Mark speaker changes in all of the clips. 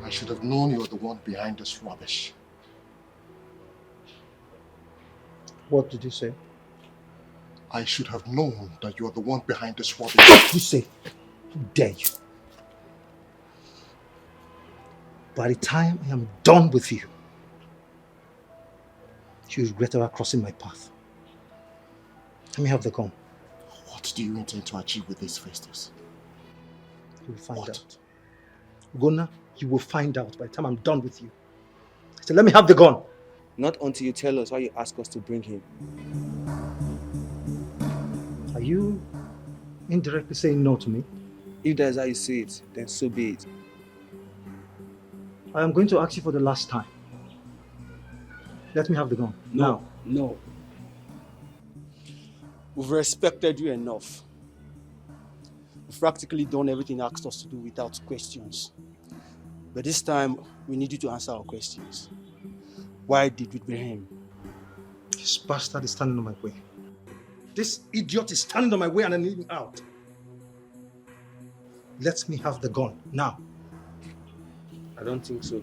Speaker 1: I should have known you were the one behind this rubbish.
Speaker 2: What did you say?
Speaker 1: I should have known that you are the one behind this rubbish.
Speaker 2: What did you say? How dare you? By the time I am done with you, you regret ever crossing my path. Let me have the gun.
Speaker 1: What do you intend to achieve with this, Festus?
Speaker 2: You will find out. Gona, you will find out by the time I'm done with you. So let me have the gun.
Speaker 3: Not until you tell us why you ask us to bring him.
Speaker 2: Are you indirectly saying no to me?
Speaker 3: If that's how you see it, then so be it.
Speaker 2: I am going to ask you for the last time. Let me have the gun.
Speaker 3: No. No. We've respected you enough. We've practically done everything you asked us to do without questions. But this time, we need you to answer our questions. Why did we bring him?
Speaker 2: This bastard is standing on my way. This idiot is standing on my way and I need him out. Let me have the gun, now.
Speaker 3: I don't think so.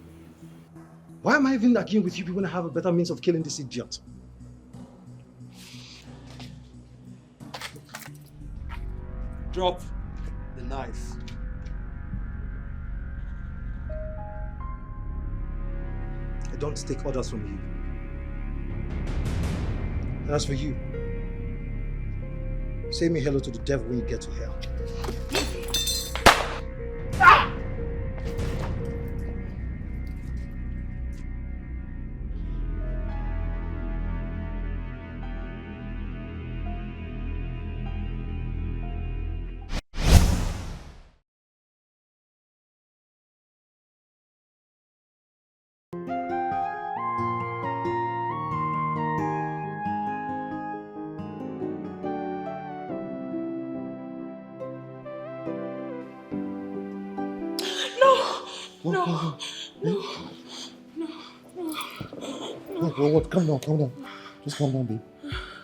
Speaker 2: Why am I even arguing with you people when I have a better means of killing this idiot?
Speaker 3: Drop the knife.
Speaker 2: I don't take orders from you. And as for you, say me hello to the devil when you get to hell.
Speaker 1: What? Calm down. Just calm down, babe.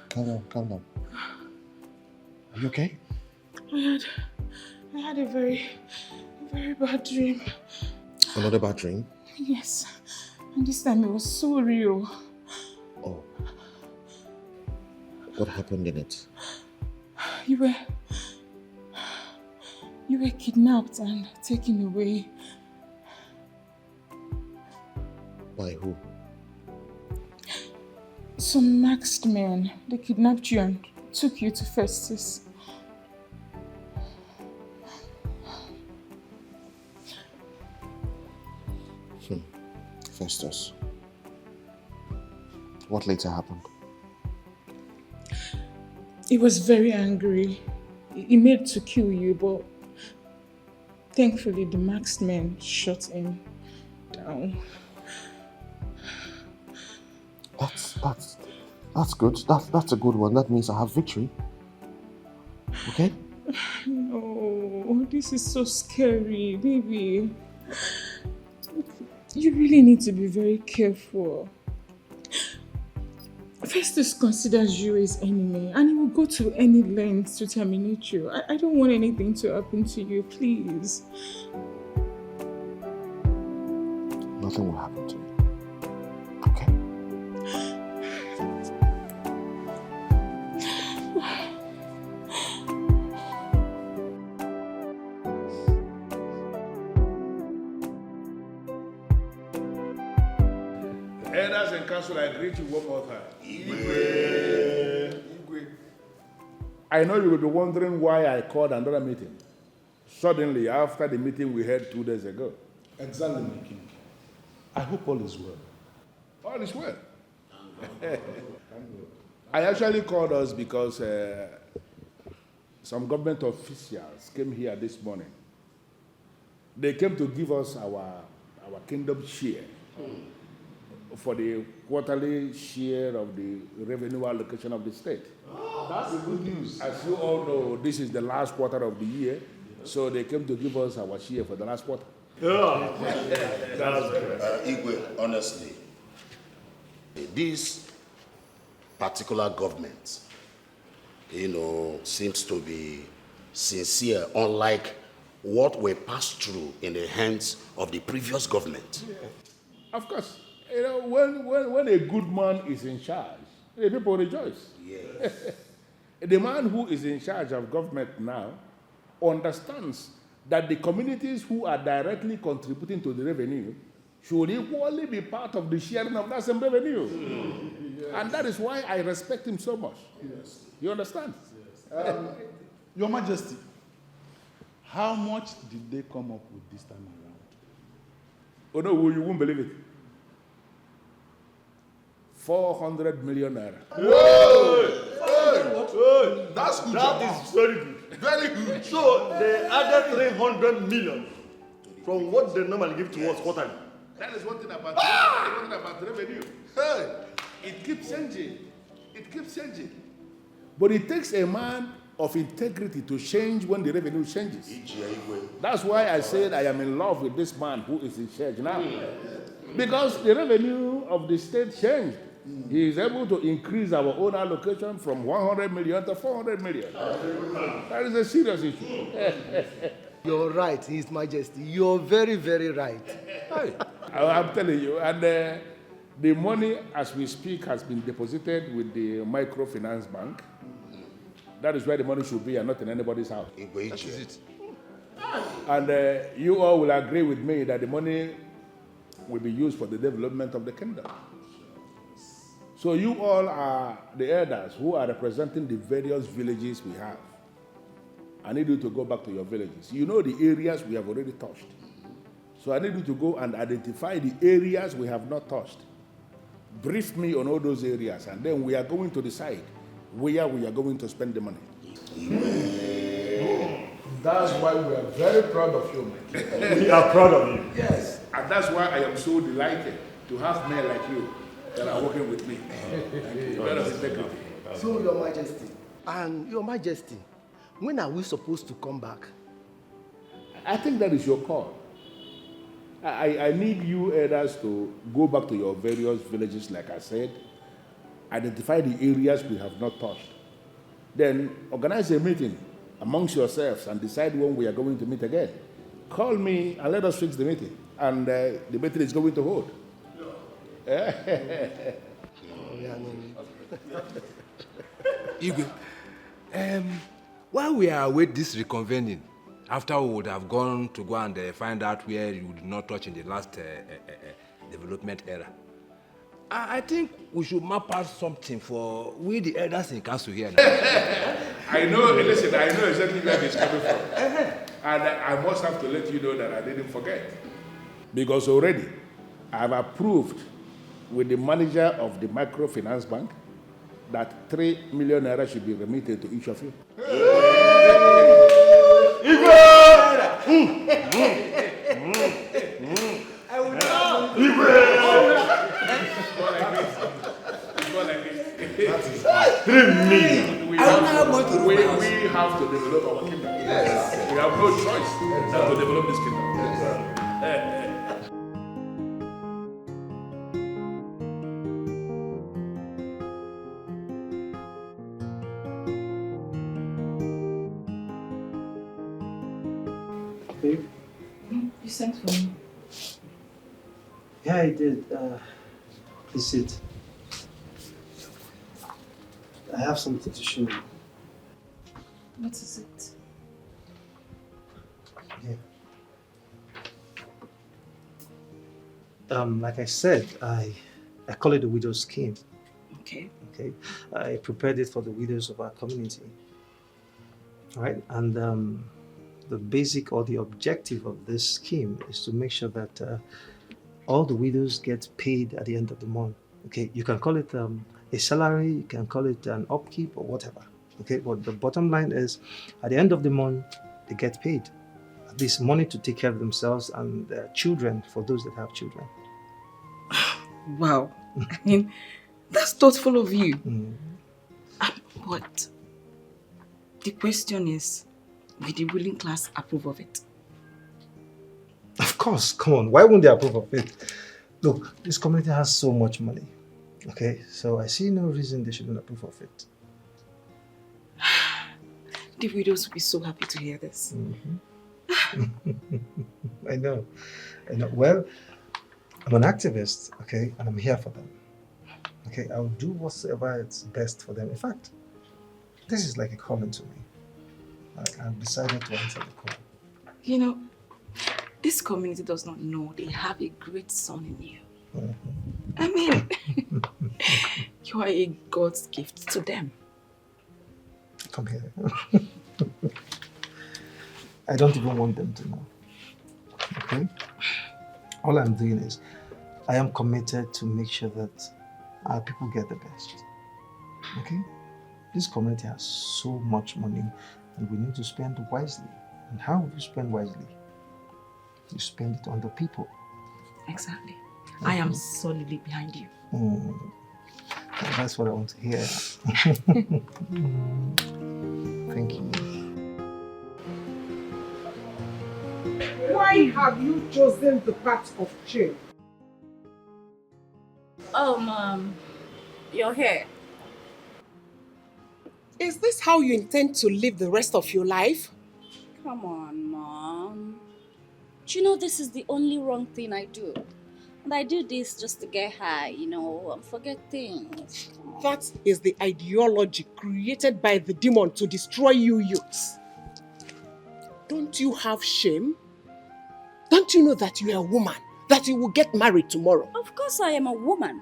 Speaker 1: Calm down. Are you okay?
Speaker 4: I had a very bad dream.
Speaker 1: Another bad dream?
Speaker 4: Yes. And this time it was so real.
Speaker 1: Oh. What happened in it?
Speaker 4: You were kidnapped and taken away.
Speaker 1: By who?
Speaker 4: Some masked men. They kidnapped you and took you to Festus.
Speaker 1: Festus. What later happened?
Speaker 4: He was very angry. He made to kill you, but thankfully the masked men shot him down.
Speaker 1: That's good. That's a good one. That means I have victory. Okay?
Speaker 4: No, this is so scary, baby. You really need to be very careful. Festus considers you his enemy and he will go to any length to terminate you. I don't want anything to happen to you, please.
Speaker 1: Nothing will happen to me. Okay?
Speaker 5: should I greet you one more time? Igwe. I know you will be wondering why I called another meeting. Suddenly, after the meeting we had 2 days ago.
Speaker 6: Exactly, my king. I hope all is well.
Speaker 5: All is well. I actually called us because some government officials came here this morning. They came to give us our kingdom share for the quarterly share of the revenue allocation of the state.
Speaker 6: That's the good news.
Speaker 5: As you all know, this is the last quarter of the year, so they came to give us our share for the last quarter.
Speaker 6: Yeah. That's great.
Speaker 7: Igwe, honestly, this particular government, seems to be sincere, unlike what we passed through in the hands of the previous government.
Speaker 5: Yeah. Of course, when a good man is in charge, the people rejoice.
Speaker 7: Yes.
Speaker 5: The man who is in charge of government now understands that the communities who are directly contributing to the revenue should equally be part of the sharing of that same revenue. Yes. And that is why I respect him so much.
Speaker 6: Yes.
Speaker 5: You understand?
Speaker 6: Yes. Your Majesty, how much did they come up with this time around?
Speaker 5: Oh no, you won't believe it. 400 million naira.
Speaker 6: Hey, that's good.
Speaker 2: That is very good.
Speaker 6: Very good.
Speaker 2: So they added 300 million from what they normally give to us quarterly.
Speaker 5: That is one thing about revenue.
Speaker 6: Hey.
Speaker 5: It keeps changing. It keeps changing. But it takes a man of integrity to change when the revenue changes. That's why I said I am in love with this man who is in charge now. Because the revenue of the state changed. He is able to increase our own allocation from 100 million to 400 million. That is a serious issue.
Speaker 8: You're right, His Majesty. You're very, very right.
Speaker 5: Hey, I'm telling you. And the money, as we speak, has been deposited with the microfinance bank. That is where the money should be and not in anybody's house.
Speaker 7: That is it.
Speaker 5: And you all will agree with me that the money will be used for the development of the kingdom. So you all are the elders who are representing the various villages we have. I need you to go back to your villages. You know the areas we have already touched. So I need you to go and identify the areas we have not touched. Brief me on all those areas, and then we are going to decide where we are going to spend the money.
Speaker 6: That's why we are very proud of you, my king.
Speaker 2: We are proud of you.
Speaker 5: Yes, and that's why I am so delighted to have men like you that are working with me.
Speaker 8: So, Your Majesty, and Your Majesty, when are we supposed to come back?
Speaker 5: I think that is your call. I need you elders to go back to your various villages, like I said, identify the areas we have not touched. Then organize a meeting amongst yourselves and decide when we are going to meet again. Call me and let us fix the meeting. And the meeting is going to hold.
Speaker 9: Igwe, while we are awaiting this reconvening, after we would have gone to go and find out where you did not touch in the last development era, I think we should map out something for we the elders in council here now.
Speaker 5: I know exactly where this is coming from. And I must have to let you know that I didn't forget. Because already I have approved with the manager of the microfinance bank that 3 million naira should be remitted to each of you.
Speaker 2: I will not.
Speaker 5: That is 3 million. We have to develop our kingdom. Yes. We have no choice than to develop this kingdom. Yes.
Speaker 2: Babe?
Speaker 4: You sent for me.
Speaker 2: Yeah, I did. Please sit. I have something to show you.
Speaker 4: What is it?
Speaker 2: Yeah. Like I said, I I call it the widow's scheme.
Speaker 10: Okay.
Speaker 2: Okay. I prepared it for the widows of our community. All right. And the basic or the objective of this scheme is to make sure that all the widows get paid at the end of the month. Okay. You can call it a salary, you can call it an upkeep or whatever. Okay. But the bottom line is, at the end of the month, they get paid. At least money to take care of themselves and their children, for those that have children.
Speaker 10: Wow. I mean, that's thoughtful of you. But the question is, will the ruling class approve of it?
Speaker 2: Of course, come on. Why won't they approve of it? Look, this community has so much money. Okay, so I see no reason they shouldn't approve of it.
Speaker 10: The widows will be so happy to hear this.
Speaker 2: I know. Well, I'm an activist, okay, and I'm here for them. Okay, I'll do whatever is best for them. In fact, this is like a calling to me. I've decided to answer the call.
Speaker 10: You know, this community does not know they have a great son in you. I mean, you are a God's gift to them.
Speaker 2: Come here. I don't even want them to know. Okay? All I'm doing is, I am committed to make sure that our people get the best. Okay? This community has so much money and we need to spend wisely. And how will you spend wisely? You spend it on the people.
Speaker 10: Exactly. I am solidly behind you.
Speaker 2: That's what I want to hear. Thank you.
Speaker 11: Why have you chosen the path of change?
Speaker 12: Oh, Mom, you're here.
Speaker 11: Is this how you intend to live the rest of your life?
Speaker 12: Come on, Mom. Do you know this is the only wrong thing I do? And I do this just to get high, and forget things.
Speaker 11: That is the ideology created by the demon to destroy you youths. Don't you have shame? Don't you know that you are a woman? That you will get married tomorrow?
Speaker 12: Of course I am a woman.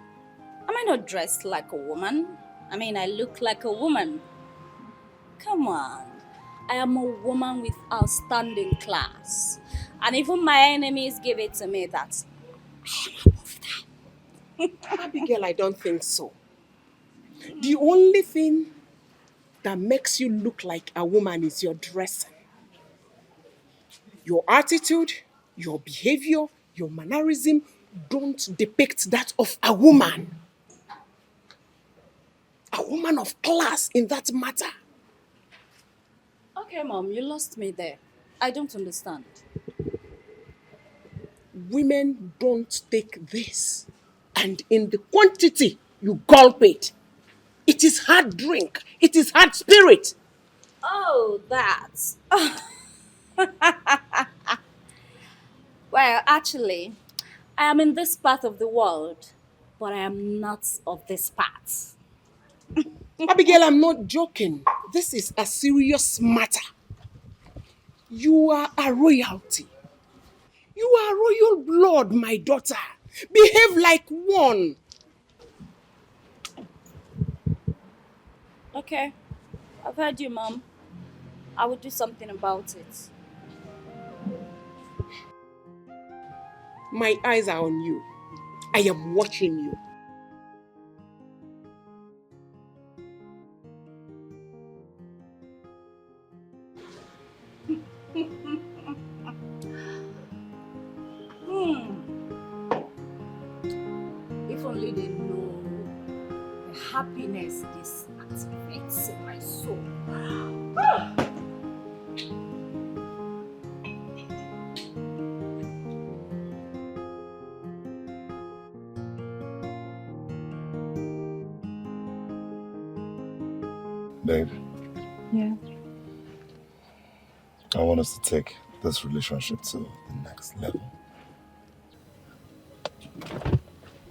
Speaker 12: Am I not dressed like a woman? I mean, I look like a woman. Come on. I am a woman with outstanding class. And even my enemies give it to me that I am above them.
Speaker 11: Abigail, I don't think so. The only thing that makes you look like a woman is your dressing. Your attitude, your behavior, your mannerism don't depict that of a woman. A woman of class in that matter.
Speaker 12: Okay, Mom, you lost me there. I don't understand.
Speaker 11: Women don't take this. And in the quantity you gulp it. It is hard drink. It is hard spirit.
Speaker 12: Oh, that. Well, actually, I am in this part of the world, but I am not of this part.
Speaker 11: Abigail, I'm not joking. This is a serious matter. You are a royalty. You are royal blood, my daughter. Behave like one.
Speaker 12: Okay, I've heard you, Mom. I will do something about it.
Speaker 11: My eyes are on you. I am watching you.
Speaker 12: If only they know the happiness this activates in my soul.
Speaker 1: Babe,
Speaker 4: Yeah.
Speaker 1: I want us to take this relationship to the next level.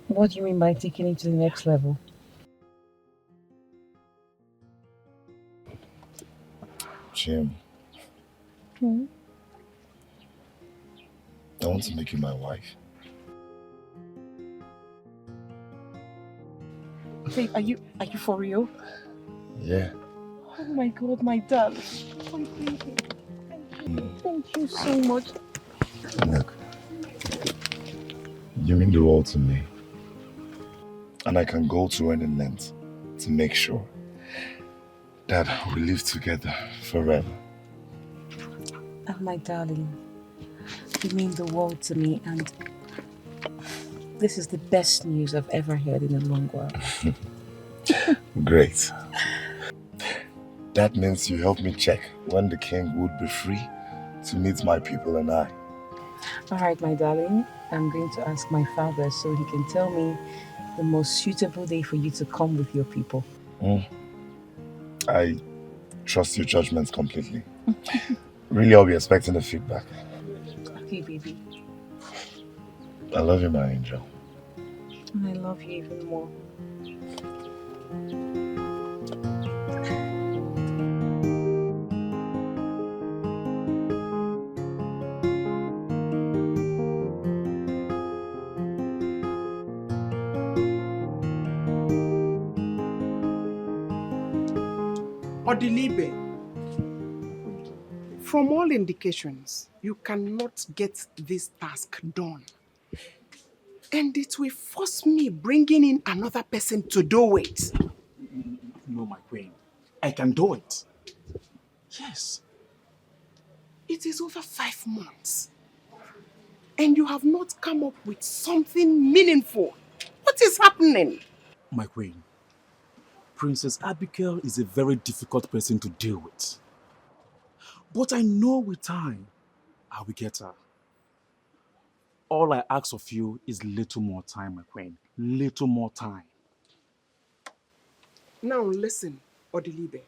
Speaker 4: What do you mean by taking it to the next level?
Speaker 1: Jim, I want to make you my wife.
Speaker 11: Babe, are you for real?
Speaker 1: Yeah.
Speaker 11: Oh my God, my darling. Oh, baby. Thank you so much.
Speaker 1: Look, you mean the world to me. And I can go to any length to make sure that we live together forever.
Speaker 11: Oh, my darling, you mean the world to me, and this is the best news I've ever heard in a long while.
Speaker 1: Great. That means you help me check when the king would be free to meet my people and I.
Speaker 11: All right, my darling, I'm going to ask my father so he can tell me the most suitable day for you to come with your people.
Speaker 1: I trust your judgment completely. Really, I'll be expecting the feedback.
Speaker 11: Okay, baby.
Speaker 1: I love you, my angel.
Speaker 11: And I love you even more. Odilibe, from all indications, you cannot get this task done. And it will force me bringing in another person to do it.
Speaker 6: No, my queen. I can do it. Yes.
Speaker 11: It is over 5 months. And you have not come up with something meaningful. What is happening?
Speaker 6: My queen, Princess Abigail is a very difficult person to deal with. But I know with time, I will get her. All I ask of you is little more time, my queen. Little more time.
Speaker 11: Now listen, Odilibe.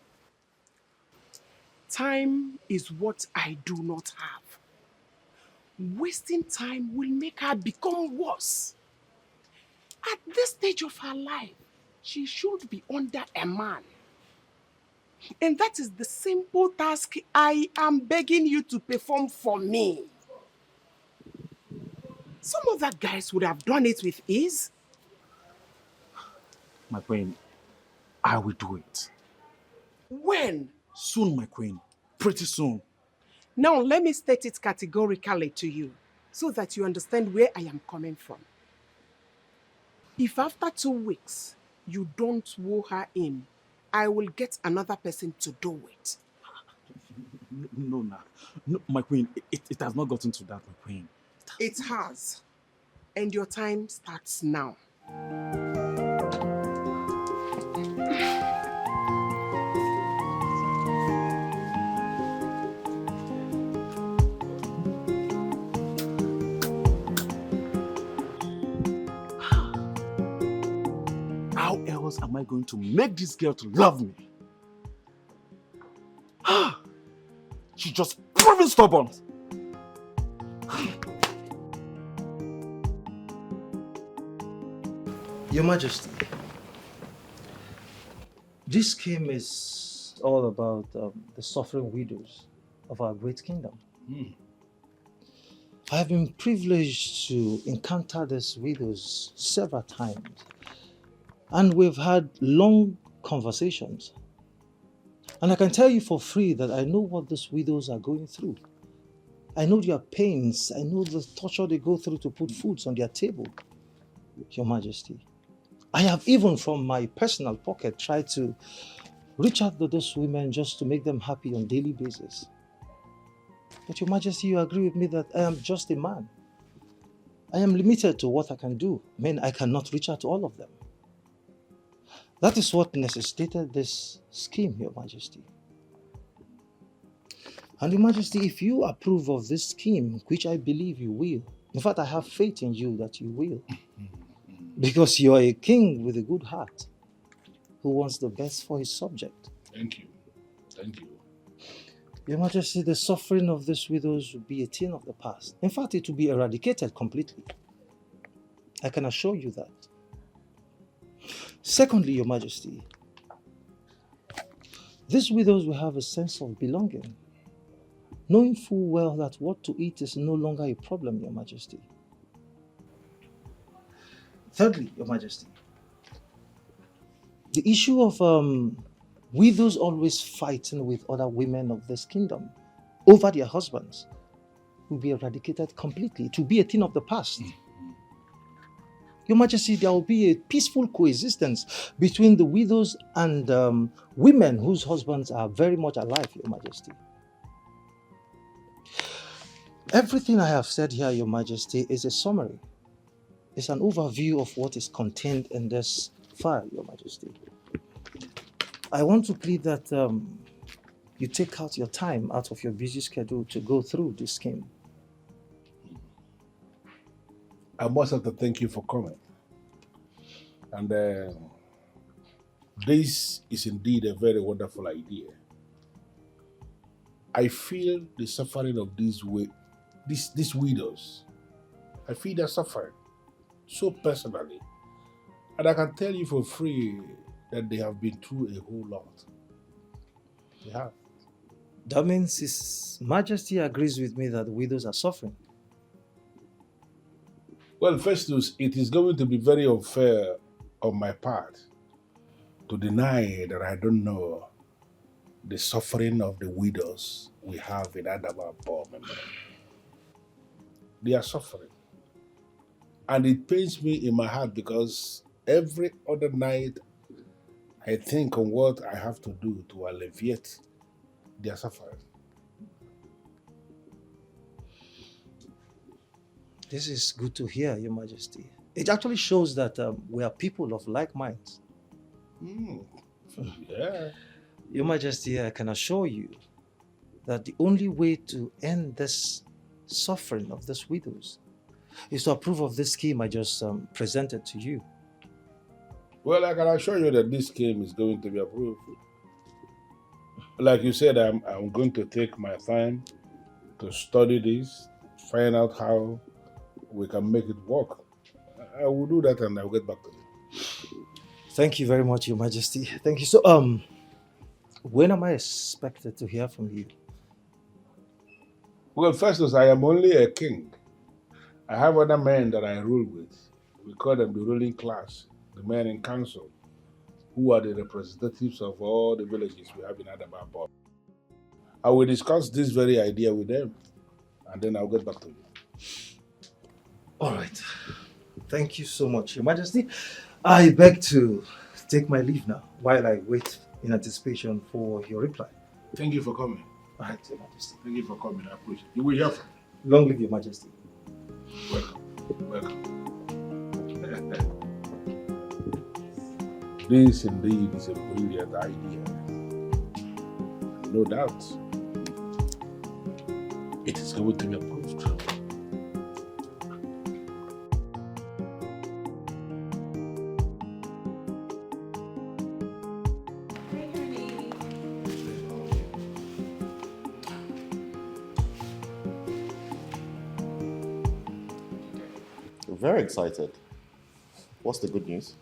Speaker 11: Time is what I do not have. Wasting time will make her become worse. At this stage of her life, she should be under a man. And that is the simple task I am begging you to perform for me. Some other guys would have done it with ease.
Speaker 6: My queen, I will do it.
Speaker 11: When?
Speaker 6: Soon, my queen. Pretty soon.
Speaker 11: Now let me state it categorically to you so that you understand where I am coming from. If after 2 weeks you don't woo her in, I will get another person to do it.
Speaker 6: No, my queen, it has not gotten to that, my queen.
Speaker 11: It has. And your time starts now.
Speaker 6: How else am I going to make this girl to love me? She's just proving stubborn.
Speaker 2: Your Majesty, this scheme is all about the suffering widows of our great kingdom. I have been privileged to encounter these widows several times, and we've had long conversations. And I can tell you for free that I know what these widows are going through. I know their pains. I know the torture they go through to put foods on their table. Your Majesty, I have even from my personal pocket tried to reach out to those women just to make them happy on a daily basis. But Your Majesty, you agree with me that I am just a man. I am limited to what I can do. I mean, I cannot reach out to all of them. That is what necessitated this scheme, Your Majesty. And Your Majesty, if you approve of this scheme, which I believe you will, in fact, I have faith in you that you will, because you are a king with a good heart who wants the best for his subject.
Speaker 5: Thank you. Thank you.
Speaker 2: Your Majesty, the suffering of these widows will be a thing of the past. In fact, it will be eradicated completely. I can assure you that. Secondly, Your Majesty, these widows will have a sense of belonging, knowing full well that what to eat is no longer a problem, Your Majesty. Thirdly, Your Majesty, The issue of widows always fighting with other women of this kingdom over their husbands will be eradicated completely. It will be a thing of the past. Your Majesty, there will be a peaceful coexistence between the widows and women whose husbands are very much alive, Your Majesty. Everything I have said here, Your Majesty, is a summary. It's an overview of what is contained in this file, Your Majesty. I want to plead that you take out your time out of your busy schedule to go through this scheme.
Speaker 5: I must have to thank you for coming. And this is indeed a very wonderful idea. I feel the suffering of these widows. I feel their suffering so personally. And I can tell you for free that they have been through a whole lot. They have.
Speaker 2: That means His Majesty agrees with me that the widows are suffering.
Speaker 5: Well, Festus, it is going to be very unfair on my part to deny that I don't know the suffering of the widows we have in Adama. They are suffering. And it pains me in my heart because every other night I think on what I have to do to alleviate their suffering.
Speaker 2: This is good to hear, Your Majesty. It actually shows that we are people of like minds.
Speaker 5: Yeah.
Speaker 2: Your Majesty, I can assure you that the only way to end this suffering of these widows is to approve of this scheme I just presented to you.
Speaker 5: Well, I can assure you that this scheme is going to be approved. Like you said, I'm going to take my time to study this, find out how we can make it work. I will do that and I'll get back to you.
Speaker 2: Thank you very much, Your Majesty. Thank you. So, when am I expected to hear from you?
Speaker 5: Well, Festus, I am only a king. I have other men that I rule with. We call them the ruling class, the men in council, who are the representatives of all the villages we have in Adababa. I will discuss this very idea with them, and then I'll get back to you.
Speaker 2: All right. Thank you so much, Your Majesty. I beg to take my leave now while I wait in anticipation for your reply.
Speaker 5: Thank you for coming.
Speaker 2: All right, Your Majesty.
Speaker 5: Thank you for coming. I appreciate it. You will hear from me.
Speaker 2: Long live Your Majesty.
Speaker 5: Welcome. Welcome. This indeed is a brilliant idea. No doubt. It is going to be approved.
Speaker 13: Very excited. What's the good news?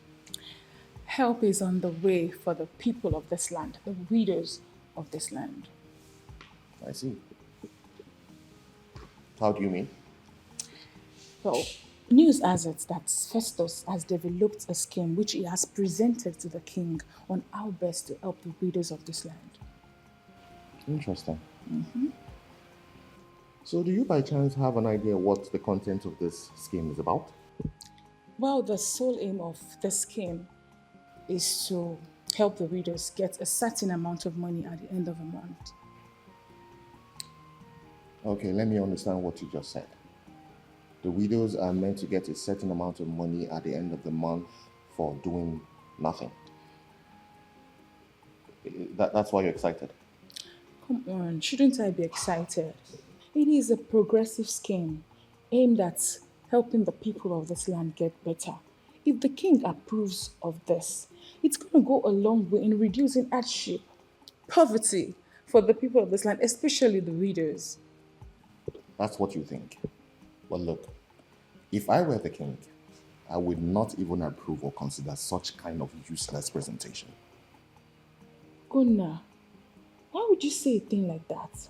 Speaker 4: Help is on the way for the people of this land, the widows of this land.
Speaker 13: I see. How do you mean?
Speaker 4: Well, news has it that Festus has developed a scheme which he has presented to the king on how best to help the widows of this land.
Speaker 13: Interesting.
Speaker 4: Mm-hmm.
Speaker 13: So do you by chance have an idea what the content of this scheme is about?
Speaker 4: Well, the sole aim of this scheme is to help the widows get a certain amount of money at the end of a month.
Speaker 13: Okay, let me understand what you just said. The widows are meant to get a certain amount of money at the end of the month for doing nothing. That's why you're excited?
Speaker 4: Come on, shouldn't I be excited? It is a progressive scheme aimed at helping the people of this land get better. If the king approves of this, it's going to go a long way in reducing hardship, poverty for the people of this land, especially the widows.
Speaker 13: That's what you think. Well, look, if I were the king, I would not even approve or consider such kind of useless presentation.
Speaker 4: Gunnar, why would you say a thing like that?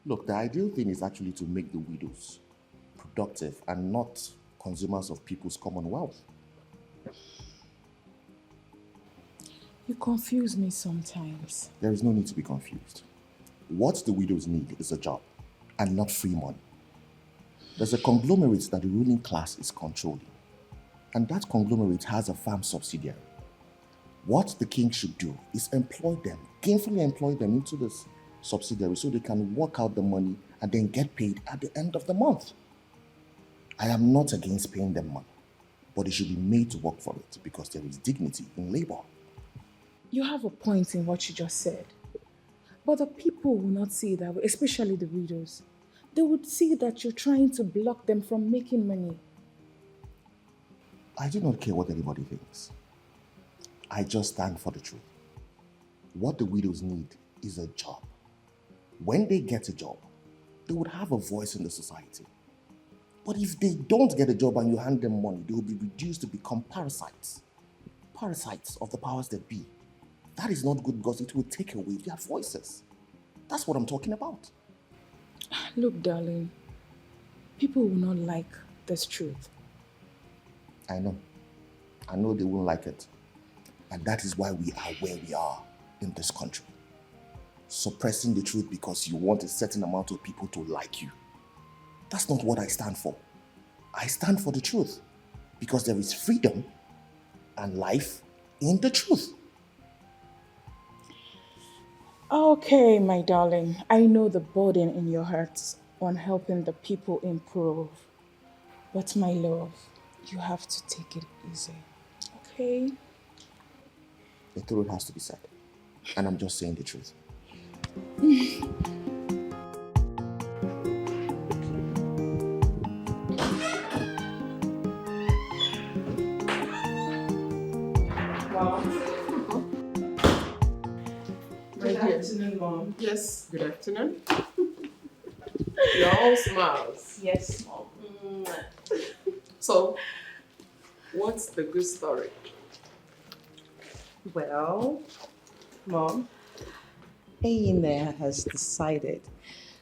Speaker 13: Look, the ideal thing is actually to make the widows productive and not consumers of people's common wealth.
Speaker 4: You confuse me sometimes.
Speaker 13: There is no need to be confused. What the widows need is a job and not free money. There's a conglomerate that the ruling class is controlling, and that conglomerate has a farm subsidiary. What the king should do is employ them, gainfully employ them into this subsidiary so they can work out the money and then get paid at the end of the month. I am not against paying them money, but they should be made to work for it because there is dignity in labor.
Speaker 4: You have a point in what you just said. But the people will not see it that way, especially the widows. They would see that you're trying to block them from making money.
Speaker 13: I do not care what anybody thinks. I just stand for the truth. What the widows need is a job. When they get a job, they would have a voice in the society. But if they don't get a job and you hand them money, they will be reduced to become parasites. Parasites of the powers that be. That is not good because it will take away their voices. That's what I'm talking about.
Speaker 4: Look, darling, people will not like this truth.
Speaker 13: I know. I know they won't like it. And that is why we are where we are in this country. Suppressing the truth because you want a certain amount of people to like you. That's not what I stand for. I stand for the truth because there is freedom and life in the truth.
Speaker 4: Okay, my darling, I know the burden in your heart on helping the people improve. But my love, you have to take it easy, okay?
Speaker 13: The truth has to be said. And I'm just saying the truth.
Speaker 11: Good afternoon, Mom. Yes, good afternoon. You're all smiles.
Speaker 4: Yes, Mom.
Speaker 11: So, what's the good story?
Speaker 2: Well, Mom, Leonard has decided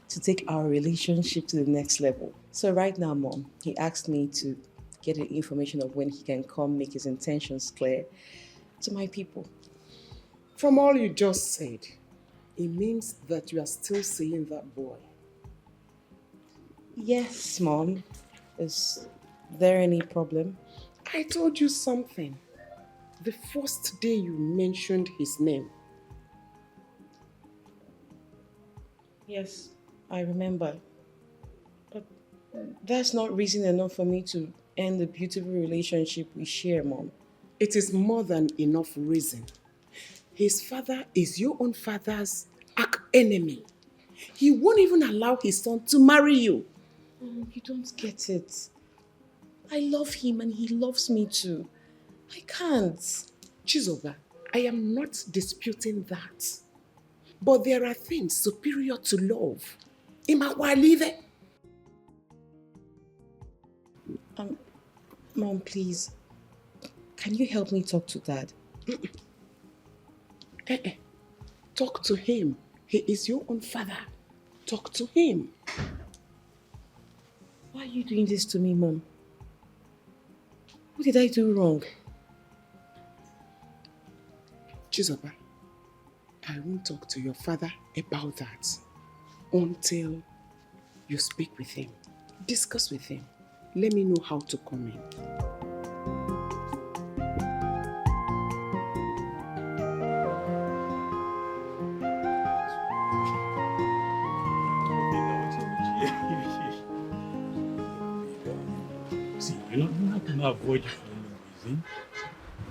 Speaker 2: to take our relationship to the next level. So right now, Mom, he asked me to get the information of when he can come make his intentions clear to my people.
Speaker 11: From all you just said, it means that you are still seeing that boy.
Speaker 2: Yes, Mom. Is there any problem?
Speaker 11: I told you something. The first day you mentioned his name.
Speaker 2: Yes, I remember. But that's not reason enough for me to end the beautiful relationship we share, Mom.
Speaker 11: It is more than enough reason. His father is your own father's arch-enemy. He won't even allow his son to marry you.
Speaker 2: Oh, you don't get it. I love him and he loves me too. I can't.
Speaker 11: Chizoba, I am not disputing that. But there are things superior to love. Imawalive.
Speaker 2: Mom, please. Can you help me talk to Dad?
Speaker 11: Talk to him. He is your own father. Talk to him.
Speaker 2: Why are you doing this to me, Mom? What did I do wrong?
Speaker 11: Chizoba, I won't talk to your father about that until you speak with him. Discuss with him. Let me know how to come in.
Speaker 14: See, you're not going to avoid you for any reason.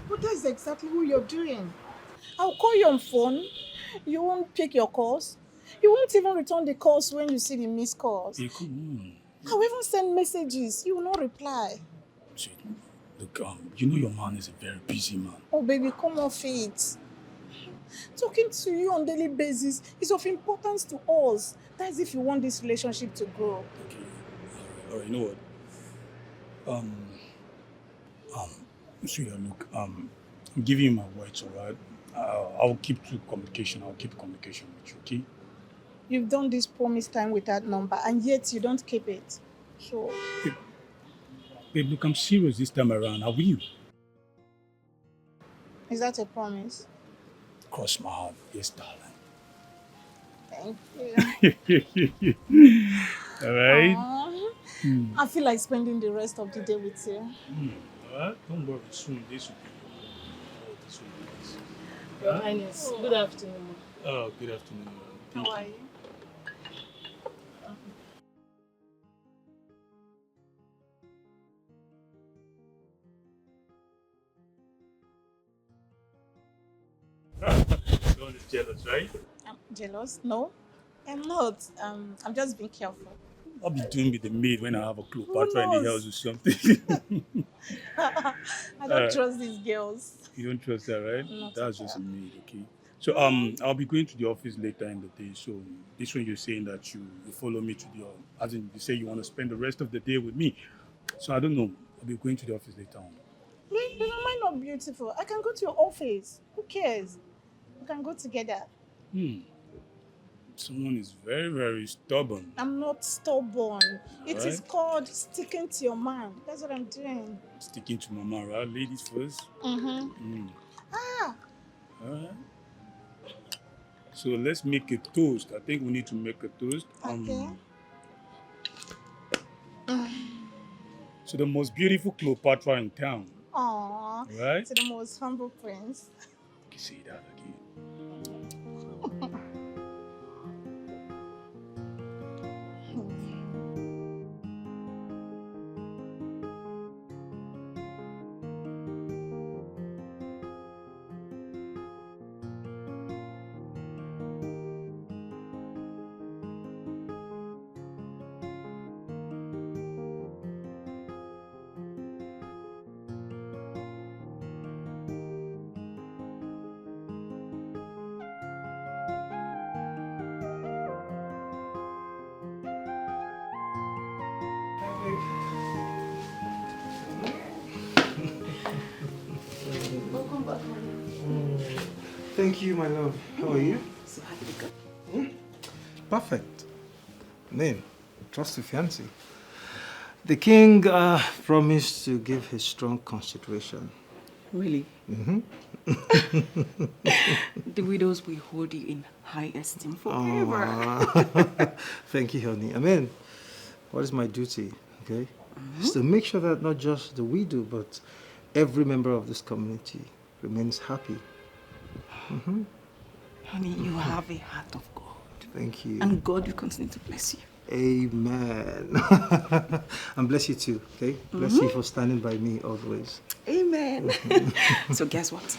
Speaker 15: But that's exactly what you're doing. I'll call you on phone. You won't pick your calls. You won't even return the calls when you see the missed calls.
Speaker 14: Hey, come on.
Speaker 15: I'll even send messages. You will not reply.
Speaker 14: See, look, you know your man is a very busy man.
Speaker 15: Oh, baby, come off it. Talking to you on a daily basis is of importance to us. That's if you want this relationship to grow.
Speaker 14: Okay. All right, you know what? Sweetheart, look, I'm giving you my words, all right? I'll keep to communication. I'll keep communication with you, okay?
Speaker 15: You've done this promise time with that number, and yet you don't keep it. So...
Speaker 14: Babe, look, I'm serious this time around. I will.
Speaker 15: Is that a promise?
Speaker 14: crossed my heart. Yes, darling.
Speaker 15: Thank you.
Speaker 14: All right.
Speaker 15: Aw.
Speaker 14: Hmm.
Speaker 15: I feel like spending the rest of the day with you.
Speaker 14: All right. Don't worry. Soon this will be. This will be nice.
Speaker 15: Your Highness, good afternoon.
Speaker 14: Oh, good afternoon. Thank
Speaker 15: How are you?
Speaker 14: No one is jealous, right?
Speaker 15: I'm jealous? No, I'm not. I'm just being careful.
Speaker 14: I'll be doing with the maid when I have a Cleopatra in the house or something.
Speaker 15: I don't trust these girls.
Speaker 14: You don't trust that, right?
Speaker 15: Not
Speaker 14: That's
Speaker 15: at
Speaker 14: just a
Speaker 15: all.
Speaker 14: maid, okay? So I'll be going to the office later in the day. So this one you're saying that you follow me to the as in you say you want to spend the rest of the day with me. So I don't know. I'll be going to the office later on.
Speaker 15: But am I not beautiful? I can go to your office. Who cares? We can go together.
Speaker 14: Someone is very, very stubborn.
Speaker 15: I'm not stubborn. It is
Speaker 14: Alright.
Speaker 15: called sticking to your man. That's what I'm doing.
Speaker 14: Sticking to mama, right? Ladies first.
Speaker 15: Mm-hmm. Ah,
Speaker 14: Alright. So let's make a toast. I think we need to make a toast.
Speaker 15: okay.
Speaker 14: So the most beautiful Cleopatra in town.
Speaker 15: Aw,
Speaker 14: Right?
Speaker 15: to the most humble prince.
Speaker 14: You can say that again.
Speaker 10: Welcome back.
Speaker 2: Thank you, my love. How are you?
Speaker 10: So how did it go?
Speaker 2: Perfect. Name, trust to fancy. The king promised to give his strong consideration.
Speaker 10: Really?
Speaker 2: Mm-hmm.
Speaker 10: The widows will hold you in high esteem forever.
Speaker 2: Thank you, honey. I mean, what is my duty, okay? Is to make sure that not just the widow, but every member of this community remains happy. Mm-hmm.
Speaker 10: Honey, you have a heart of God.
Speaker 2: Thank you.
Speaker 10: And God will continue to bless you.
Speaker 2: Amen. And bless you too, okay? Bless you for standing by me always.
Speaker 10: Amen. So guess what?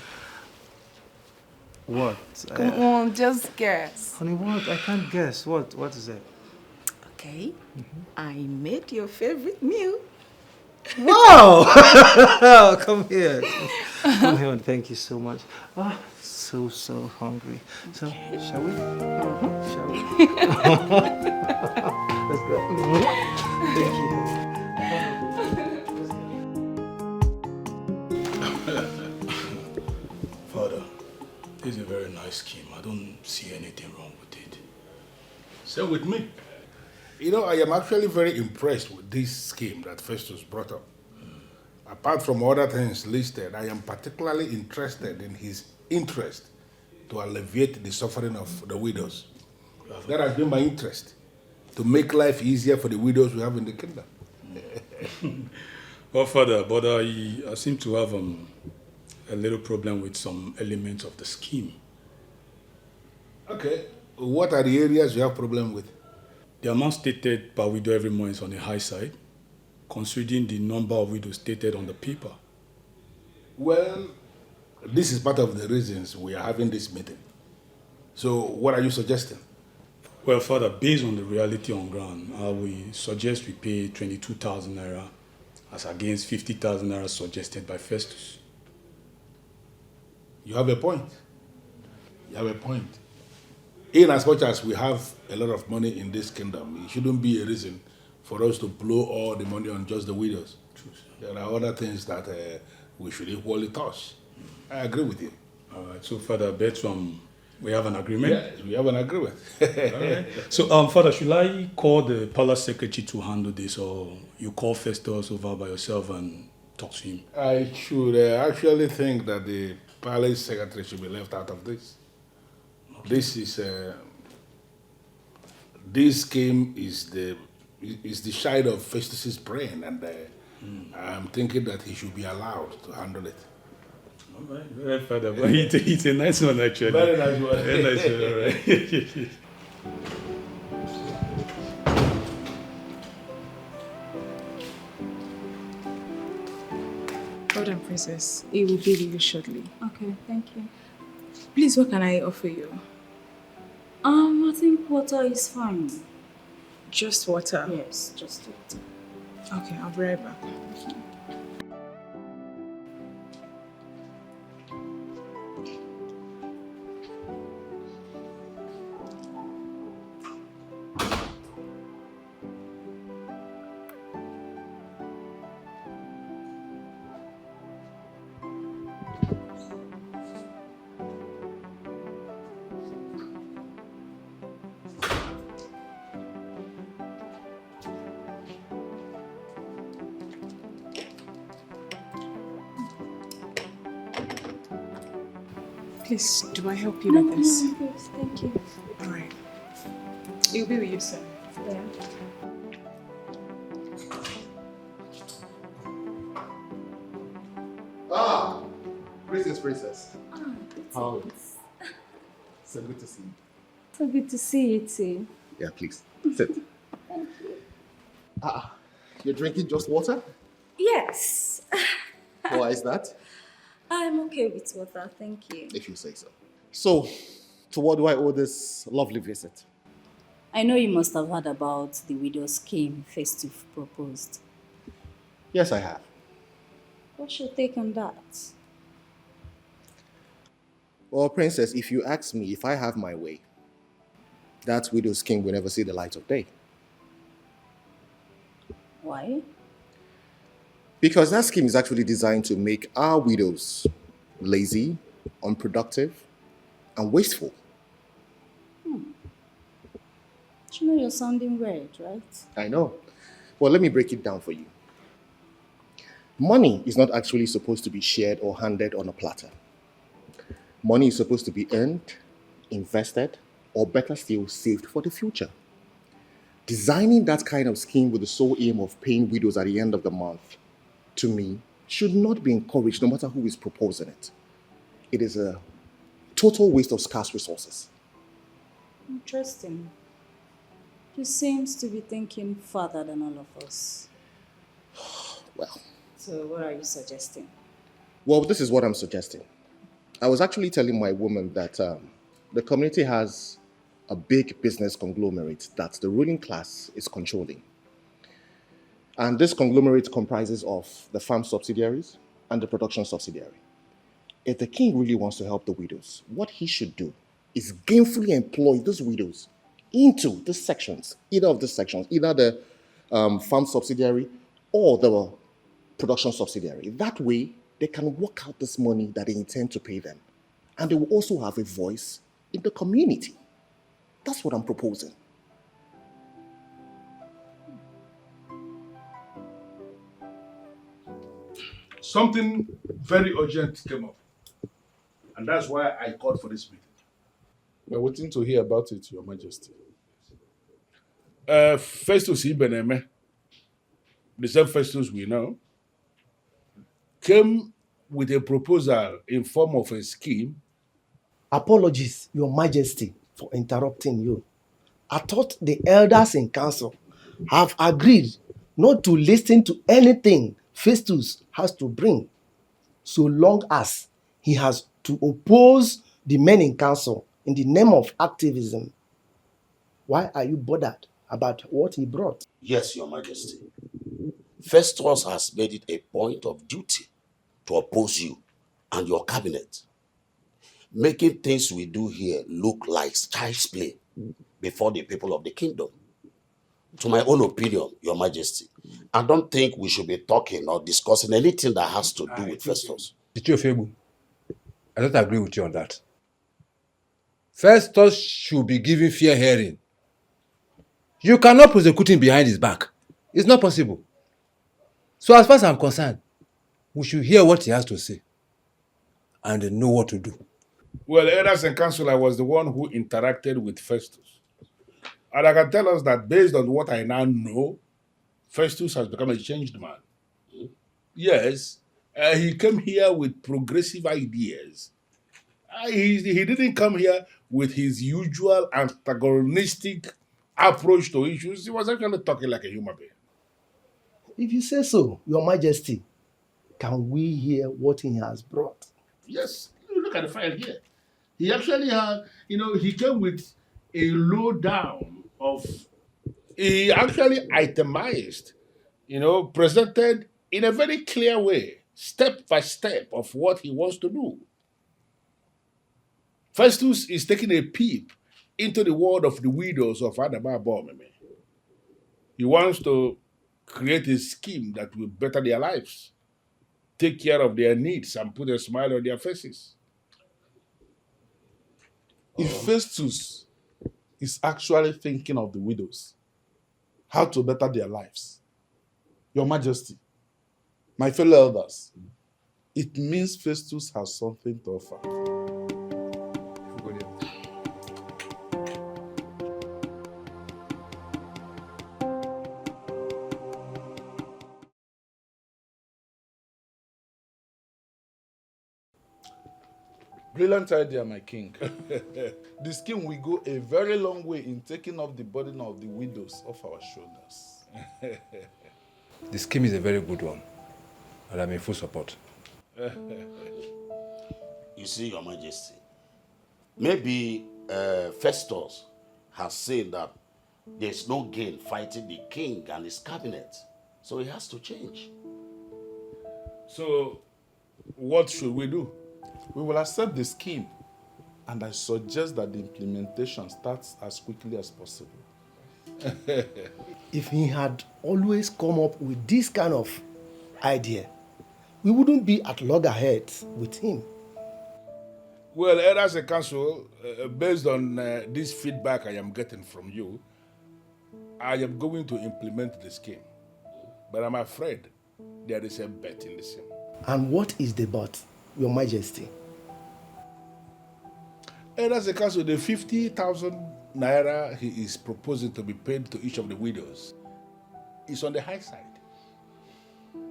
Speaker 2: What?
Speaker 10: Come on, just guess.
Speaker 2: Honey, what? I can't guess. What? What is it?
Speaker 10: Okay. I made your favorite meal.
Speaker 2: Wow! Come here. Come here and thank you so much. Ah, so hungry. So, shall we? Shall we? Let's go. Thank you.
Speaker 14: Father, this is a very nice scheme. I don't see anything wrong with it.
Speaker 5: Same with me. You know, I am actually very impressed with this scheme that Festus brought up. Apart from other things listed, I am particularly interested in his interest to alleviate the suffering of the widows. That has been my interest, to make life easier for the widows we have in the kingdom.
Speaker 14: Well, Father, but I seem to have a little problem with some elements of the scheme.
Speaker 5: Okay, what are the areas you have problem with?
Speaker 14: The amount stated per widow every month is on the high side, considering the number of widows stated on the paper.
Speaker 5: Well, this is part of the reasons we are having this meeting. So, what are you suggesting?
Speaker 14: Well, Father, based on the reality on ground, I will suggest we pay 22,000 naira as against 50,000 naira suggested by Festus.
Speaker 5: You have a point. You have a point. In as much as we have a lot of money in this kingdom, it shouldn't be a reason for us to blow all the money on just the widows.
Speaker 14: True.
Speaker 5: There are other things that we should equally toss. I agree with you.
Speaker 14: All right, so Father, bet we have an agreement?
Speaker 5: Yes, we have an agreement.
Speaker 14: All right. So, Father, should I call the palace secretary to handle this, or you call Festus over by yourself and talk to him?
Speaker 5: I should actually think that the Palace secretary should be left out of this. This is this scheme is the shide of Festus's brain, and I'm thinking that he should be allowed to handle it.
Speaker 14: All right, very father, but it's a nice one actually.
Speaker 5: Very nice one.
Speaker 14: Very nice one, all right.
Speaker 4: Hold on, Princess. It will be with you shortly.
Speaker 10: Okay, thank you.
Speaker 4: Please, what can I offer you?
Speaker 10: I think water is fine.
Speaker 4: Just water?
Speaker 10: Yes, just water.
Speaker 4: Okay, I'll be right back. Please, do I help you with this?
Speaker 10: No, yes, thank you.
Speaker 4: All right. It'll be with you soon.
Speaker 10: Yeah.
Speaker 13: Ah, greetings, princess.
Speaker 10: How
Speaker 13: are you? So good to see you.
Speaker 10: So good to see you too.
Speaker 13: Yeah, please sit.
Speaker 10: Thank you.
Speaker 13: You're drinking just water?
Speaker 10: Yes.
Speaker 13: Why is that?
Speaker 10: I'm okay with water, thank you.
Speaker 13: If you say so. So, to what do I owe this lovely visit?
Speaker 12: I know you must have heard about the widow scheme Festus proposed.
Speaker 13: Yes, I have.
Speaker 12: What's your take on that?
Speaker 13: Well, princess, if you ask me if I have my way, that widow scheme will never see the light of day.
Speaker 12: Why?
Speaker 13: Because that scheme is actually designed to make our widows lazy, unproductive, and wasteful.
Speaker 12: You know you're sounding weird, right?
Speaker 13: I know. Well, let me break it down for you. Money is not actually supposed to be shared or handed on a platter. Money is supposed to be earned, invested, or better still, saved for the future. Designing that kind of scheme with the sole aim of paying widows at the end of the month, to me, should not be encouraged no matter who is proposing it. It is a total waste of scarce resources.
Speaker 12: Interesting. You seem to be thinking further than all of us.
Speaker 13: Well.
Speaker 12: So what are you suggesting?
Speaker 13: Well, this is what I'm suggesting. I was actually telling my woman that the community has a big business conglomerate that the ruling class is controlling. And this conglomerate comprises of the farm subsidiaries and the production subsidiary. If the king really wants to help the widows, what he should do is gainfully employ those widows into the sections, either the farm subsidiary or the production subsidiary. That way, they can work out this money that they intend to pay them. And they will also have a voice in the community. That's what I'm proposing.
Speaker 5: Something very urgent came up. And that's why I called for this meeting.
Speaker 6: We're waiting to hear about it, Your Majesty.
Speaker 5: Festus Ibeneme, the same Festus we know, came with a proposal in form of a scheme.
Speaker 8: Apologies, Your Majesty, for interrupting you. I thought the elders in council have agreed not to listen to anything Festus has to bring, so long as he has to oppose the men in council in the name of activism. Why are you bothered about what he brought?
Speaker 7: Yes, Your Majesty. Festus has made it a point of duty to oppose you and your cabinet, making things we do here look like child's play before the people of the kingdom. To my own opinion, Your Majesty, I don't think we should be talking or discussing anything that has to do with Festus.
Speaker 9: I don't agree with you on that. Festus should be given fair hearing. You cannot prosecute him behind his back. It's not possible. So as far as I'm concerned, we should hear what he has to say. and they know what to do.
Speaker 5: Well, elders and council, I was the one who interacted with Festus. And I can tell us that based on what I now know, Festus has become a changed man. Yes, he came here with progressive ideas. He didn't come here with his usual antagonistic approach to issues. He was actually talking like a human being.
Speaker 8: If you say so, Your Majesty, can we hear what he has brought?
Speaker 5: Yes, look at the file here. He actually had, he came with a lowdown of, he actually itemized, presented in a very clear way, step by step of what he wants to do. Festus is taking a peep into the world of the widows of Adaba Bomeme. He wants to create a scheme that will better their lives, take care of their needs, and put a smile on their faces.
Speaker 6: If Festus is actually thinking of the widows, how to better their lives, Your Majesty, my fellow elders, it means Festus has something to offer. Brilliant idea, my king. The scheme will go a very long way in taking off the burden of the widows off our shoulders.
Speaker 9: The scheme is a very good one, and I'm in full support.
Speaker 7: You see, Your Majesty, maybe Festus has said that there's no gain fighting the king and his cabinet, so he has to change.
Speaker 5: So, what should we do?
Speaker 6: We will accept the scheme, and I suggest that the implementation starts as quickly as possible.
Speaker 8: If he had always come up with this kind of idea, we wouldn't be at loggerheads with him.
Speaker 5: Well, elders and council, based on this feedback I am getting from you, I am going to implement the scheme. But I'm afraid there is a bet in the scheme.
Speaker 8: And what is the bet, Your Majesty?
Speaker 5: Elders and council, the 50,000 naira he is proposing to be paid to each of the widows is on the high side.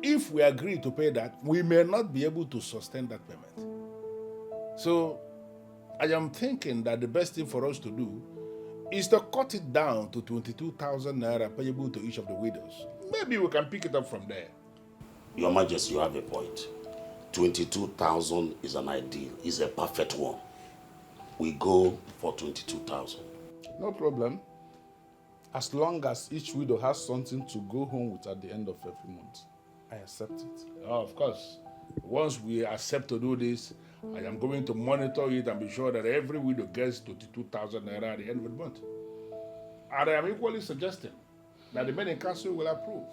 Speaker 5: If we agree to pay that, we may not be able to sustain that payment. So, I am thinking that the best thing for us to do is to cut it down to 22,000 naira payable to each of the widows. Maybe we can pick it up from there.
Speaker 7: Your Majesty, you have a point. 22,000 is an ideal, is a perfect one. We go for 22,000.
Speaker 6: No problem. As long as each widow has something to go home with at the end of every month, I accept it.
Speaker 5: Oh, of course. Once we accept to do this, I am going to monitor it and be sure that every widow gets 22,000 naira at the end of the month. And I am equally suggesting that the men in council will approve.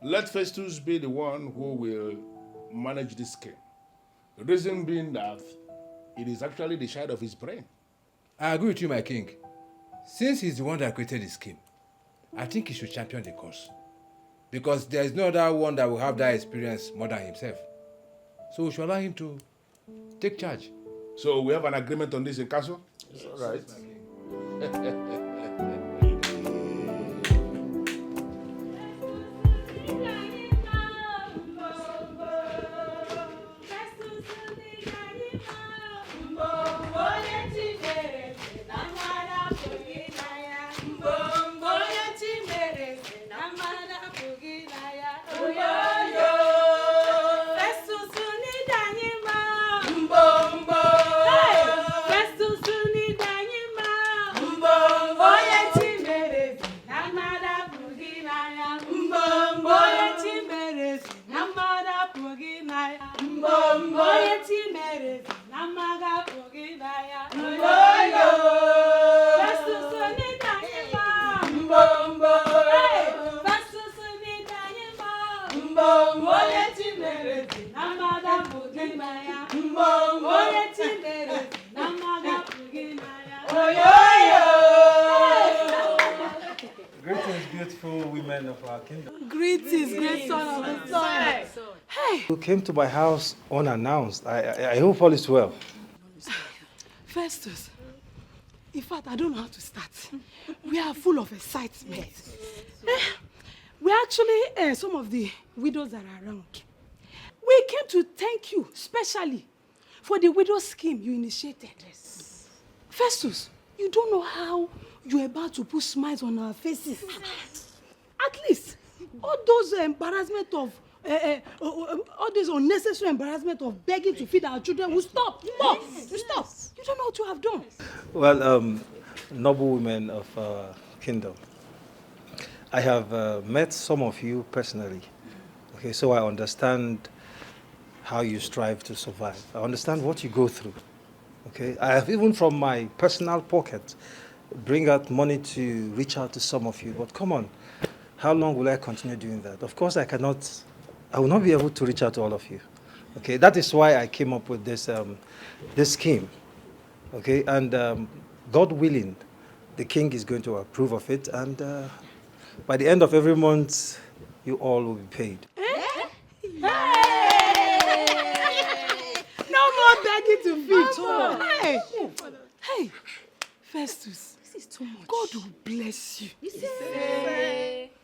Speaker 5: Let Festus be the one who will manage this scheme. The reason being that it is actually the side of his brain.
Speaker 9: I agree with you, my king. Since he's the one that created the scheme, I think he should champion the cause. Because there is no other one that will have that experience more than himself. So we should allow him to take charge.
Speaker 5: So we have an agreement on this in council?
Speaker 6: It's all right.
Speaker 2: Greetings, beautiful women of our kingdom.
Speaker 15: Greetings, great son of the sun.
Speaker 2: You came to my house unannounced. I hope all is well.
Speaker 11: Festus, in fact, I don't know how to start. We are full of excitement. We actually, some of the widows that are around. We came to thank you, specially, for the widow scheme you initiated. Yes. Festus, you don't know how you're about to put smiles on our faces. At least, all those embarrassment of, all this unnecessary embarrassment of begging to feed our children will stop. Stop. You stop. You don't know what you have done.
Speaker 2: Well, noble women of our kingdom, I have met some of you personally. Okay, so I understand how you strive to survive. I understand what you go through. Okay, I have even from my personal pocket bring out money to reach out to some of you. But come on, how long will I continue doing that? Of course, I will not be able to reach out to all of you. Okay, that is why I came up with this this scheme. Okay, and God willing, the king is going to approve of it, and by the end of every month, you all will be paid.
Speaker 11: No more begging to feed. Hey, hey, Festus, this is too much. God will bless you.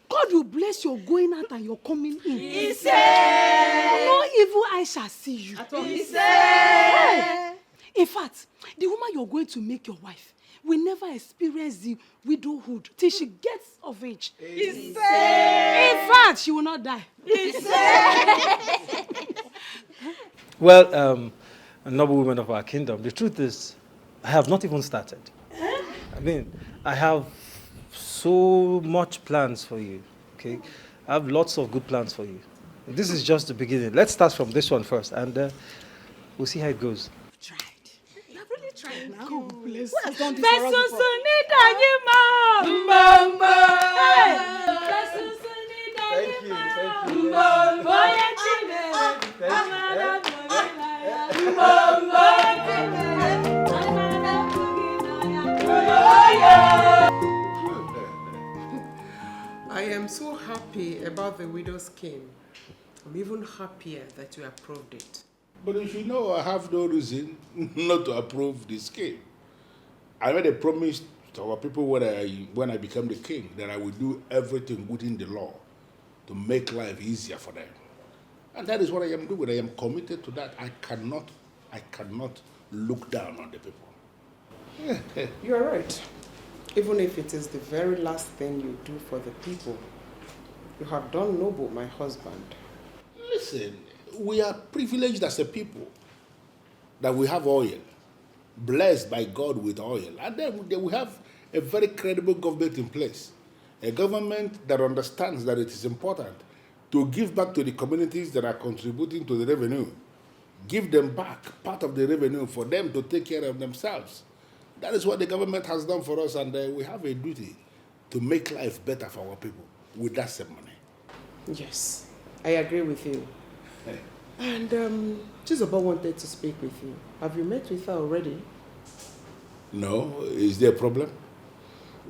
Speaker 11: God will bless your going out and your coming in. No evil eye shall see you. Hey. In fact, the woman you're going to make your wife will never experience the widowhood till she gets of age. In fact, she will not die.
Speaker 2: Well, noble women of our kingdom, the truth is, I have not even started. I mean, I have so much plans for you, okay? I have lots of good plans for you. This is just the beginning. Let's start from this one first, and we'll see how it goes.
Speaker 11: You have really tried now. God bless
Speaker 15: Who has done this
Speaker 11: you.
Speaker 15: for us before?
Speaker 11: I am so happy about the widow scheme. I'm even happier that you approved it.
Speaker 5: But if you know, I have no reason not to approve this scheme. I made a promise to our people when I become the king that I will do everything within the law to make life easier for them. And that is what I am doing. I am committed to that. I cannot look down on the people.
Speaker 11: You are right. Even if it is the very last thing you do for the people, you have done noble, my husband.
Speaker 5: Listen, we are privileged as a people that we have oil, blessed by God with oil. And then we have a very credible government in place, a government that understands that it is important to give back to the communities that are contributing to the revenue. Give them back part of the revenue for them to take care of themselves. That is what the government has done for us, and we have a duty to make life better for our people with that same money.
Speaker 11: Yes, I agree with you. And Chizoba wanted to speak with you. Have you met with her already?
Speaker 5: No? Is there a problem?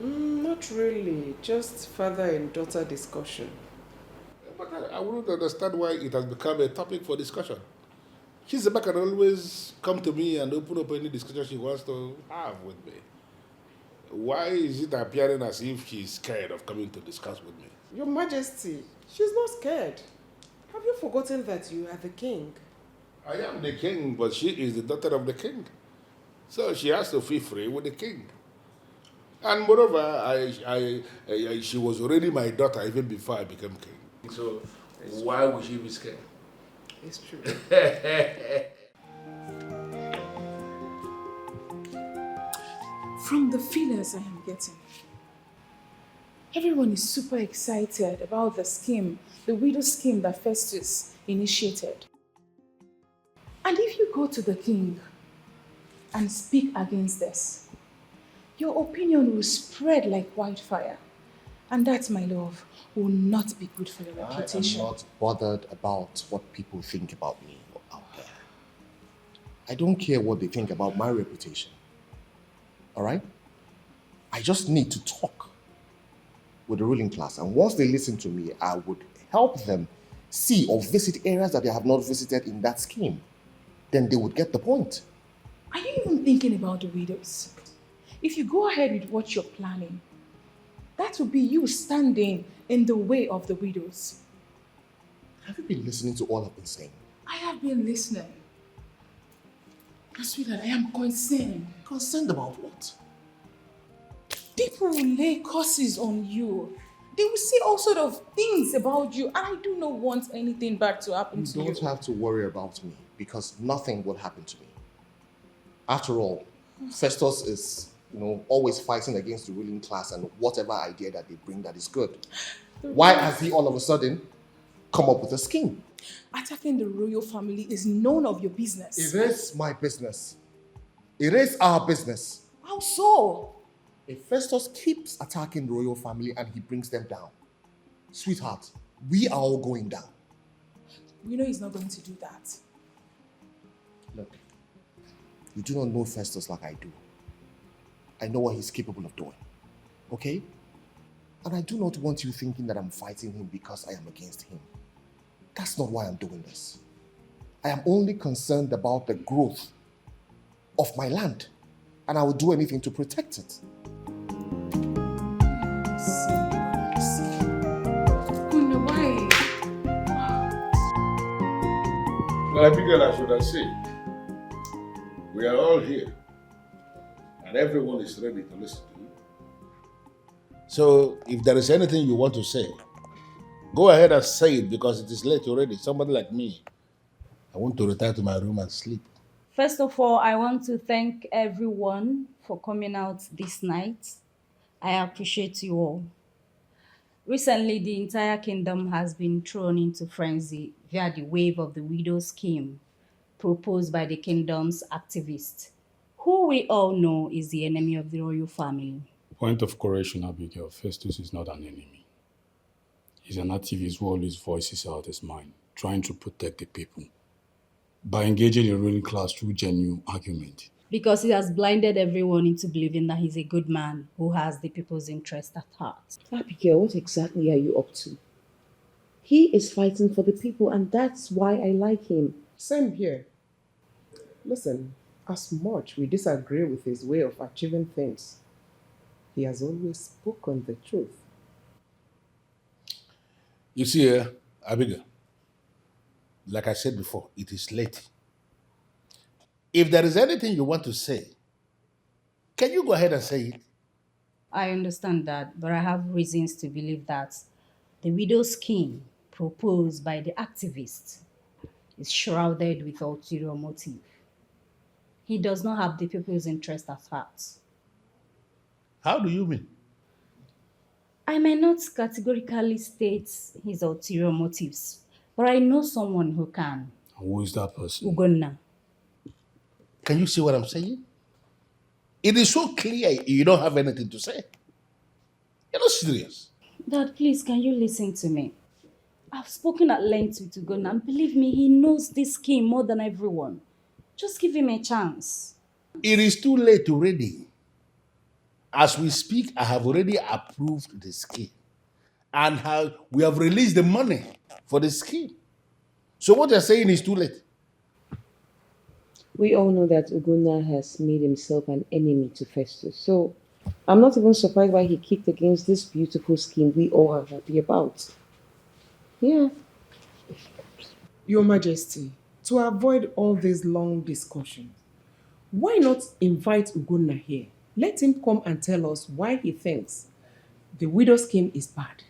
Speaker 11: Not really. Just father and daughter discussion.
Speaker 5: But I wouldn't understand why it has become a topic for discussion. Chizoba can always come to me and open up any discussion she wants to have with me. Why is it appearing as if she's scared of coming to discuss with me?
Speaker 11: Your Majesty, she's not scared. Have you forgotten that you are the king?
Speaker 5: I am the king, but she is the daughter of the king. So she has to feel free with the king. And moreover, she was already my daughter even before I became king. So why would she be scared?
Speaker 11: It's true.
Speaker 4: From the feelers I am getting, everyone is super excited about the scheme, the widow scheme that Festus initiated. And if you go to the king and speak against this, your opinion will spread like wildfire. And that, my love, will not be good for your reputation.
Speaker 13: I am not bothered about what people think about me out there. I don't care what they think about my reputation. All right? I just need to talk with the ruling class. And once they listen to me, I would help them see or visit areas that they have not visited in that scheme, then they would get the point.
Speaker 4: Are you even thinking about the widows? If you go ahead with what you're planning, that would be you standing in the way of the widows.
Speaker 13: Have you been listening to all I've been saying?
Speaker 4: I have been listening. But sweetheart, I am concerned.
Speaker 13: Concerned about what?
Speaker 4: People will lay curses on you. They will say all sort of things about you, and I do not want anything bad to happen to you.
Speaker 13: You don't have to worry about me, because nothing will happen to me. After all, Festus is, always fighting against the ruling class and whatever idea that they bring that is good. Why has he all of a sudden come up with a scheme?
Speaker 4: Attacking the royal family is none of your business.
Speaker 13: It is my business. It is our business.
Speaker 4: How so?
Speaker 13: If Festus keeps attacking the royal family and he brings them down, sweetheart, we are all going down.
Speaker 4: You know he's not going to do that.
Speaker 13: Look, you do not know Festus like I do. I know what he's capable of doing. Okay? And I do not want you thinking that I'm fighting him because I am against him. That's not why I'm doing this. I am only concerned about the growth of my land, and I will do anything to protect it.
Speaker 5: Well, Abigail, as should I say, we are all here, and everyone is ready to listen to you. So, if there is anything you want to say, go ahead and say it, because it is late already. Somebody like me, I want to retire to my room and sleep.
Speaker 12: First of all, I want to thank everyone for coming out this night. I appreciate you all. Recently, the entire kingdom has been thrown into frenzy via the wave of the widow scheme proposed by the kingdom's activists, who we all know is the enemy of the royal family.
Speaker 14: Point of correction, Abigail. Festus is not an enemy. He's an activist who always voices out his mind, trying to protect the people by engaging the ruling class through genuine argument.
Speaker 12: Because he has blinded everyone into believing that he's a good man who has the people's interest at heart.
Speaker 11: Abigail, what exactly are you up to? He is fighting for the people, and that's why I like him.
Speaker 16: Same here. Listen, as much we disagree with his way of achieving things, he has always spoken the truth.
Speaker 5: You see, Abigail, like I said before, it is late. If there is anything you want to say, can you go ahead and say it?
Speaker 12: I understand that, but I have reasons to believe that the widow scheme proposed by the activists is shrouded with ulterior motive. He does not have the people's interest at heart.
Speaker 5: How do you mean?
Speaker 12: I may not categorically state his ulterior motives, but I know someone who can.
Speaker 14: Who is that person?
Speaker 12: Ugonna.
Speaker 5: Can you see what I'm saying? It is so clear you don't have anything to say. You're not serious.
Speaker 12: Dad, please, can you listen to me? I've spoken at length with Ugonna, and believe me, he knows this scheme more than everyone. Just give him a chance.
Speaker 5: It is too late already. As we speak, I have already approved the scheme. And we have released the money for the scheme. So what you're saying is too late.
Speaker 11: We all know that Ugonna has made himself an enemy to Festus, so I'm not even surprised why he kicked against this beautiful scheme we all are happy about. Yeah.
Speaker 16: Your Majesty, to avoid all these long discussions, why not invite Ugonna here? Let him come and tell us why he thinks the widow scheme is bad.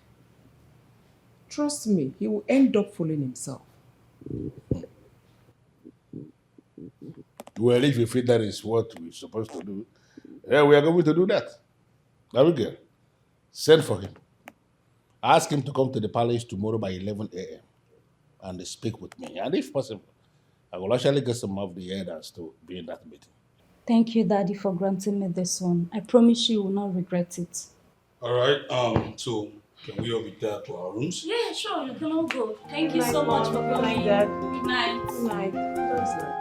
Speaker 16: Trust me, he will end up fooling himself.
Speaker 5: Well, if you feel that is what we're supposed to do, yeah, we are going to do that. Abigail, send for him. Ask him to come to the palace tomorrow by 11 a.m. and speak with me. And if possible, I will actually get some of the elders to be in that meeting.
Speaker 12: Thank you, Daddy, for granting me this one. I promise you will not regret it.
Speaker 14: All right, so can we all be there to our rooms?
Speaker 12: Yeah, sure, you can all go. Thank you so much for coming.
Speaker 16: Dad.
Speaker 12: Good night.
Speaker 16: Good night. Good night.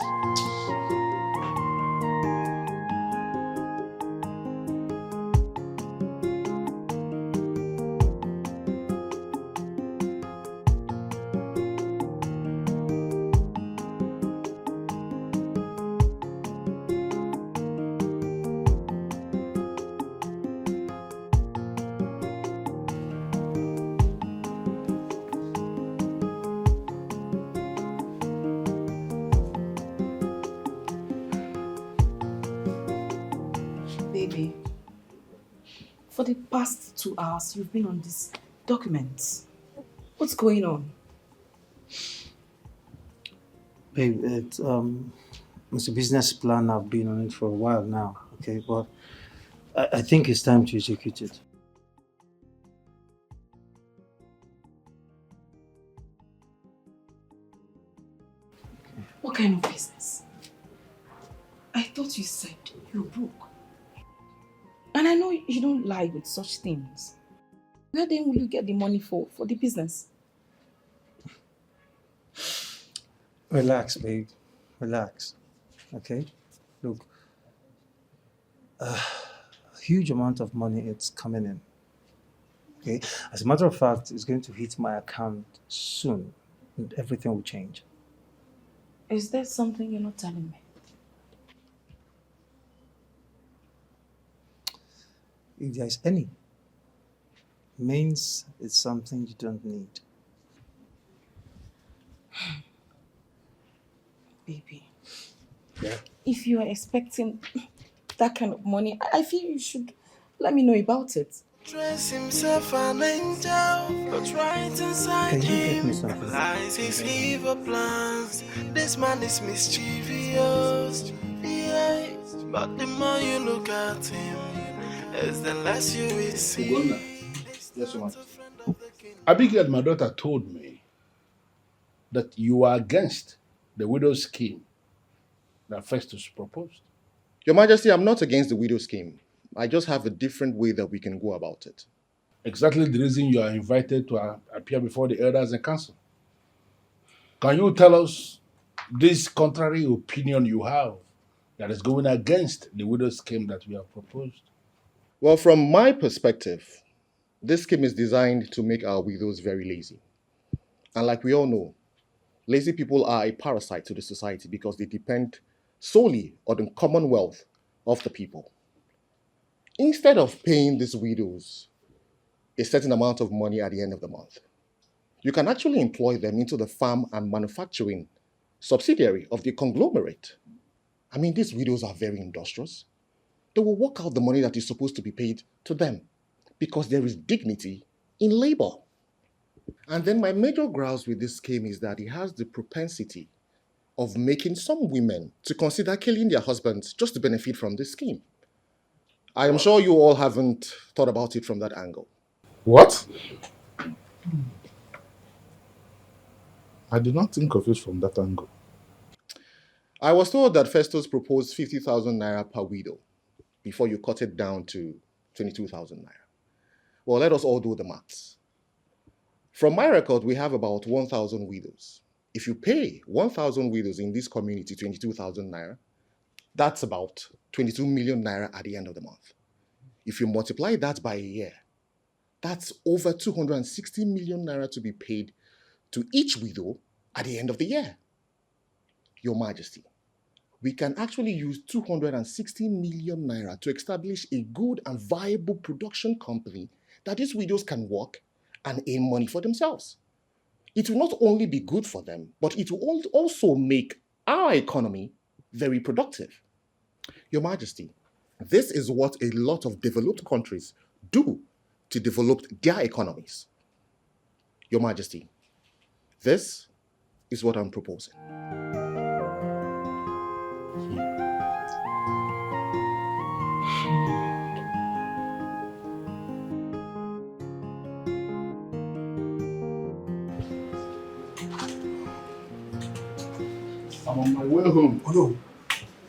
Speaker 10: Baby, for the past 2 hours, you've been on these documents. What's going on?
Speaker 2: Babe, it's a business plan. I've been on it for a while now, okay? But I think it's time to execute it.
Speaker 10: What kind of business? I thought you said you're broke. And I know you don't lie with such things. Where then will you get the money for the business?
Speaker 2: Relax, babe. Relax. Okay? Look, a huge amount of money is coming in. Okay? As a matter of fact, it's going to hit my account soon, and everything will change.
Speaker 10: Is there something you're not telling me?
Speaker 2: If there is any, means it's something you don't need.
Speaker 10: Baby.
Speaker 2: Yeah.
Speaker 10: If you are expecting that kind of money, I feel you should let me know about it.
Speaker 17: Dress himself an angel, but right inside
Speaker 2: Can you get me
Speaker 17: him
Speaker 2: something?
Speaker 17: lies his evil plans. This man is mischievous, yeah. But the more you look at him, is the less you will see.
Speaker 5: Yes, ma'am. Abigail, my daughter, told me that you are against the widow's scheme that Festus proposed.
Speaker 13: Your Majesty, I'm not against the widow scheme. I just have a different way that we can go about it.
Speaker 5: Exactly the reason you are invited to appear before the elders and council. Can you tell us this contrary opinion you have that is going against the widow scheme that we have proposed?
Speaker 13: Well, from my perspective, this scheme is designed to make our widows very lazy. And like we all know, lazy people are a parasite to the society because they depend solely on the commonwealth of the people. Instead of paying these widows a certain amount of money at the end of the month, you can actually employ them into the farm and manufacturing subsidiary of the conglomerate. I mean, these widows are very industrious. They will work out the money that is supposed to be paid to them because there is dignity in labor. And then my major grouse with this scheme is that it has the propensity of making some women to consider killing their husbands just to benefit from this scheme. I am sure you all haven't thought about it from that angle.
Speaker 5: What? I did not think of it from that angle.
Speaker 13: I was told that Festus proposed 50,000 naira per widow before you cut it down to 22,000 naira. Well, let us all do the maths. From my record, we have about 1,000 widows. If you pay 1,000 widows in this community 22,000 naira, that's about 22 million naira at the end of the month. If you multiply that by a year, that's over 260 million naira to be paid to each widow at the end of the year. Your Majesty, we can actually use 260 million naira to establish a good and viable production company that these widows can work and earn money for themselves. It will not only be good for them, but it will also make our economy very productive. Your Majesty, this is what a lot of developed countries do to develop their economies. Your Majesty, this is what I'm proposing.
Speaker 5: I'm on my way home.
Speaker 9: Oh no.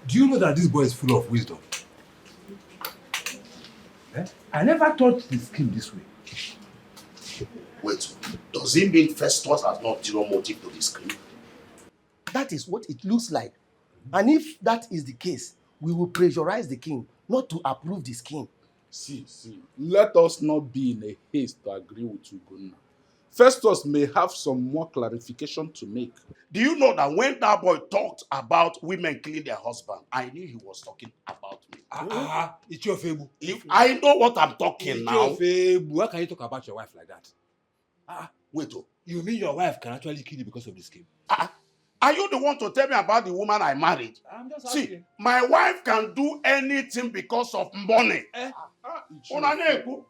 Speaker 9: Do you know that this boy is full of wisdom? I never thought the scheme this way.
Speaker 7: Wait, does it mean Festus has not zero motive to this scheme?
Speaker 8: That is what it looks like. And if that is the case, we will pressurize the king not to approve the scheme.
Speaker 5: See, let us not be in a haste to agree with Ugonna. Festus may have some more clarification to make.
Speaker 7: Do you know that when that boy talked about women killing their husband, I knew he was talking about me.
Speaker 9: It's your fable.
Speaker 7: I know what I'm talking now.
Speaker 9: It's your fable. How can you talk about your wife like that?
Speaker 7: Wait,
Speaker 9: you mean your wife can actually kill you because of the scheme?
Speaker 7: Are you the one to tell me about the woman I married?
Speaker 5: I'm just
Speaker 7: See,
Speaker 5: asking.
Speaker 7: my wife can do anything because of money.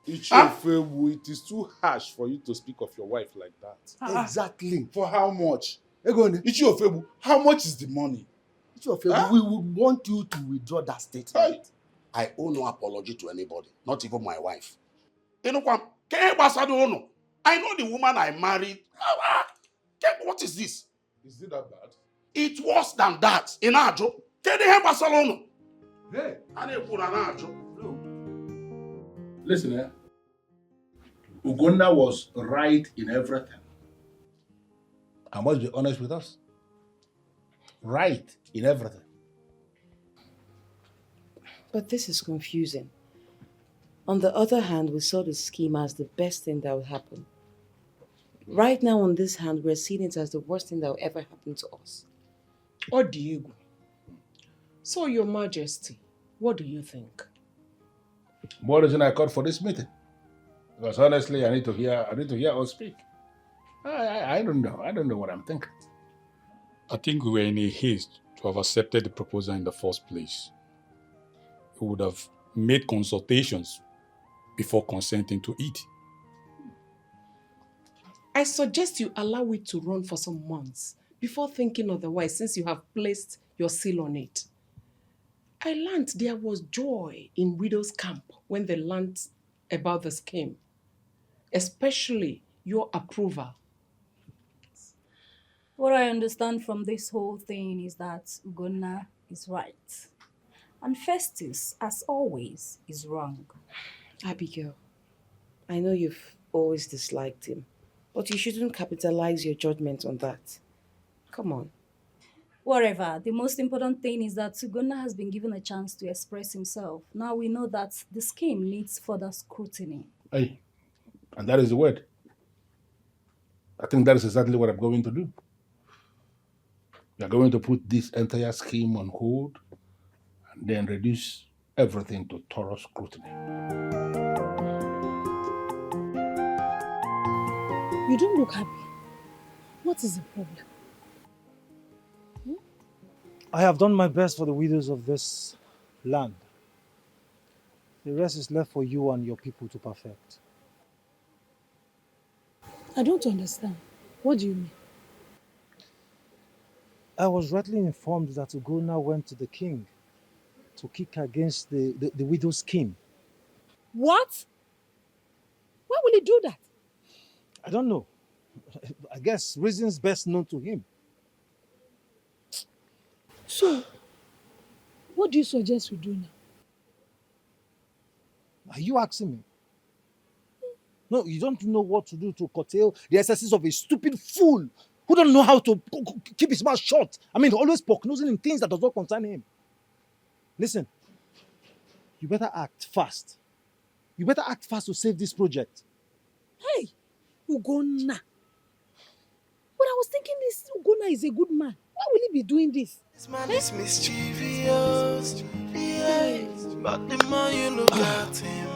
Speaker 5: Ichiofewu, it is too harsh for you to speak of your wife like that.
Speaker 8: Exactly.
Speaker 5: For how much? Ichiofewu, how much is the money?
Speaker 8: We would want you to withdraw that statement.
Speaker 7: I owe no apology to anybody, not even my wife. I know the woman I married. What is this?
Speaker 5: Is it that bad?
Speaker 7: It's worse than that. In Ajo.
Speaker 5: Hey. Listen, Ugonna was right in everything. I must be honest with us. Right in everything.
Speaker 10: But this is confusing. On the other hand, we saw the scheme as the best thing that would happen. Right now, on this hand, we're seeing it as the worst thing that will ever happen to us.
Speaker 16: Or Diego. So, Your Majesty, what do you think?
Speaker 5: More reason I called for this meeting. Because honestly, I need to hear us speak. I don't know. I don't know what I'm thinking.
Speaker 14: I think we were in a haste to have accepted the proposal in the first place. We would have made consultations before consenting to it.
Speaker 16: I suggest you allow it to run for some months before thinking otherwise, since you have placed your seal on it. I learned there was joy in Widow's camp when they learned about the scheme, especially your approval.
Speaker 12: What I understand from this whole thing is that Ugonna is right. And Festus, as always, is wrong.
Speaker 10: Abigail, I know you've always disliked him, but you shouldn't capitalize your judgment on that. Come on.
Speaker 12: Whatever, the most important thing is that Ugonna has been given a chance to express himself. Now we know that the scheme needs further scrutiny.
Speaker 5: Hey, and that is the word. I think that is exactly what I'm going to do. We are going to put this entire scheme on hold and then reduce everything to thorough scrutiny.
Speaker 15: You don't look happy. What is the problem?
Speaker 2: I have done my best for the widows of this land. The rest is left for you and your people to perfect.
Speaker 15: I don't understand. What do you mean?
Speaker 2: I was rightly informed that Ugonna went to the king to kick against the widow's scheme.
Speaker 15: What? Why will he do that?
Speaker 2: I don't know. I guess reasons best known to him.
Speaker 15: So, what do you suggest we do now?
Speaker 2: Are you asking me? No, you don't know what to do to curtail the excesses of a stupid fool who don't know how to keep his mouth shut. I mean, always poke-nosing in things that does not concern him. Listen, you better act fast. You better act fast to save this project.
Speaker 15: Hey, Ugonna. But I was thinking this Ugonna is a good man. Why will he be doing this?
Speaker 17: This man is mischievous, yeah. But the more you look at him,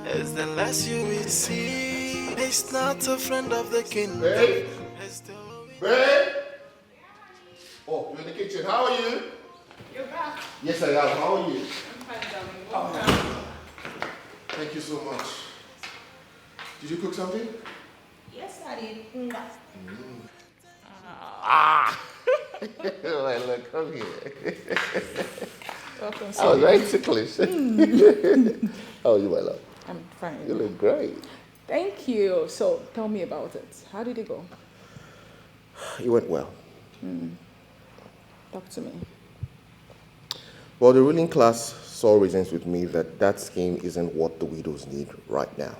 Speaker 17: is the less you will see. He's not a friend of the kingdom.
Speaker 13: Babe? Babe? Oh, you're in the kitchen. How are you?
Speaker 18: You're back.
Speaker 13: Yes, I am. How are you?
Speaker 18: I'm fine, darling. Welcome.
Speaker 13: Thank you so much. Did you cook something?
Speaker 18: Yes, I did.
Speaker 13: Ah! Well, look, come here.
Speaker 18: Welcome,
Speaker 13: I was very ticklish. How are you, my love?
Speaker 18: I'm fine.
Speaker 13: You look great.
Speaker 18: Thank you. So, tell me about it. How did it go?
Speaker 13: It went well.
Speaker 18: Talk to me.
Speaker 13: Well, the ruling class saw reasons with me that scheme isn't what the widows need right now.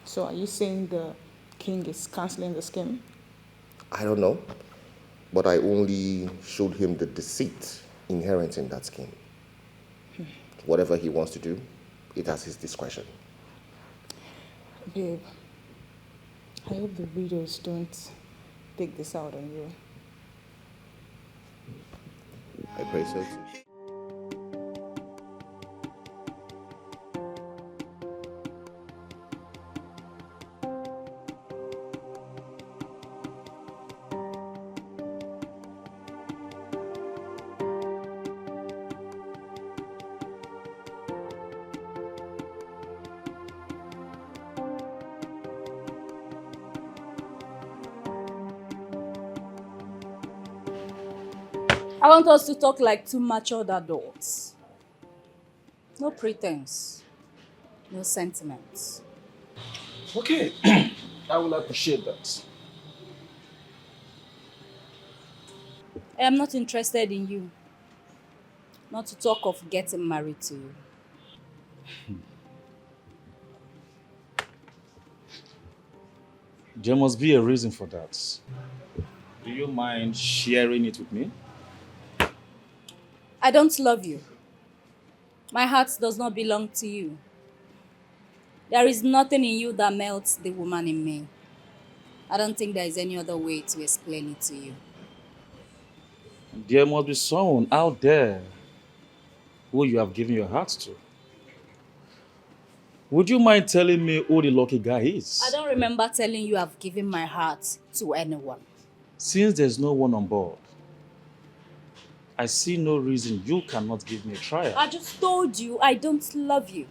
Speaker 18: So, are you saying the king is cancelling the scheme?
Speaker 13: I don't know, but I only showed him the deceit inherent in that scheme. Whatever he wants to do, it has his discretion.
Speaker 18: Babe, I hope the widows don't take this out on you.
Speaker 13: I pray so too.
Speaker 12: I want us to talk like two matured adults. No pretense, no sentiments.
Speaker 6: Okay, I will appreciate that.
Speaker 12: I am not interested in you. Not to talk of getting married to you.
Speaker 6: There must be a reason for that. Do you mind sharing it with me?
Speaker 12: I don't love you. My heart does not belong to you. There is nothing in you that melts the woman in me. I don't think there is any other way to explain it to you.
Speaker 6: There must be someone out there who you have given your heart to. Would you mind telling me who the lucky guy is?
Speaker 12: I don't remember telling you I've given my heart to anyone.
Speaker 6: Since there's no one on board, I see no reason you cannot give me a trial.
Speaker 12: I just told you I don't love you.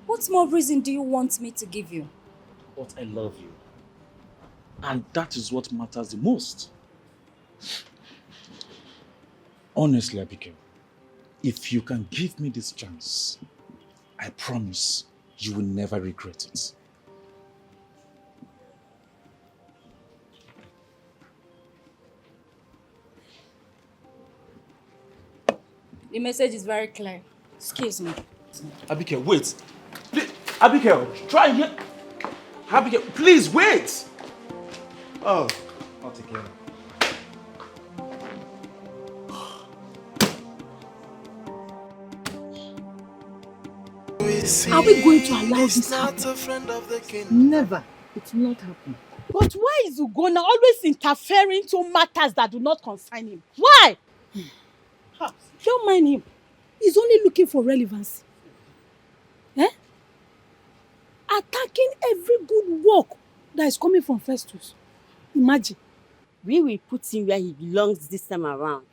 Speaker 12: What more reason do you want me to give you?
Speaker 6: But I love you. And that is what matters the most. Honestly, Abigail, if you can give me this chance, I promise you will never regret it.
Speaker 12: The message is very clear. Excuse me.
Speaker 6: Abigail, wait. Please, Abigail, try and hear. Abigail, please wait. Oh, not again.
Speaker 15: Are we going to allow this happen? Never. It will not happen. But why is Ugonna always interfering to matters that do not concern him? Why? Don't mind him. He's only looking for relevancy. Eh? Attacking every good work that is coming from Festus. Imagine.
Speaker 19: We will put him where he belongs this time around.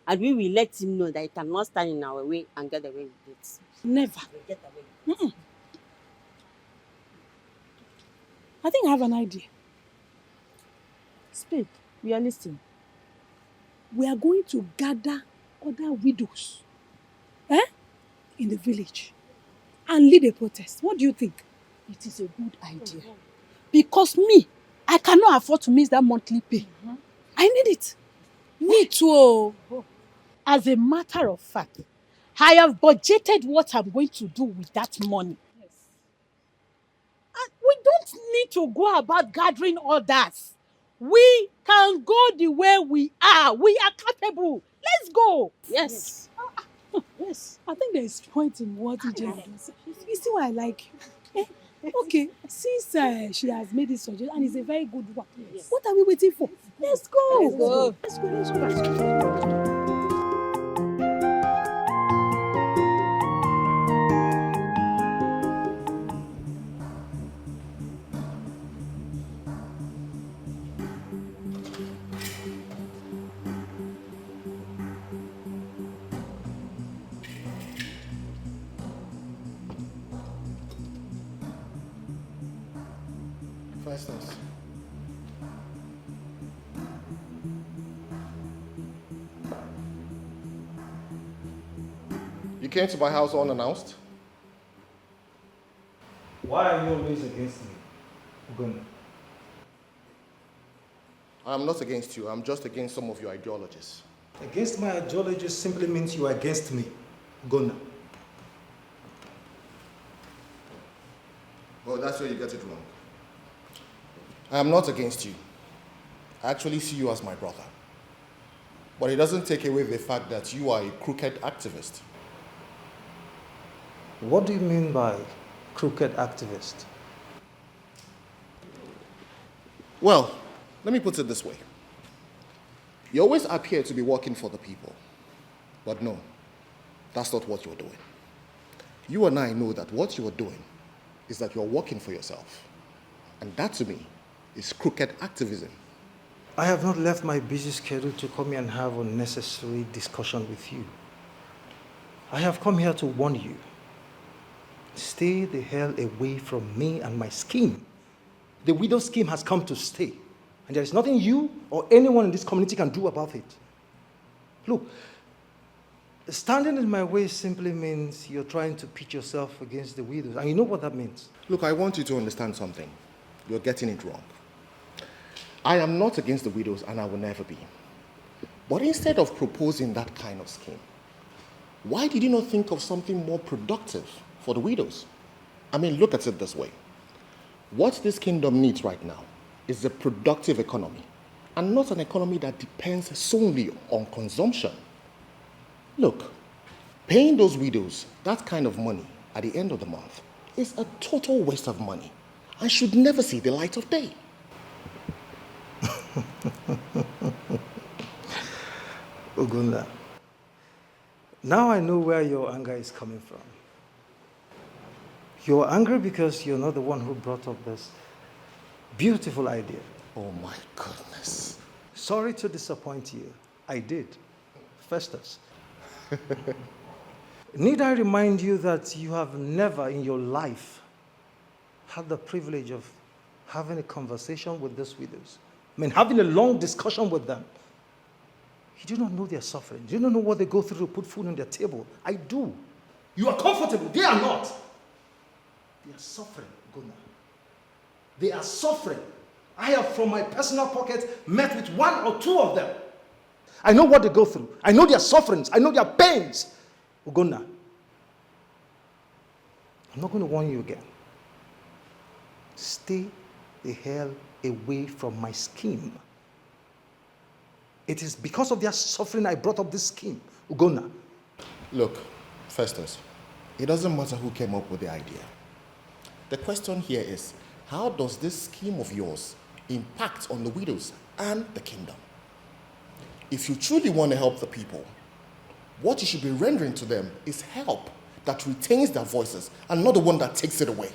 Speaker 19: And we will let him know that he cannot stand in our way and get away with it.
Speaker 15: Never.
Speaker 19: Get away with it.
Speaker 15: I think I have an idea.
Speaker 19: Speak. We are listening.
Speaker 15: We are going to gather other widows in the village and lead a protest. What do you think?
Speaker 19: It is a good idea.
Speaker 15: Because me, I cannot afford to miss that monthly pay. I need it. Me too. As a matter of fact, I have budgeted what I'm going to do with that money. Yes. And we don't need to go about gathering others. We can go the way we are. We are capable. Let's go.
Speaker 19: Yes.
Speaker 15: Yes. I think there is point in what EJ does. You see why I like you. Okay, since she has made this suggestion and it's a very good one, yes. What are we waiting for? Let's go. Let's go. Let's go. Let's go. Let's go.
Speaker 13: Festus. You came to my house unannounced?
Speaker 2: Why are you always against me, Ugonna?
Speaker 13: I'm not against you. I'm just against some of your ideologies.
Speaker 2: Against my ideology simply means you are against me, Ugonna.
Speaker 13: Well, that's where you get it wrong. I am not against you. I actually see you as my brother. But it doesn't take away the fact that you are a crooked activist.
Speaker 2: What do you mean by crooked activist?
Speaker 13: Well, let me put it this way. You always appear to be working for the people. But no, that's not what you're doing. You and I know that what you are doing is that you're working for yourself. And that to me is crooked activism.
Speaker 2: I have not left my busy schedule to come here and have unnecessary discussion with you. I have come here to warn you. Stay the hell away from me and my scheme. The widow scheme has come to stay, and there is nothing you or anyone in this community can do about it. Look, standing in my way simply means you're trying to pitch yourself against the widows. And you know what that means.
Speaker 13: Look, I want you to understand something. You're getting it wrong. I am not against the widows, and I will never be. But instead of proposing that kind of scheme, why did you not think of something more productive for the widows? I mean, look at it this way. What this kingdom needs right now is a productive economy, and not an economy that depends solely on consumption. Look, paying those widows that kind of money at the end of the month is a total waste of money and should never see the light of day.
Speaker 2: Ogunla, now I know where your anger is coming from. You're angry because you're not the one who brought up this beautiful idea.
Speaker 13: Oh my goodness.
Speaker 2: Sorry to disappoint you. I did. Festus. Need I remind you that you have never in your life had the privilege of having a conversation with these widows? I mean, having a long discussion with them. You do not know their suffering. You don't know what they go through to put food on their table. I do. You are comfortable. They are not. They are suffering, Gunnar. They are suffering. I have, from my personal pocket, met with one or two of them. I know what they go through. I know their sufferings. I know their pains. Ugonna, I'm not going to warn you again. Stay the hell away from my scheme. It is because of their suffering I brought up this scheme. Ugonna.
Speaker 13: Look, Festus, it doesn't matter who came up with the idea. The question here is, how does this scheme of yours impact on the widows and the kingdom? If you truly want to help the people, what you should be rendering to them is help that retains their voices and not the one that takes it away.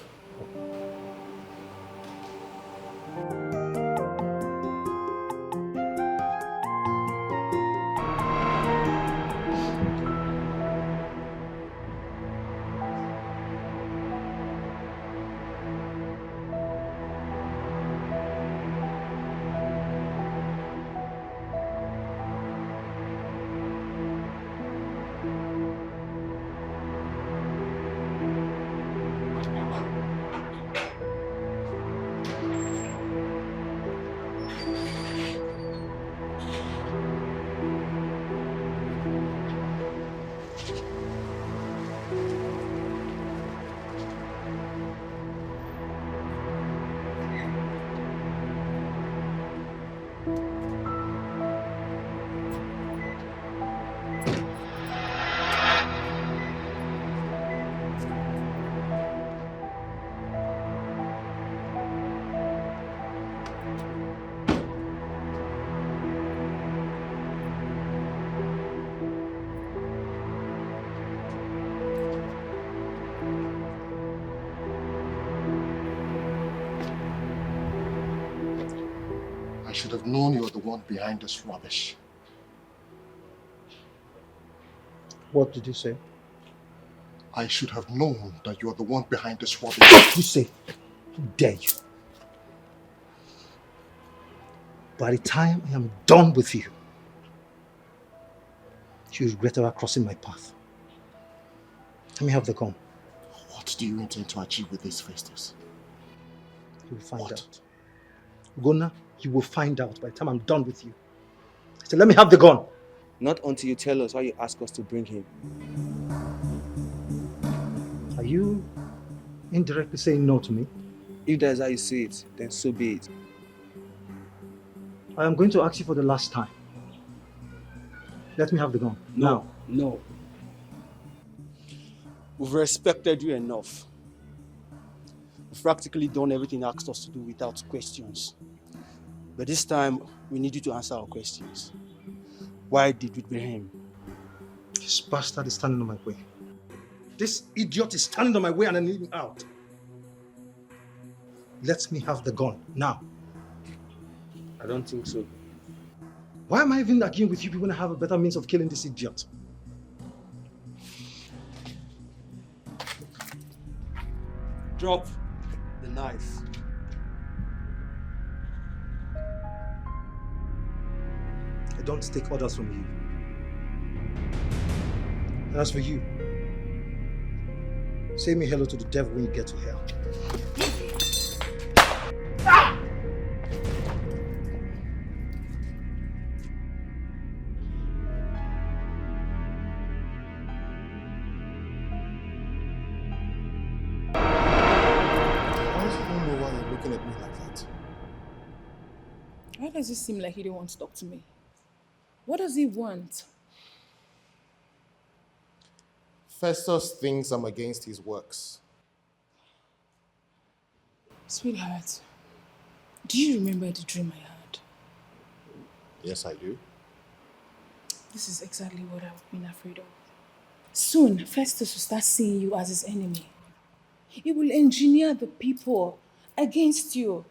Speaker 13: I should have known you were the one behind this rubbish.
Speaker 2: What did you say?
Speaker 13: I should have known that you are the one behind this rubbish.
Speaker 2: What did you say? How dare you? By the time I am done with you, you regret ever crossing my path. Let me have the gun.
Speaker 13: What do you intend to achieve with this, Festus?
Speaker 2: You will find out. Ugonna, you will find out by the time I'm done with you. So let me have the gun.
Speaker 3: Not until you tell us why you ask us to bring him.
Speaker 2: Are you indirectly saying no to me?
Speaker 3: If that's how you see it, then so be it.
Speaker 2: I am going to ask you for the last time. Let me have the gun.
Speaker 3: No, no. We've respected you enough. We've practically done everything you asked us to do without questions. But this time, we need you to answer our questions. Why did we bring him?
Speaker 2: This bastard is standing on my way. This idiot is standing on my way and I need him out. Let me have the gun, now.
Speaker 3: I don't think so.
Speaker 2: Why am I even arguing with you people when I have a better means of killing this idiot?
Speaker 3: Drop the knife.
Speaker 2: I don't take orders from you. As for you, say me hello to the devil when you get to hell.
Speaker 4: Why does it seem like he don't want to talk to me? What does he want?
Speaker 20: Festus thinks I'm against his works.
Speaker 4: Sweetheart, do you remember the dream I had?
Speaker 20: Yes, I do.
Speaker 4: This is exactly what I've been afraid of. Soon, Festus will start seeing you as his enemy. He will engineer the people against you,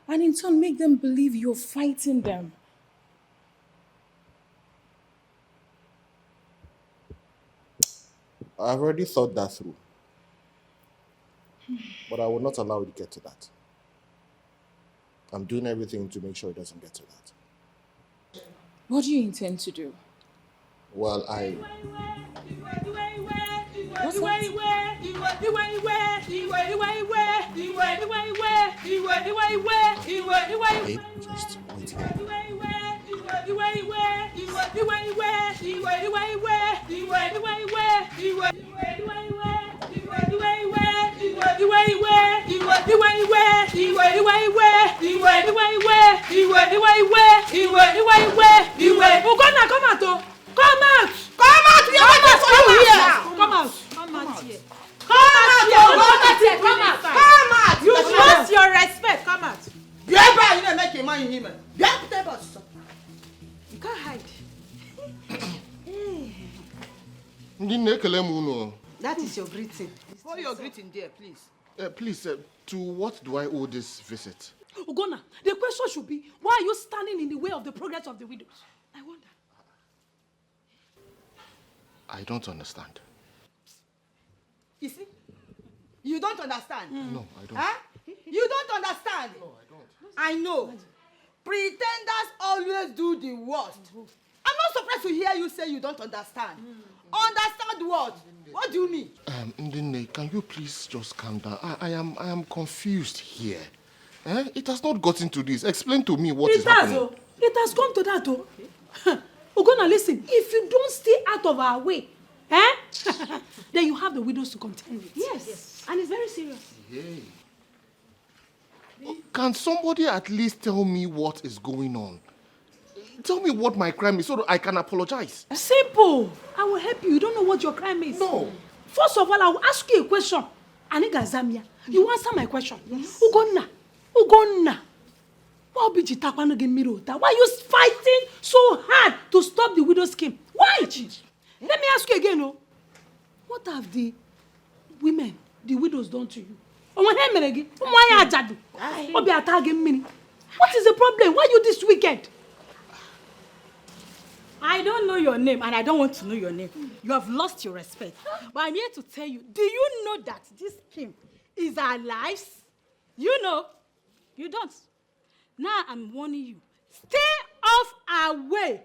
Speaker 4: and in turn make them believe you're fighting them.
Speaker 20: I've already thought that through. But I will not allow it to get to that. I'm doing everything to make sure it doesn't get to that.
Speaker 4: What do you intend to do?
Speaker 20: Well,
Speaker 4: What's
Speaker 20: Babe, just wait here.
Speaker 15: You lost your respect. Come out. You can't hide. That is your greeting. Hold your greeting there, please.
Speaker 20: Please, to what do I owe this visit?
Speaker 15: Ugonna, the question should be, why are you standing in the way of the progress of the widows? I wonder.
Speaker 20: I don't understand.
Speaker 15: You see? You don't understand?
Speaker 20: No, I don't.
Speaker 15: Huh? You don't understand?
Speaker 20: No, I don't.
Speaker 15: I know. Pretenders always do the worst. I'm not surprised to hear you say you don't understand. Understand what? What do you mean?
Speaker 20: Ndine, can you please just calm down? I am confused here. It has not gotten to this. Explain to me what is happening.
Speaker 15: Oh. It has come to that, oh. Ugonna, listen. If you don't stay out of our way, then you have the widows to contend with. Yes. And it's very serious.
Speaker 20: Hey. Can somebody at least tell me what is going on? Tell me what my crime is so that I can apologize.
Speaker 15: Simple. I will help you. You don't know what your crime is.
Speaker 20: No.
Speaker 15: First of all, I will ask you a question. Aniga Zamia, you answer my question. Yes. Ugonna. Why are you fighting so hard to stop the widow scheme? Why? Let me ask you again, oh. What have the women, the widows done to you? What is the problem? Why are you this wicked? I don't know your name and I don't want to know your name. You have lost your respect. But I'm here to tell you, do you know that this scheme is our lives? You know. You don't. Now I'm warning you. Stay off our way.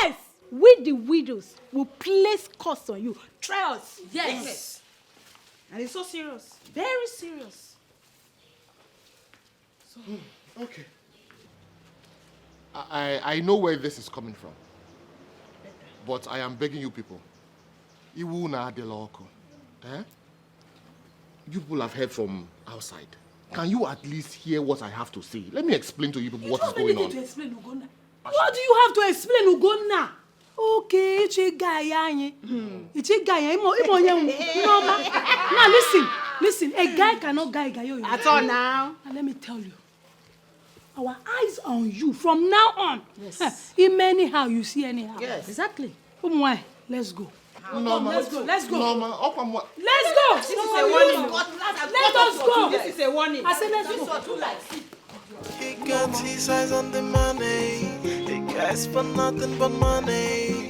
Speaker 15: Else, we the widows will place curse on you. Try us. Yes. And it's so serious. Very serious.
Speaker 20: So, okay. I know where this is coming from. But I am begging you people. Iwu na adeloko. You people have heard from outside. Can you at least hear what I have to say? Let me explain to you people what is going on.
Speaker 15: To explain, Ugonna. What do you have to explain, Ugonna? Okay, it's a guy. It's a guy. Now listen. A guy cannot guy. At all now. And let me tell you. Our eyes on you from now on. Yes. In anyhow, you see anyhow. Yes. Exactly. Let's go.
Speaker 20: Norma.
Speaker 15: Let's go.
Speaker 20: Norma,
Speaker 15: Let's go. This is a warning. Let us go. This is a warning. I said let's go.
Speaker 17: He got his eyes on the money. He cares for nothing but money.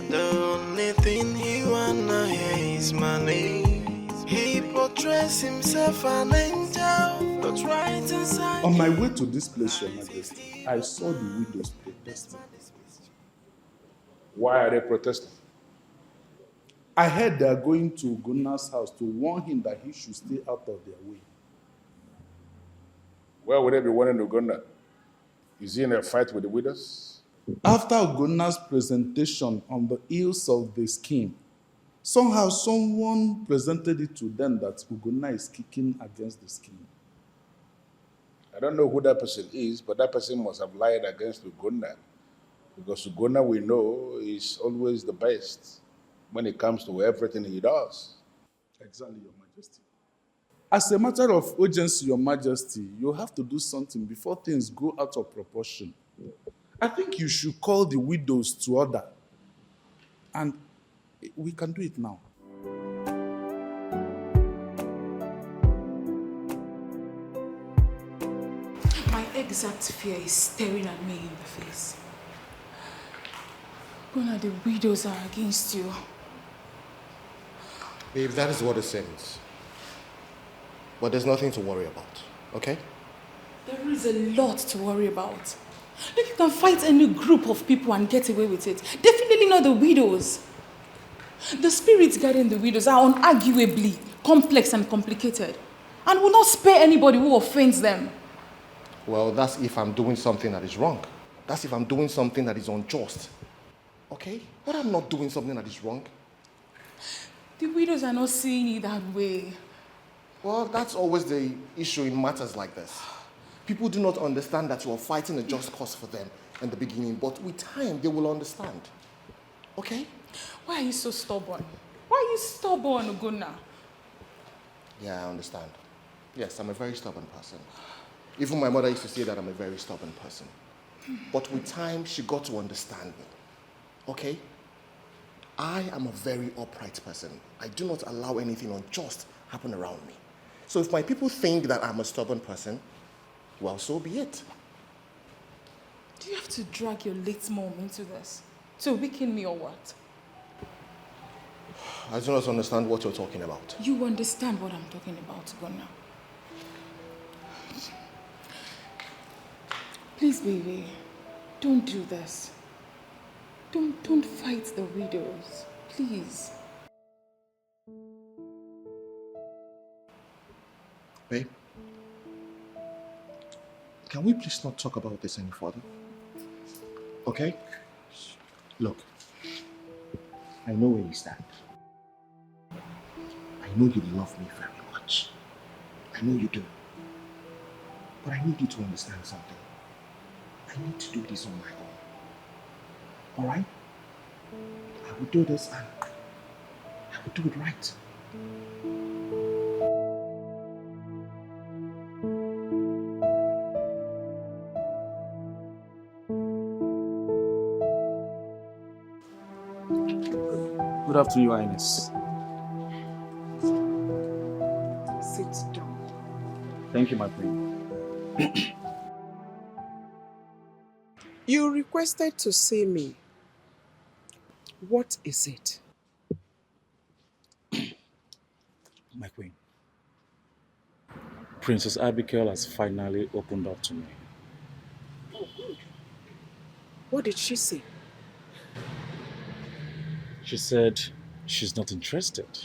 Speaker 17: The only thing he wanna hear is money. He portrays himself an angel, but right inside.
Speaker 6: On my way to this place, Your Majesty, I saw the widows protesting.
Speaker 5: Why are they protesting? I heard they are going to Gunna's house to warn him that he should stay out of their way.
Speaker 19: Where would they be warning Uganda? Is he in a fight with the widows?
Speaker 5: After Gunna's presentation on the ills of the scheme, somehow someone presented it to them that Ugonna is kicking against the scheme.
Speaker 19: I don't know who that person is, but that person must have lied against Ugonna. Because Ugonna, we know, is always the best when it comes to everything he does.
Speaker 5: Exactly, Your Majesty. As a matter of urgency, Your Majesty, you have to do something before things go out of proportion. I think you should call the widows to order. And we can do it now.
Speaker 4: My exact fear is staring at me in the face. Gunnar, the widows are against you.
Speaker 13: Babe, that is what it seems. But there's nothing to worry about, okay?
Speaker 4: There is a lot to worry about. Look, you can fight any group of people and get away with it. Definitely not the widows. The spirits guarding the widows are unarguably complex and complicated and will not spare anybody who offends them.
Speaker 13: Well, that's if I'm doing something that is wrong. That's if I'm doing something that is unjust. Okay? But I'm not doing something that is wrong.
Speaker 4: The widows are not seeing it that way.
Speaker 13: Well, that's always the issue in matters like this. People do not understand that you are fighting a just cause for them in the beginning, but with time, they will understand. Okay?
Speaker 4: Why are you so stubborn? Why are you stubborn, Gunnar?
Speaker 13: Yeah, I understand. Yes, I'm a very stubborn person. Even my mother used to say that I'm a very stubborn person. But with time, she got to understand me. Okay? I am a very upright person. I do not allow anything unjust happen around me. So if my people think that I'm a stubborn person, well, so be it.
Speaker 4: Do you have to drag your late mom into this? To weaken me or what?
Speaker 13: I do not understand what you're talking about.
Speaker 4: You understand what I'm talking about, Gunnar. Please, baby, don't do this. Don't fight the widows, please.
Speaker 13: Babe, can we please not talk about this any further? Okay? Look, I know where you stand. I know you love me very much. I know you do. But I need you to understand something. I need to do this on my own. Alright? I will do this and I will do it right.
Speaker 6: Good afternoon, Your Highness.
Speaker 16: Sit down.
Speaker 6: Thank you, my queen.
Speaker 16: You requested to see me. What is it?
Speaker 6: My queen. Princess Abigail has finally opened up to me.
Speaker 16: Oh, good. What did she say?
Speaker 6: She said she's not interested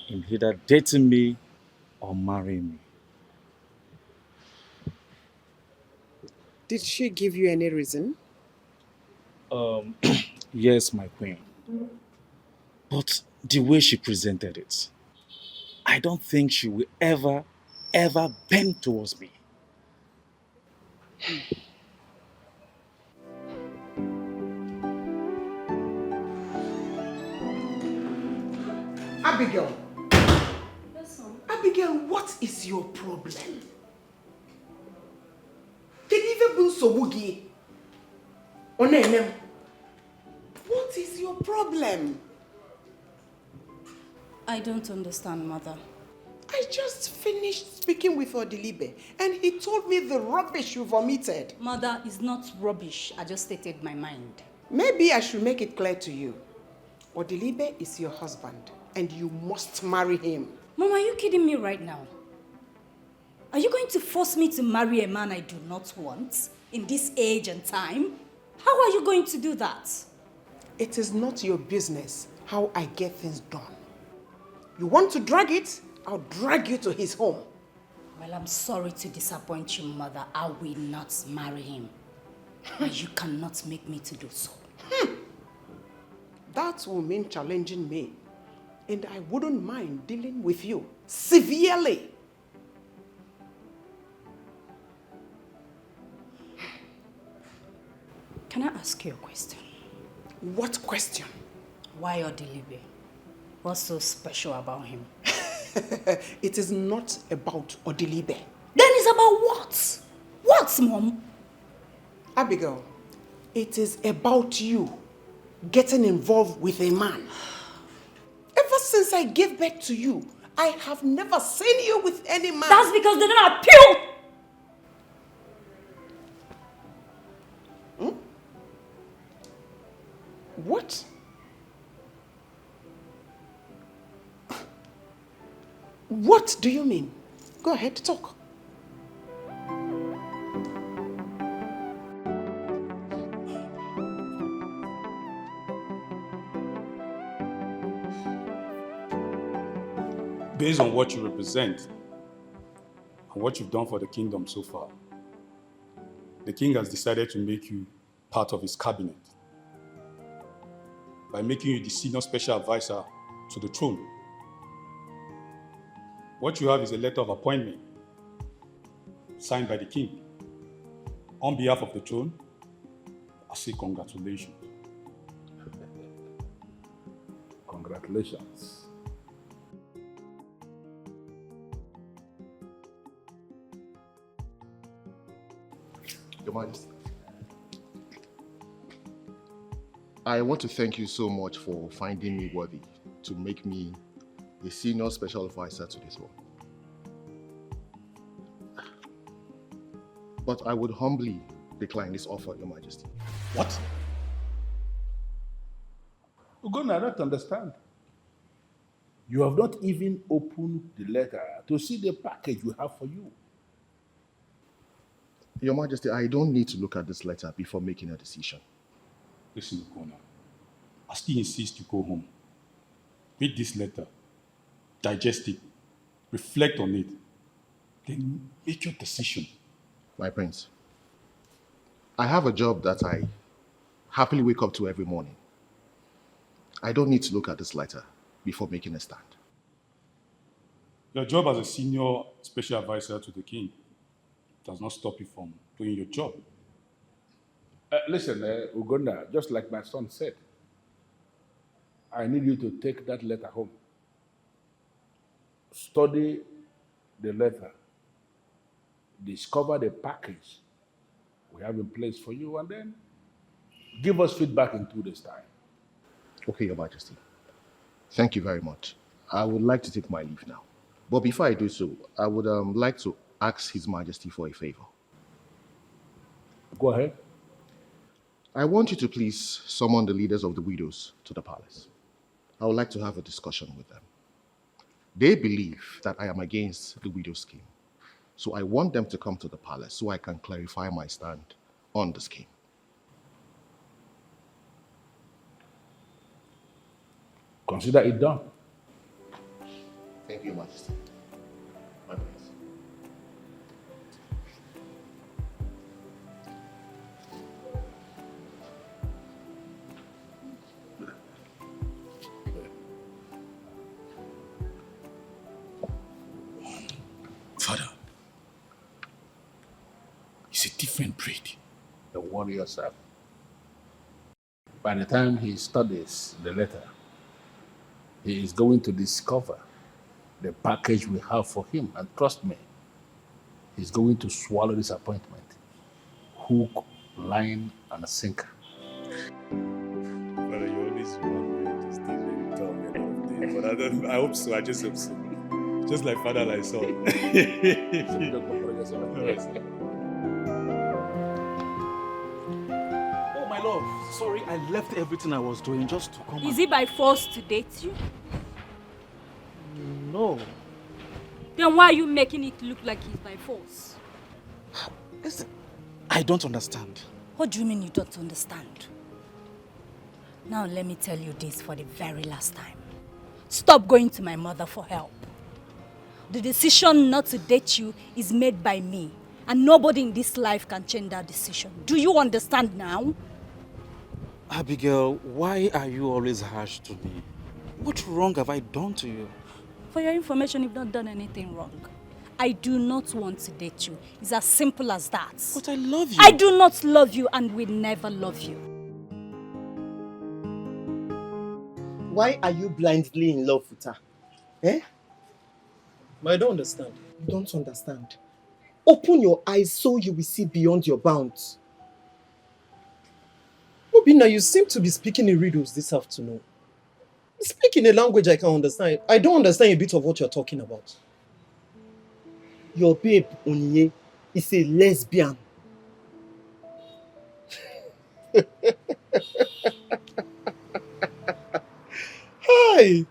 Speaker 6: in either dating me or marrying me.
Speaker 16: Did she give you any reason?
Speaker 6: Yes, my queen. But the way she presented it, I don't think she will ever bend towards me.
Speaker 16: Abigail. Abigail, what is your problem? What is your problem?
Speaker 12: I don't understand, Mother.
Speaker 16: I just finished speaking with Odilibe and he told me the rubbish you vomited.
Speaker 12: Mother, it's not rubbish. I just stated my mind.
Speaker 16: Maybe I should make it clear to you. Odilibe is your husband and you must marry him.
Speaker 12: Mom, are you kidding me right now? Are you going to force me to marry a man I do not want in this age and time? How are you going to do that?
Speaker 16: It is not your business
Speaker 11: how I get things done. You want to drag it? I'll drag you to his home.
Speaker 12: Well, I'm sorry to disappoint you, mother. I will not marry him. And you cannot make me to do so.
Speaker 11: That will mean challenging me. And I wouldn't mind dealing with you severely.
Speaker 12: Can I ask you a question?
Speaker 11: What question?
Speaker 12: Why Odilibe? What's so special about him?
Speaker 11: It is not about Odilibe.
Speaker 12: Then it's about what? What, Mom?
Speaker 11: Abigail, it is about you getting involved with a man. Ever since I gave birth to you, I have never seen you with any man.
Speaker 12: That's because they don't appeal.
Speaker 11: What? What do you mean? Go ahead, talk.
Speaker 14: Based on what you represent and what you've done for the kingdom so far, the king has decided to make you part of his cabinet by making you the senior special advisor to the throne. What you have is a letter of appointment signed by the king. On behalf of the throne, I say congratulations.
Speaker 19: Congratulations.
Speaker 13: Your Majesty, I want to thank you so much for finding me worthy to make me the senior special advisor to this one. But I would humbly decline this offer, Your Majesty.
Speaker 14: What?
Speaker 19: Ugonna, I don't understand. You have not even opened the letter to see the package we have for you.
Speaker 13: Your Majesty, I don't need to look at this letter before making a decision.
Speaker 14: Listen, Ugonna, I still insist you go home. Read this letter, digest it, reflect on it, then make your decision.
Speaker 13: My prince, I have a job that I happily wake up to every morning. I don't need to look at this letter before making a stand.
Speaker 14: Your job as a senior special advisor to the king does not stop you from doing your job.
Speaker 19: Listen, Ugonna, just like my son said, I need you to take that letter home. Study the letter. Discover the package we have in place for you, and then give us feedback in 2 days' time.
Speaker 13: Okay, Your Majesty. Thank you very much. I would like to take my leave now. But before I do so, I would like to ask His Majesty for a favor.
Speaker 19: Go ahead.
Speaker 13: I want you to please summon the leaders of the widows to the palace. I would like to have a discussion with them. They believe that I am against the widow scheme. So I want them to come to the palace so I can clarify my stand on the scheme.
Speaker 19: Consider it done.
Speaker 13: Thank you, Your Majesty. My prince.
Speaker 14: Father, it's a different breed.
Speaker 19: Don't worry yourself. By the time he studies the letter, he is going to discover the package we have for him. And trust me, he's going to swallow this appointment. Hook, line, and sinker.
Speaker 14: Father, you always want me to stay there and tell me a lot of things. But I hope so. I just hope so. Just like father, like son.
Speaker 6: Oh, my love. Sorry, I left everything I was doing just to come.
Speaker 12: Is he by force to date you?
Speaker 6: No.
Speaker 12: Then why are you making it look like he's by force?
Speaker 6: Listen, I don't understand.
Speaker 12: What do you mean you don't understand? Now let me tell you this for the very last time. Stop going to my mother for help. The decision not to date you is made by me, and nobody in this life can change that decision. Do you understand now?
Speaker 6: Abigail, why are you always harsh to me? What wrong have I done to you?
Speaker 12: For your information, you've not done anything wrong. I do not want to date you. It's as simple as that.
Speaker 6: But I love you.
Speaker 12: I do not love you and will never love you.
Speaker 8: Why are you blindly in love with her? Eh?
Speaker 2: But I don't understand.
Speaker 8: You don't understand. Open your eyes so you will see beyond your bounds.
Speaker 2: Obina, you seem to be speaking in riddles this afternoon. Speak in a language I can understand. I don't understand a bit of what you're talking about.
Speaker 8: Your babe, Onyinye, is a lesbian.
Speaker 2: Hi!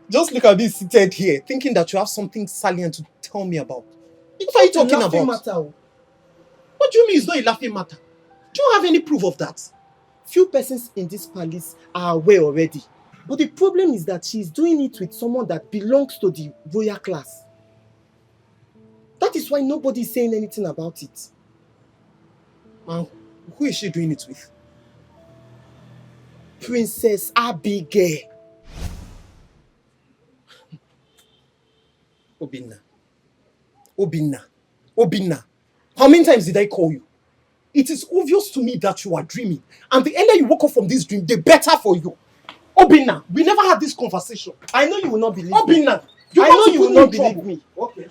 Speaker 2: Just look at me seated here, thinking that you have something salient to tell me about. What are you talking about?
Speaker 8: Matter.
Speaker 2: What do you mean it's not a laughing matter? Do you have any proof of that?
Speaker 8: Few persons in this palace are aware already. But the problem is that she's doing it with someone that belongs to the royal class. That is why nobody is saying anything about it.
Speaker 2: Man, who is she doing it with?
Speaker 8: Princess Abigail.
Speaker 2: Obina. How many times did I call you? It is obvious to me that you are dreaming. And the earlier you woke up from this dream, the better for you. Obina, we never had this conversation.
Speaker 8: I know you will not believe me.
Speaker 2: Obina,
Speaker 8: I know you will not believe me.
Speaker 2: Okay.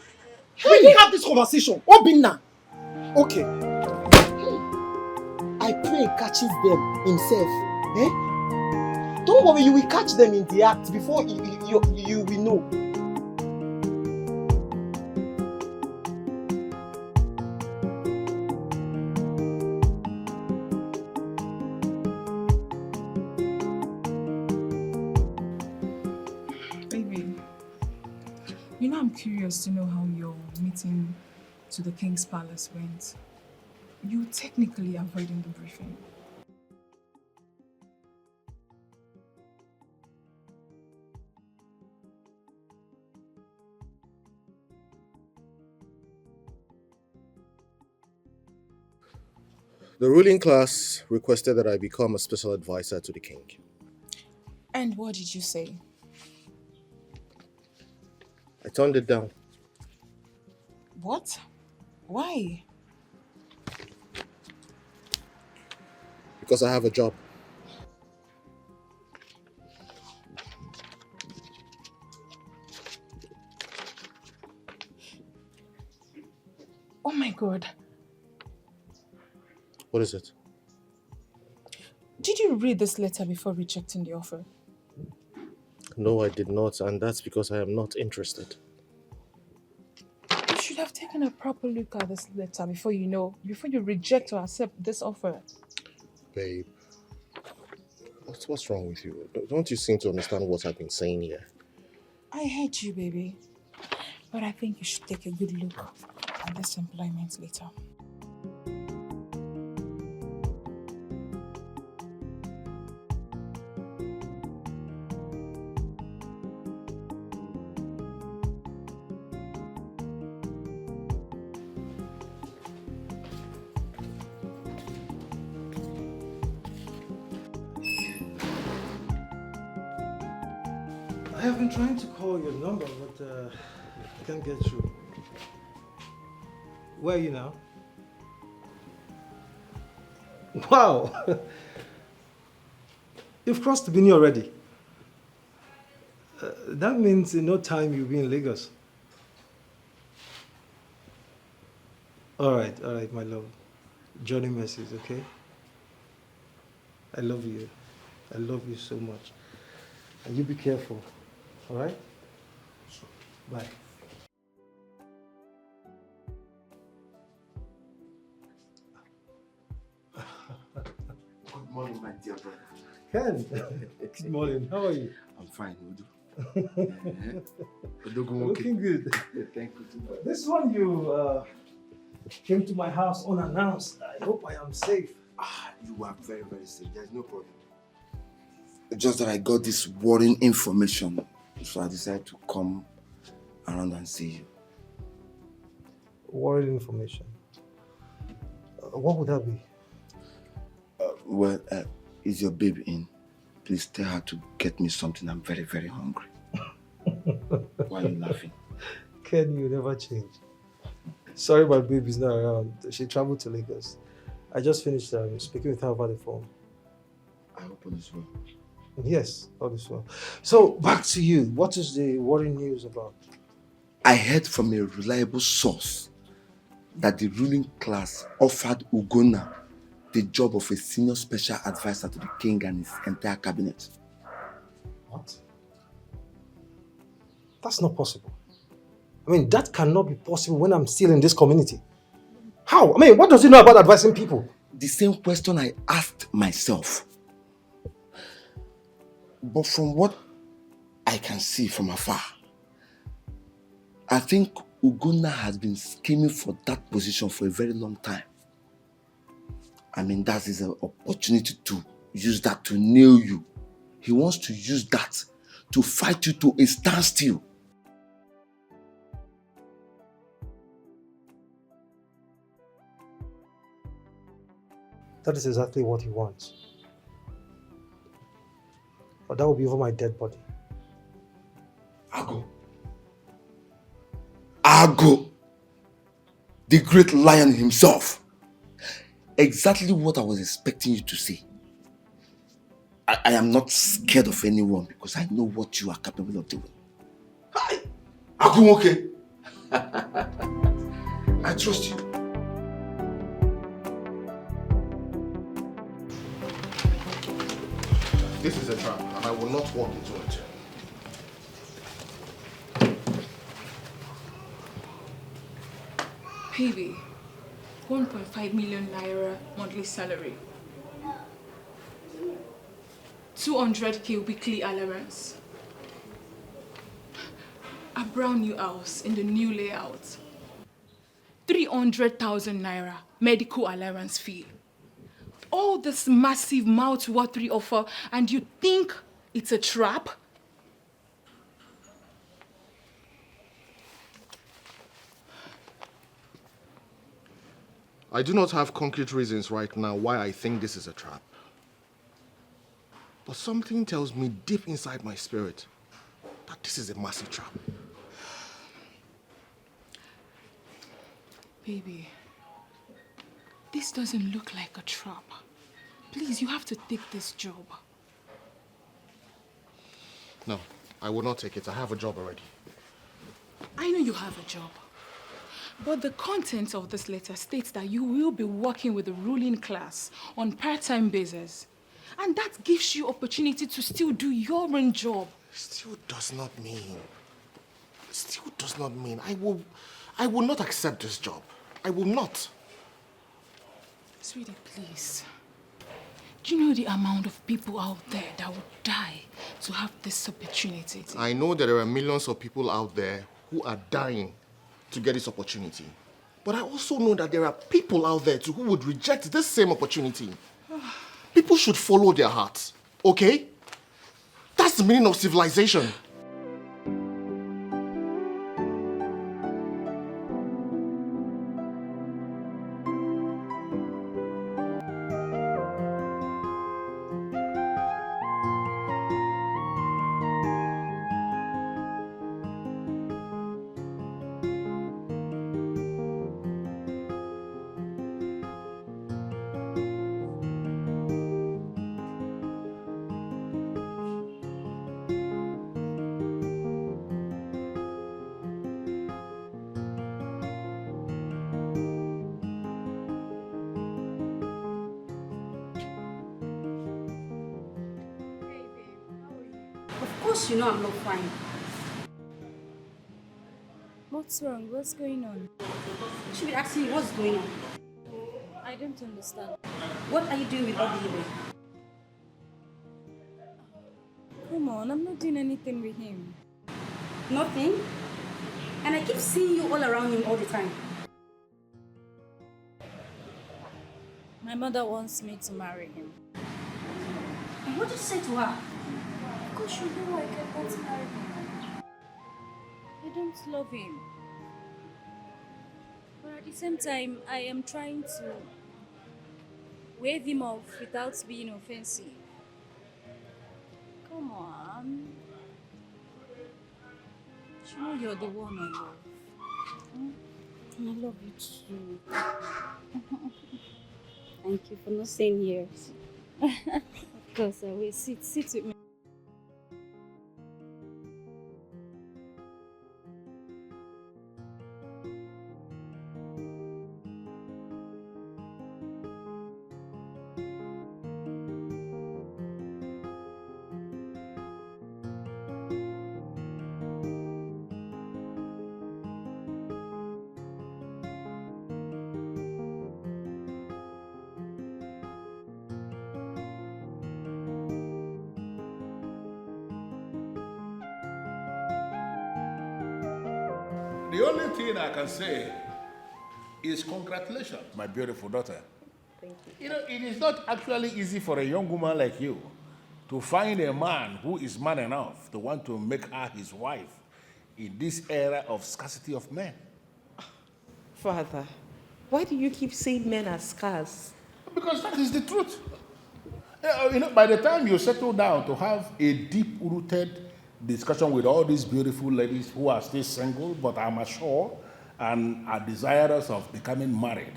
Speaker 2: We didn't have this conversation. Obina. Okay.
Speaker 8: I pray he catches them himself. Eh? Don't worry, you will catch them in the act before you will know.
Speaker 18: Baby, you know I'm curious to know how your meeting to the King's Palace went. You technically avoiding the briefing.
Speaker 13: The ruling class requested that I become a special advisor to the king.
Speaker 18: And what did you say?
Speaker 13: I turned it down.
Speaker 18: What? Why?
Speaker 13: Because I have a job.
Speaker 18: Oh my God.
Speaker 13: What is it?
Speaker 18: Did you read this letter before rejecting the offer?
Speaker 13: No, I did not, and that's because I am not interested.
Speaker 18: You should have taken a proper look at this letter before you reject or accept this offer.
Speaker 13: Babe, what's wrong with you? Don't you seem to understand what I've been saying here?
Speaker 18: I hate you, baby. But I think you should take a good look at this employment letter.
Speaker 2: I have been trying to call your number, but I can't get through. Where are you now? Wow! You've crossed Benin already. That means in no time you'll be in Lagos. All right, my love. Johnny message, okay? I love you. I love you so much. And you be careful, all right? Bye.
Speaker 21: Good morning, my dear brother.
Speaker 2: Ken, good morning. How are you?
Speaker 21: I'm fine, Udu.
Speaker 2: Looking good.
Speaker 21: Thank you too much.
Speaker 2: This one you came to my house unannounced. I hope I am safe.
Speaker 21: You are very, very safe. There's no problem.
Speaker 13: Just that I got this worrying information, so I decided to come around and see you.
Speaker 2: Worried information. What would that be?
Speaker 13: Well, is your baby in? Please tell her to get me something. I'm very, very hungry. Why are you laughing?
Speaker 2: Ken, you never change. Sorry, my baby's not around. She traveled to Lagos. I just finished speaking with her over the phone.
Speaker 13: I hope all is well.
Speaker 2: Yes, all is well. So, back to you. What is the worrying news about?
Speaker 13: I heard from a reliable source that the ruling class offered Ugonna the job of a senior special advisor to the king and his entire cabinet.
Speaker 2: What? That's not possible. I mean, that cannot be possible when I'm still in this community. How? I mean, what does he know about advising people?
Speaker 13: The same question I asked myself. But from what I can see from afar, I think Ugonna has been scheming for that position for a very long time. I mean, that is an opportunity to use that to nail you. He wants to use that to fight you to a standstill.
Speaker 2: That is exactly what he wants. But that will be over my dead body.
Speaker 13: Ago, the great lion himself. Exactly what I was expecting you to say. I am not scared of anyone because I know what you are capable of doing. Hi, Ago, okay? I trust you.
Speaker 20: This is a trap, and I will not walk into it.
Speaker 18: PB, 1.5 million naira monthly salary. 200k weekly allowance. A brand new house in the new layout. 300,000 naira medical allowance fee. All this massive mouth-watering offer, and you think it's a trap?
Speaker 20: I do not have concrete reasons right now why I think this is a trap. But something tells me deep inside my spirit that this is a massive trap.
Speaker 18: Baby, this doesn't look like a trap. Please, you have to take this job.
Speaker 20: No, I will not take it. I have a job already.
Speaker 18: I know you have a job. But the content of this letter states that you will be working with the ruling class on part-time basis. And that gives you opportunity to still do your own job.
Speaker 20: Still does not mean I will not accept this job. I will not.
Speaker 18: Sweetie, please. Do you know the amount of people out there that would die to have this opportunity?
Speaker 20: I know that there are millions of people out there who are dying to get this opportunity. But I also know that there are people out there too who would reject this same opportunity. People should follow their hearts, okay? That's the meaning of civilization.
Speaker 1: You know I'm not fine.
Speaker 12: What's wrong? What's going on?
Speaker 1: You should be asking me what's going on.
Speaker 12: I don't understand.
Speaker 1: What are you doing with that baby?
Speaker 12: Come on, I'm not doing anything with him.
Speaker 1: Nothing? And I keep seeing you all around him all the time.
Speaker 12: My mother wants me to marry him.
Speaker 1: And what did you say to her?
Speaker 12: Because you know I cannot marry him. I don't love him. But at the same time, I am trying to wave him off without being offensive. Come on. You know you're the one I love.
Speaker 1: I love you too. Thank you for not saying yes. Of course, I will. Sit with me.
Speaker 5: The only thing I can say is congratulations, my beautiful daughter.
Speaker 1: Thank you.
Speaker 5: You know, it is not actually easy for a young woman like you to find a man who is man enough to want to make her his wife in this era of scarcity of men.
Speaker 11: Father, why do you keep saying men are scarce?
Speaker 5: Because that is the truth. You know, by the time you settle down to have a deep-rooted discussion with all these beautiful ladies who are still single but are mature and are desirous of becoming married,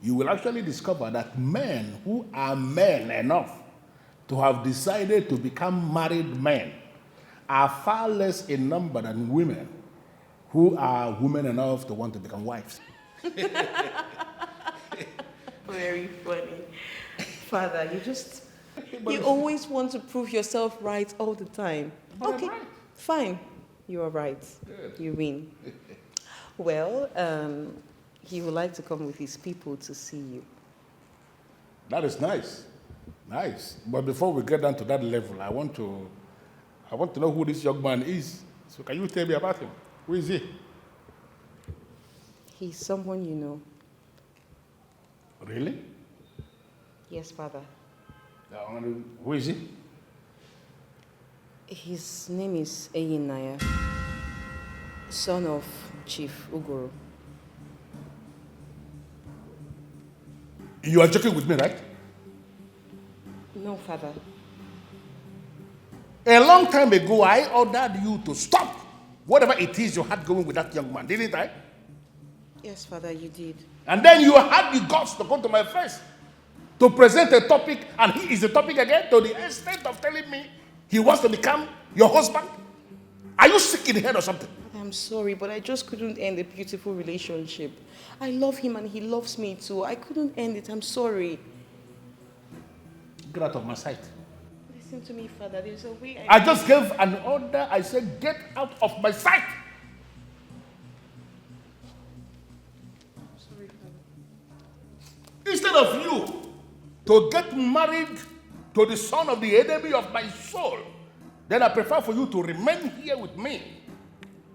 Speaker 5: you will actually discover that men who are men enough to have decided to become married men are far less in number than women who are women enough to want to become wives.
Speaker 11: Very funny. Father, you always want to prove yourself right all the time.
Speaker 5: But
Speaker 11: okay,
Speaker 5: I'm right.
Speaker 11: Fine. You are right.
Speaker 5: Good.
Speaker 11: You win. Well, he would like to come with his people to see you.
Speaker 5: That is nice. Nice. But before we get down to that level, I want to know who this young man is. So can you tell me about him? Who is he?
Speaker 11: He's someone you know.
Speaker 5: Really?
Speaker 11: Yes, Father.
Speaker 5: Who is he?
Speaker 11: His name is Eyinaya, son of Chief Ugoro.
Speaker 5: You are joking with me, right?
Speaker 11: No, Father.
Speaker 5: A long time ago, I ordered you to stop whatever it is you had going with that young man, didn't I?
Speaker 11: Yes, Father, you did.
Speaker 5: And then you had the guts to come to my face to present a topic, and he is the topic again, to the extent of telling me he wants to become your husband? Are you sick in the head or something?
Speaker 11: I'm sorry, but I just couldn't end a beautiful relationship. I love him and he loves me too. I couldn't end it. I'm sorry.
Speaker 5: Get out of my sight.
Speaker 11: Listen to me, Father. There's a way
Speaker 5: I just gave an order. I said, get out of my sight.
Speaker 11: I'm sorry, Father.
Speaker 5: Instead of you to get married to the son of the enemy of my soul, then I prefer for you to remain here with me.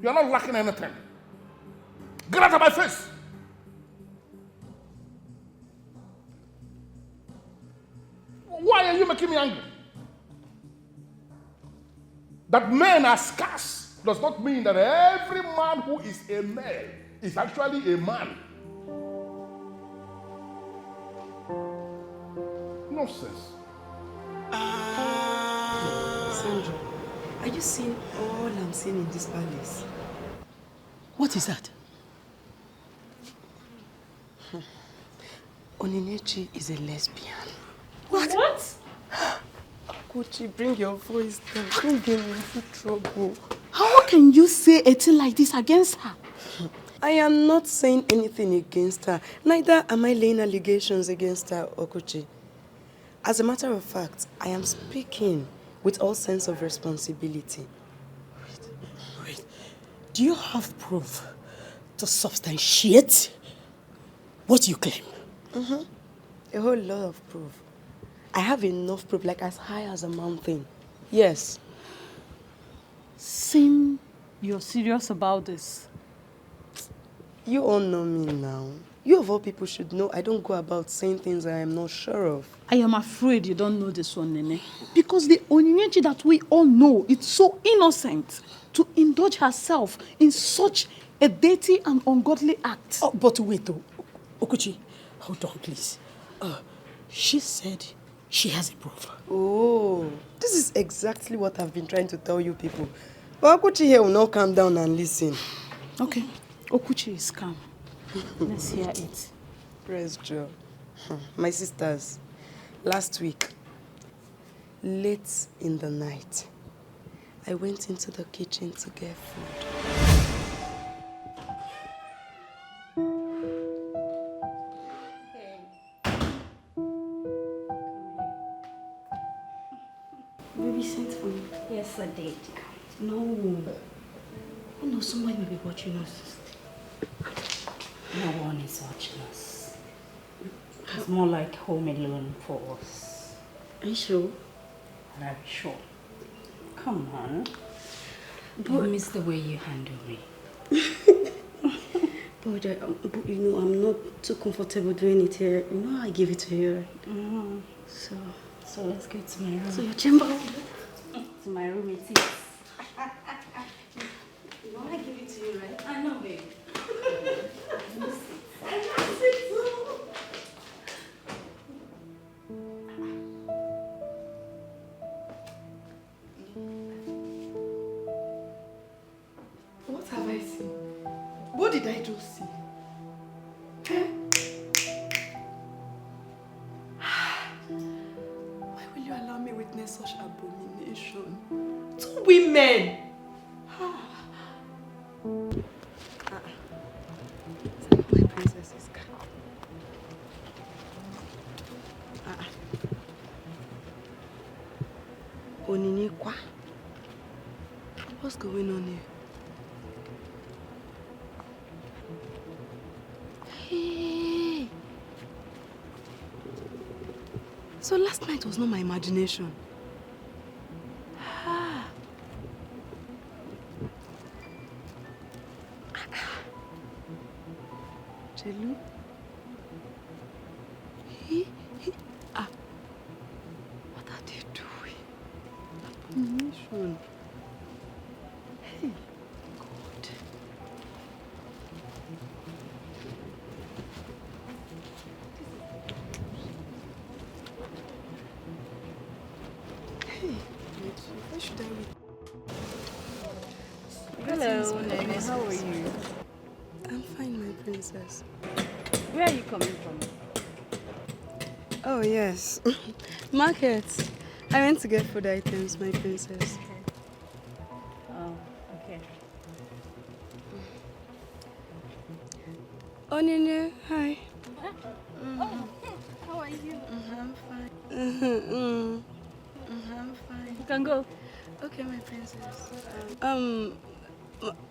Speaker 5: You're not lacking anything. Get out of my face. Why are you making me angry? That men are scarce does not mean that every man who is a male is actually a man. Nonsense.
Speaker 9: Sandra, are you seeing all I'm seeing in this palace?
Speaker 15: What is that?
Speaker 9: Oninechi is a lesbian.
Speaker 15: What?
Speaker 9: Kochi, bring your voice down. Don't get me into trouble.
Speaker 15: How can you say a thing like this against her?
Speaker 9: I am not saying anything against her. Neither am I laying allegations against her, Okochi. As a matter of fact, I am speaking with all sense of responsibility.
Speaker 15: Wait. Do you have proof to substantiate what you claim?
Speaker 9: A whole lot of proof. I have enough proof, like as high as a mountain. Yes.
Speaker 15: Seem you're serious about this.
Speaker 9: You all know me now. You of all people should know I don't go about saying things I am not sure of.
Speaker 15: I am afraid you don't know this one, Nene. Because the Onyinyechi that we all know, it's so innocent to indulge herself in such a dirty and ungodly act.
Speaker 11: Oh, but wait, Okuchi, hold on, please. She said she has a brother.
Speaker 9: Oh, this is exactly what I've been trying to tell you people. But Okuchi here will not calm down and listen.
Speaker 15: Okay, Okuchi is calm. Let's hear it.
Speaker 9: Praise Joe. My sisters, last week, late in the night, I went into the kitchen to get food.
Speaker 1: Baby sent for you.
Speaker 12: Yes, I did.
Speaker 1: No. Oh no, somebody may be watching us.
Speaker 12: No one is watching us. It's more like home alone for us.
Speaker 1: Are you sure?
Speaker 12: Very sure. Come on. Don't miss the way you handle me.
Speaker 1: But you know, I'm not too comfortable doing it here. You know, I give it to you.
Speaker 12: Mm.
Speaker 1: So
Speaker 12: let's go to my room.
Speaker 1: So your chamber.
Speaker 12: To my room it is.
Speaker 1: You know, I give it to you, right?
Speaker 12: I know, babe.
Speaker 9: What have I seen? What did I just see? Eh? Why will you allow me witness such abomination? 2 women! My princess is calm. Oninikwa? What's going on here? Hey! So last night was not my imagination. Chelu? What are they doing? Abomination. Hey, God. Hey, why should I wait?
Speaker 12: Hello, Nene. How are you?
Speaker 9: I'm fine, my princess.
Speaker 12: Where are you coming from?
Speaker 9: Oh, yes. Market. I went to get food items, my princess.
Speaker 12: Oh, okay.
Speaker 9: Onyinye, hi.
Speaker 12: Oh, how are you?
Speaker 9: I'm fine. I'm fine.
Speaker 12: You can go.
Speaker 9: Okay, my princess.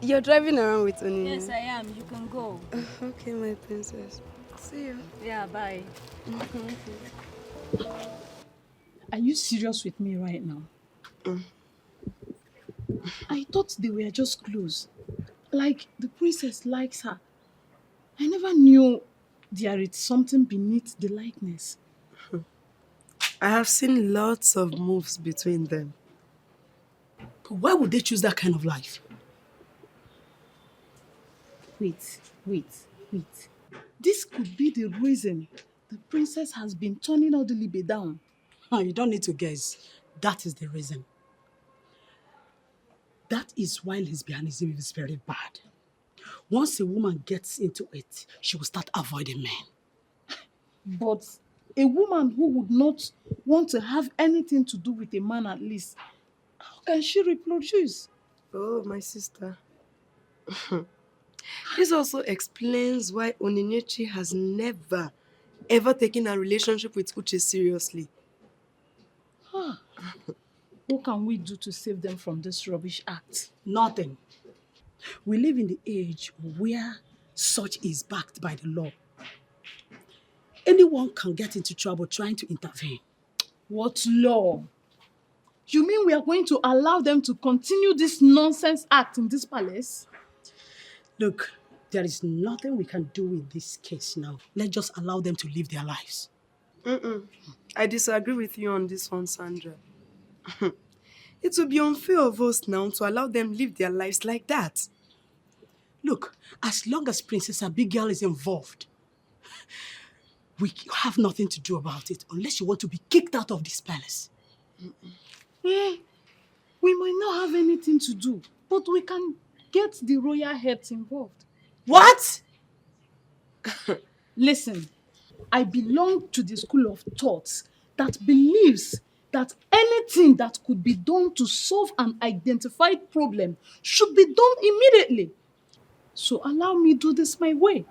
Speaker 9: You're driving around with Onyinye?
Speaker 12: Yes, I am. You can go.
Speaker 9: Okay, my princess. See you.
Speaker 12: Yeah, bye.
Speaker 15: Are you serious with me right now? I thought they were just close. Like the princess likes her. I never knew there is something beneath the likeness.
Speaker 9: I have seen lots of moves between them.
Speaker 11: But why would they choose that kind of life?
Speaker 15: Wait. This could be the reason the princess has been turning Odilibe down.
Speaker 11: You don't need to guess. That is the reason. That is why lesbianism is very bad. Once a woman gets into it, she will start avoiding men.
Speaker 15: But a woman who would not want to have anything to do with a man at least, how can she reproduce?
Speaker 9: Oh, my sister. This also explains why Onyinyechi has never, ever taken a relationship with Uche seriously.
Speaker 15: What can we do to save them from this rubbish act?
Speaker 11: Nothing. We live in the age where such is backed by the law. Anyone can get into trouble trying to intervene.
Speaker 15: What law? You mean we are going to allow them to continue this nonsense act in this palace?
Speaker 11: Look,
Speaker 15: There is nothing we can do in this case now. Let's just allow them to live their lives.
Speaker 9: I disagree with you on this one, Sandra. It would be unfair of us now to allow them live their lives like that.
Speaker 15: Look, as long as Princess Abigail is involved, we have nothing to do about it unless you want to be kicked out of this palace.
Speaker 10: We might not have anything to do, but we can get the royal heads involved.
Speaker 15: What?
Speaker 10: Listen, I belong to the school of thought that believes that anything that could be done to solve an identified problem should be done immediately. So allow me do this my way.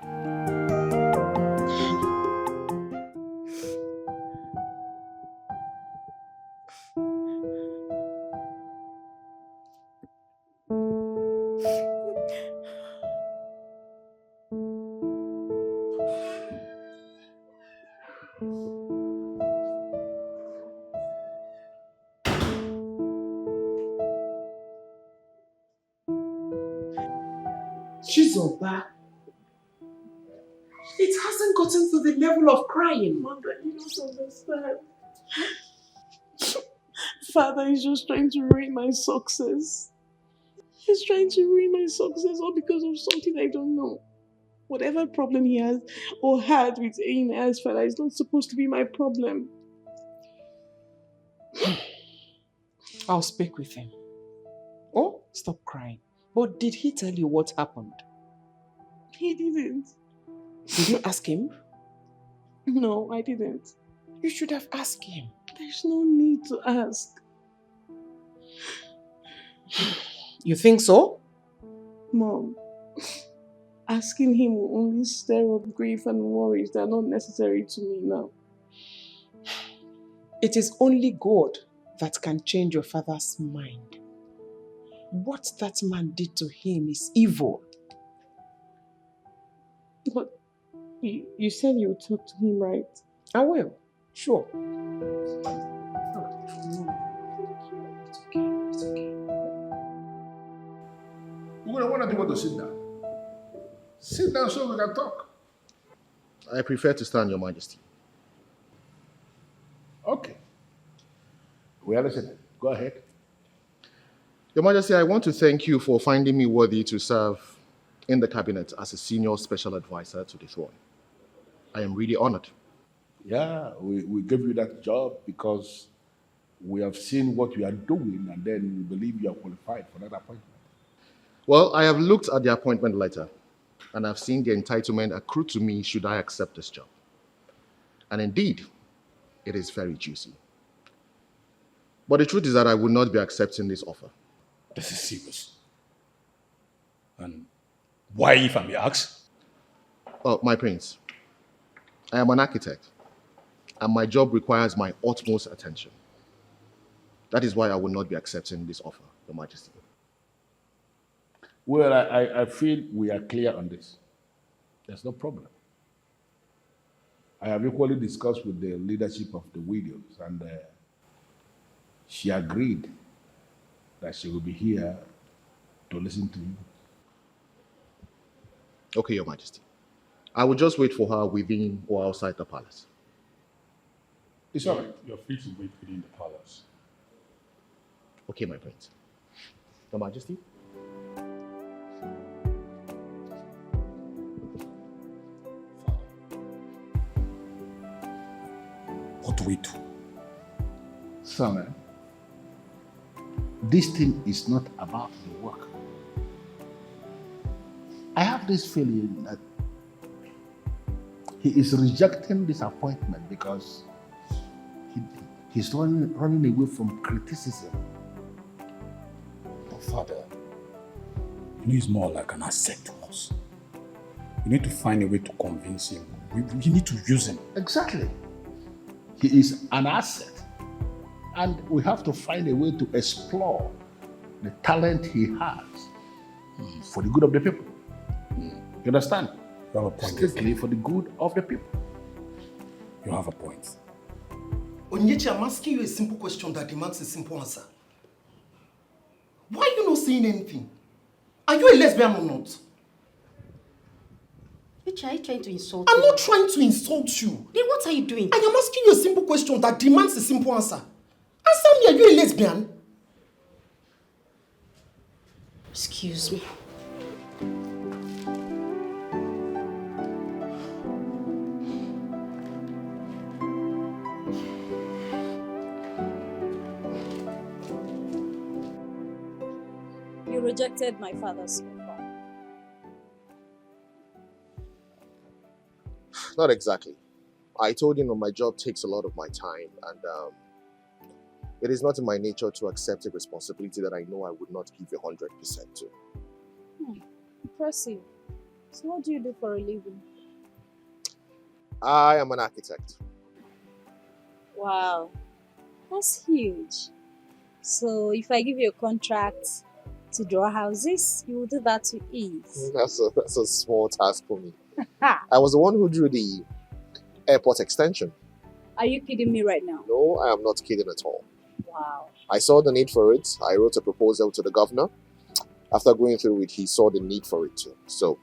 Speaker 11: Chizoba, it hasn't gotten to the level of crying. Mother, you don't understand.
Speaker 7: Father is just trying to ruin my success. He's trying to ruin my success all because of something I don't know. Whatever problem he has or had with Aina as father is not supposed to be my problem.
Speaker 11: I'll speak with him. Oh, stop crying. But did he tell you what happened?
Speaker 7: He didn't.
Speaker 11: Did you ask him?
Speaker 7: No, I didn't.
Speaker 11: You should have asked him.
Speaker 7: There's no need to ask.
Speaker 11: You think so?
Speaker 7: Mom, asking him will only stir up grief and worries that are not necessary to me now.
Speaker 11: It is only God that can change your father's mind. What that man did to him is evil.
Speaker 7: But you said you would talk to him, right?
Speaker 11: I will, sure.
Speaker 5: Why don't you want to sit down? Sit down so we can talk.
Speaker 20: I prefer to stand, Your Majesty.
Speaker 5: Okay. We are listening. Go ahead.
Speaker 20: Your Majesty, I want to thank you for finding me worthy to serve in the cabinet as a senior special advisor to the throne. I am really honored.
Speaker 5: Yeah, we gave you that job because we have seen what you are doing and then we believe you are qualified for that appointment.
Speaker 20: Well, I have looked at the appointment letter and I've seen the entitlement accrued to me should I accept this job. And indeed, it is very juicy. But the truth is that I will not be accepting this offer.
Speaker 14: This is serious. And why, if I may ask?
Speaker 20: Oh, my prince, I am an architect and my job requires my utmost attention. That is why I will not be accepting this offer, Your Majesty.
Speaker 5: Well, I feel we are clear on this. There's no problem. I have equally discussed with the leadership of the widows and she agreed that she will be here to listen to you.
Speaker 20: Okay, Your Majesty. I will just wait for her within or outside the palace.
Speaker 5: It's all right.
Speaker 14: You're free to wait within the palace.
Speaker 20: Okay, my prince. Your Majesty?
Speaker 14: What do we do?
Speaker 5: Son, this thing is not about the work. I have this feeling that he is rejecting this appointment because he's running away from criticism.
Speaker 14: But Father, he's more like an asset to us. We need to find a way to convince him. We need to use him.
Speaker 5: Exactly. He is an asset. And we have to find a way to explore the talent he has for the good of the people. You understand?
Speaker 14: You have a point.
Speaker 5: Strictly for the good of the people.
Speaker 14: You have a point.
Speaker 8: Onyechi, I'm asking you a simple question that demands a simple answer. Why are you not saying anything? Are you a lesbian or not?
Speaker 1: Uche, are you trying to insult
Speaker 11: I'm
Speaker 1: me?
Speaker 11: not trying to insult you.
Speaker 1: Then what are you doing?
Speaker 11: I am asking you a simple question that demands a simple answer. Answer me, are you a lesbian?
Speaker 1: Excuse me.
Speaker 12: You rejected my father's offer.
Speaker 20: Not exactly. I told him that my job takes a lot of my time, and it is not in my nature to accept a responsibility that I know I would not give 100% to.
Speaker 12: Impressive. So what do you do for a living?
Speaker 20: I am an architect.
Speaker 12: Wow, that's huge. So if I give you a contract to draw houses, you will do that with ease.
Speaker 20: That's a small task for me. I was the one who drew the airport extension.
Speaker 12: Are you kidding me right now?
Speaker 20: No, I am not kidding at all.
Speaker 12: Wow.
Speaker 20: I saw the need for it. I wrote a proposal to the governor. After going through it, he saw the need for it too. So,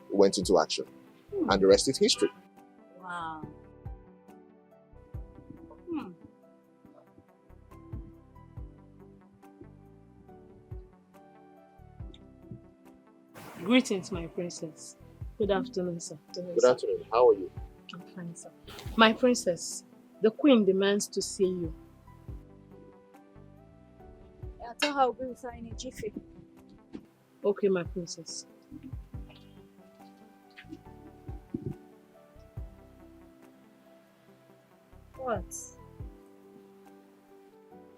Speaker 20: we went into action. And the rest is history.
Speaker 12: Wow.
Speaker 7: Greetings, my princess. Good afternoon, sir.
Speaker 20: Good afternoon. How are you?
Speaker 7: I'm fine, sir. My princess, the queen demands to see you.
Speaker 12: I tell her I'll be with her in a jiffy.
Speaker 7: Okay, my princess.
Speaker 12: What?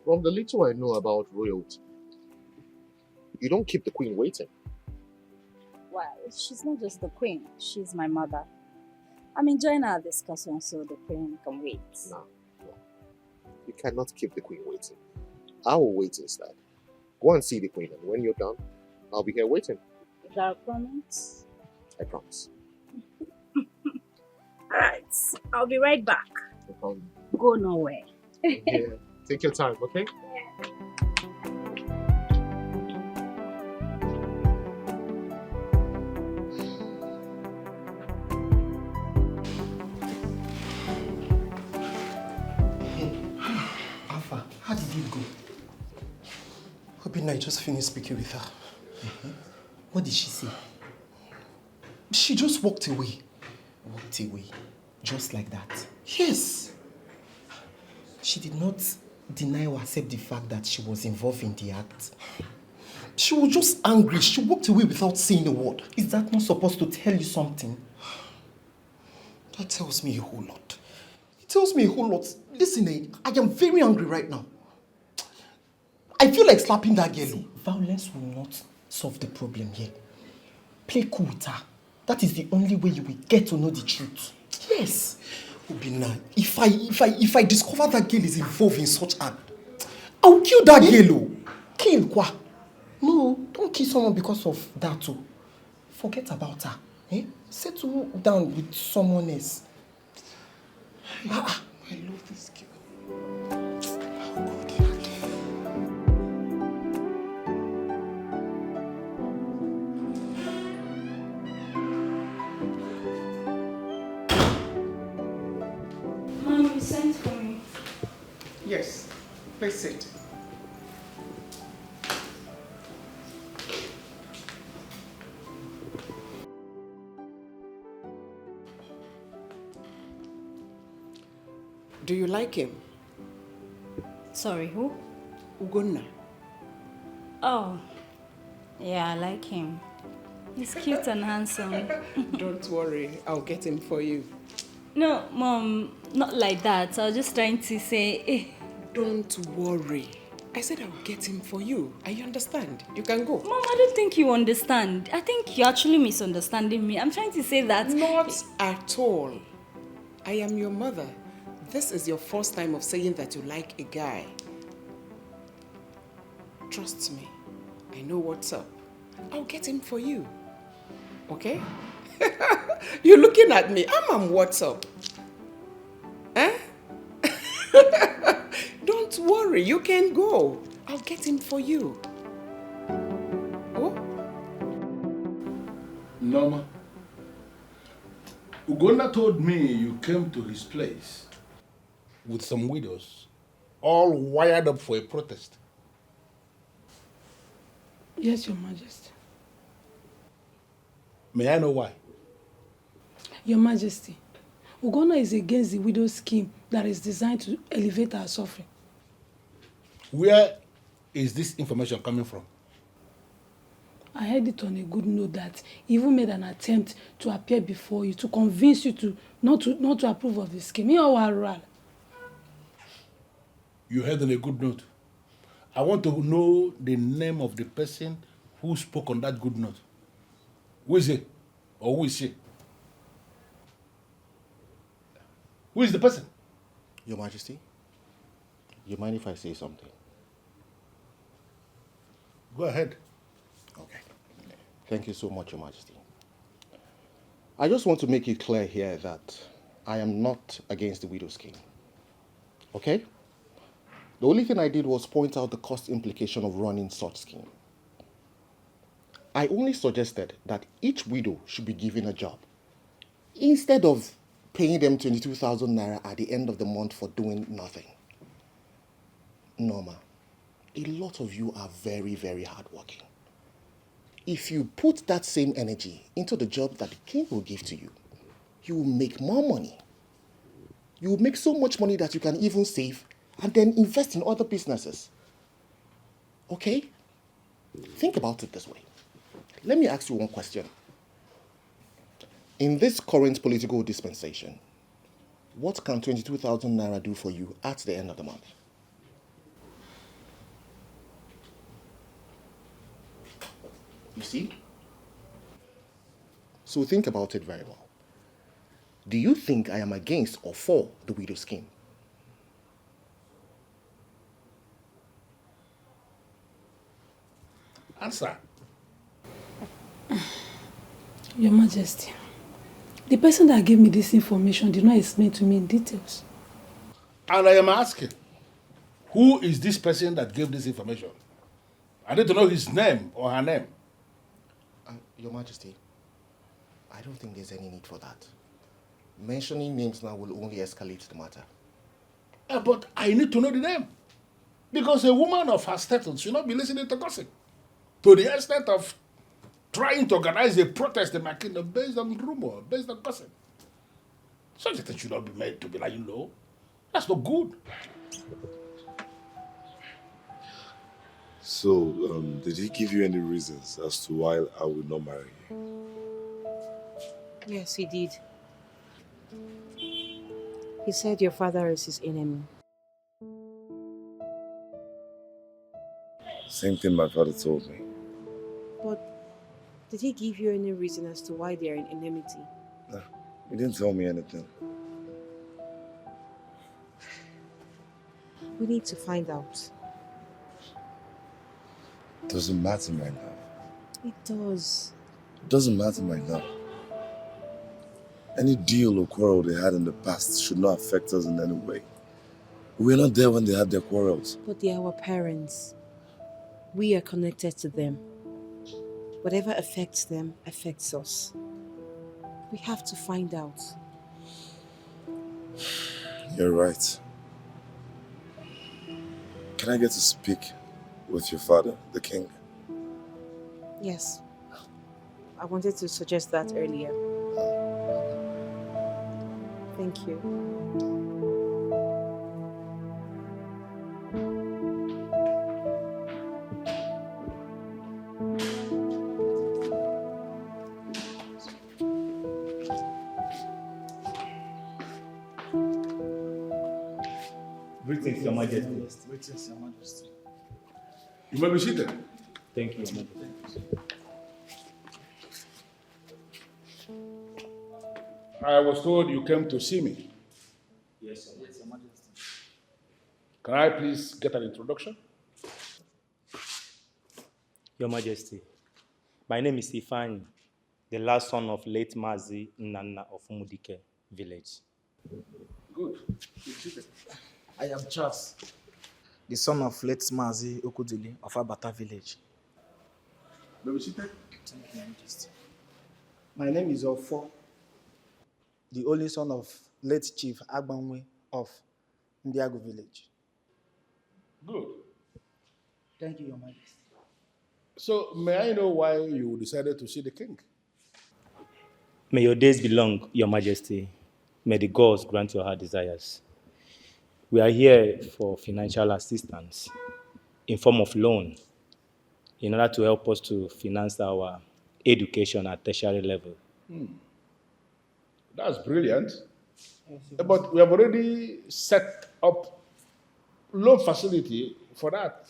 Speaker 20: From the little I know about royalty, you don't keep the queen waiting.
Speaker 12: Well, she's not just the queen, she's my mother. I'm enjoying our discussion so the queen can wait.
Speaker 20: No. You cannot keep the queen waiting. I will wait instead. Go and see the queen, and when you're done, I'll be here waiting.
Speaker 12: Is that a promise?
Speaker 20: I promise.
Speaker 12: Alright, I'll be right back.
Speaker 20: No problem.
Speaker 12: Go nowhere.
Speaker 20: Yeah. Take your time, okay?
Speaker 11: Alpha, how did it go? Hoping I just finished speaking with her.
Speaker 8: What did she say?
Speaker 11: She just walked away.
Speaker 8: Walked away? Just like that?
Speaker 11: Yes.
Speaker 8: She did not deny or accept the fact that she was involved in the act.
Speaker 11: She was just angry. She walked away without saying a word.
Speaker 8: Is that not supposed to tell you something?
Speaker 11: That tells me a whole lot. It tells me a whole lot. Listen, I am very angry right now. I feel like slapping that girl.
Speaker 8: See, violence will not solve the problem here. Play cool with her. That is the only way you will get to know the truth.
Speaker 11: Yes. Obina, if I discover that girl is involved in such act, I'll kill that girl.
Speaker 8: Kill quoi? No, don't kill someone because of that too. Forget about her. Settle down with someone else.
Speaker 11: I love this girl.
Speaker 18: Mom, you sent for me.
Speaker 16: Yes, please sit. Do you like him?
Speaker 12: Sorry, who?
Speaker 16: Ugonna.
Speaker 12: Oh, yeah, I like him. He's cute and handsome.
Speaker 16: Don't worry, I'll get him for you.
Speaker 12: No, Mom, not like that. I was just trying to say,
Speaker 16: Don't worry. I said I'll get him for you. I understand. You can go.
Speaker 12: Mom, I don't think you understand. I think you're actually misunderstanding me. I'm trying to say that.
Speaker 16: Not at all. I am your mother. This is your first time of saying that you like a guy. Trust me. I know what's up. I'll get him for you. Okay? You're looking at me. I'm what's up? Eh? Don't worry. You can go. I'll get him for you. Oh?
Speaker 5: Norma,
Speaker 19: Ugonna told me you came to his place with some widows, all wired up for a protest.
Speaker 7: Yes, Your Majesty.
Speaker 19: May I know why?
Speaker 7: Your Majesty, Ugonna is against the widow scheme that is designed to elevate our suffering.
Speaker 19: Where is this information coming from?
Speaker 7: I heard it on a good note that he even made an attempt to appear before you to convince you to not to approve of the scheme. You
Speaker 19: heard on a good note. I want to know the name of the person who spoke on that good note. Who is he? Or who is she? Who is the person?
Speaker 20: Your Majesty, you mind if I say something?
Speaker 19: Go ahead.
Speaker 20: Okay. Thank you so much, Your Majesty. I just want to make it clear here that I am not against the widow scheme. Okay? The only thing I did was point out the cost implication of running such scheme. I only suggested that each widow should be given a job instead of paying them 22,000 naira at the end of the month for doing nothing. Norma, a lot of you are very, very hardworking. If you put that same energy into the job that the king will give to you, you will make more money. You will make so much money that you can even save and then invest in other businesses. Okay? Think about it this way. Let me ask you one question. In this current political dispensation, what can 22,000 naira do for you at the end of the month? You see? So think about it very well. Do you think I am against or for the widow scheme?
Speaker 19: Answer.
Speaker 7: Your Majesty, the person that gave me this information did not explain to me in details.
Speaker 19: And I am asking, who is this person that gave this information? I need to know his name or her name.
Speaker 20: Your Majesty, I don't think there's any need for that. Mentioning names now will only escalate the matter.
Speaker 19: But I need to know the name. Because a woman of her status should not be listening to gossip. To the extent of trying to organize a protest in my kingdom based on rumor, based on gossip. Such a thing should not be made to be like, that's not good.
Speaker 3: So, did he give you any reasons as to why I would not marry you?
Speaker 22: Yes, he did. He said your father is his enemy.
Speaker 3: Same thing my father told me.
Speaker 22: But did he give you any reason as to why they are in enmity?
Speaker 3: No, he didn't tell me anything.
Speaker 22: We need to find out.
Speaker 3: Doesn't matter, my love.
Speaker 22: It does.
Speaker 3: It doesn't matter, my love. Any deal or quarrel they had in the past should not affect us in any way. We were not there when they had their quarrels.
Speaker 22: But they are our parents. We are connected to them. Whatever affects them affects us. We have to find out.
Speaker 3: You're right. Can I get to speak with your father, the king?
Speaker 22: Yes. I wanted to suggest that earlier. Thank you.
Speaker 2: Greetings, Your Majesty.
Speaker 6: Greetings, Your Majesty.
Speaker 19: You may be seated.
Speaker 2: Thank you, Your Majesty.
Speaker 19: I was told you came to see me.
Speaker 2: Yes, Your Majesty.
Speaker 19: Can I please get an introduction?
Speaker 23: Your Majesty, my name is Ifani, the last son of late Mazi Nana of Mudike village.
Speaker 19: Good.
Speaker 6: I am Charles, the son of late Mazi Okudili of Abata village.
Speaker 19: May we seated?
Speaker 6: Thank you, Your Majesty. My name is Ofo,
Speaker 4: the only son of late Chief Agbanwe of Ndiago village.
Speaker 5: Good.
Speaker 4: Thank you, Your Majesty.
Speaker 5: So, may I know why you decided to see the king?
Speaker 23: May your days be long, Your Majesty. May the gods grant your heart desires. We are here for financial assistance in form of loan in order to help us to finance our education at tertiary level.
Speaker 5: That's brilliant. But we have already set up loan facility for that.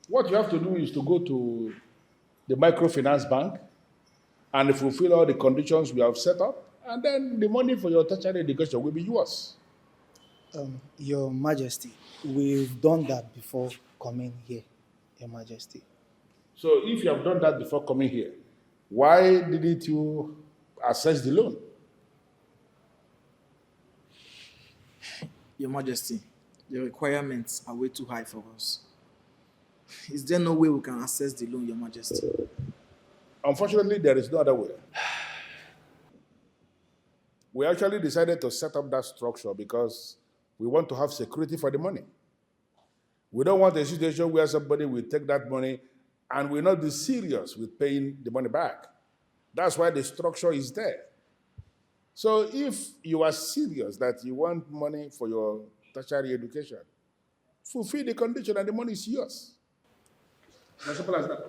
Speaker 5: What you have to do is to go to the microfinance bank and fulfill all the conditions we have set up, and then the money for your tertiary education will be yours.
Speaker 4: Your Majesty, we've done that before coming here, Your Majesty.
Speaker 5: So if you have done that before coming here, why didn't you assess the loan?
Speaker 17: Your Majesty, the requirements are way too high for us. Is there no way we can access the loan, Your Majesty?
Speaker 5: Unfortunately, there is no other way. We actually decided to set up that structure because we want to have security for the money. We don't want a situation where somebody will take that money and will not be serious with paying the money back. That's why the structure is there. So if you are serious that you want money for your tertiary education, fulfill the condition and the money is yours. As simple as that.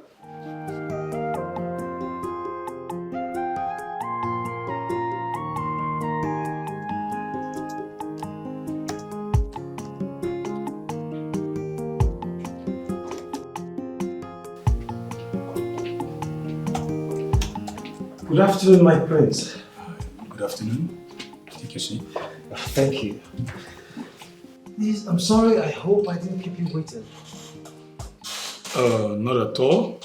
Speaker 2: Good afternoon, my prince.
Speaker 14: Good afternoon. Take your seat.
Speaker 2: Thank you. Please, I'm sorry. I hope I didn't keep you waiting.
Speaker 14: Not at all.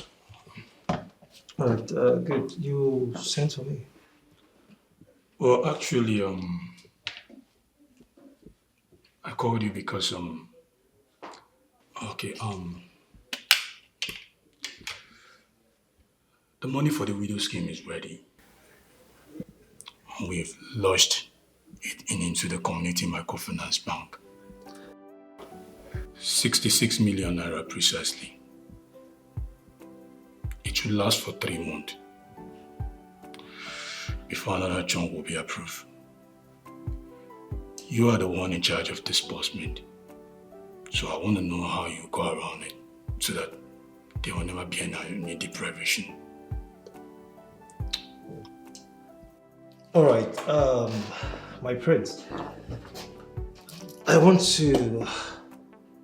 Speaker 2: All right, good. You sent for me.
Speaker 14: Well, actually, I called you because, okay, the money for the widow scheme is ready. We've lodged it into the community microfinance bank. 66 million naira precisely. It should last for 3 months before another chunk will be approved. You are the one in charge of disbursement, so I want to know how you go around it so that there will never be any deprivation.
Speaker 2: All right, my prince. I want to,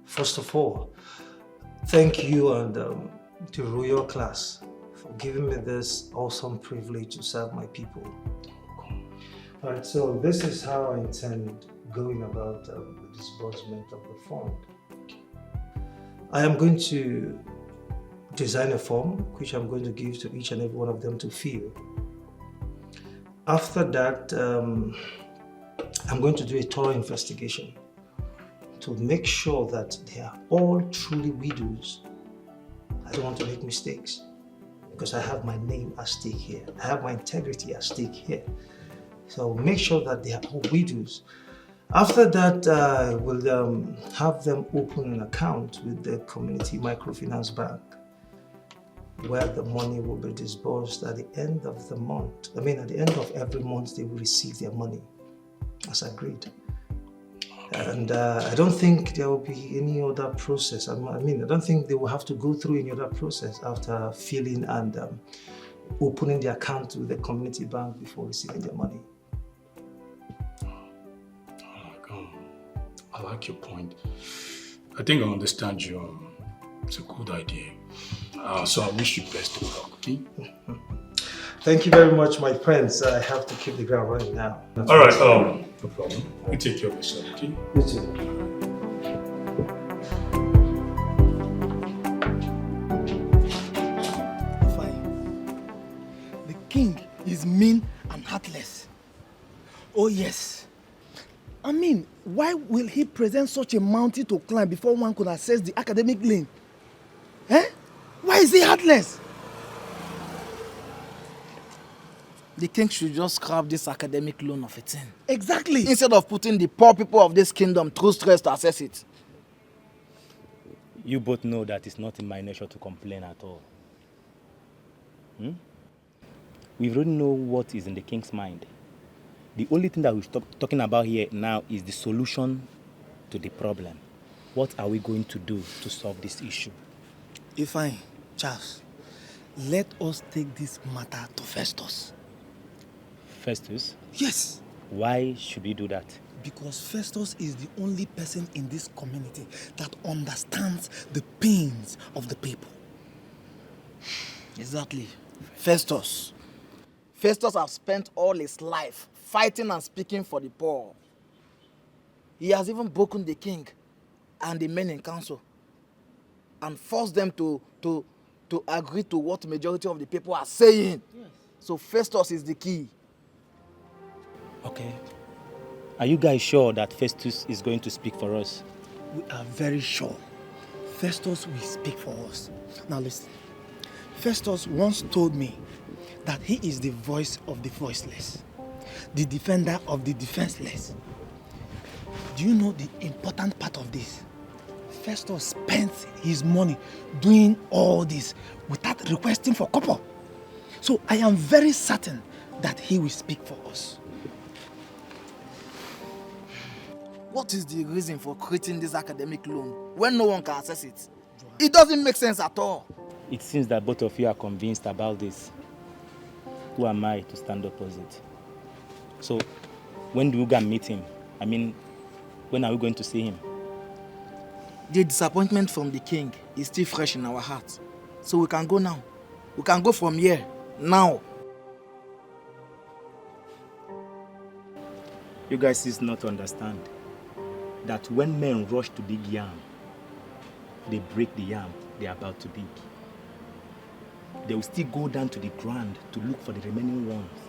Speaker 2: first of all, thank you and the royal class for giving me this awesome privilege to serve my people. All right, so this is how I intend going about the disbursement of the fund. I am going to design a form which I'm going to give to each and every one of them to fill. After that, I'm going to do a thorough investigation to make sure that they are all truly widows. I don't want to make mistakes because I have my name at stake here. I have my integrity at stake here. So make sure that they are all widows. After that, we'll have them open an account with the community microfinance bank where the money will be disbursed at the end of the month. I mean, at the end of every month, they will receive their money as agreed. Okay. And I don't think there will be any other process. I don't think they will have to go through any other process after filling and opening the account with the community bank before receiving their money.
Speaker 14: I like your point. I think I understand you. It's a good idea. So I wish you best of luck, okay?
Speaker 2: Thank you very much, my friends. I have to keep the ground running now.
Speaker 14: All right, no problem. You take care of yourself, okay?
Speaker 2: You too.
Speaker 8: The king is mean and heartless. Oh yes. I mean, why will he present such a mountain to climb before one could access the academic lane? Eh? Why is he heartless?
Speaker 17: The king should just scrap this academic loan of a thing.
Speaker 8: Exactly.
Speaker 17: Instead of putting the poor people of this kingdom through stress to access it.
Speaker 23: You both know that it's not in my nature to complain at all. We already know what is in the king's mind. The only thing that we stop talking about here now is the solution to the problem. What are we going to do to solve this issue?
Speaker 4: Ifeanyi, Charles, let us take this matter to Festus.
Speaker 23: Festus?
Speaker 4: Yes.
Speaker 23: Why should we do that?
Speaker 4: Because Festus is the only person in this community that understands the pains of the people.
Speaker 17: Exactly. Festus. Festus has spent all his life fighting and speaking for the poor. He has even broken the king and the men in council and forced them to agree to what majority of the people are saying. Yes. So Festus is the key.
Speaker 23: Okay. Are you guys sure that Festus is going to speak for us?
Speaker 4: We are very sure. Festus will speak for us. Now listen. Festus once told me that he is the voice of the voiceless, the defender of the defenseless. Do you know the important part of this? Festus spent his money doing all this without requesting for copper. So I am very certain that he will speak for us.
Speaker 17: What is the reason for creating this academic loan when no one can access it? It doesn't make sense at all.
Speaker 23: It seems that both of you are convinced about this. Who am I to stand opposite? So, when do we go and meet him? I mean, when are we going to see him?
Speaker 17: The disappointment from the king is still fresh in our hearts. So we can go now. We can go from here, now.
Speaker 23: You guys still not understand that when men rush to dig yam, they break the yam they are about to dig. They will still go down to the ground to look for the remaining ones.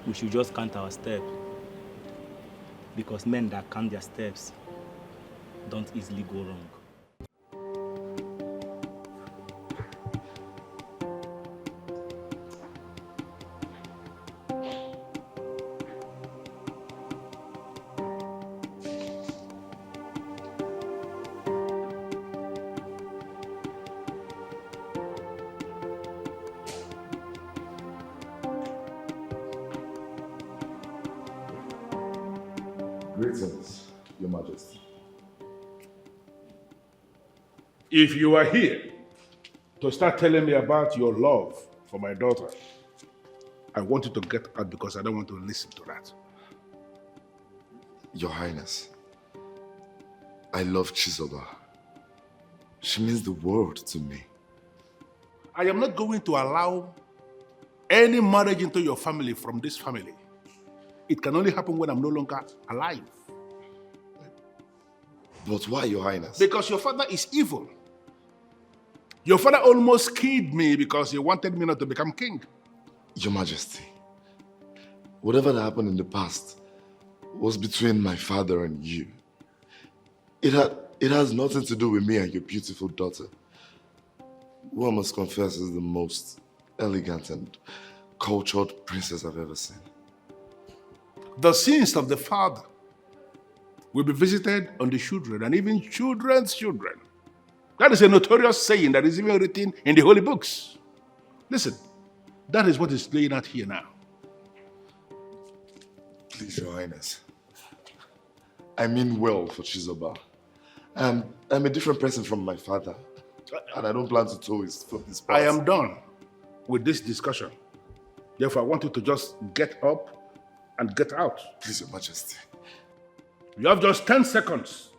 Speaker 23: We should just count our steps, because men that count their steps don't easily go wrong.
Speaker 3: Greetings, Your Majesty.
Speaker 19: If you are here to start telling me about your love for my daughter, I want you to get out because I don't want to listen to that.
Speaker 3: Your Highness, I love Chizoba. She means the world to me.
Speaker 19: I am not going to allow any marriage into your family from this family. It can only happen when I'm no longer alive.
Speaker 3: But why, Your Highness?
Speaker 19: Because your father is evil. Your father almost killed me because he wanted me not to become king.
Speaker 3: Your Majesty, whatever that happened in the past was between my father and you. It has nothing to do with me and your beautiful daughter, who I must confess is the most elegant and cultured princess I've ever seen.
Speaker 19: The sins of the father will be visited on the children and even children's children. That is a notorious saying that is even written in the holy books. Listen, that is what is playing out here now.
Speaker 3: Please, Your Highness. I mean well for Chizoba. I'm a different person from my father. And I don't plan to toe his foot this path.
Speaker 19: I am done with this discussion. Therefore, I want you to just get up and get out.
Speaker 3: Please, Your Majesty.
Speaker 19: You have just 10 seconds.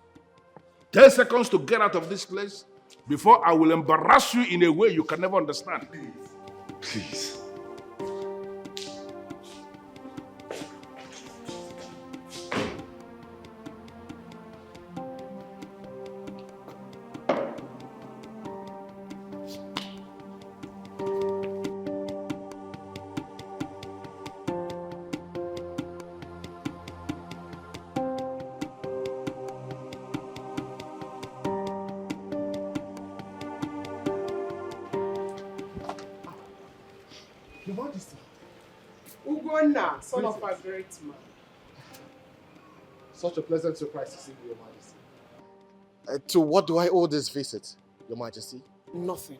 Speaker 19: 10 seconds to get out of this place before I will embarrass you in a way you can never understand.
Speaker 3: Please.
Speaker 20: Your Majesty.
Speaker 11: Ugonna, son of a great man.
Speaker 20: Such a pleasant surprise to see you, Your Majesty. To what do I owe this visit, Your Majesty?
Speaker 11: Nothing.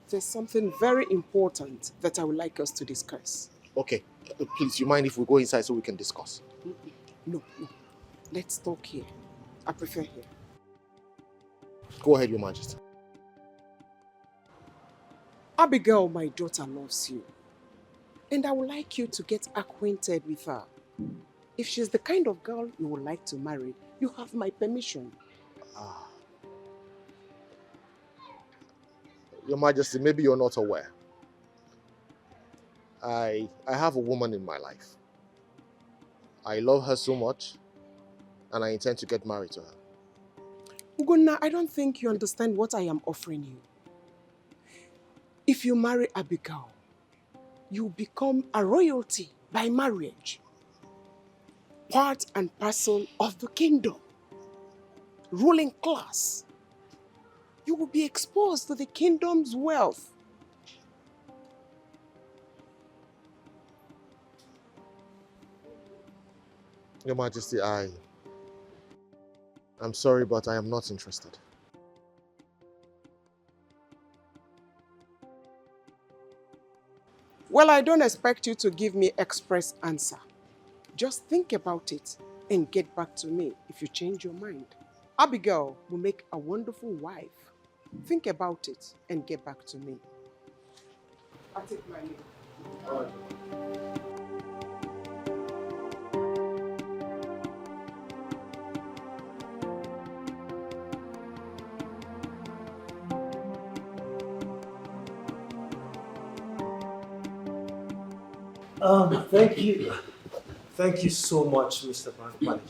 Speaker 11: There's something very important that I would like us to discuss.
Speaker 20: Okay, please, you mind if we go inside so we can discuss?
Speaker 11: No. Let's talk here. I prefer here.
Speaker 20: Go ahead, Your Majesty.
Speaker 11: Abigail, my daughter, loves you. And I would like you to get acquainted with her. If she's the kind of girl you would like to marry, you have my permission.
Speaker 20: Your Majesty, maybe you're not aware. I have a woman in my life. I love her so much, and I intend to get married to her.
Speaker 11: Ugonna, I don't think you understand what I am offering you. If you marry Abigail, you become a royalty by marriage. Part and parcel of the kingdom. Ruling class. You will be exposed to the kingdom's wealth.
Speaker 20: Your Majesty, I'm sorry, but I am not interested.
Speaker 11: Well, I don't expect you to give me express answer. Just think about it and get back to me if you change your mind. Abigail will make a wonderful wife. Think about it and get back to me. I'll take my leave.
Speaker 20: All right.
Speaker 2: Thank you. Thank you so much, Mr. Manager.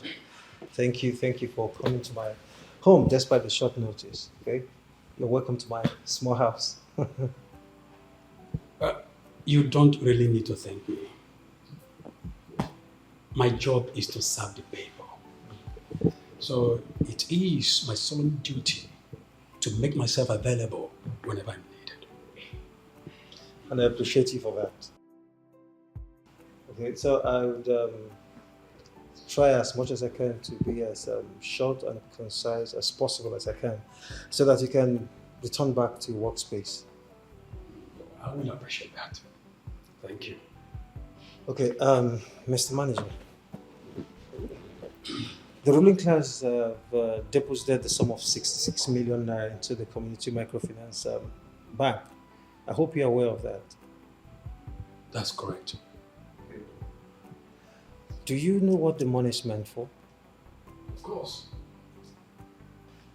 Speaker 2: Thank you for coming to my home despite the short notice. Okay, you're welcome to my small house.
Speaker 9: You don't really need to thank me. My job is to serve the people. So it is my solemn duty to make myself available whenever I'm needed.
Speaker 2: And I appreciate you for that. Okay, so I would try as much as I can to be as short and concise as possible as I can, so that you can return back to your workspace.
Speaker 9: I will appreciate that. Thank you.
Speaker 2: Okay, Mr. Manager, the ruling class deposited the sum of 66 million naira into the Community Microfinance Bank. I hope you're aware of that.
Speaker 9: That's correct.
Speaker 2: Do you know what the money is meant for?
Speaker 9: Of course.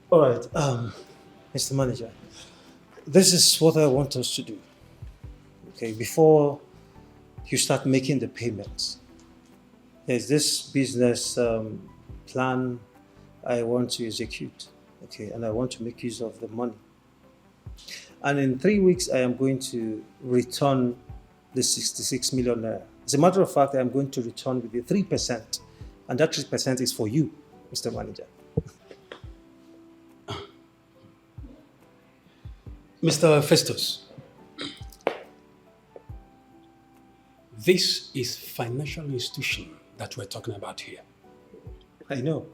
Speaker 2: All right, Mr. Manager, this is what I want us to do. Okay, before you start making the payments, there's this business plan I want to execute. Okay, and I want to make use of the money. And in 3 weeks, I am going to return the 66 million naira. As a matter of fact, I am going to return with the 3%, and that 3% is for you, Mr. Manager.
Speaker 9: Mr. Festus, this is financial institution that we're talking about here.
Speaker 2: I know.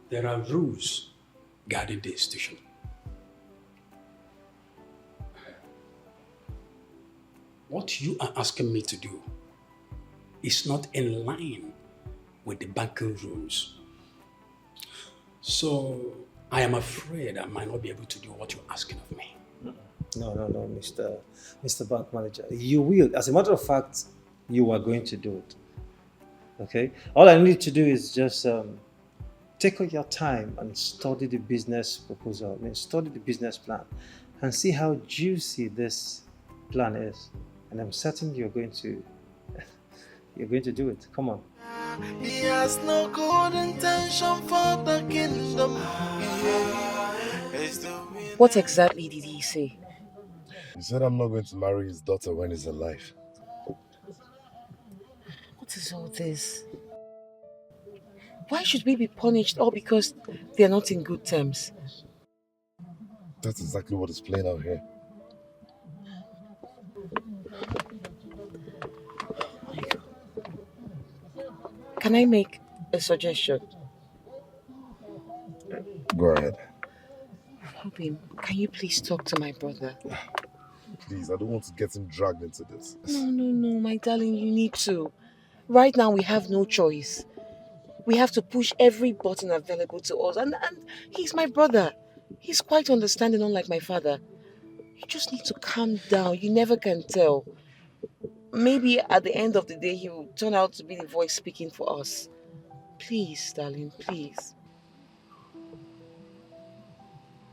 Speaker 9: There are rules guarding the institution. What you are asking me to do is not in line with the banking rules. So I am afraid I might not be able to do what you're asking of me.
Speaker 2: No, Mr. Bank Manager. You will. As a matter of fact, you are going to do it. Okay? All I need to do is just take all your time and study the business proposal, study the business plan, and see how juicy this plan is. And I'm certain you're going to do it. Come on.
Speaker 17: He has no good intention for the kingdom.
Speaker 22: What exactly did he say?
Speaker 3: He said I'm not going to marry his daughter when he's alive.
Speaker 22: What is all this? Why should we be punished all because they are not in good terms?
Speaker 3: That's exactly what is playing out here.
Speaker 22: Can I make a suggestion?
Speaker 3: Go ahead.
Speaker 22: Hobin, can you please talk to my brother?
Speaker 3: Please, I don't want to get him dragged into this.
Speaker 22: No, my darling, you need to. Right now, we have no choice. We have to push every button available to us. And he's my brother. He's quite understanding, unlike my father. You just need to calm down. You never can tell. Maybe at the end of the day, he will turn out to be the voice speaking for us. Please, darling, please.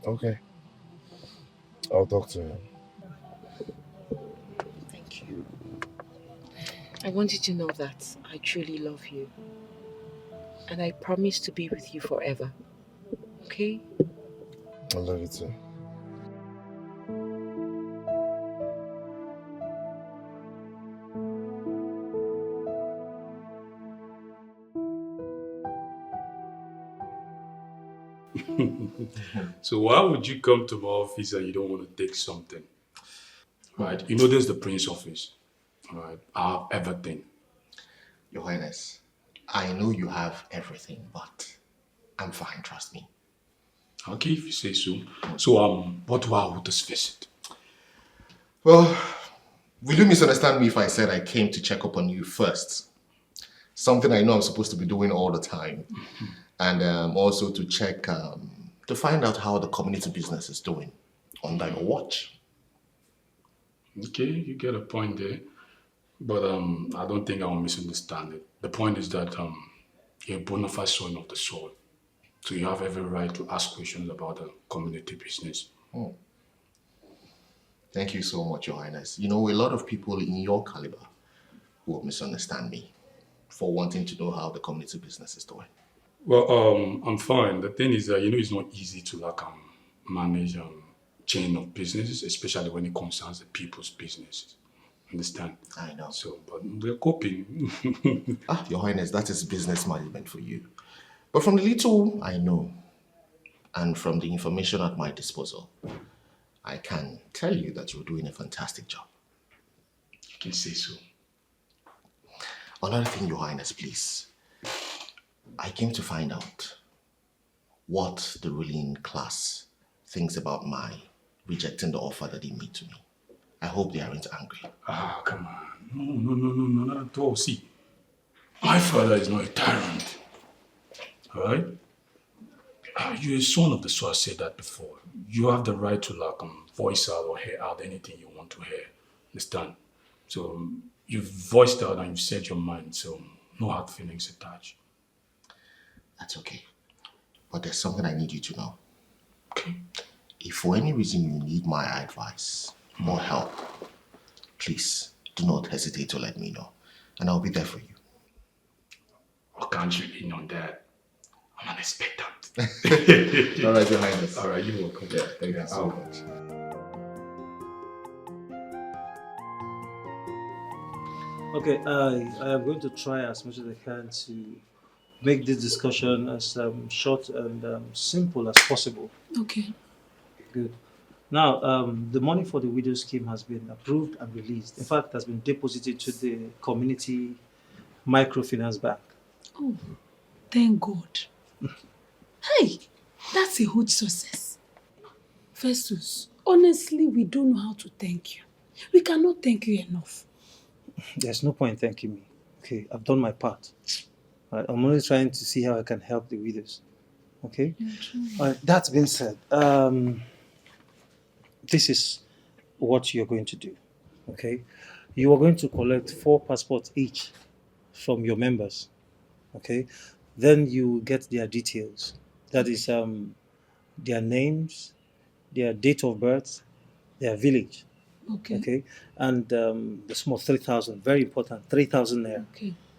Speaker 3: Okay. I'll talk to him.
Speaker 22: Thank you. I want you to know that I truly love you. And I promise to be with you forever. Okay?
Speaker 3: I love you too.
Speaker 14: So why would you come to my office and you don't want to take something? Right? You know this is the Prince office. Right? I have everything.
Speaker 20: Your Highness, I know you have everything, but I'm fine, trust me.
Speaker 14: Okay, if you say so. So, what were with this visit?
Speaker 20: Well, will you misunderstand me if I said I came to check up on you first? Something I know I'm supposed to be doing all the time. And also to check, to find out how the community business is doing under your watch.
Speaker 14: Okay, you get a point there. But I don't think I will misunderstand it. The point is that you're a bona fide son of the soil. So you have every right to ask questions about the community business.
Speaker 20: Oh. Thank you so much, Your Highness. You know, a lot of people in your caliber will misunderstand me for wanting to know how the community business is doing.
Speaker 14: Well, I'm fine. The thing is that, it's not easy to manage chain of businesses, especially when it concerns the people's businesses. Understand?
Speaker 20: I know.
Speaker 14: So, but we're coping.
Speaker 20: Your Highness, that is business management for you. But from the little I know, and from the information at my disposal, I can tell you that you're doing a fantastic job.
Speaker 14: You can say so.
Speaker 20: Another thing, Your Highness, please. I came to find out what the ruling class thinks about my rejecting the offer that they made to me. I hope they aren't angry.
Speaker 14: Come on. No, not at all. See, my father is not a tyrant. All right? You're a son of the soil. I said that before. You have the right to voice out or hear out anything you want to hear. Understand? So you've voiced out and you said your mind. So no hard feelings attached.
Speaker 20: That's okay. But there's something I need you to know.
Speaker 14: Okay.
Speaker 20: If for any reason you need my advice or help, please do not hesitate to let me know. And I'll be there for you.
Speaker 14: Why can't you in on that? I'm an expectant.
Speaker 20: All right, Your Highness.
Speaker 14: All right, you're welcome.
Speaker 20: Yeah, thank you so much.
Speaker 2: Okay, I am going to try as much as I can to make this discussion as short and simple as possible.
Speaker 18: Okay.
Speaker 2: Good. Now, the money for the widow scheme has been approved and released. In fact, it has been deposited to the community microfinance bank.
Speaker 18: Oh, thank God. Hey, that's a huge success. Festus, honestly, we don't know how to thank you. We cannot thank you enough.
Speaker 2: There's no point thanking me. Okay, I've done my part. I'm only trying to see how I can help the widows. Okay? That being said, this is what you're going to do. Okay? You are going to collect 4 passports each from your members. Okay? Then you get their details. That is their names, their date of birth, their village. Okay? And the small 3,000, very important, 3,000 naira.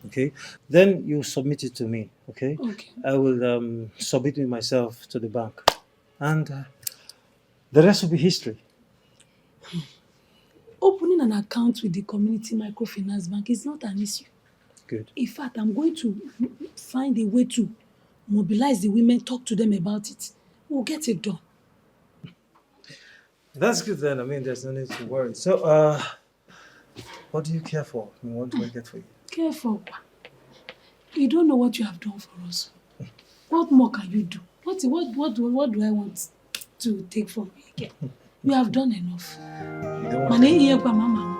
Speaker 2: Okay? Then you submit it to me. Okay? I will submit it myself to the bank. And the rest will be history.
Speaker 7: Opening an account with the community microfinance bank is not an issue.
Speaker 2: Good.
Speaker 7: In fact, I'm going to find a way to mobilize the women, talk to them about it. We'll get it done.
Speaker 2: That's good then. I mean, there's no need to worry. So, what do you care for? What do I get for you?
Speaker 7: Care for? You don't know what you have done for us. What more can you do? What do I want to take from you again? You have done enough.
Speaker 2: You don't want
Speaker 7: Mama.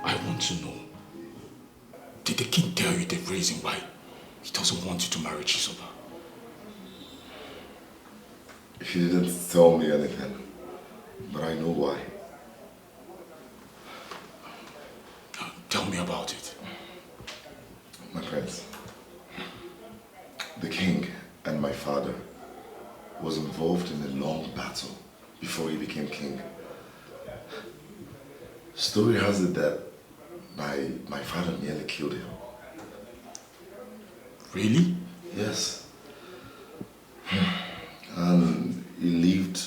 Speaker 14: I want to know, did the king tell you the reason why he doesn't want you to marry Chisoba?
Speaker 3: He didn't tell me anything, but I know why.
Speaker 14: Tell me about it.
Speaker 3: My prince, the king and my father was involved in a long battle before he became king. Story has it that my father nearly killed him.
Speaker 14: Really?
Speaker 3: Yes. And he lived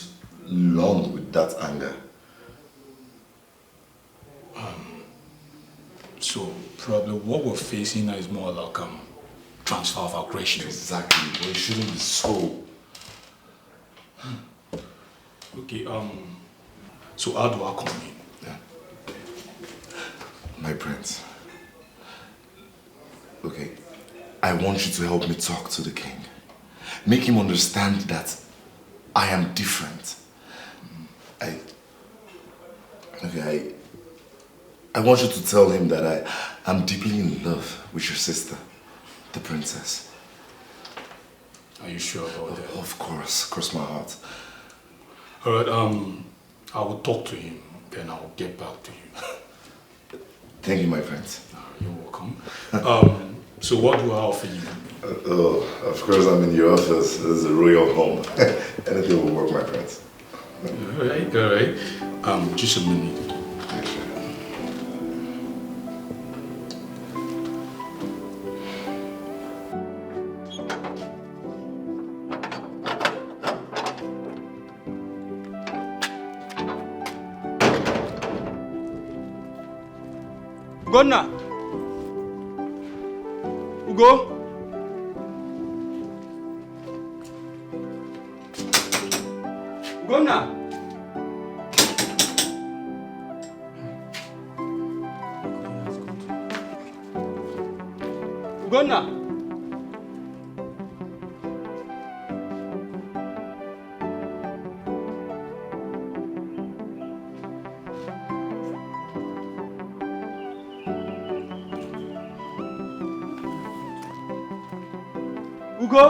Speaker 3: long with that anger.
Speaker 14: So probably what we're facing now is more like transfer of aggression.
Speaker 3: Exactly, but it shouldn't be so.
Speaker 14: Okay, so how do I come in?
Speaker 3: My prince. Okay, I want you to help me talk to the king. Make him understand that I am different. I want you to tell him that I am deeply in love with your sister, the princess.
Speaker 14: Are you sure about that?
Speaker 3: Of course, cross my heart.
Speaker 14: Alright, I will talk to him, then I'll get back to you.
Speaker 3: Thank you, my prince.
Speaker 14: You're welcome. So what do I offer you?
Speaker 3: Of course I'm in your office. This is a royal home. Anything will work, my prince.
Speaker 14: Alright. Just a minute.
Speaker 13: Ugonna! Ugo! Ugonna! Ugonna! Ugo!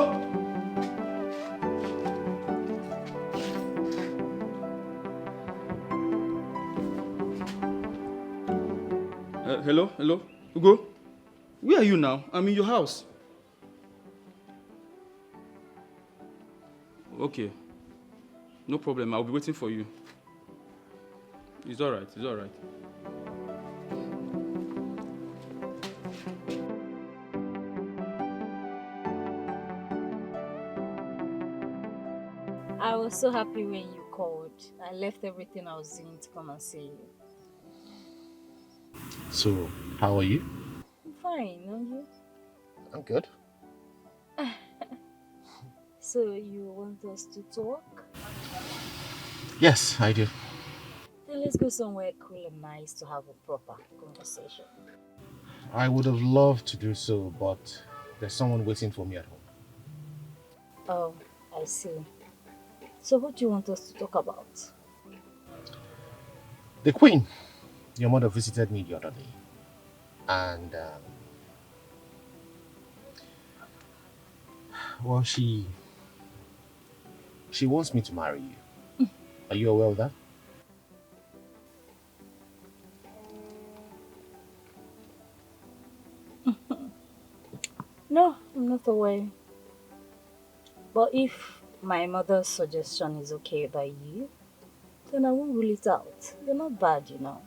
Speaker 13: Hello? Ugo? Where are you now? I'm in your house. Okay. No problem. I'll be waiting for you. It's alright.
Speaker 12: I was so happy when you called. I left everything I was doing to come and see you.
Speaker 20: So, how are you?
Speaker 12: I'm fine, are you?
Speaker 20: I'm good.
Speaker 12: So you want us to talk?
Speaker 20: Yes, I do.
Speaker 12: Then let's go somewhere cool and nice to have a proper conversation.
Speaker 20: I would have loved to do so, but there's someone waiting for me at home.
Speaker 12: Oh, I see. So what do you want us to talk about?
Speaker 20: The Queen, your mother visited me the other day, and well, she wants me to marry you. Are you aware of that?
Speaker 12: No, I'm not aware. But if my mother's suggestion is okay by you, then I won't rule it out. You're not bad, you know.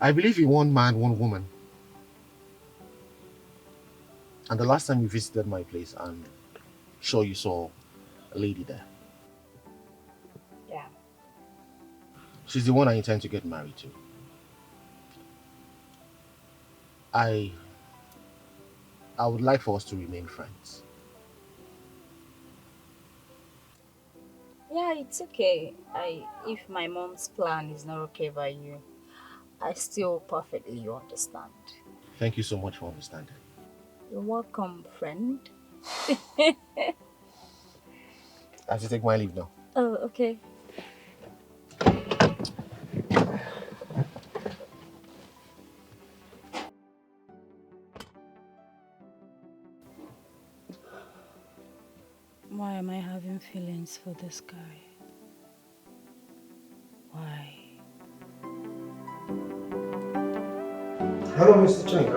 Speaker 20: I believe in one man, one woman. And the last time you visited my place, I'm sure you saw a lady there.
Speaker 12: Yeah.
Speaker 20: She's the one I intend to get married to. I would like for us to remain friends.
Speaker 12: Yeah, it's okay. If my mom's plan is not okay by you, I still perfectly understand.
Speaker 20: Thank you so much for understanding.
Speaker 12: You're welcome, friend.
Speaker 20: I have to take my leave now.
Speaker 12: Oh, okay. Why am I having feelings for this guy? Why?
Speaker 2: Hello, Mr. Cheng.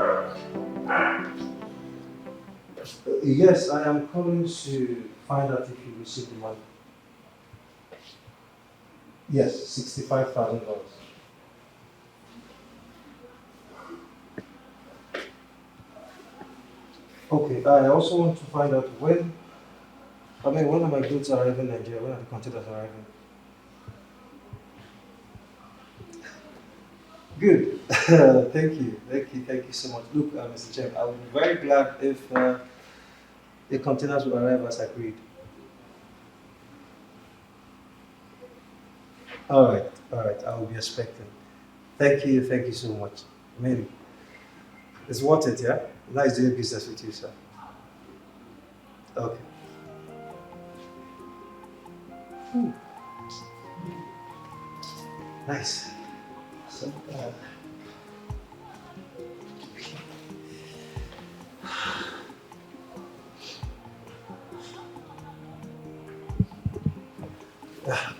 Speaker 2: Yes, I am calling to find out if you received the money. Yes, $65,000. Okay, I also want to find out when are my goods arriving in Nigeria? When are the containers arriving? Good. Thank you so much. Look, Mr. Chen, I would be very glad if the containers will arrive as agreed. All right, I will be expecting. Thank you so much. Maybe. It's worth it, yeah? Nice doing business with you, sir. Okay. Nice. So,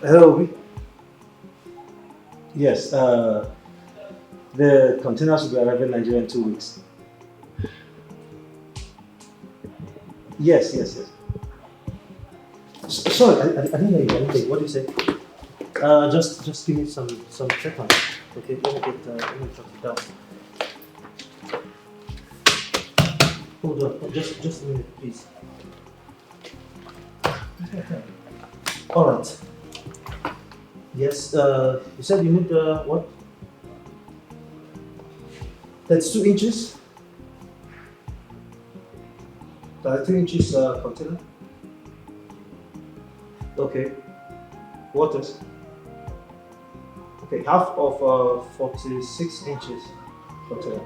Speaker 2: hello. Yes, the containers will be arriving in Nigeria in 2 weeks. Yes. Sorry, I didn't hear you. What did you say? Just give me some seconds. Okay, let me jot it down. Hold on, just a minute, please. All right. Yes, you said you need what? That's 2 inches. 3 inches container. Okay. What else? Okay, half of 46 inches container.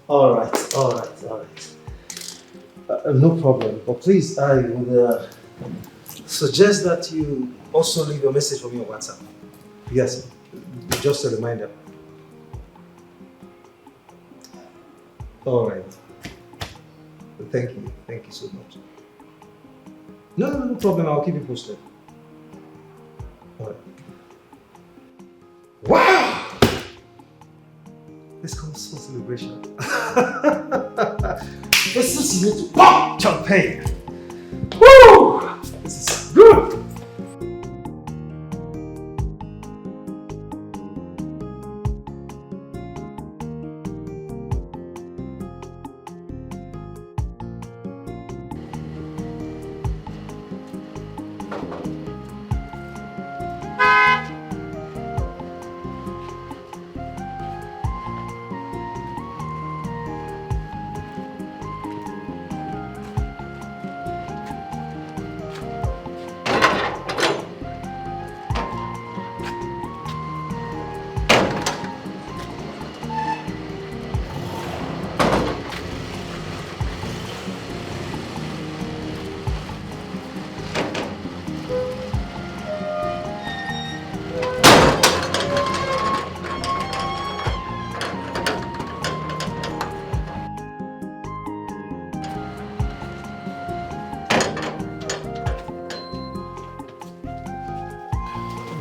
Speaker 2: All right. No problem. But please, I would suggest that you also leave a message for me on WhatsApp. Yes, just a reminder. All right. Thank you so much. No problem. I'll keep you posted. All right. Wow! This calls for celebration. This is you need to pop champagne. Woo! This is good.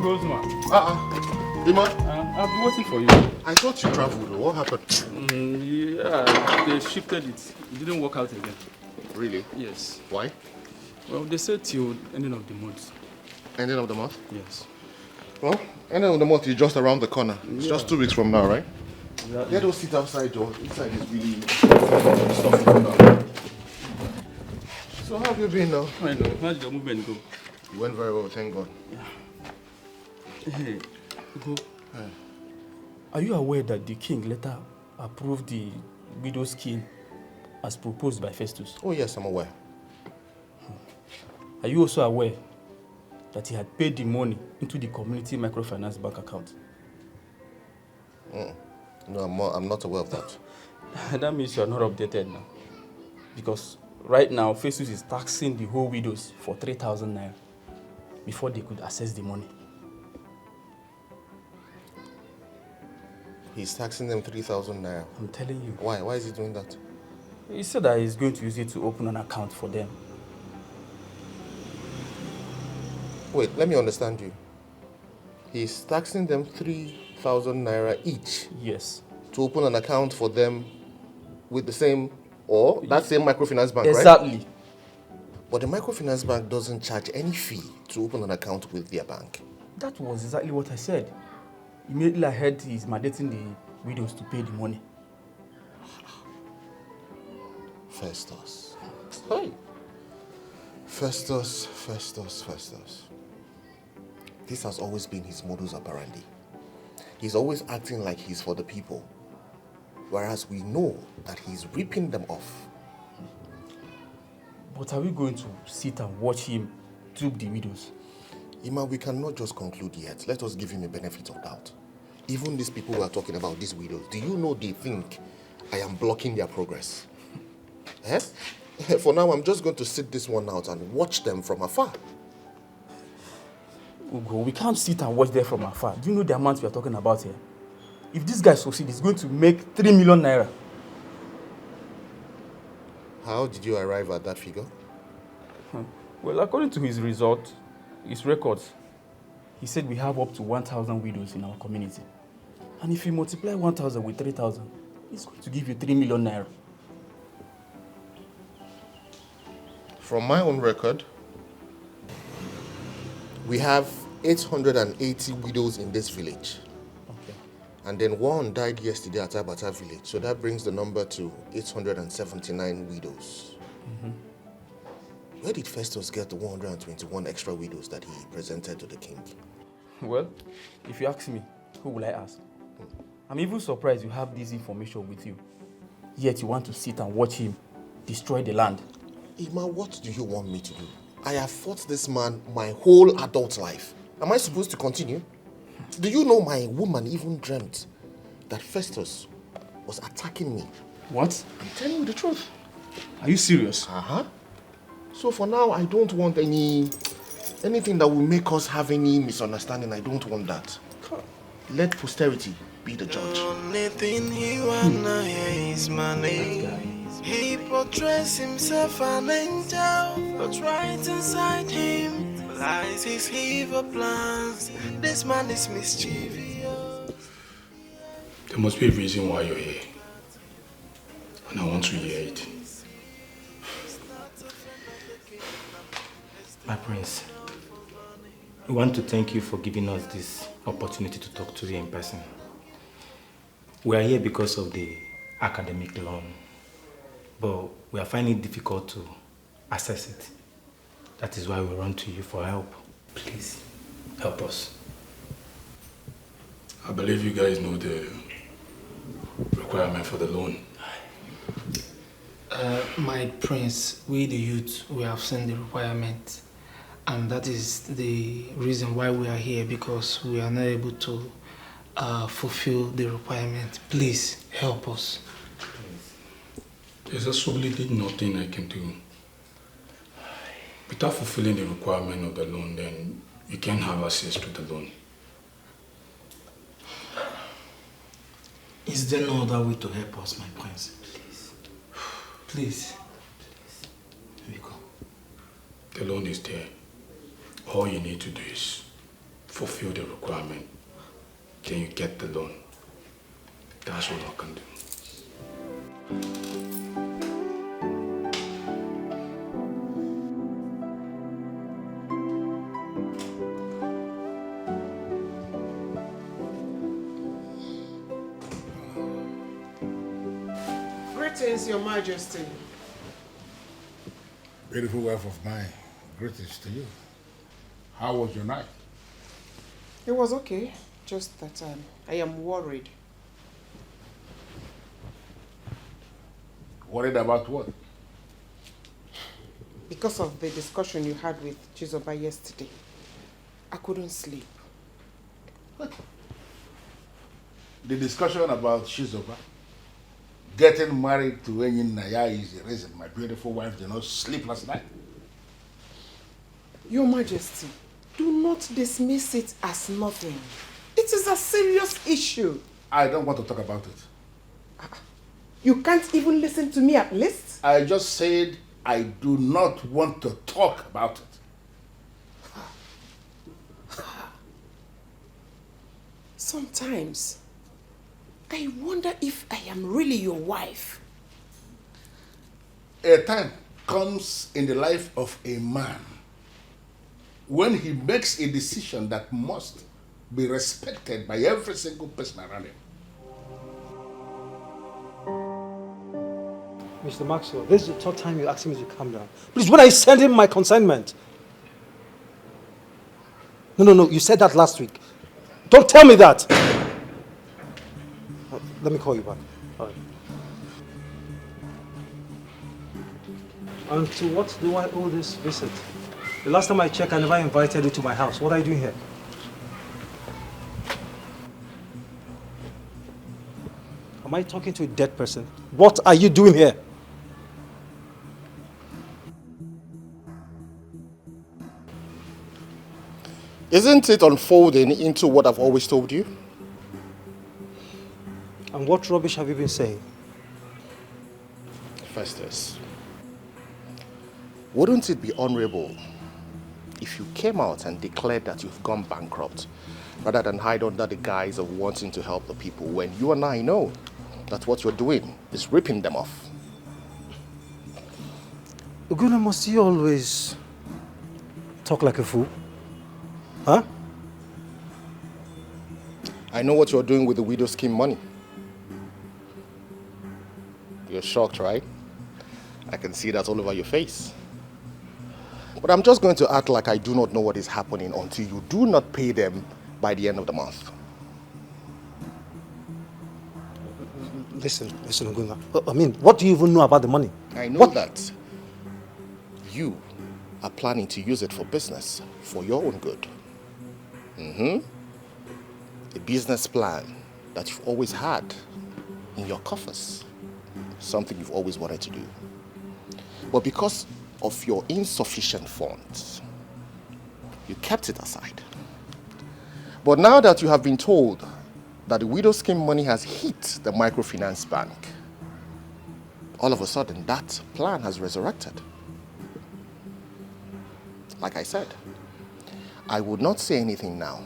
Speaker 13: Roseman.
Speaker 20: Iman?
Speaker 13: I've been waiting for you.
Speaker 20: I thought you traveled. What happened?
Speaker 13: Yeah, they shifted it. It didn't work out again.
Speaker 20: Really?
Speaker 13: Yes.
Speaker 20: Why?
Speaker 13: Well, they said till ending of the month.
Speaker 20: Ending of the month?
Speaker 13: Yes.
Speaker 20: Well, ending of the month is just around the corner. It's just 2 weeks from now, right?
Speaker 13: Exactly.
Speaker 20: Let us sit outside, Joe. Inside is really stuff. So how have you been now?
Speaker 13: I know. How did your movement go?
Speaker 20: You went very well, thank God.
Speaker 10: Hey, Ugo, are you aware that the king later approved the widow's scheme as proposed by Festus?
Speaker 20: Oh yes, I'm aware.
Speaker 9: Are you also aware that he had paid the money into the community microfinance bank account?
Speaker 20: No, I'm not aware of that.
Speaker 9: That means you are not updated now. Because right now, Festus is taxing the whole widows for 3,000 naira before they could access the money.
Speaker 20: He's taxing them 3,000 naira.
Speaker 9: I'm telling you.
Speaker 20: Why? Why is he doing that?
Speaker 9: He said that he's going to use it to open an account for them.
Speaker 20: Wait, let me understand you. He's taxing them 3,000 naira each.
Speaker 9: Yes.
Speaker 20: To open an account for them with the same, or that same microfinance bank,
Speaker 9: exactly.
Speaker 20: Right? But the microfinance bank doesn't charge any fee to open an account with their bank.
Speaker 9: That was exactly what I said. Immediately I heard he's mandating the widows to pay the money.
Speaker 20: Festus. Hey. Festus. This has always been his modus operandi. He's always acting like he's for the people, whereas we know that he's ripping them off.
Speaker 9: But are we going to sit and watch him dupe the widows?
Speaker 20: Ima, we cannot just conclude yet. Let us give him a benefit of doubt. Even these people who are talking about these widows, do you know they think I am blocking their progress? Eh? For now, I'm just going to sit this one out and watch them from afar.
Speaker 9: Ugo, we can't sit and watch them from afar. Do you know the amount we are talking about here? If this guy succeeds, he's going to make 3 million naira.
Speaker 20: How did you arrive at that figure?
Speaker 9: Well, according to his result, his records, he said we have up to 1,000 widows in our community. And if you multiply 1,000 with 3,000, it's going to give you 3 million naira.
Speaker 20: From my own record, we have 880 widows in this village.
Speaker 9: Okay.
Speaker 20: And then one died yesterday at Abata village. So that brings the number to 879 widows. Where did Festus get the 121 extra widows that he presented to the king?
Speaker 9: Well, if you ask me, who will I ask? I'm even surprised you have this information with you. Yet you want to sit and watch him destroy the land.
Speaker 20: Ima, what do you want me to do? I have fought this man my whole adult life. Am I supposed to continue? Do you know my woman even dreamt that Festus was attacking me?
Speaker 9: What?
Speaker 20: I'm telling you the truth.
Speaker 9: Are you serious?
Speaker 20: Uh-huh. So for now, I don't want anything that will make us have any misunderstanding. I don't want that. Let posterity be the judge.
Speaker 1: Only thing he wanna hear is my name. He portrays himself an angel, but right inside him lies his evil plans. This man is mischievous.
Speaker 14: There must be a reason why you're here. And I want to hear it.
Speaker 23: My prince, we want to thank you for giving us this opportunity to talk to you in person. We are here because of the academic loan, but we are finding it difficult to access it. That is why we run to you for help. Please, help us.
Speaker 14: I believe you guys know the requirement for the loan.
Speaker 15: My prince, we the youth, we have seen the requirement. And that is the reason why we are here, because we are not able to fulfill the requirement. Please help us.
Speaker 14: There's absolutely nothing I can do. Without fulfilling the requirement of the loan, then you can't have access to the loan.
Speaker 15: Is there no other way to help us, my prince? Please. Please. Here we go.
Speaker 14: The loan is there. All you need to do is fulfill the requirement. Then you get the loan. That's all I can do.
Speaker 16: Greetings, Your Majesty.
Speaker 5: Beautiful wife of mine, greetings to you. How was your night?
Speaker 16: It was okay, just that I am worried.
Speaker 5: Worried about what?
Speaker 16: because of the discussion you had with Chizoba yesterday. I couldn't sleep.
Speaker 19: The discussion about Shizoba getting married to Enyin Naya is the reason my beautiful wife did not sleep last night.
Speaker 16: Your Majesty, do not dismiss it as nothing. It is a serious issue.
Speaker 19: I don't want to talk about it.
Speaker 16: You can't even listen to me at least?
Speaker 19: I just said I do not want to talk about it.
Speaker 16: Sometimes, I wonder if I am really your wife.
Speaker 19: A time comes in the life of a man when he makes a decision that must be respected by every single person around him.
Speaker 2: Mr. Maxwell, this is the third time you're asking me to calm down. Please, when I send him my consignment. No, you said that last week. Don't tell me that. Let me call you back. All right. And to what do I owe this visit? The last time I checked, I never invited you to my house. What are you doing here? Am I talking to a dead person? What are you doing here?
Speaker 20: Isn't it unfolding into what I've always told you?
Speaker 2: And what rubbish have you been saying?
Speaker 20: Festus, wouldn't it be honorable if you came out and declared that you've gone bankrupt rather than hide under the guise of wanting to help the people when you and I know that what you're doing is ripping them off?
Speaker 2: Uguna, must you always talk like a fool? Huh?
Speaker 20: I know what you're doing with the widow scheme money. You're shocked, right? I can see that all over your face. But I'm just going to act like I do not know what is happening until you do not pay them by the end of the month.
Speaker 2: Listen, Uguna. I mean, what do you even know about the money?
Speaker 20: I know that you are planning to use it for business, for your own good. A business plan that you've always had in your coffers. Something you've always wanted to do. But because of your insufficient funds, you kept it aside. But now that you have been told that the widow scheme money has hit the microfinance bank, all of a sudden that plan has resurrected. Like I said, I would not say anything now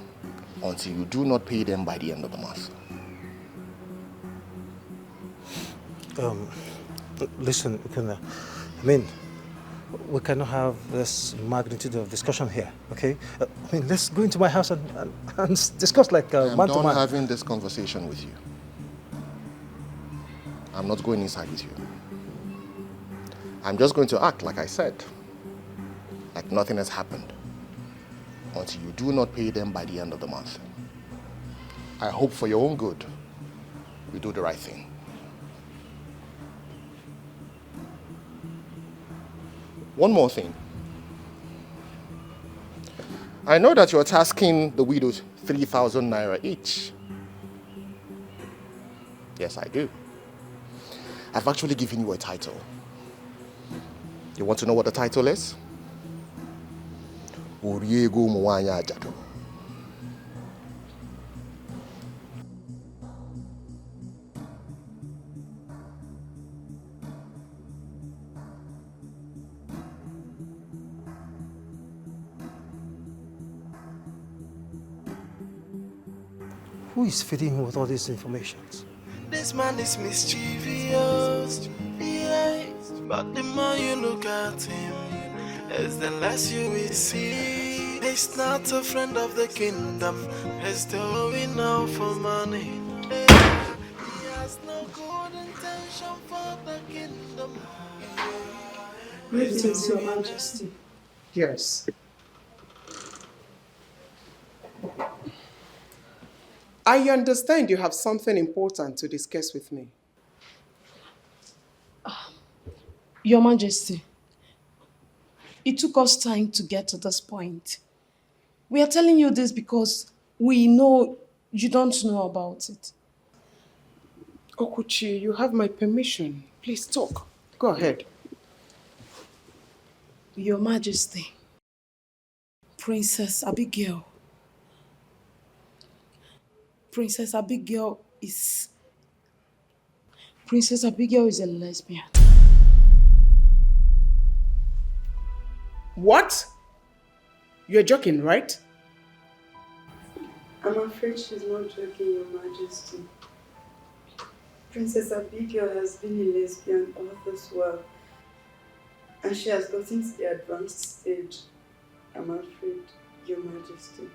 Speaker 20: until you do not pay them by the end of the month.
Speaker 2: Listen, Uguna. I mean, we cannot have this magnitude of discussion here, okay? I mean, let's go into my house and discuss like man to man.
Speaker 20: I'm done having this conversation with you. I'm not going inside with you. I'm just going to act like I said, like nothing has happened, until you do not pay them by the end of the month. I hope for your own good, you do the right thing. One more thing. I know that you're tasking the widows 3,000 naira each. Yes, I do. I've actually given you a title. You want to know what the title is? Oriego Mwanya Ajado.
Speaker 2: Who is feeding him with all these informations?
Speaker 1: This man is mischievous, yeah. But the more you look at him, is the less you will see. He's not a friend of the kingdom. He's doing now for money. He has no good intention for the kingdom.
Speaker 7: Greetings, Your Majesty.
Speaker 16: Yes. I understand you have something important to discuss with me.
Speaker 7: Your Majesty, It took us time to get to this point. We are telling you this because we know you don't know about it.
Speaker 16: Okuchi, you have my permission. Please talk. Go ahead.
Speaker 7: Your Majesty, Princess Abigail. Princess Abigail is a lesbian.
Speaker 16: What? You're joking, right?
Speaker 6: I'm afraid she's not joking, Your Majesty. Princess Abigail has been a lesbian all this while, and she has gotten to the advanced stage. I'm afraid, Your Majesty.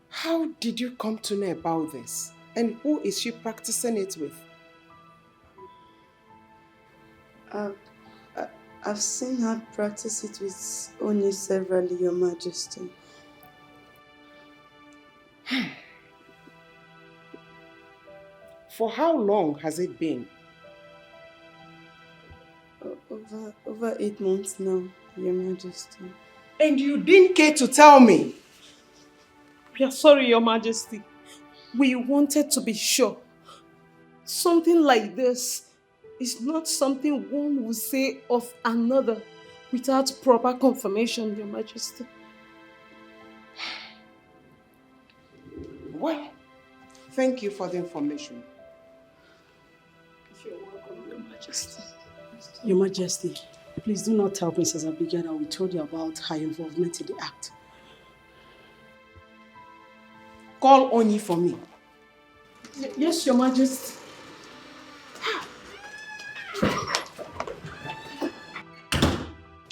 Speaker 16: How did you come to know about this? And who is she practicing it with?
Speaker 6: I've seen her practice it with Oni severally, Your Majesty.
Speaker 16: For how long has it been?
Speaker 6: Over 8 months now, Your Majesty.
Speaker 16: And you didn't care to tell me?
Speaker 7: We are sorry, Your Majesty. We wanted to be sure. Something like this is not something one would say of another without proper confirmation, Your Majesty.
Speaker 16: Well, thank you for the information.
Speaker 7: You're welcome, Your Majesty.
Speaker 8: Your Majesty, please do not tell Princess Abigail that we told you about her involvement in the act.
Speaker 16: Call Oni for me.
Speaker 7: Yes, Your Majesty.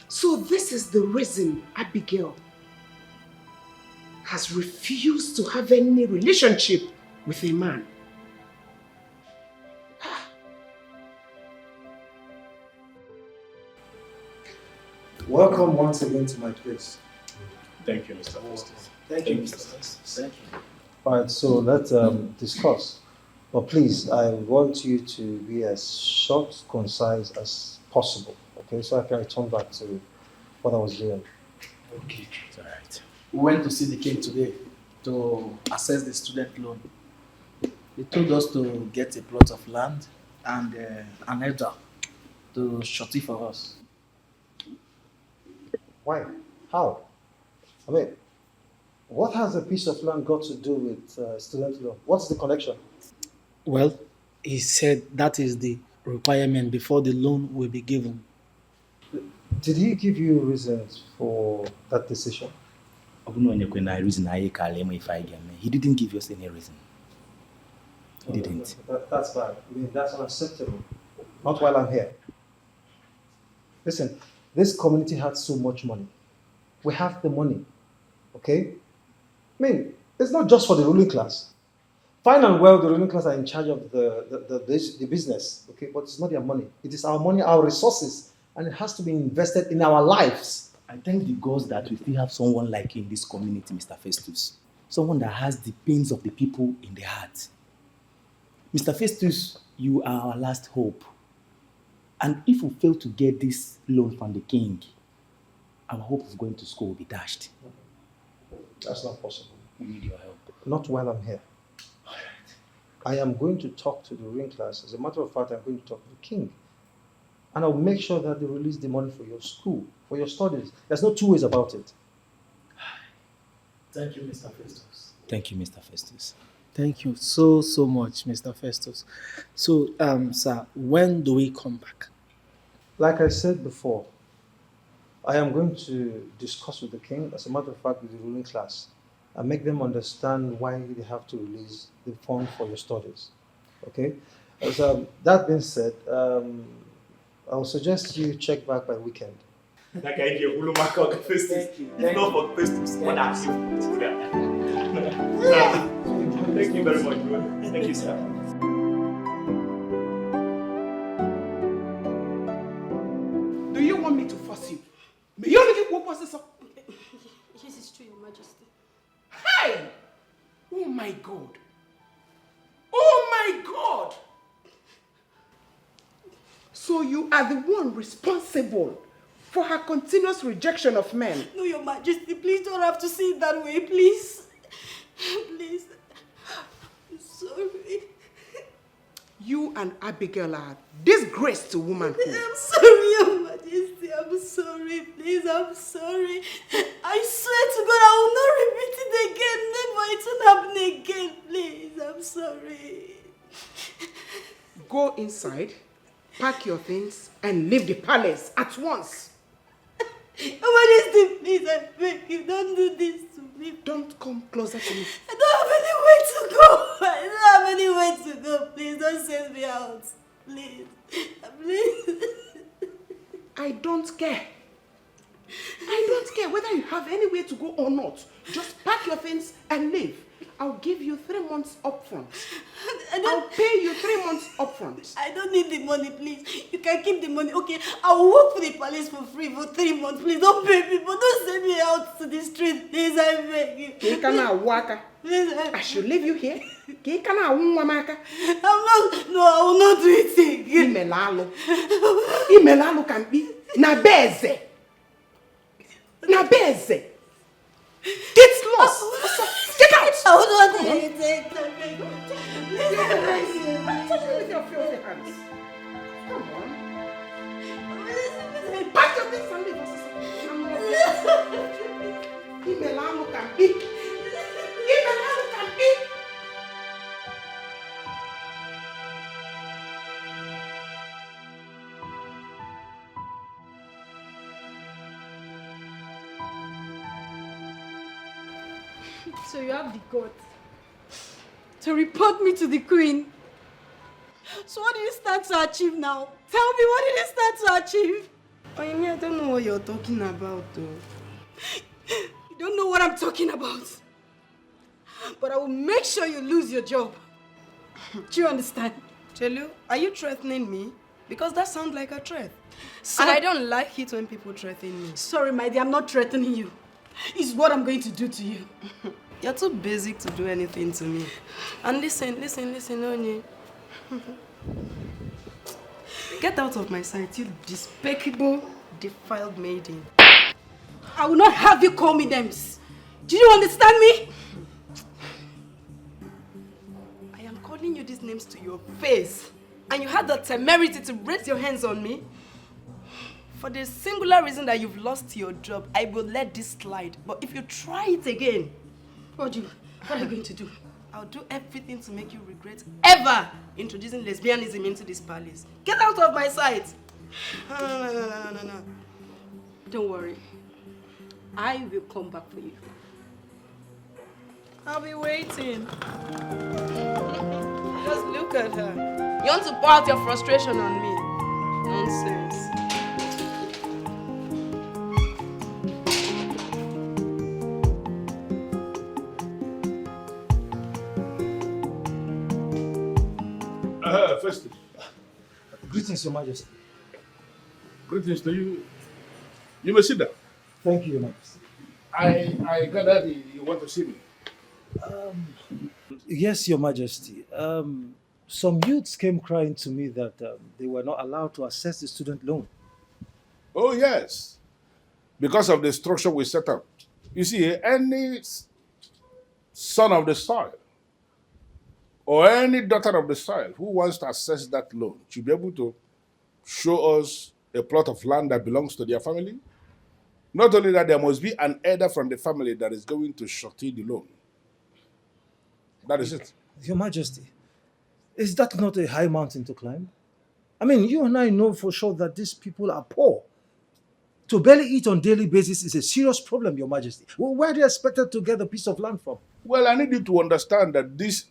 Speaker 16: So this is the reason Abigail has refused to have any relationship with a man.
Speaker 2: Welcome once again to my place.
Speaker 23: Thank you, Mr. Festus.
Speaker 16: Thank you, Mr. Festus. Thank you.
Speaker 2: All right, so let's discuss. But please, I want you to be as short, concise as possible, okay? So I can return back to what I was doing.
Speaker 17: Okay.
Speaker 23: It's all right.
Speaker 17: We went to see the king today to assess the student loan. He told us to get a plot of land and an elder to shorty for us.
Speaker 2: Why? How? I mean, what has a piece of land got to do with student loan? What's the connection?
Speaker 17: Well, he said that is the requirement before the loan will be given.
Speaker 2: Did he give you reasons for that decision?
Speaker 23: He didn't give us any reason. He didn't.
Speaker 2: That's bad. I mean, that's unacceptable. Not while I'm here. Listen, this community had so much money. We have the money. Okay? I mean, it's not just for the ruling class. Fine and well, the ruling class are in charge of the business. Okay? But it's not their money. It is our money, our resources. And it has to be invested in our lives.
Speaker 23: I thank the gods that we still have someone like you in this community, Mr. Festus. Someone that has the pains of the people in the heart. Mr. Festus, you are our last hope. And if we fail to get this loan from the king, our hope of going to school will be dashed.
Speaker 2: That's not possible.
Speaker 23: We need your help.
Speaker 2: Not while I'm here. I am going to talk to the ruling class. As a matter of fact, I'm going to talk to the king. And I'll make sure that they release the money for your school, for your studies. There's no two ways about it.
Speaker 17: Thank you, Mr. Festus.
Speaker 23: Thank you, Mr. Festus.
Speaker 17: Thank you so much, Mr. Festus. So, sir, when do we come back?
Speaker 2: Like I said before, I am going to discuss with the king, as a matter of fact, with the ruling class, and make them understand why they have to release the fund for your studies. Okay? As that being said, I will suggest you check back by weekend.
Speaker 23: Thank you. If not for Festus, what are you? Thank you very much, bro. Thank you, sir.
Speaker 16: Do you want me to force you? May you make it what was this?
Speaker 8: Yes, it's true, Your Majesty.
Speaker 16: Hey! Oh my God! Oh my God! So you are the one responsible for her continuous rejection of men.
Speaker 8: No, Your Majesty, please don't have to see it that way, please. Please. I'm sorry.
Speaker 16: You and Abigail are disgrace to womanhood.
Speaker 8: I'm sorry, Your Majesty. I'm sorry. Please, I'm sorry. I swear to God, I will not repeat it again. Never. It won't happen again. Please, I'm sorry.
Speaker 16: Go inside, pack your things, and leave the palace at once.
Speaker 8: Your Majesty, please, I beg you, don't do this to me.
Speaker 16: Don't come closer to me.
Speaker 8: I don't have anywhere to go. I don't have anywhere to go. Please, don't send me out. Please. Please.
Speaker 16: I don't care. I don't care whether you have anywhere to go or not. Just pack your things and leave. I'll give you 3 months upfront. I'll pay you 3 months upfront.
Speaker 8: I don't need the money, please. You can keep the money. Okay, I will work for the palace for free for 3 months. Please don't pay people. Don't send me out to the street. Please, I beg you.
Speaker 16: I should leave you here. I'm
Speaker 8: not. No, I will not do it again.
Speaker 16: Imelalo can be Nabeze. Nabeze. Get lost. Get out.
Speaker 8: I will not do anything.
Speaker 16: Touch me with your filthy hands. Come on. Pack your things and leave us. Imelalo can be. Imelalo can be.
Speaker 8: So you have the guts to report me to the queen. So what did you start to achieve now? Tell me, what did you start to achieve?
Speaker 6: I don't know what you're talking about, though.
Speaker 8: You don't know what I'm talking about. But I will make sure you lose your job. Do you understand?
Speaker 6: Chelu, are you threatening me? Because that sounds like a threat.
Speaker 8: So
Speaker 6: and I don't like it when people threaten me.
Speaker 8: Sorry, my dear, I'm not threatening you. It's what I'm going to do to you.
Speaker 6: You're too basic to do anything to me. And listen, Onye. Get out of my sight, you despicable, defiled maiden.
Speaker 8: I will not have you call me names. Do you understand me?
Speaker 6: I am calling you these names to your face. And you had the temerity to raise your hands on me? For the singular reason that you've lost your job, I will let this slide. But if you try it again,
Speaker 8: what are you going to do?
Speaker 6: I'll do everything to make you regret ever introducing lesbianism into this palace. Get out of my sight! No.
Speaker 8: Don't worry. I will come back for you.
Speaker 6: I'll be waiting. Just look at her. You want to pour out your frustration on me? Nonsense.
Speaker 5: First.
Speaker 2: Greetings, Your Majesty.
Speaker 5: Greetings to you. You may sit down.
Speaker 2: Thank you, Your Majesty.
Speaker 5: I gather you want to see me.
Speaker 2: Yes, Your Majesty. Some youths came crying to me that they were not allowed to access the student loan.
Speaker 5: Oh, yes. Because of the structure we set up. You see, any son of the soil or any daughter of the soil who wants to access that loan should be able to show us a plot of land that belongs to their family. Not only that, there must be an elder from the family that is going to surety the loan. That is it.
Speaker 2: Your Majesty, is that not a high mountain to climb? I mean, you and I know for sure that these people are poor. To barely eat on a daily basis is a serious problem, Your Majesty. Well, where are they expected to get a piece of land from?
Speaker 5: Well, I need you to understand that this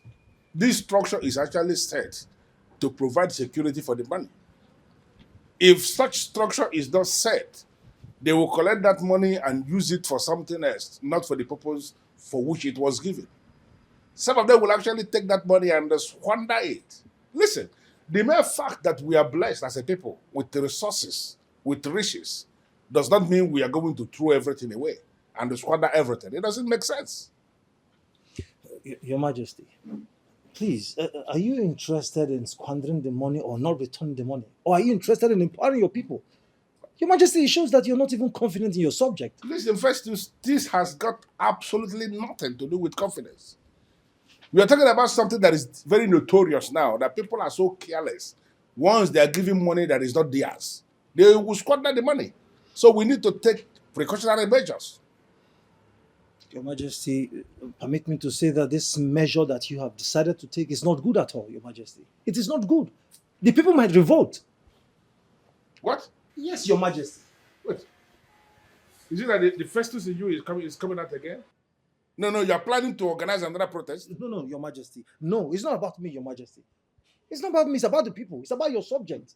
Speaker 5: structure is actually set to provide security for the money. If such structure is not set, they will collect that money and use it for something else, not for the purpose for which it was given. Some of them will actually take that money and squander it. Listen, the mere fact that we are blessed as a people with the resources, with riches, does not mean we are going to throw everything away and squander everything. It doesn't make sense.
Speaker 2: Your Majesty, Please, are you interested in squandering the money or not returning the money? Or are you interested in empowering your people? Your Majesty, it shows that you're not even confident in your subject.
Speaker 19: Listen, Festus, this has got absolutely nothing to do with confidence. We are talking about something that is very notorious now, that people are so careless. Once they are giving money that is not theirs, they will squander the money. So we need to take precautionary measures.
Speaker 2: Your Majesty, permit me to say that this measure that you have decided to take is not good at all, Your Majesty. It is not good. The people might revolt.
Speaker 19: What?
Speaker 2: Yes, Your Majesty.
Speaker 19: Wait. Is it that the Festus in you is coming out again? No, you are planning to organize another protest?
Speaker 2: No, Your Majesty. No, it's not about me, Your Majesty. It's not about me, it's about the people. It's about your subject.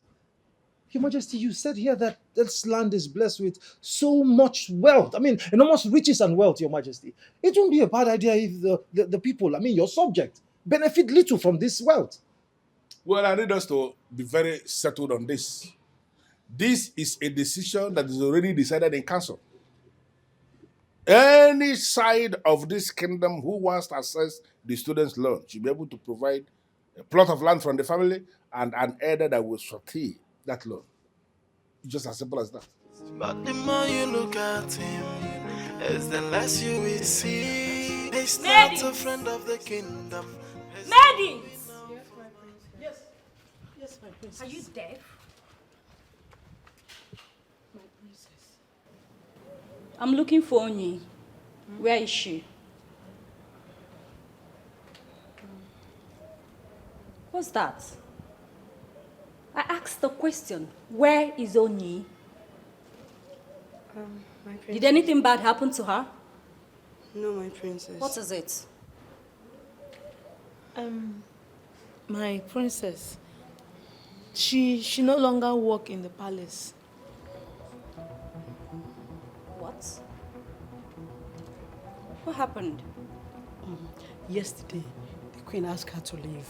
Speaker 2: Your Majesty, you said here that this land is blessed with so much wealth. I mean, enormous riches and wealth, Your Majesty. It won't be a bad idea if the people, I mean, your subject, benefit little from this wealth.
Speaker 19: Well, I need us to be very settled on this. This is a decision that is already decided in council. Any side of this kingdom who wants to access the student's loan should be able to provide a plot of land from the family and an elder that will surety that loan. It's just as simple as that.
Speaker 1: But the more you look at him, as the less you will see. He's not a friend of the kingdom.
Speaker 12: Maddie!
Speaker 8: Yes, my princess.
Speaker 12: Are you deaf?
Speaker 8: My princess.
Speaker 12: I'm looking for Onyi. Where is she? What's that? I asked the question. Where is Onyi?
Speaker 6: My princess.
Speaker 12: Did anything bad happen to her?
Speaker 6: No, my princess.
Speaker 12: What is it?
Speaker 8: My princess. She no longer work in the palace.
Speaker 12: What? What happened?
Speaker 8: Yesterday, the queen asked her to leave.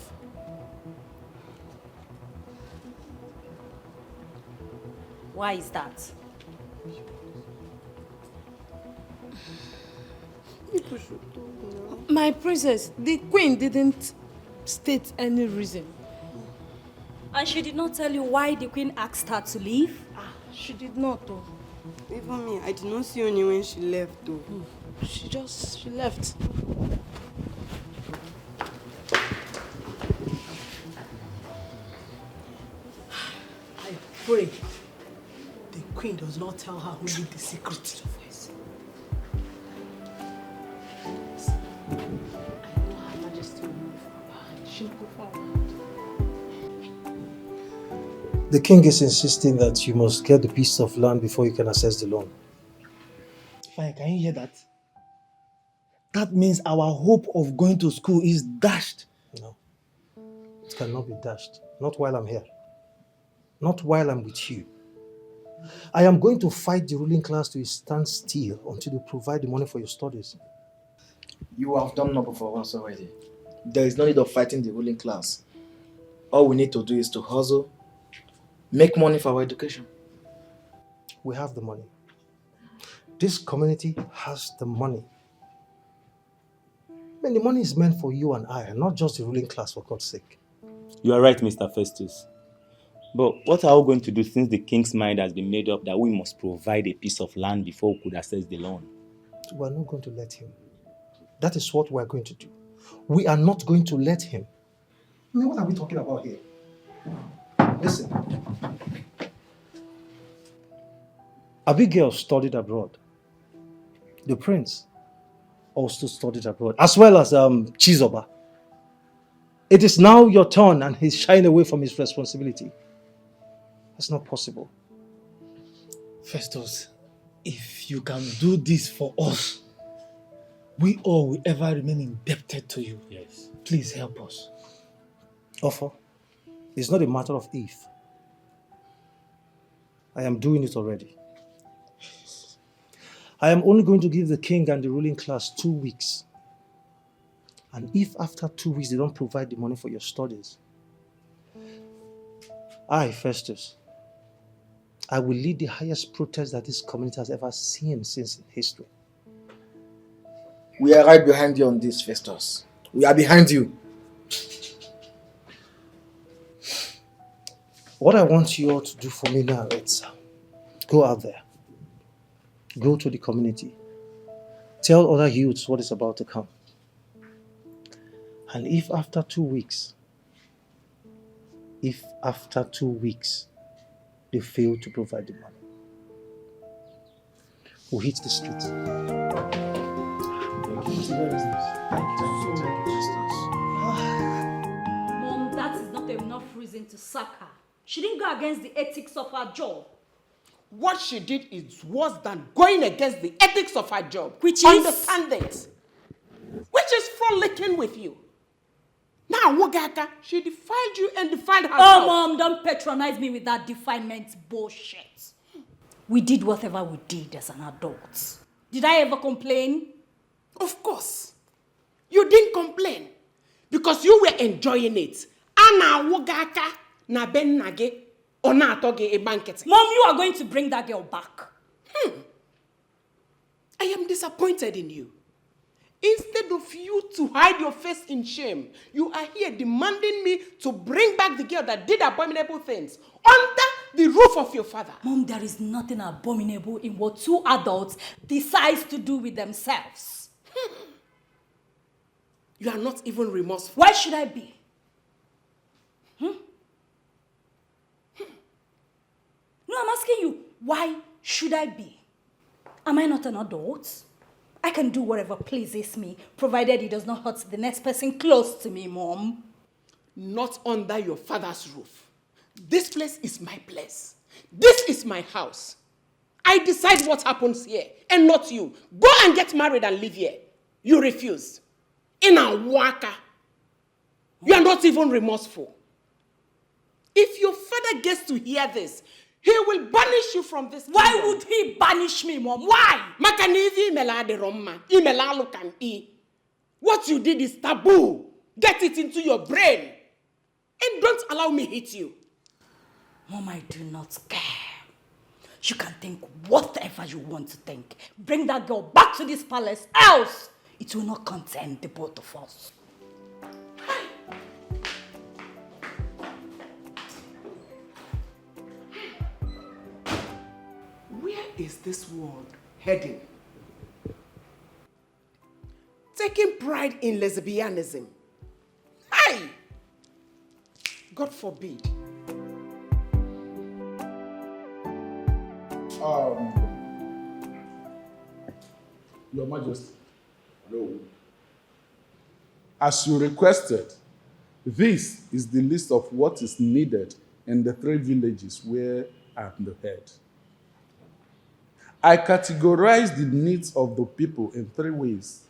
Speaker 12: Why is that?
Speaker 8: My princess, the queen didn't state any reason.
Speaker 12: And she did not tell you why the queen asked her to leave?
Speaker 8: She did not, though.
Speaker 6: Even me, I did not see Oni when she left, though.
Speaker 8: She left. I pray the queen does not tell her who leaked the secret. I know Her Majesty will move. She'll go forward.
Speaker 2: The king is insisting that you must get the piece of land before you can access the loan.
Speaker 15: Fine, can you hear that? That means our hope of going to school is dashed.
Speaker 2: No. It cannot be dashed. Not while I'm here. Not while I'm with you. I am going to fight the ruling class to a standstill until you provide the money for your studies.
Speaker 17: You have done noble for once already. There is no need of fighting the ruling class. All we need to do is to hustle, make money for our education.
Speaker 2: We have the money. This community has the money. I mean, the money is meant for you and I, and not just the ruling class, for God's sake.
Speaker 23: You are right, Mr. Festus. But what are we going to do since the king's mind has been made up that we must provide a piece of land before we could access the loan?
Speaker 2: We are not going to let him. That is what we are going to do. We are not going to let him. I mean, what are we talking about here? Listen. Abigail studied abroad. The prince also studied abroad, as well as Chizoba. It is now your turn and he's shying away from his responsibility. That's not possible.
Speaker 15: Festus, if you can do this for us, we all will ever remain indebted to you.
Speaker 23: Yes.
Speaker 15: Please help us.
Speaker 2: Offer, it's not a matter of if. I am doing it already. I am only going to give the king and the ruling class 2 weeks. And if after 2 weeks they don't provide the money for your studies, I, Festus, I will lead the highest protest that this community has ever seen since history.
Speaker 17: We are right behind you on this, Festus. We are behind you.
Speaker 2: What I want you all to do for me now is go out there. Go to the community. Tell other youths what is about to come. And if after 2 weeks, they fail to provide the money, we'll hit the streets.
Speaker 12: Mom, that is not enough reason to sack her. She didn't go against the ethics of her job.
Speaker 16: What she did is worse than going against the ethics of her job.
Speaker 12: Which is?
Speaker 16: Understand it. Which is frolicking with you. Now, Wogaka, she defied you and defied herself.
Speaker 12: Oh, Mom, don't patronize me with that defilement bullshit. We did whatever we did as an adult. Did I ever complain?
Speaker 16: Of course. You didn't complain. Because you were enjoying it. Ana Wogaka na ben nage ona atoge e bankete.
Speaker 12: Mom, you are going to bring that girl back.
Speaker 16: I am disappointed in you. Instead of you to hide your face in shame, you are here demanding me to bring back the girl that did abominable things under the roof of your father.
Speaker 12: Mom, there is nothing abominable in what two adults decide to do with themselves.
Speaker 16: You are not even remorseful.
Speaker 12: Why should I be? No, I'm asking you, why should I be? Am I not an adult? I can do whatever pleases me, provided it does not hurt the next person close to me, Mom.
Speaker 16: Not under your father's roof. This place is my place. This is my house. I decide what happens here, and not you. Go and get married and live here. You refuse. In a waka. You are not even remorseful. If your father gets to hear this, he will banish you from this kingdom.
Speaker 12: Why would he banish me, Mom? Why?
Speaker 16: What you did is taboo. Get it into your brain. And don't allow me hit you.
Speaker 12: Mom, I do not care. You can think whatever you want to think. Bring that girl back to this palace, else it will not contain the both of us.
Speaker 16: Where is this world heading? Taking pride in lesbianism. Hey! God forbid.
Speaker 19: Your Majesty. No. As you requested, this is the list of what is needed in the 3 villages where I'm the head. I categorize the needs of the people in 3 ways.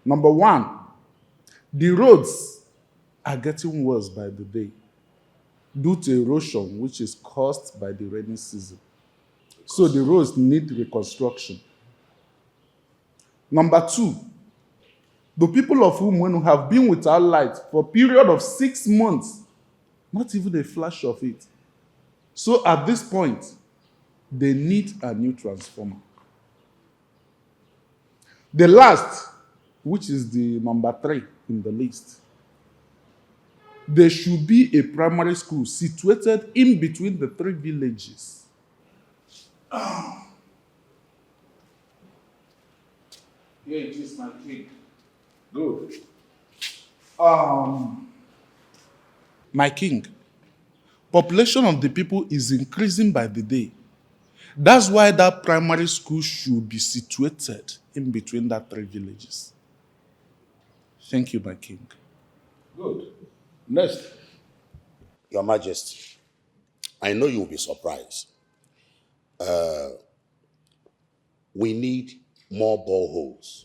Speaker 19: Number 1, the roads are getting worse by the day due to erosion, which is caused by the rainy season. So the roads need reconstruction. Number 2, the people of Umwenu have been without light for a period of 6 months, not even a flash of it. So at this point, they need a new transformer. The last, which is the number 3 in the list, there should be a primary school situated in between the 3 villages. Here it is, my king. Good. My king, population of the people is increasing by the day. That's why that primary school should be situated in between that 3 villages. Thank you, my king.
Speaker 5: Good. Next.
Speaker 4: Your Majesty, I know you'll be surprised. We need more boreholes.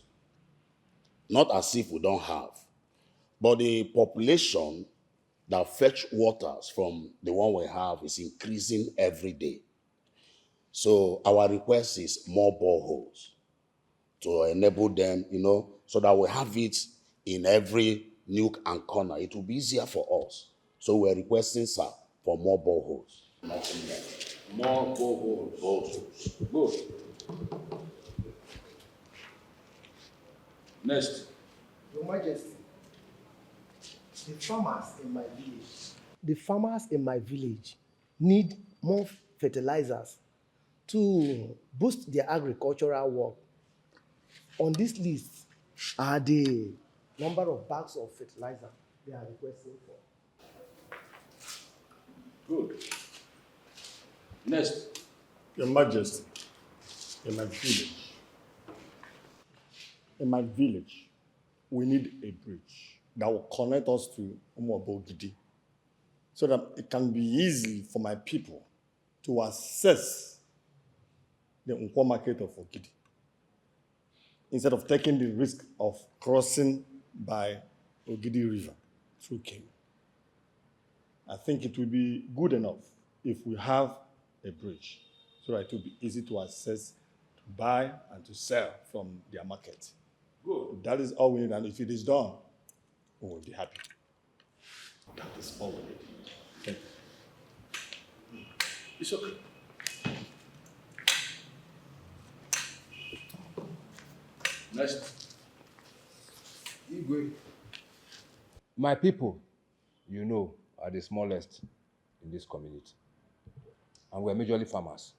Speaker 4: Not as if we don't have, but the population that fetch waters from the one we have is increasing every day. So our request is more boreholes to enable them, so that we have it in every nook and corner. It will be easier for us. So we're requesting, sir, for more boreholes.
Speaker 5: More boreholes. Good. Next.
Speaker 11: Your Majesty, the farmers in my village need more fertilizers to boost their agricultural work. On this list are the number of bags of fertilizer they are requesting for.
Speaker 19: Good. Next.
Speaker 21: Your Majesty, in my village, we need a bridge that will connect us to Umuabogidi so that it can be easy for my people to access the Nkwo market of Ogidi instead of taking the risk of crossing by Ogidi River through Kenya. I think it will be good enough if we have a bridge so that it will be easy to access, to buy, and to sell from their market.
Speaker 19: Good.
Speaker 21: That is all we need, and if it is done, we will be happy. That is all we need. Thank you.
Speaker 19: It's okay. Next. Igwe.
Speaker 22: My people, you know, are the smallest in this community. And we're majorly farmers.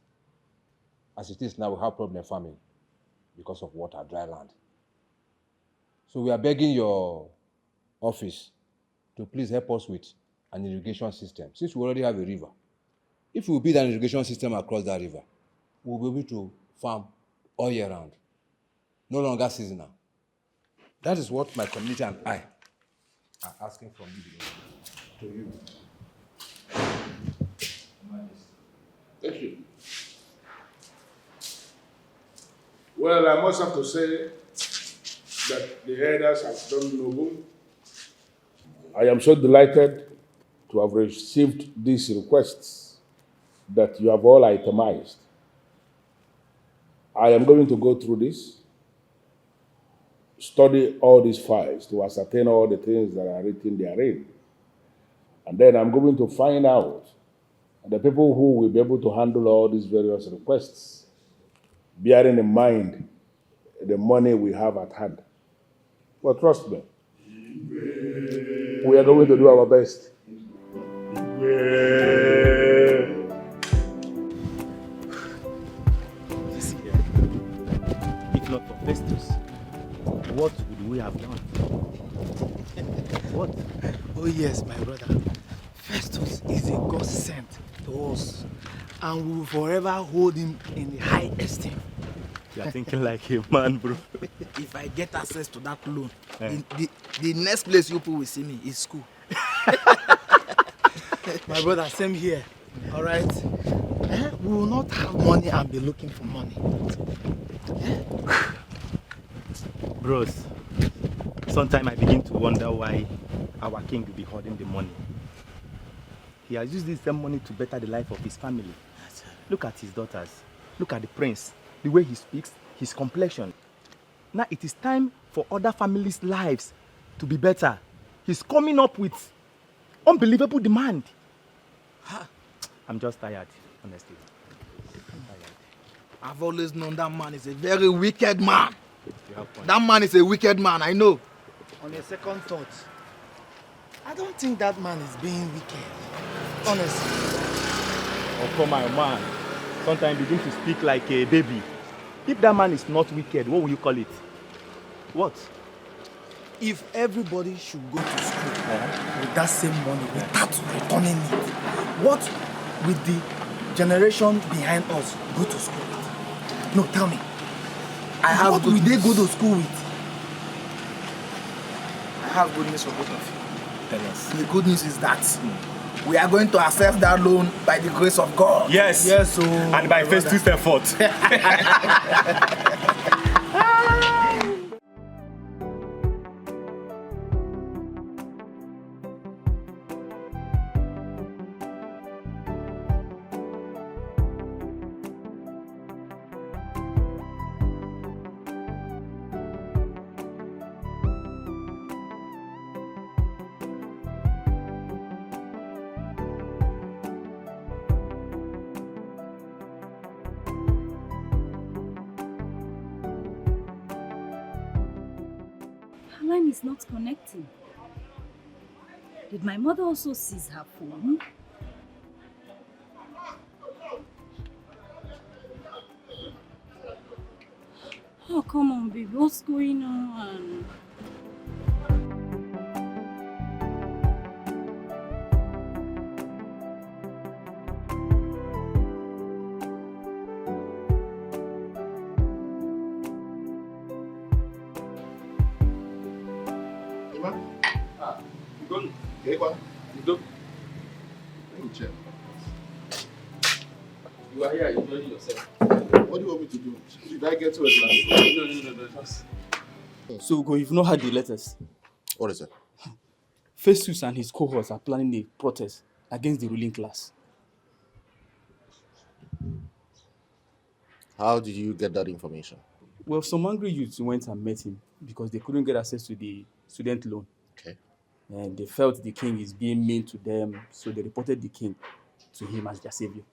Speaker 22: As it is now, we have problem farming because of water, dry land. So we are begging your office to please help us with an irrigation system, since we already have a river. If we build an irrigation system across that river, we'll be able to farm all year round, no longer seasonal. That is what my community and I are asking from you to you.
Speaker 19: Thank you. Well, I must have to say that the elders have done noble. I am so delighted to have received these requests that you have all itemized. I am going to go through this, study all these files to ascertain all the things that are written therein. And then I'm going to find out the people who will be able to handle all these various requests, bearing in mind the money we have at hand. But trust me, we are going to do our best.
Speaker 23: This year, if not for Festus, what would we have done? What?
Speaker 11: Oh yes, my brother. Festus is a God sent to us, and we will forever hold him in the high esteem.
Speaker 23: You are thinking like a man, bro.
Speaker 17: If I get access to that loan,
Speaker 23: Eh.
Speaker 17: the next place you people will see me is school.
Speaker 11: My brother, same here. All right? We will not have money and be looking for money.
Speaker 23: Bros, sometimes I begin to wonder why our king will be hoarding the money. He has used this same money to better the life of his family. Look at his daughters. Look at the prince. The way he speaks, his complexion. Now it is time for other families' lives to be better. He's coming up with unbelievable demand. I'm just tired, honestly. I'm tired.
Speaker 17: I've always known that man is a very wicked man.
Speaker 23: You have point.
Speaker 17: That man is a wicked man, I know.
Speaker 11: On a second thought, I don't think that man is being wicked. Honestly.
Speaker 23: Oh, come on, man. Sometimes begin to speak like a baby. If that man is not wicked, what will you call it? What?
Speaker 11: If everybody should go to school with that same money without returning it, what will the generation behind us go to school with? No, tell me. What will they go to school with? I have good news for both of you.
Speaker 23: Tell us.
Speaker 11: The good news is that we are going to access that loan by the grace of God.
Speaker 23: Yes.
Speaker 11: Yes, so.
Speaker 23: And by Festus' effort.
Speaker 12: Her line is not connecting. Did my mother also seize her phone? Oh, come on, baby. What's going on?
Speaker 9: You are here enjoying yourself.
Speaker 20: What do you want me to do? Did I get to a class?
Speaker 9: No. So, Ugo, you've not had the letters.
Speaker 20: What is it?
Speaker 9: Festus and his cohorts are planning a protest against the ruling class.
Speaker 20: How did you get that information?
Speaker 9: Well, some angry youths went and met him because they couldn't get access to the student loan.
Speaker 20: Okay.
Speaker 9: And they felt the king is being mean to them, so they reported the king to him as their savior.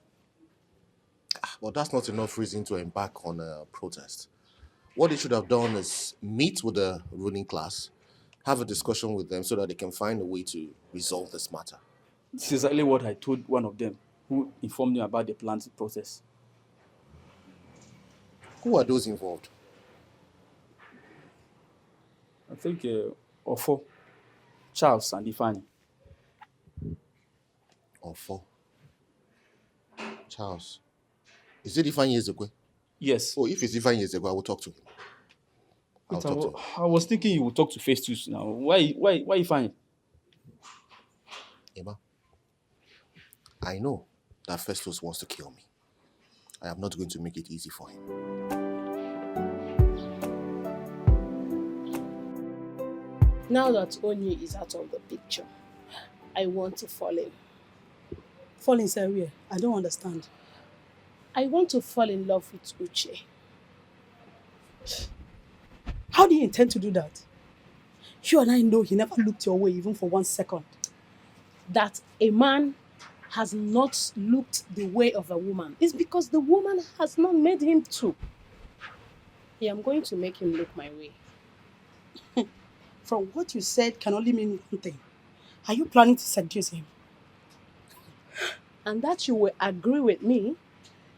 Speaker 20: But that's not enough reason to embark on a protest. What they should have done is meet with the ruling class, have a discussion with them so that they can find a way to resolve this matter.
Speaker 9: This is exactly what I told one of them, who informed me about the planned process.
Speaker 20: Who are those involved?
Speaker 9: I think Ofo, Charles, and Ifani.
Speaker 20: Ofo. Charles. Is it Ifani Ezekwe?
Speaker 9: Yes.
Speaker 20: Oh, if it's Ifani Ezekwe, I will talk to him. I'll talk to him.
Speaker 9: I was thinking you would talk to Festus now. Why Ifani?
Speaker 20: Emma, I know that Festus wants to kill me. I am not going to make it easy for him.
Speaker 3: Now that Onyi is out of the picture, I want to fall in.
Speaker 8: Fall in where? I don't understand.
Speaker 3: I want to fall in love with Uche.
Speaker 8: How do you intend to do that? You and I know he never looked your way even for 1 second.
Speaker 3: That a man has not looked the way of a woman is because the woman has not made him to. I am going to make him look my way.
Speaker 8: From what you said can only mean one thing. Are you planning to seduce him?
Speaker 3: And that you will agree with me,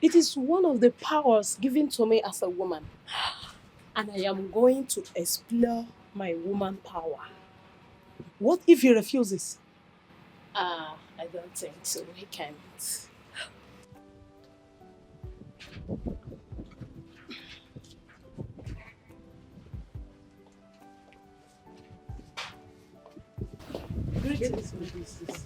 Speaker 3: it is one of the powers given to me as a woman. And I am going to explore my woman power.
Speaker 8: What if he refuses?
Speaker 3: I don't think so. He can't.
Speaker 8: Greetings, my princess.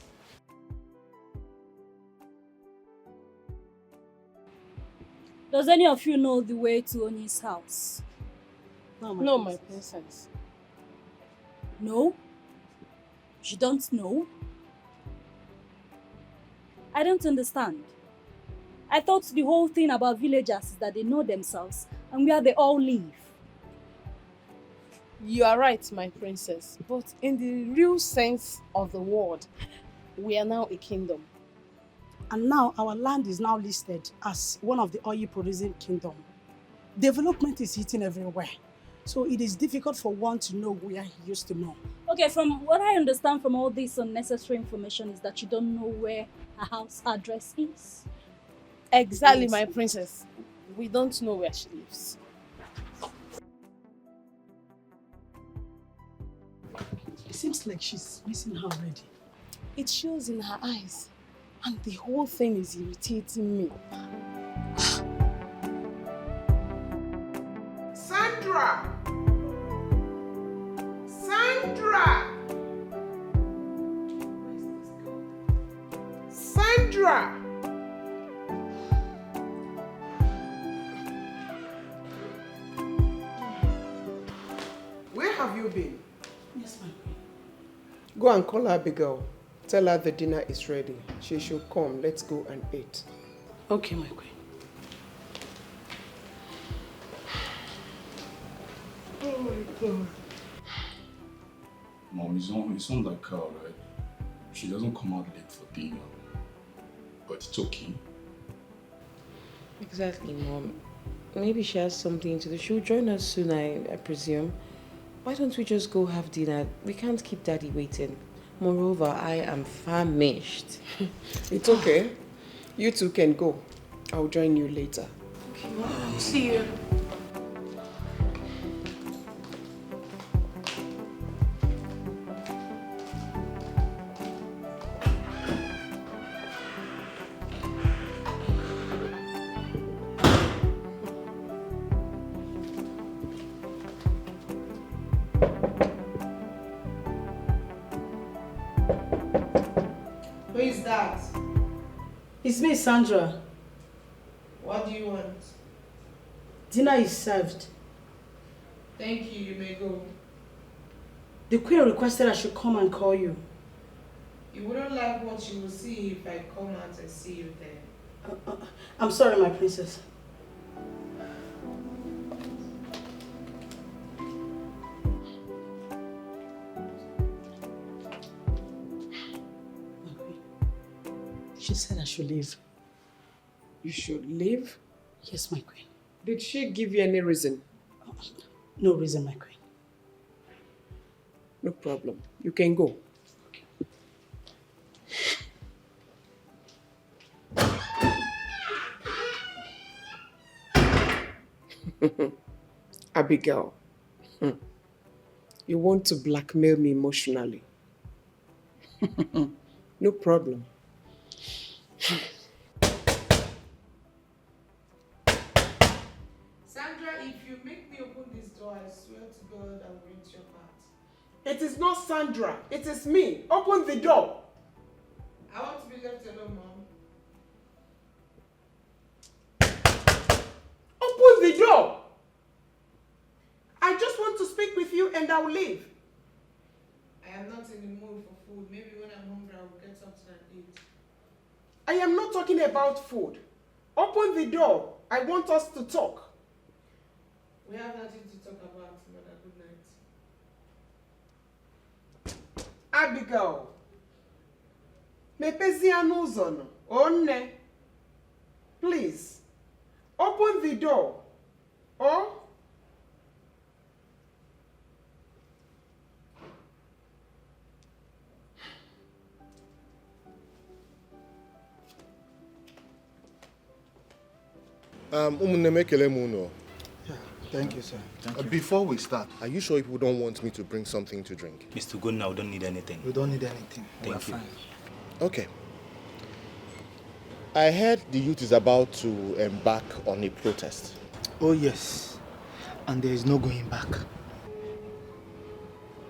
Speaker 12: Does any of you know the way to Oni's house?
Speaker 3: No, my princess.
Speaker 12: No? You don't know? I don't understand. I thought the whole thing about villagers is that they know themselves and where they all live.
Speaker 3: You are right, my princess. But in the real sense of the word, we are now a kingdom.
Speaker 8: And now our land is now listed as one of the oil-producing kingdom. Development is hitting everywhere. So it is difficult for one to know where he used to know.
Speaker 12: Okay, from what I understand from all this unnecessary information is that you don't know where her house address is.
Speaker 3: Exactly, my princess. We don't know where she lives.
Speaker 8: It seems like she's missing her already.
Speaker 3: It shows in her eyes. And the whole thing is irritating me.
Speaker 16: Sandra! Sandra! Sandra! Where have you been?
Speaker 8: Yes, my queen.
Speaker 16: Go and call Abigail. Tell her the dinner is ready. She should come. Let's go and eat.
Speaker 8: Okay, my queen.
Speaker 16: Oh my God.
Speaker 10: Mom, it's not like her, right? She doesn't come out late for dinner. But it's okay.
Speaker 16: Exactly, Mom. Maybe she has something to do. She'll join us soon, I presume. Why don't we just go have dinner? We can't keep Daddy waiting. Moreover, I am famished. It's okay. You two can go. I'll join you later.
Speaker 8: Okay, well, see you.
Speaker 16: is that?
Speaker 3: It's me, Sandra.
Speaker 16: What do you want?
Speaker 3: Dinner is served.
Speaker 16: Thank you, you may go.
Speaker 3: The queen requested I should come and call you.
Speaker 16: You wouldn't like what you will see if I come out and see you there.
Speaker 3: I'm sorry, my princess. She said I should leave.
Speaker 16: You should leave?
Speaker 3: Yes, my queen.
Speaker 16: Did she give you any reason?
Speaker 3: No reason, my queen.
Speaker 16: No problem. You can go. Abigail, you want to blackmail me emotionally? No problem. Sandra, if you make me open this door, I swear to God I will rent your part. It is not Sandra, it is me. Open the door. I want to be left alone, Mom. Open the door. I just want to speak with you and I will leave. I am not in the mood for food. Maybe when I'm hungry, I will get something and eat. I am not talking about food. Open the door. I want us to talk. We have nothing to talk about, Mother. Good night. Abigail. Mepeziano uzono. Onne. Please. Open the door. Oh?
Speaker 20: Thank you, sir. Before we start, are you sure people don't want me to bring something to drink?
Speaker 23: Mr. Gunnar, we don't need anything.
Speaker 15: We don't need anything.
Speaker 23: Thank you.
Speaker 20: Okay. I heard the youth is about to embark on a protest.
Speaker 15: Oh, yes. And there is no going back.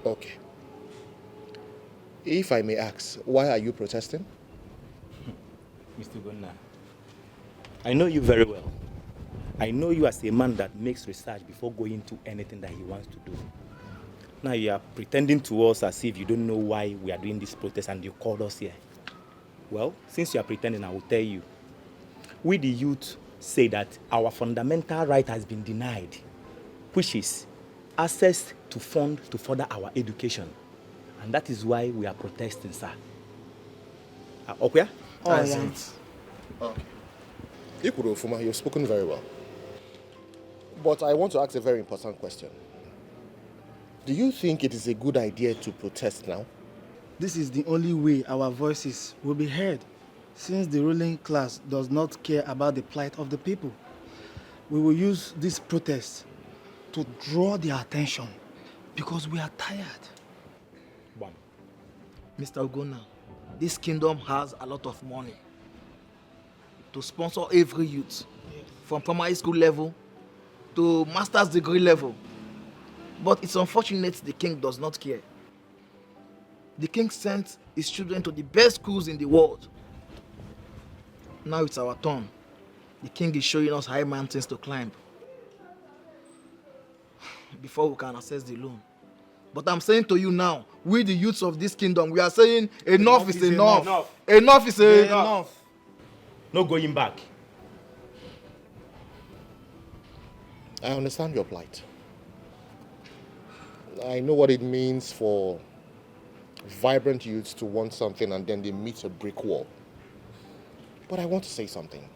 Speaker 20: Okay. If I may ask, why are you protesting?
Speaker 23: Mr. Gunnar, I know you very well. I know you as a man that makes research before going to anything that he wants to do. Now you are pretending to us as if you don't know why we are doing this protest and you called us here. Well, since you are pretending, I will tell you. We the youth say that our fundamental right has been denied, which is access to fund to further our education. And that is why we are protesting, sir. Okay?
Speaker 20: Oh, yeah. Okay. Ikurofuma, you've spoken very well. But I want to ask a very important question. Do you think it is a good idea to protest now?
Speaker 15: This is the only way our voices will be heard, since the ruling class does not care about the plight of the people. We will use this protest to draw their attention because we are tired.
Speaker 23: One.
Speaker 17: Mr. Ogona, this kingdom has a lot of money to sponsor every youth, from primary school level to master's degree level. But it's unfortunate the king does not care. The king sent his children to the best schools in the world. Now it's our turn. The king is showing us high mountains to climb before we can access the loan. But I'm saying to you now, we the youths of this kingdom, we are saying enough is enough. Enough is enough.
Speaker 23: No going back.
Speaker 20: I understand your plight. I know what it means for vibrant youths to want something and then they meet a brick wall. But I want to say something.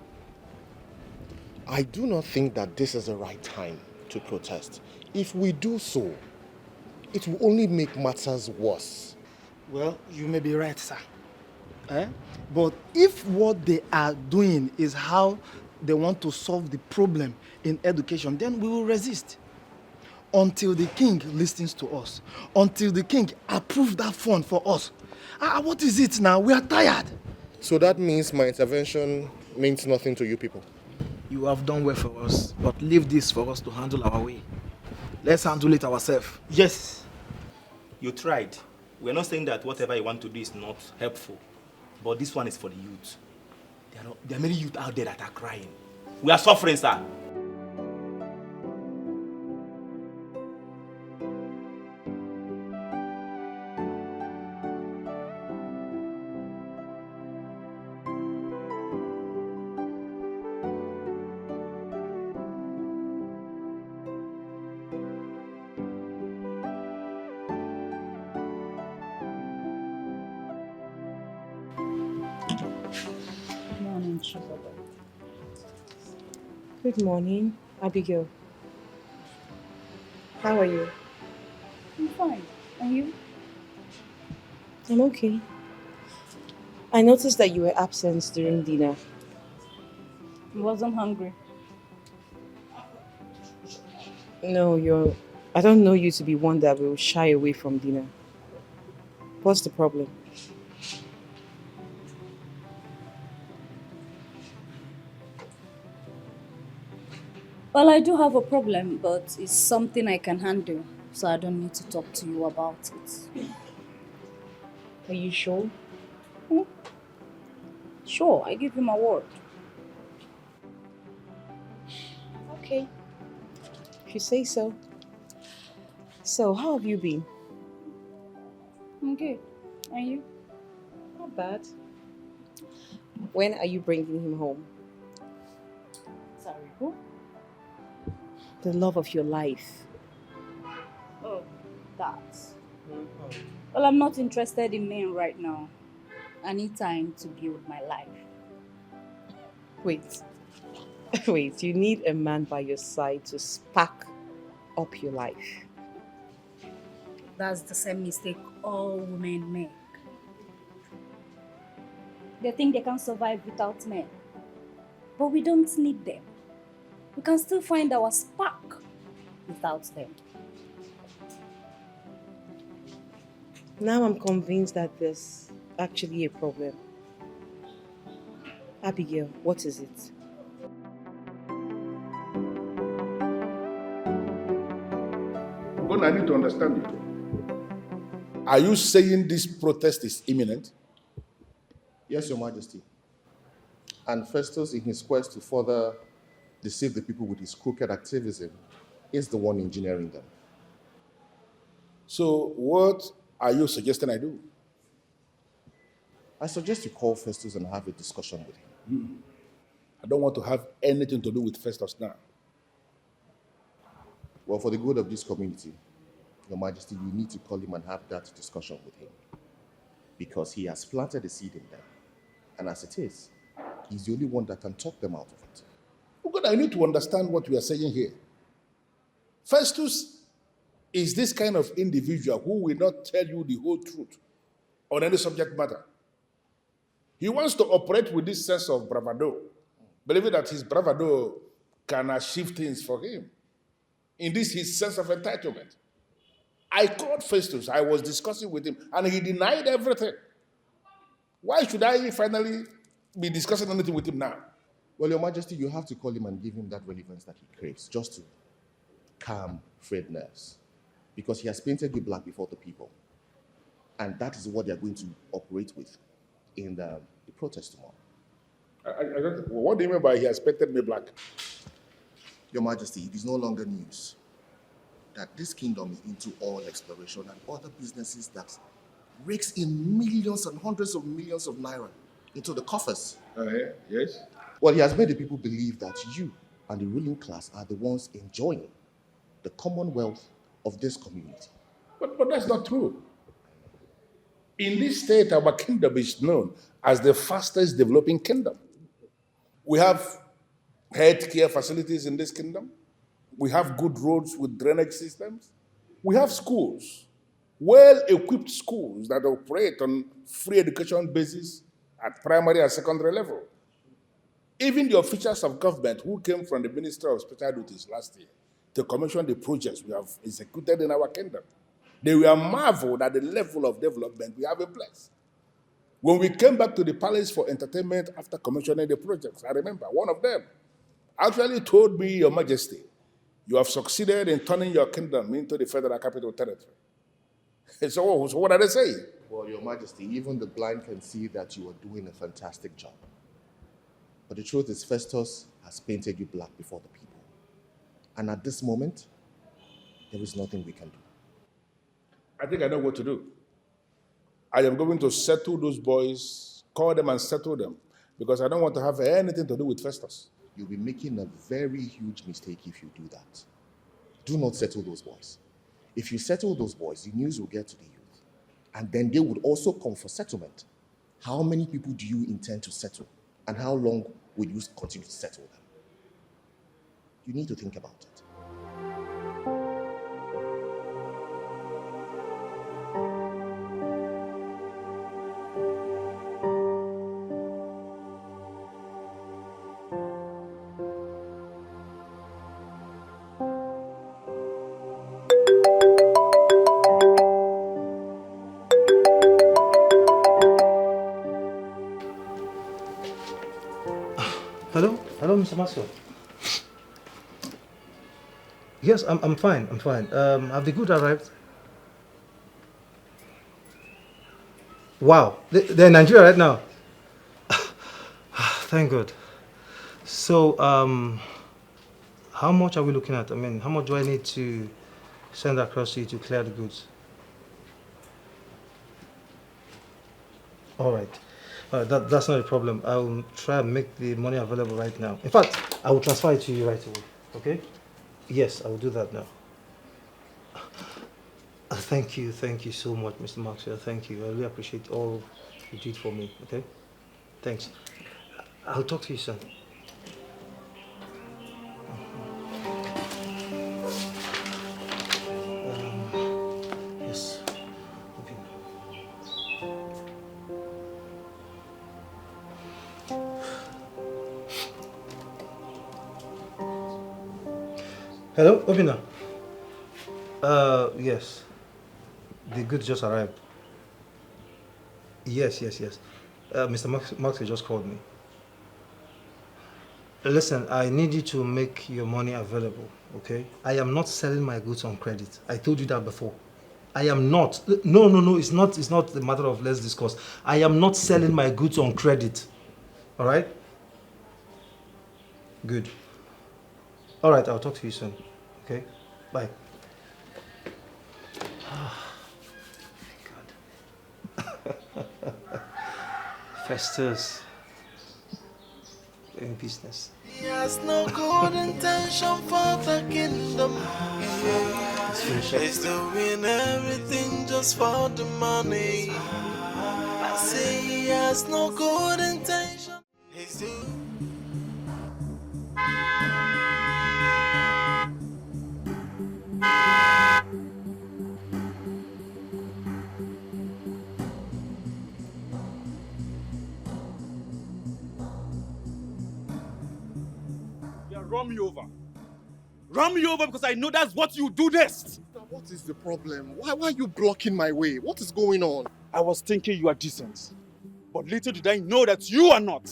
Speaker 20: I do not think that this is the right time to protest. If we do so, it will only make matters worse.
Speaker 15: Well, you may be right, sir. But if what they are doing is how they want to solve the problem in education, then we will resist until the king listens to us, until the king approves that fund for us. What is it now? We are tired.
Speaker 20: So that means my intervention means nothing to you people?
Speaker 17: You have done well for us, but leave this for us to handle our way. Let's handle it ourselves.
Speaker 23: Yes. You tried. We're not saying that whatever you want to do is not helpful. But this one is for the youth. There are many youth out there that are crying. We are suffering, sir.
Speaker 12: Morning, Sugar.
Speaker 16: Good morning, Abigail. How are you?
Speaker 12: I'm fine. And you?
Speaker 16: I'm okay. I noticed that you were absent during dinner.
Speaker 12: I wasn't hungry.
Speaker 16: No, I don't know you to be one that will shy away from dinner. What's the problem?
Speaker 12: Well, I do have a problem, but it's something I can handle, so I don't need to talk to you about it.
Speaker 16: Are you sure?
Speaker 12: Sure, I give you my word.
Speaker 16: Okay. If you say so. So, how have you been?
Speaker 12: I'm good. And you?
Speaker 16: Not bad. When are you bringing him home?
Speaker 12: Sorry, who?
Speaker 16: The love of your life.
Speaker 12: Oh, that. Well, I'm not interested in men right now. I need time to build my life.
Speaker 16: Wait. Wait, you need a man by your side to spark up your life.
Speaker 12: That's the same mistake all women make. They think they can survive without men. But we don't need them. We can still find our spark without them.
Speaker 16: Now I'm convinced that there's actually a problem. Abigail, what is it?
Speaker 19: But I need to understand you. Are you saying this protest is imminent?
Speaker 20: Yes, Your Majesty. And Festus, in his quest to further deceive the people with his crooked activism, is the one engineering them.
Speaker 19: So what are you suggesting I do?
Speaker 20: I suggest you call Festus and have a discussion with him.
Speaker 19: I don't want to have anything to do with Festus now.
Speaker 20: Well, for the good of this community, Your Majesty, you need to call him and have that discussion with him. Because he has planted a seed in them. And as it is, he's the only one that can talk them out of it.
Speaker 19: Oh God, I need to understand what we are saying here. Festus is this kind of individual who will not tell you the whole truth on any subject matter. He wants to operate with this sense of bravado, believing that his bravado can achieve things for him. In this, his sense of entitlement. I called Festus, I was discussing with him, and he denied everything. Why should I finally be discussing anything with him now?
Speaker 20: Well, Your Majesty, you have to call him and give him that relevance that he craves, just to calm Fred's nerves. Because he has painted you black before the people. And that is what they are going to operate with in the protest tomorrow.
Speaker 19: What do you mean by he has painted me black?
Speaker 20: Your Majesty, it is no longer news that this kingdom is into oil exploration and other businesses that rakes in millions and hundreds of millions of naira into the coffers.
Speaker 19: Yes?
Speaker 20: Well, he has made the people believe that you and the ruling class are the ones enjoying the commonwealth of this community.
Speaker 19: But that's not true. In this state, our kingdom is known as the fastest developing kingdom. We have healthcare facilities in this kingdom. We have good roads with drainage systems. We have schools, well-equipped schools that operate on free education basis at primary and secondary level. Even the officials of government who came from the Ministry of Special Duties last year to commission the projects we have executed in our kingdom, they were marveled at the level of development we have in place. When we came back to the palace for entertainment after commissioning the projects, I remember one of them actually told me, Your Majesty, you have succeeded in turning your kingdom into the Federal Capital Territory. So what are they saying?
Speaker 20: Well, Your Majesty, even the blind can see that you are doing a fantastic job. But the truth is, Festus has painted you black before the people. And at this moment, there is nothing we can do.
Speaker 19: I think I know what to do. I am going to settle those boys, call them and settle them, because I don't want to have anything to do with Festus.
Speaker 20: You'll be making a very huge mistake if you do that. Do not settle those boys. If you settle those boys, the news will get to the youth. And then they would also come for settlement. How many people do you intend to settle? And how long will you continue to settle them? You need to think about it.
Speaker 2: Hello, Mr. Maxwell. Yes, I'm fine. I'm fine. Have the goods arrived? Wow, they're in Nigeria right now. Thank God. So, how much are we looking at? I mean, how much do I need to send across to you to clear the goods? All right. That's not a problem. I will try and make the money available right now. In fact, I will transfer it to you right away. Okay? Yes, I will do that now. Thank you so much, Mr. Maxwell. Thank you. I really appreciate all you did for me. Okay? Thanks. I'll talk to you soon. Yes. Hello, Obina. Yes. The goods just arrived. Yes. Mr. Maxwell just called me. Listen, I need you to make your money available, okay? I am not selling my goods on credit. I told you that before. I am not. No, it's not a matter of let's discuss. I am not selling my goods on credit. All right? Good. All right, I'll talk to you soon. Okay? Bye. Festus. In business.
Speaker 1: He has no good intention for the kingdom. He's doing everything just for the money. I say he has no good intention. He's doing.
Speaker 9: Run me over. Run me over because I know that's what you do next.
Speaker 20: What is the problem? Why are you blocking my way? What is going on?
Speaker 9: I was thinking you are decent. But little did I know that you are not.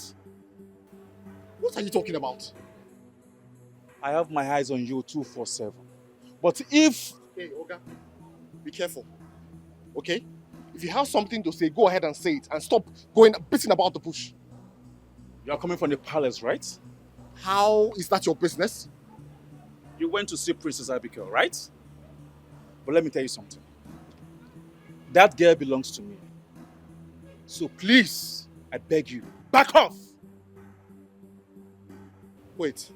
Speaker 20: What are you talking about?
Speaker 9: I have my eyes on you 247. But if...
Speaker 20: Hey, Oga, be careful. Okay? If you have something to say, go ahead and say it. And stop going beating about the bush.
Speaker 9: You are coming from the palace, right?
Speaker 20: How is that your business?
Speaker 9: You went to see Princess Abigail, right? But let me tell you something. That girl belongs to me. So please, I beg you, back off!
Speaker 20: Wait.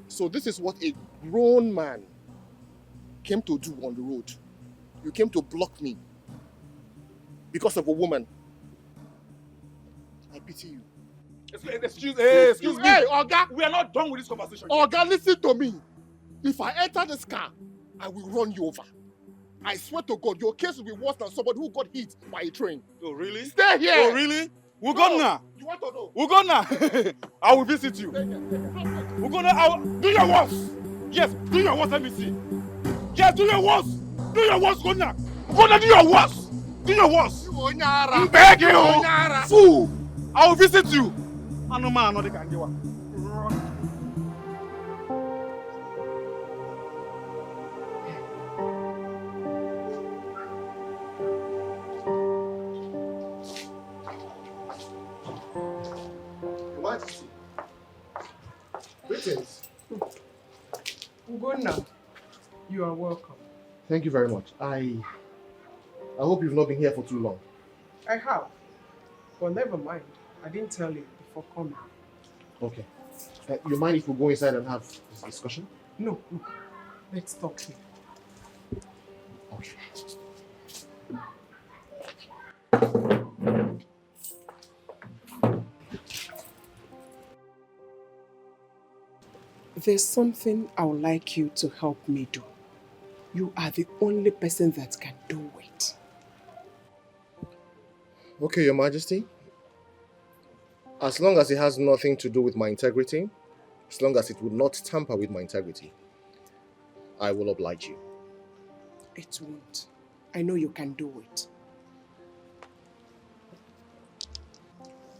Speaker 20: So this is what a grown man came to do on the road. You came to block me because of a woman. I pity you.
Speaker 9: Excuse me.
Speaker 20: Hey, Oga!
Speaker 9: We are not done with this conversation.
Speaker 20: Oga, listen to me. If I enter this car, I will run you over. I swear to God, your case will be worse than somebody who got hit by a train.
Speaker 9: Oh, really?
Speaker 20: Stay here!
Speaker 9: Oh, really? We're gone now.
Speaker 20: You want to know?
Speaker 9: We're gone now. I will visit you. We're gonna... Do your worst! Yes, do your worst, let me see. Yes, do your worst! Do your worst, Gona! Gona, do your worst! Do your worst! I'm begging you! Fool! I will visit you! I know man, I know they can do it.
Speaker 16: Go now. You are welcome.
Speaker 20: Thank you very much. I hope you've not been here for too long.
Speaker 16: I have. But never mind. I didn't tell you before coming.
Speaker 20: Okay. You mind if we go inside and have this discussion?
Speaker 16: No, no. Let's talk here.
Speaker 20: Okay.
Speaker 16: There's something I would like you to help me do. You are the only person that can do it.
Speaker 20: Okay, Your Majesty. As long as it has nothing to do with my integrity, as long as it would not tamper with my integrity, I will oblige you.
Speaker 16: It won't. I know you can do it.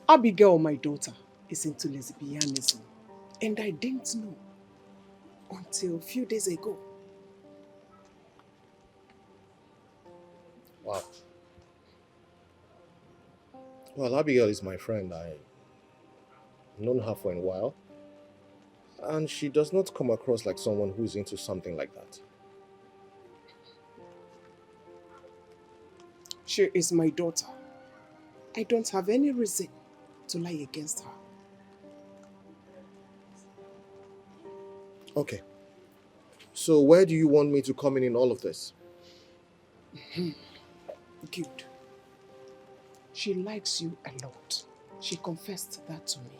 Speaker 16: Abigail, my daughter, is into lesbianism. And I didn't know until a few days ago.
Speaker 20: Wow. Well, Abigail is my friend. I've known her for a while. And she does not come across like someone who is into something like that.
Speaker 16: She is my daughter. I don't have any reason to lie against her.
Speaker 20: Okay. So where do you want me to come in all of this?
Speaker 16: Good. She likes you a lot. She confessed that to me.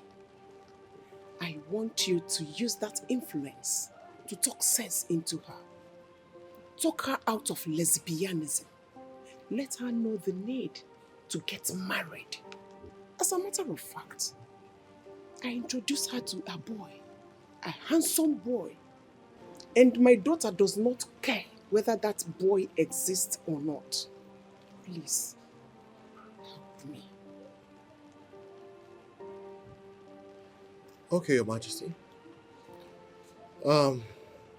Speaker 16: I want you to use that influence to talk sense into her. Talk her out of lesbianism. Let her know the need to get married. As a matter of fact, I introduced her to a boy, a handsome boy. And my daughter does not care whether that boy exists or not. Please, help me.
Speaker 20: Okay, Your Majesty.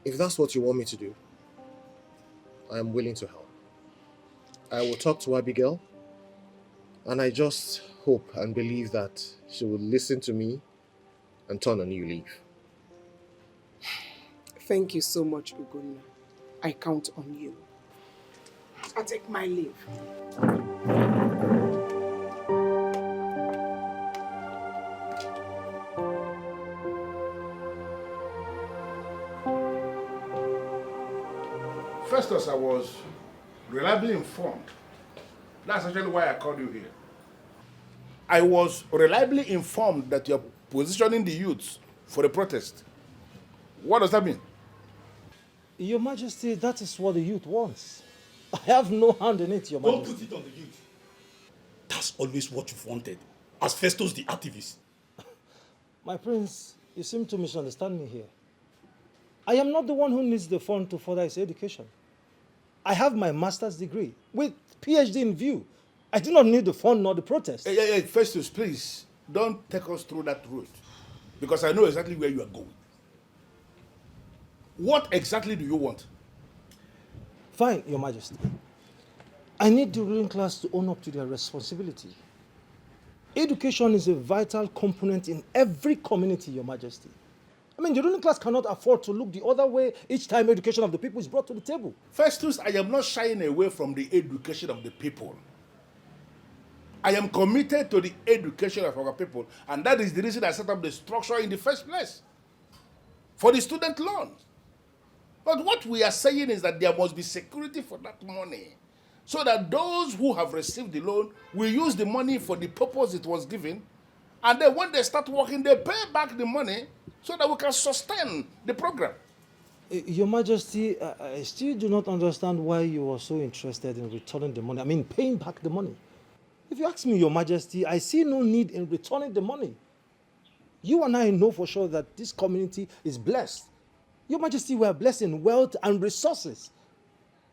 Speaker 20: If that's what you want me to do, I am willing to help. I will talk to Abigail, and I just hope and believe that she will listen to me and turn a new leaf.
Speaker 16: Thank you so much, Ugonna. I count on you. I take my leave.
Speaker 19: Festus, I was reliably informed. That's actually why I called you here. I was reliably informed that you're positioning the youths for the protest. What does that mean?
Speaker 2: Your Majesty, that is what the youth wants. I have no hand in it, Your Majesty.
Speaker 13: Don't put it on the youth. That's always what you've wanted, as Festus the activist.
Speaker 2: My prince, you seem to misunderstand me here. I am not the one who needs the fund to further his education. I have my master's degree with PhD in view. I do not need the fund nor the protest.
Speaker 19: Hey, Festus, please, don't take us through that route, because I know exactly where you are going. What exactly do you want?
Speaker 2: Fine, Your Majesty. I need the ruling class to own up to their responsibility. Education is a vital component in every community, Your Majesty. I mean, the ruling class cannot afford to look the other way each time education of the people is brought to the table.
Speaker 19: Festus, I am not shying away from the education of the people. I am committed to the education of our people, and that is the reason I set up the structure in the first place, for the student loan. But what we are saying is that there must be security for that money, so that those who have received the loan will use the money for the purpose it was given, and then when they start working, they pay back the money so that we can sustain the program.
Speaker 2: Your Majesty, I still do not understand why you are so interested in returning the money. I mean, paying back the money. If you ask me, Your Majesty, I see no need in returning the money. You and I know for sure that this community is blessed. Your Majesty, we are blessed in wealth and resources.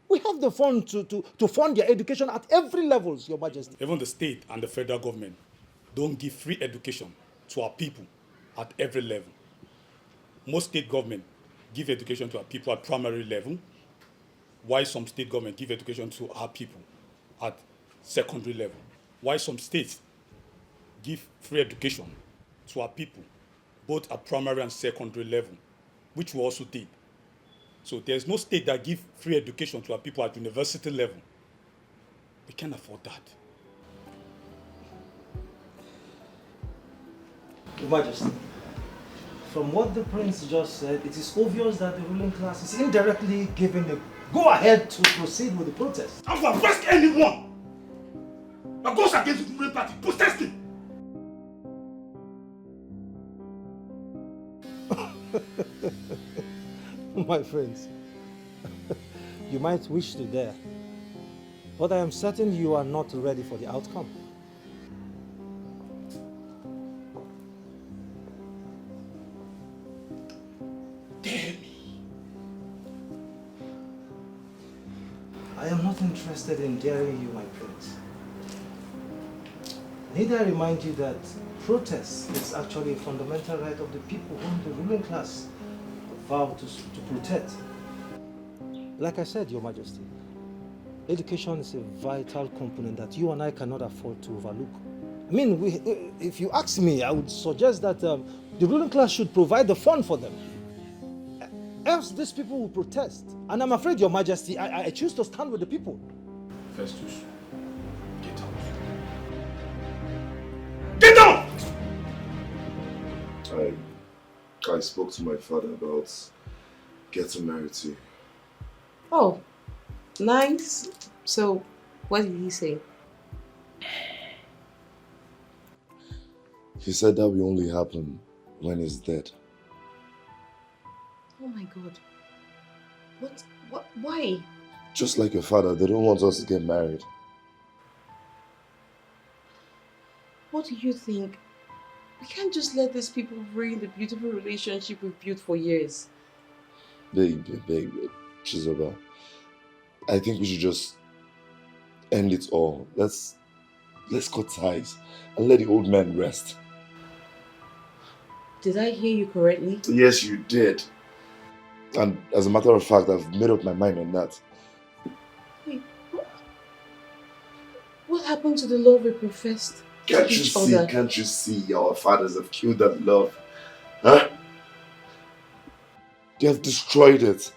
Speaker 2: We have the fund to fund their education at every level, Your Majesty.
Speaker 13: Even the state and the federal government don't give free education to our people at every level. Most state government give education to our people at primary level, while some state government give education to our people at secondary level. While some states give free education to our people, both at primary and secondary level. which we also did. So there's no state that gives free education to our people at university level. We can't afford that.
Speaker 2: Your Majesty, from what the prince just said, it is obvious that the ruling class is indirectly giving a go-ahead to proceed with the protest.
Speaker 13: I'm going to arrest anyone that goes against the ruling party protesting.
Speaker 2: My friends, you might wish to dare, but I am certain you are not ready for the outcome. I am not interested in daring you, my prince. Need I remind you that protest is actually a fundamental right of the people whom the ruling class vow to protect. Like I said, Your Majesty, education is a vital component that you and I cannot afford to overlook. I mean, if you ask me, I would suggest that the ruling class should provide the fund for them. Else these people will protest. And I'm afraid, Your Majesty, I choose to stand with the people.
Speaker 10: Festus, get out.
Speaker 13: Get out!
Speaker 7: I spoke to my father about getting married to you.
Speaker 16: Oh, nice. So, what did he say?
Speaker 7: He said that will only happen when he's dead.
Speaker 16: Oh my God. Why?
Speaker 7: Just like your father, they don't want us to get married.
Speaker 16: What do you think? We can't just let these people ruin the beautiful relationship we've built for years.
Speaker 7: Babe, Chizoba, I think we should just end it all. Let's cut ties and let the old man rest.
Speaker 16: Did I hear you correctly?
Speaker 7: Yes, you did. And as a matter of fact, I've made up my mind on that.
Speaker 16: Wait, what happened to the love we professed to each other?
Speaker 7: Can't you see our fathers have killed that love? Huh? They have destroyed it.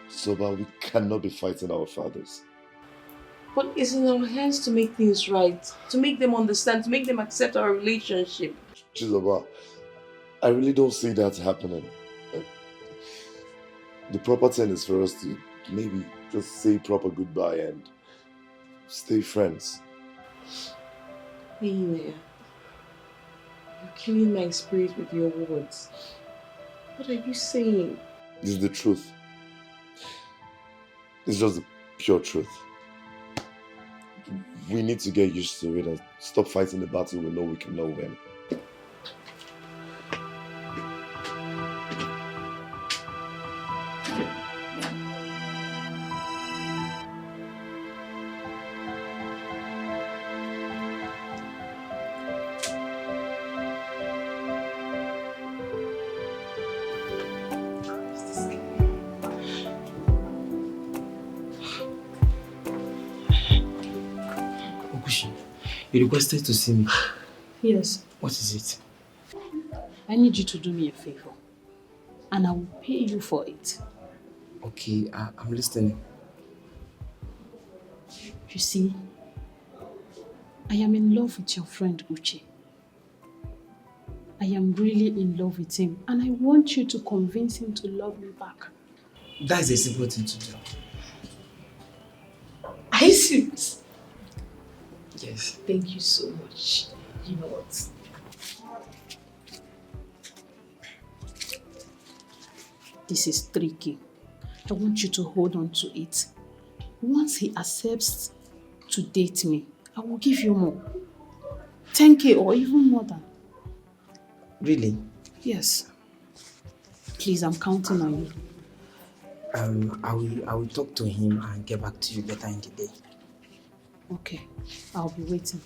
Speaker 7: So but we cannot be fighting our fathers.
Speaker 16: But it's in our hands to make things right, to make them understand, to make them accept our relationship.
Speaker 7: Chizoba, I really don't see that happening. The proper thing is for us to maybe just say proper goodbye and stay friends.
Speaker 16: You're killing my spirit with your words. What are you saying?
Speaker 7: It's the truth. It's just the pure truth. We need to get used to it and stop fighting the battle we know we cannot win.
Speaker 14: You requested to see me.
Speaker 3: Yes.
Speaker 14: What is it?
Speaker 3: I need you to do me a favor. And I will pay you for it.
Speaker 14: Okay, I'm listening.
Speaker 3: You see, I am in love with your friend Uche. I am really in love with him. And I want you to convince him to love me back.
Speaker 14: That is a simple thing to do.
Speaker 3: Are you serious?
Speaker 14: Yes.
Speaker 3: Thank you so much. You know what? This is tricky. I want you to hold on to it. Once he accepts to date me, I will give you more. 10K or even more than.
Speaker 14: Really?
Speaker 3: Yes. Please, I'm counting on you.
Speaker 14: I will talk to him and get back to you later in the day.
Speaker 3: Okay, I'll be waiting.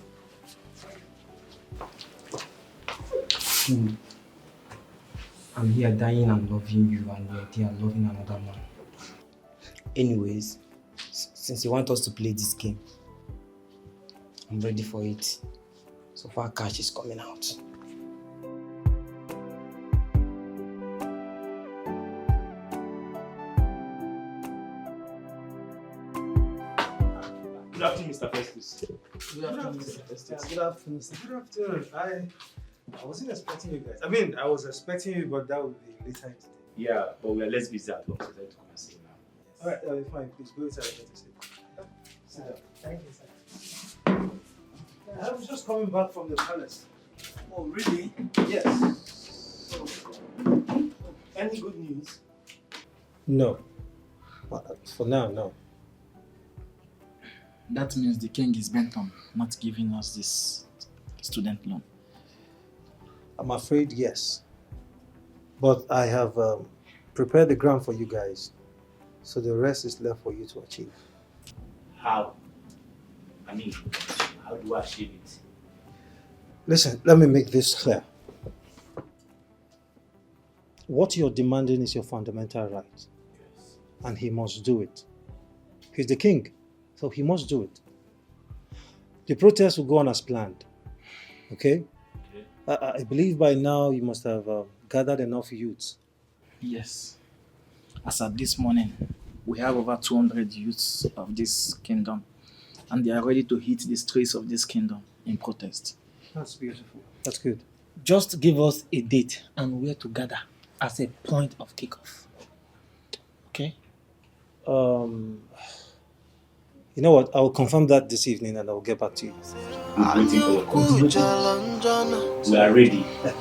Speaker 14: I'm here dying and loving you, and you're there loving another man. Anyways, since you want us to play this game, I'm ready for it. So far, cash is coming out.
Speaker 23: Good afternoon, Mr. Festus.
Speaker 2: Good afternoon, Mr. Festus. Good afternoon, sir. Good afternoon. I wasn't expecting you guys. I mean, I was expecting you, but that would be later in the day.
Speaker 23: Yeah, but we are less busy at work, so I to come and see you now.
Speaker 2: Alright, fine. Please go inside and get a seat. Sit down. Thank you, sir. I was just coming back from the palace.
Speaker 11: Oh, really?
Speaker 2: Yes.
Speaker 11: So, any good news?
Speaker 2: No. For now, no.
Speaker 17: That means the king is bent on not giving us this student loan.
Speaker 2: I'm afraid yes. But I have prepared the ground for you guys. So the rest is left for you to achieve.
Speaker 23: How? I mean, how do I achieve it?
Speaker 2: Listen, let me make this clear. What you're demanding is your fundamental right. Yes. And he must do it. He's the king, so he must do it. The protest will go on as planned. Okay? I believe by now you must have gathered enough youths.
Speaker 17: Yes. As of this morning, we have over 200 youths of this kingdom, and they are ready to hit the streets of this kingdom in protest.
Speaker 2: That's beautiful. That's good.
Speaker 11: Just give us a date and where to gather as a point of kickoff. Okay?
Speaker 2: You know what? I will confirm that this evening and I will get back to you.
Speaker 23: I'm waiting for your call. We are ready. Right?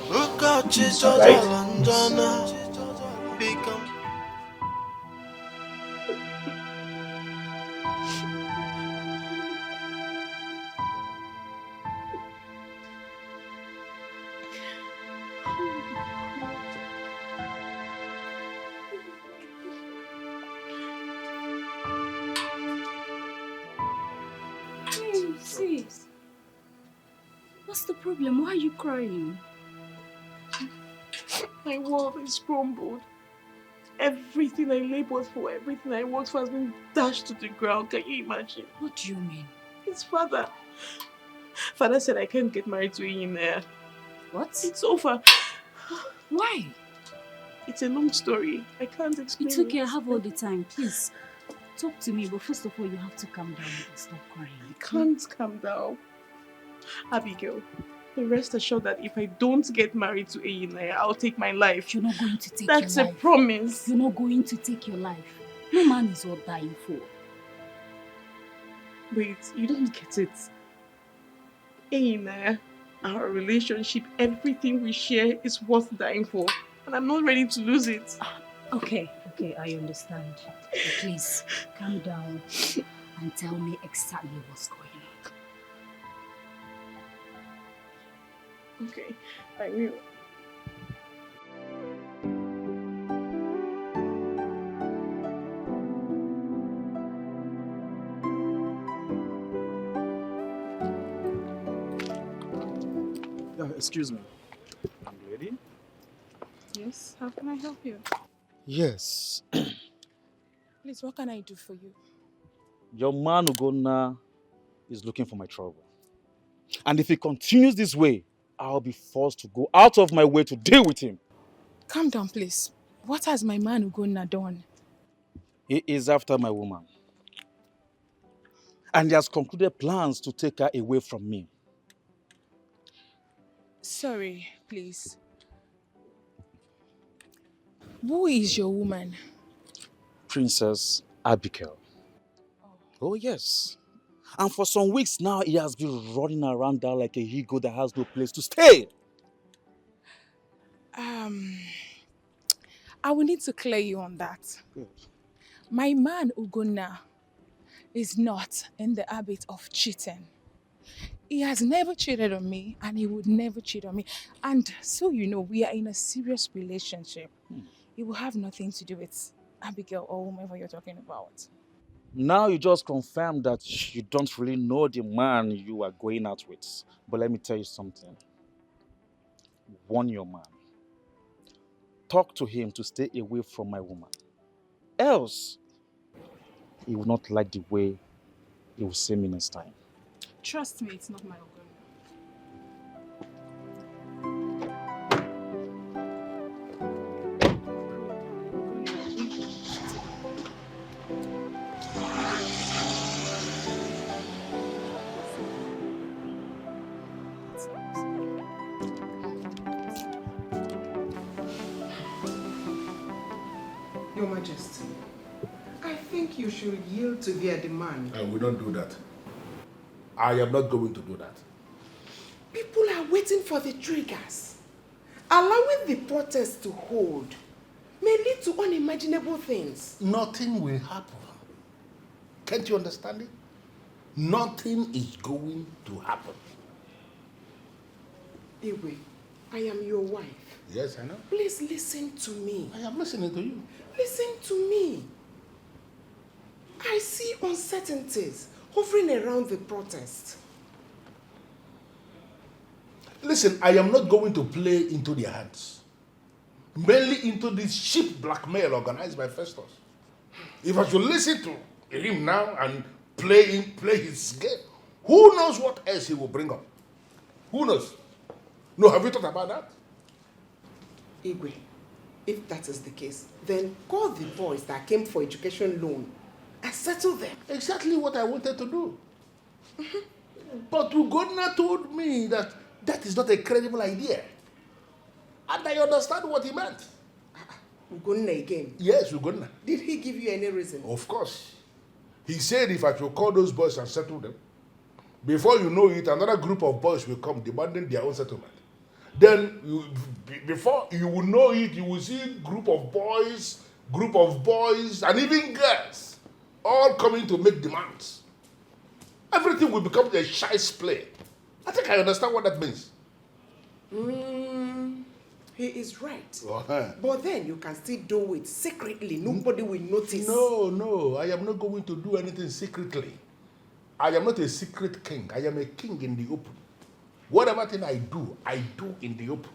Speaker 12: Sis, what's the problem? Why are you crying?
Speaker 4: My world is crumbled. Everything I labored for, everything I worked for has been dashed to the ground. Can you imagine?
Speaker 12: What do you mean?
Speaker 4: His father. Father said I can't get married to him there.
Speaker 12: What?
Speaker 4: It's over.
Speaker 12: Why?
Speaker 4: It's a long story. I can't explain.
Speaker 12: It's okay, I have all the time. Please, talk to me. But first of all, you have to calm down and stop crying.
Speaker 4: I can't calm down. Abigail, rest assured that if I don't get married to Eyinaya, I'll take my life.
Speaker 12: You're not going to take your life.
Speaker 4: That's a promise.
Speaker 12: You're not going to take your life. No man is worth dying for.
Speaker 4: Wait, you don't get it. Eyinaya, our relationship, everything we share is worth dying for. And I'm not ready to lose it.
Speaker 12: Okay, I understand. But please, calm down and tell me exactly what's going on.
Speaker 4: Okay, I will.
Speaker 17: Excuse me.
Speaker 23: I'm ready.
Speaker 4: Yes, how can I help you?
Speaker 20: Yes.
Speaker 4: Please, what can I do for you?
Speaker 13: Your man Ugonna is looking for my trouble. And if he continues this way, I'll be forced to go out of my way to deal with him.
Speaker 4: Calm down, please. What has my man Ugonna done?
Speaker 13: He is after my woman. And he has concluded plans to take her away from me.
Speaker 4: Sorry, please. Who is your woman?
Speaker 13: Princess Abigail. Oh, yes. And for some weeks now, he has been running around there like a ego that has no place to stay.
Speaker 4: I will need to clear you on that.
Speaker 13: Good.
Speaker 4: My man Ugonna is not in the habit of cheating. He has never cheated on me and he would never cheat on me. And so you know, we are in a serious relationship. It will have nothing to do with Abigail or whomever you're talking about.
Speaker 13: Now you just confirmed that you don't really know the man you are going out with. But let me tell you something. Warn your man. Talk to him to stay away from my woman. Else, he will not like the way he will see me next time.
Speaker 4: Trust me, it's not my Ugonna.
Speaker 16: Your Majesty, I think you should yield to their demand.
Speaker 19: I will not do that. I am not going to do that.
Speaker 16: People are waiting for the triggers. Allowing the protest to hold may lead to unimaginable things.
Speaker 19: Nothing will happen. Can't you understand it? Nothing is going to happen.
Speaker 16: Iwe, I am your wife.
Speaker 19: Yes, I know.
Speaker 16: Please listen to me.
Speaker 19: I am listening to you.
Speaker 16: Listen to me. I see uncertainties hovering around the protest.
Speaker 19: Listen, I am not going to play into their hands. Mainly into this cheap blackmail organized by Festus. If I should listen to him now and play his game, who knows what else he will bring up? Who knows? No, have you thought about that?
Speaker 16: Igwe, if that is the case, then call the boys that came for education loan and settle them.
Speaker 19: Exactly what I wanted to do. But Ugonna told me that that is not a credible idea. And I understand what he meant.
Speaker 16: Ugonna again?
Speaker 19: Yes, Ugonna.
Speaker 16: Did he give you any reason?
Speaker 19: Of course. He said if I should call those boys and settle them, before you know it, another group of boys will come demanding their own settlement. Then, before you will know it, you will see group of boys, and even girls all coming to make demands. Everything will become a shice play. I think I understand what that means.
Speaker 16: He is right.
Speaker 19: Uh-huh.
Speaker 16: But then you can still do it secretly. Nobody will notice.
Speaker 19: No, I am not going to do anything secretly. I am not a secret king. I am a king in the open. Whatever thing I do in the open.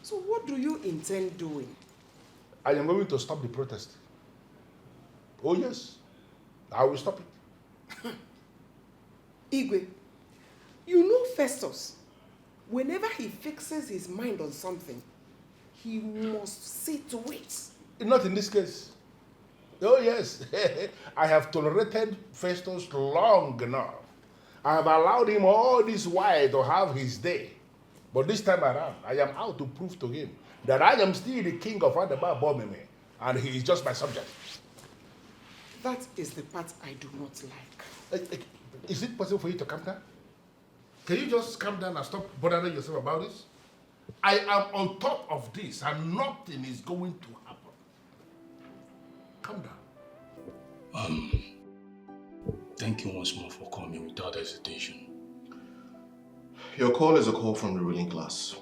Speaker 16: So what do you intend doing?
Speaker 19: I am going to stop the protest. Oh yes, I will stop it.
Speaker 16: Igwe, you know Festus. Whenever he fixes his mind on something, he must see to it.
Speaker 19: Not in this case. Oh yes, I have tolerated Festus long enough. I have allowed him all this while to have his day. But this time around, I am out to prove to him that I am still the king of Adaba Bomeme, and he is just my subject.
Speaker 16: That is the part I do not like.
Speaker 19: Is it possible for you to calm down? Can you just calm down and stop bothering yourself about this? I am on top of this, and nothing is going to happen. Calm down.
Speaker 10: Thank you once more for coming without hesitation.
Speaker 20: Your call is a call from the ruling class,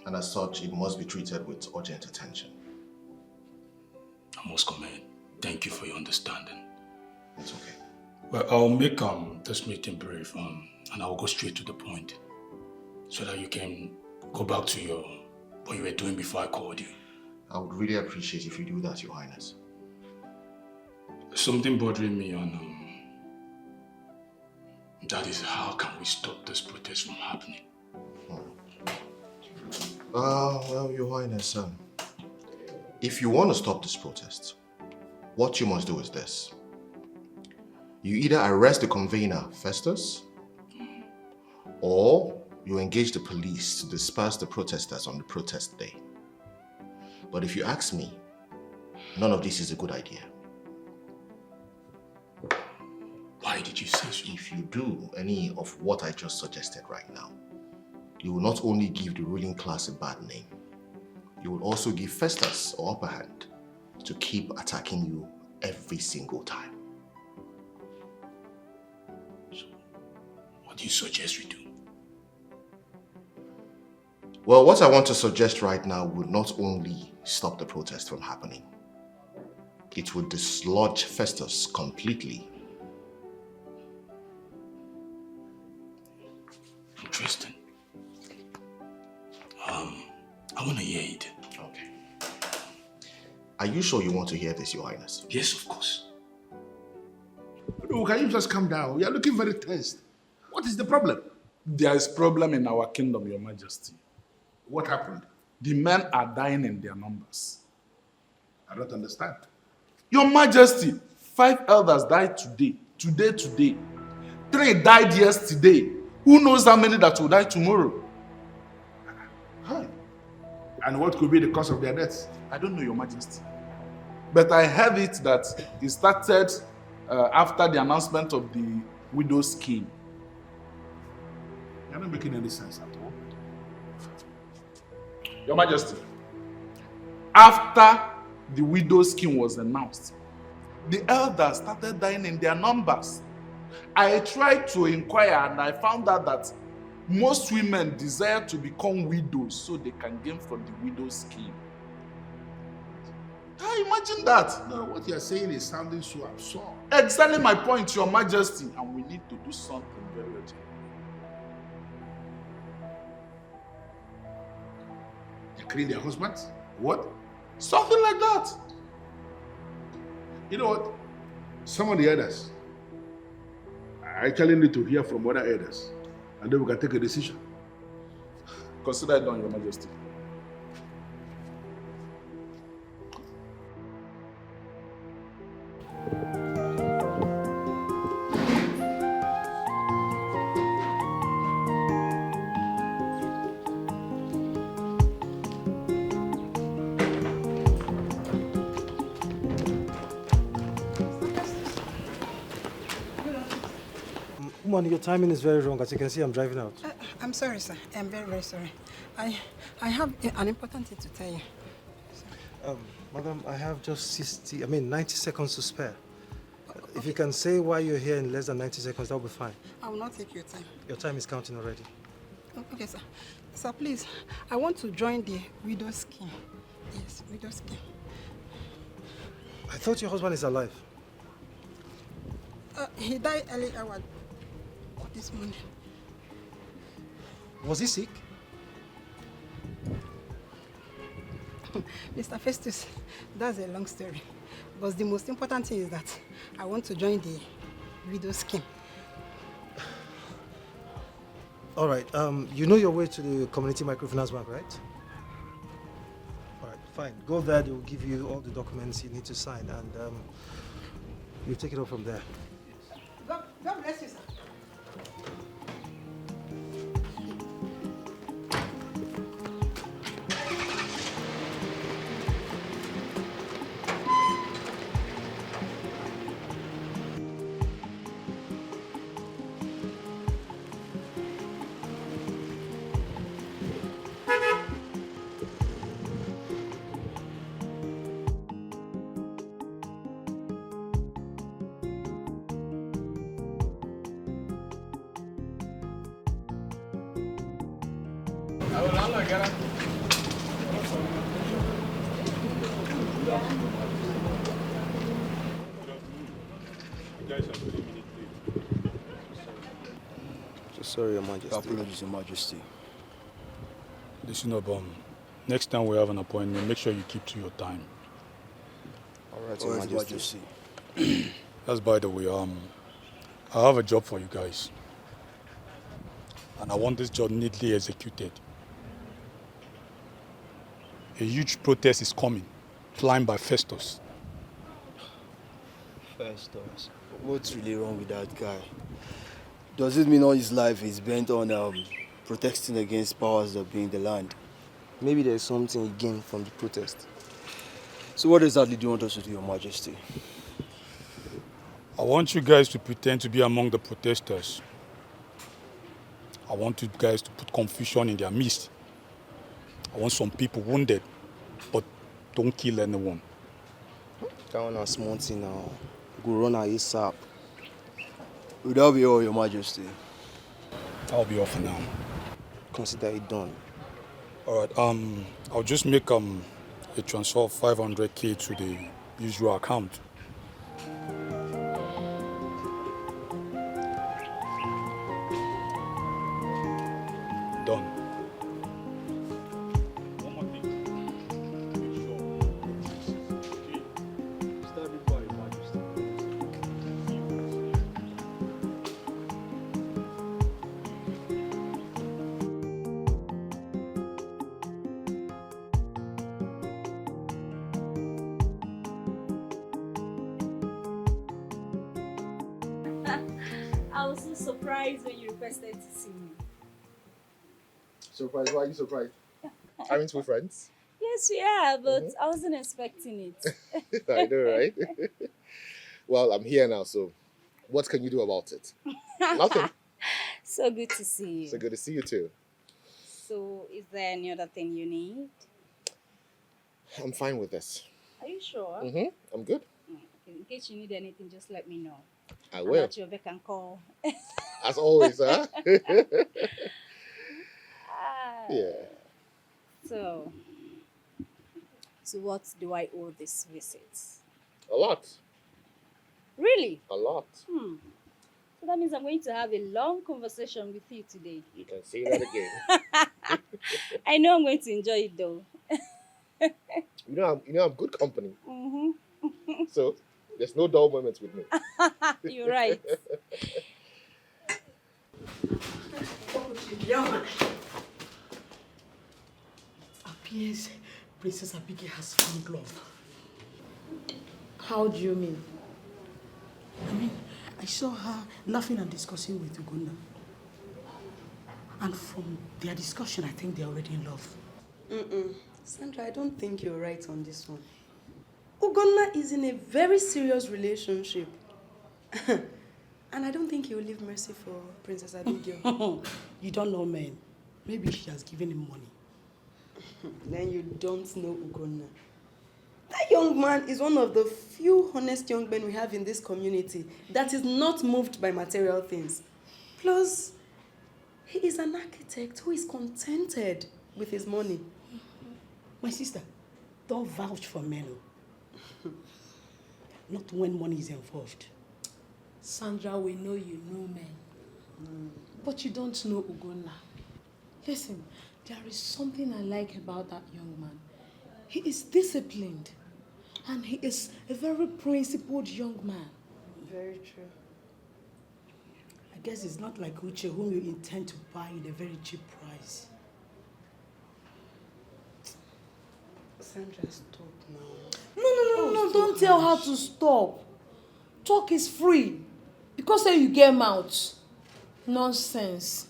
Speaker 20: and as such, it must be treated with urgent attention.
Speaker 10: I must comment. Thank you for your understanding.
Speaker 20: It's okay.
Speaker 10: Well, I'll make this meeting brief, and I'll go straight to the point, so that you can go back to what you were doing before I called you.
Speaker 20: I would really appreciate if you do that, Your Highness.
Speaker 10: Something bothering me, and that is how can we stop this protest from happening?
Speaker 20: Well, Your Highness, if you want to stop this protest, what you must do is this. You either arrest the convener, Festus, or you engage the police to disperse the protesters on the protest day. But if you ask me, none of this is a good idea.
Speaker 10: Why did you say so?
Speaker 20: If you do any of what I just suggested right now, you will not only give the ruling class a bad name, you will also give Festus an upper hand to keep attacking you every single time.
Speaker 10: So, what do you suggest we do?
Speaker 20: Well, what I want to suggest right now would not only stop the protest from happening, it would dislodge Festus completely.
Speaker 10: Interesting. I want to hear it.
Speaker 20: Okay. Are you sure you want to hear this, Your Highness?
Speaker 10: Yes, of course.
Speaker 19: No, can you just calm down? You are looking very tense. What is the problem?
Speaker 13: There is problem in our kingdom, Your Majesty.
Speaker 19: What happened?
Speaker 13: The men are dying in their numbers.
Speaker 19: I don't understand.
Speaker 13: Your Majesty, 5 elders died today. Today. 3 died yesterday. Who knows how many that will die tomorrow?
Speaker 19: Hi. And what could be the cause of their deaths?
Speaker 13: I don't know, Your Majesty. But I heard it that it started after the announcement of the widow's scheme.
Speaker 19: You're not making any sense at all.
Speaker 13: Your Majesty, after the widow's scheme was announced, the elders started dying in their numbers. I tried to inquire and I found out that most women desire to become widows so they can gain from the widow's scheme. Imagine that.
Speaker 19: No, what you're saying is sounding so absurd.
Speaker 13: Exactly my point, Your Majesty, and we need to do something very urgent.
Speaker 19: They're killing their husbands?
Speaker 13: What? Something like that.
Speaker 19: You know what? Some of the elders, I actually need to hear from other elders, and then we can take a decision.
Speaker 13: Consider it done, Your Majesty.
Speaker 2: Woman, your timing is very wrong. As you can see, I'm driving out.
Speaker 5: I'm sorry, sir. I'm very, very sorry. I have an important thing to tell you.
Speaker 2: Madam, I have just 90 seconds to spare. If you can say why you're here in less than 90 seconds, that'll be fine.
Speaker 5: I will not take your time.
Speaker 2: Your time is counting already.
Speaker 5: Okay, sir. Sir, please, I want to join the widow scheme. Yes, widow scheme.
Speaker 2: I thought your husband is alive.
Speaker 5: He died early hour this morning.
Speaker 2: Was he sick?
Speaker 5: Mr. Festus, that's a long story. But the most important thing is that I want to join the widow scheme.
Speaker 2: All right. You know your way to the Community Microfinance Bank, right? All right, fine. Go there. They will give you all the documents you need to sign, and you take it up from there.
Speaker 5: God bless you, sir.
Speaker 6: Sorry, Your Majesty.
Speaker 18: Apologies, Your Majesty.
Speaker 13: Listen up, next time we have an appointment, make sure you keep to your time.
Speaker 6: All right, Your Majesty.
Speaker 13: That's by the way, I have a job for you guys. And I want this job neatly executed. A huge protest is coming, planned by Festus.
Speaker 18: Festus? What's really wrong with that guy? Does it mean all his life is bent on protesting against powers that be in the land?
Speaker 6: Maybe there's something he gained from the protest.
Speaker 18: So what exactly do you want us to do, Your Majesty?
Speaker 13: I want you guys to pretend to be among the protesters. I want you guys to put confusion in their midst. I want some people wounded, but don't kill anyone.
Speaker 6: That one is small thing now. Go run ASAP.
Speaker 18: Will that be all, Your Majesty?
Speaker 13: I'll be off now.
Speaker 6: Consider it done.
Speaker 13: All right. I'll just make a transfer of 500K to the usual account. Done.
Speaker 12: I was so surprised when you requested to see me.
Speaker 19: Surprised? Why are you surprised?
Speaker 20: Aren't we friends?
Speaker 12: Yes, we are, but I wasn't expecting it.
Speaker 20: I know, right? Well, I'm here now, so what can you do about it? Nothing.
Speaker 12: So good to see you.
Speaker 20: So good to see you too.
Speaker 12: So, is there any other thing you need?
Speaker 20: I'm fine with this.
Speaker 12: Are you sure?
Speaker 20: I'm good.
Speaker 12: Okay, in case you need anything, just let me know.
Speaker 20: I
Speaker 12: I'm
Speaker 20: will.
Speaker 12: at your beck and call.
Speaker 20: As always, huh?
Speaker 12: Ah,
Speaker 20: Yeah.
Speaker 12: So, what do I owe this visit?
Speaker 20: A lot.
Speaker 12: Really?
Speaker 20: A lot.
Speaker 12: So that means I'm going to have a long conversation with you today.
Speaker 20: You can say that again.
Speaker 12: I know I'm going to enjoy it though.
Speaker 20: You know I'm good company.
Speaker 12: Mm-hmm.
Speaker 20: So there's no dull moments with me.
Speaker 12: You're right.
Speaker 17: Appears Princess Abigail has found love.
Speaker 16: How do you mean?
Speaker 17: I mean, I saw her laughing and discussing with Ugonna. And from their discussion, I think they're already in love.
Speaker 8: Sandra, I don't think you're right on this one. Ugonna is in a very serious relationship. And I don't think he will leave mercy for Princess Abigail.
Speaker 17: You don't know men. Maybe she has given him money.
Speaker 8: Then you don't know Ugonna. That young man is one of the few honest young men we have in this community that is not moved by material things. Plus, he is an architect who is contented with his money.
Speaker 17: My sister, don't vouch for men. Not when money is involved.
Speaker 3: Sandra, we know you know men. But you don't know Ugonna. Listen, there is something I like about that young man. He is disciplined. And he is a very principled young man.
Speaker 8: Very true.
Speaker 17: I guess it's not like Uche, whom you intend to buy in a very cheap price.
Speaker 8: Sandra, stop now.
Speaker 3: No, don't tell her to stop. Talk is free. Because say you get mouth. Nonsense.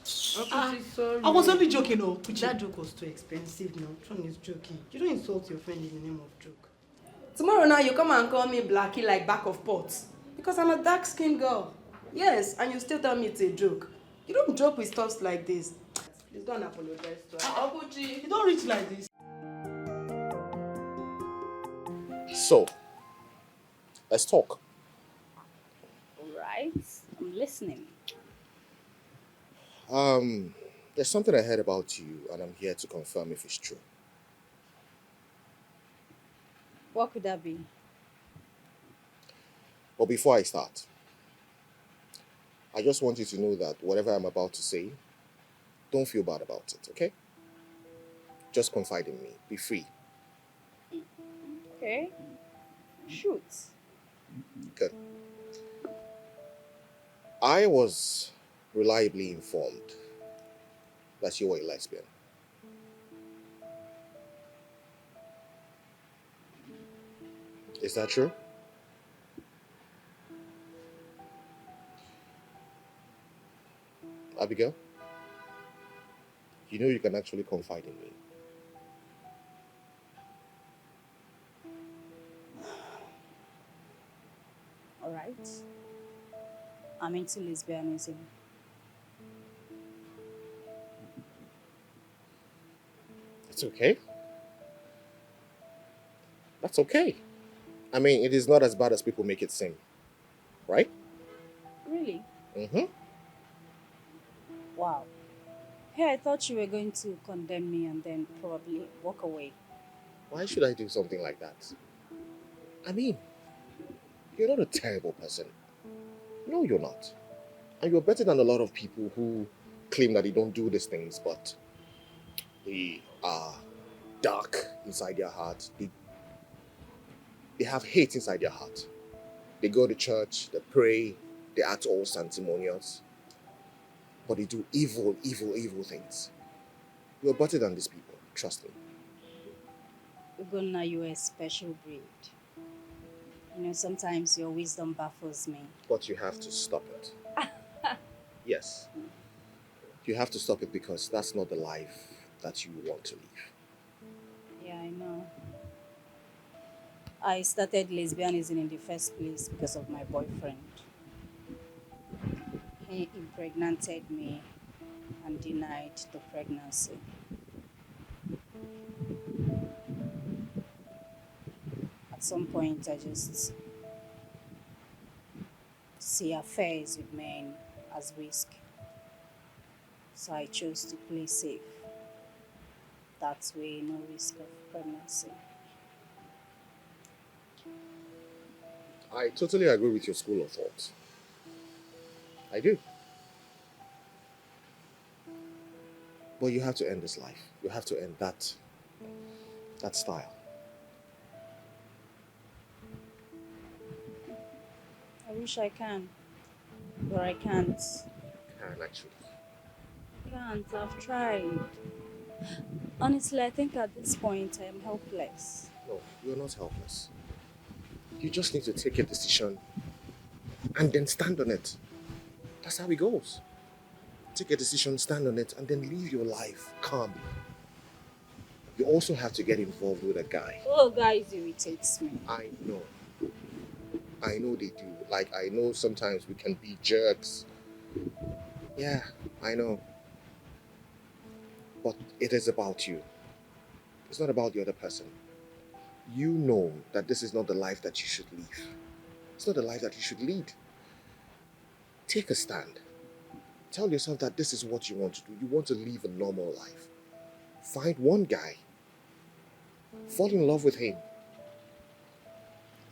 Speaker 8: Sorry.
Speaker 17: I was only joking, oh.
Speaker 8: That joke was too expensive now. Tron is joking. You don't insult your friend in the name of joke. Tomorrow now you come and call me Blackie like back of pot. Because I'm a dark-skinned girl. Yes, and you still tell me it's a joke. You don't joke with stuff like this. Please don't apologize to her.
Speaker 17: You don't reach like this.
Speaker 20: So, let's talk.
Speaker 12: Alright, I'm listening.
Speaker 20: There's something I heard about you, and I'm here to confirm if it's true.
Speaker 12: What could that be?
Speaker 20: But before I start, I just want you to know that whatever I'm about to say, don't feel bad about it, okay? Just confide in me. Be free.
Speaker 12: Okay. Shoot.
Speaker 20: Good. I was reliably informed that you were a lesbian. Is that true? Abigail? You know you can actually confide in me.
Speaker 12: Alright. I'm into lesbianism.
Speaker 20: It's okay. That's okay. I mean, it is not as bad as people make it seem. Right?
Speaker 12: Really?
Speaker 20: Mm-hmm.
Speaker 12: Wow. Hey, I thought you were going to condemn me and then probably walk away.
Speaker 20: Why should I do something like that? I mean, you're not a terrible person. No, you're not. And you're better than a lot of people who claim that they don't do these things, but they are dark inside their heart. They have hate inside their heart. They go to church, they pray, they act all sanctimonious, but they do evil things. You're better than these people, trust me.
Speaker 12: Ugonna, you're a special breed. You know, sometimes your wisdom baffles me.
Speaker 20: But you have to stop it. Yes. You have to stop it because that's not the life that you want to leave.
Speaker 12: Yeah, I know. I started lesbianism in the first place because of my boyfriend. He impregnated me and denied the pregnancy. At some point, I just see affairs with men as risk. So I chose to play safe. That way, no risk of pregnancy.
Speaker 20: I totally agree with your school of thought. I do. But you have to end this life. You have to end that style.
Speaker 12: I wish I can, but I can't.
Speaker 20: And actually.
Speaker 12: I can't. I've tried. Honestly, I think at this point I am helpless.
Speaker 20: No, you're not helpless. You just need to take a decision and then stand on it. That's how it goes. Take a decision, stand on it, and then live your life calmly. You also have to get involved with a guy.
Speaker 12: Oh, guys irritates me.
Speaker 20: I know. I know they do. Like, I know sometimes we can be jerks. Yeah, I know. But it is about you. It's not about the other person. You know that this is not the life that you should live. It's not the life that you should lead. Take a stand. Tell yourself that this is what you want to do. You want to live a normal life. Find one guy. Fall in love with him.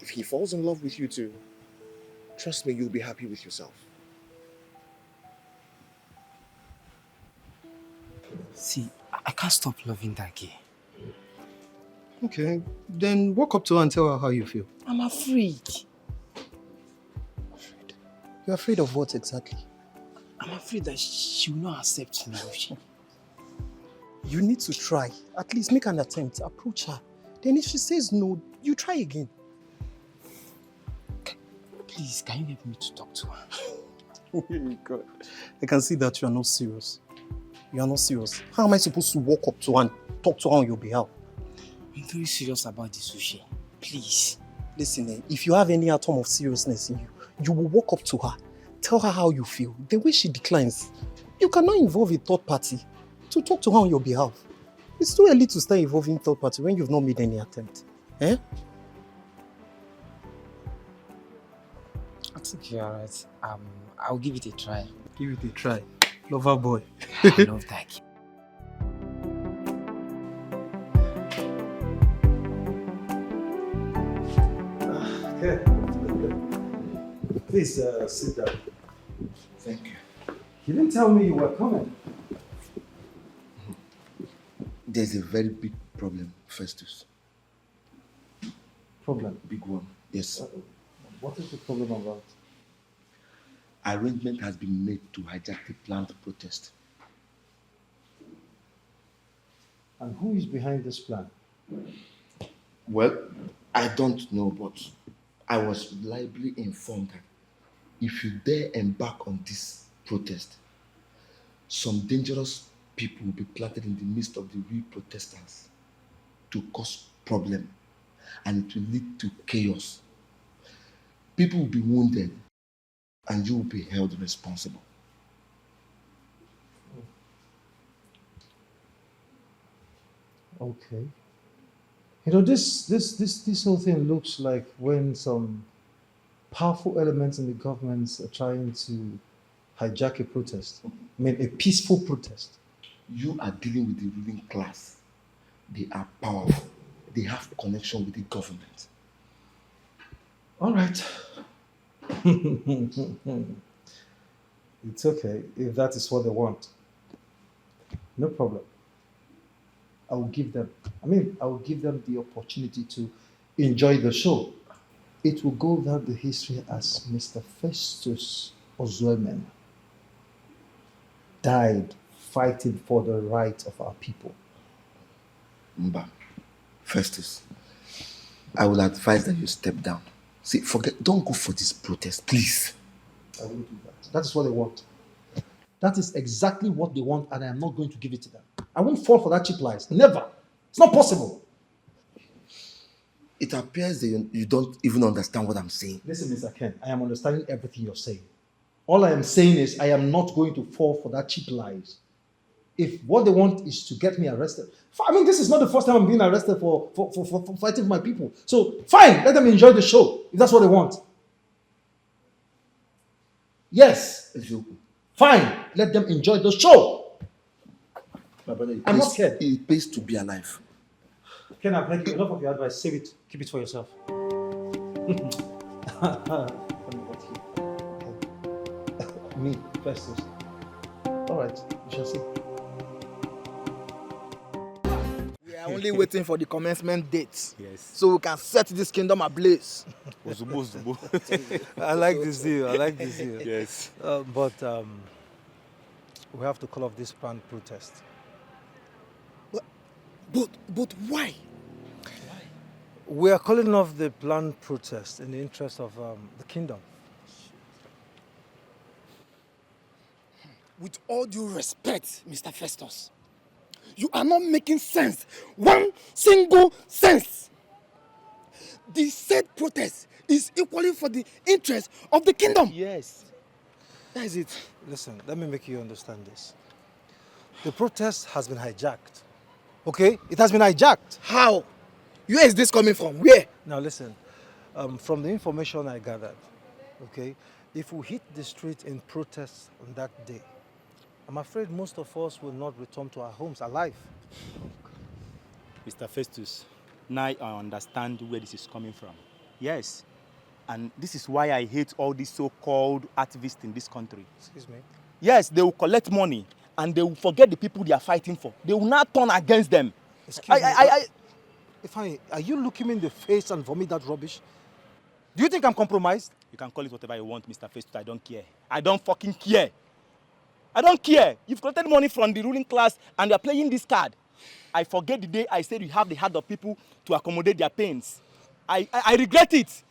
Speaker 20: If he falls in love with you too, trust me, you'll be happy with yourself.
Speaker 14: See, I can't stop loving that girl.
Speaker 2: Okay, then walk up to her and tell her how you feel.
Speaker 14: I'm afraid.
Speaker 2: You're afraid of what exactly?
Speaker 14: I'm afraid that she will not accept me.
Speaker 2: You need to try. At least make an attempt. Approach her. Then if she says no, you try again.
Speaker 14: Please, can you help me to talk to her?
Speaker 2: Oh God. I can see that you are not serious. You are not serious. How am I supposed to walk up to her and talk to her on your behalf?
Speaker 14: I'm very serious about the sushi. Please.
Speaker 2: Listen, if you have any atom of seriousness in you, you will walk up to her, tell her how you feel. The way she declines, you cannot involve a third party to talk to her on your behalf. It's too early to start involving third party when you've not made any attempt. Eh?
Speaker 14: I think you're right. I'll give it a try.
Speaker 2: Give it a try. Lover boy.
Speaker 14: I love that kid.
Speaker 2: Okay. Please sit down.
Speaker 20: Thank you.
Speaker 2: You didn't tell me you were coming.
Speaker 7: There's a very big problem, Festus.
Speaker 2: Problem?
Speaker 7: Big one, yes.
Speaker 2: What is the problem about?
Speaker 7: Arrangement has been made to hijack the planned protest.
Speaker 2: And who is behind this plan?
Speaker 7: Well, I don't know, but I was reliably informed that if you dare embark on this protest, some dangerous people will be planted in the midst of the real protesters to cause problem, and it will lead to chaos. People will be wounded, and you will be held responsible.
Speaker 2: Okay. You know, this whole thing looks like when some powerful elements in the government are trying to hijack a protest. I mean, a peaceful protest.
Speaker 7: You are dealing with the ruling class. They are powerful. They have connection with the government.
Speaker 2: All right. It's okay if that is what they want. No problem. I will give them the opportunity to enjoy the show. It will go down the history as Mr. Festus Ozuemen died fighting for the rights of our people.
Speaker 7: Mba, Festus, I will advise that you step down. See, don't go for this protest, please.
Speaker 2: I won't do that. That is what they want. That is exactly what they want, and I am not going to give it to them. I won't fall for that cheap lies. Never. It's not possible.
Speaker 7: It appears that you don't even understand what I'm saying.
Speaker 2: Listen, Mr. Ken, I am understanding everything you're saying. All I am saying is I am not going to fall for that cheap lies. If what they want is to get me arrested, I mean, this is not the first time I'm being arrested for fighting for my people. So, fine, let them enjoy the show if that's what they want. Yes. Fine, let them enjoy the show.
Speaker 7: My brother,
Speaker 2: I'm not scared.
Speaker 7: It pays to be alive.
Speaker 2: Ken, I've heard enough of your advice. Save it. Keep it for yourself. Me, Festus. All right, we shall see.
Speaker 17: We are only waiting for the commencement date. Yes. So we can set this kingdom ablaze.
Speaker 2: I like this deal. I like this deal.
Speaker 9: Yes.
Speaker 2: But we have to call off this planned protest.
Speaker 17: But why?
Speaker 2: We are calling off the planned protest in the interest of the kingdom.
Speaker 17: With all due respect, Mr. Festus, you are not making sense. One single sense. The said protest is equally for the interest of the kingdom.
Speaker 2: Yes. That is it. Listen, let me make you understand this. The protest has been hijacked. Okay? It has been hijacked.
Speaker 17: How? Where is this coming from? Where?
Speaker 2: Now listen, from the information I gathered, okay, if we hit the street in protest on that day, I'm afraid most of us will not return to our homes alive.
Speaker 23: Mr. Festus, now I understand where this is coming from. Yes, and this is why I hate all these so-called activists in this country.
Speaker 2: Excuse me?
Speaker 23: Yes, they will collect money and they will forget the people they are fighting for. They will not turn against them.
Speaker 2: Excuse me? Ifeanyi, are you looking me in the face and vomit that rubbish? Do you think I'm compromised?
Speaker 23: You can call it whatever you want, Mr. Festus. I don't care. I don't fucking care. I don't care. You've collected money from the ruling class and you're playing this card. I forget the day I said you have the heart of people to accommodate their pains. I regret it.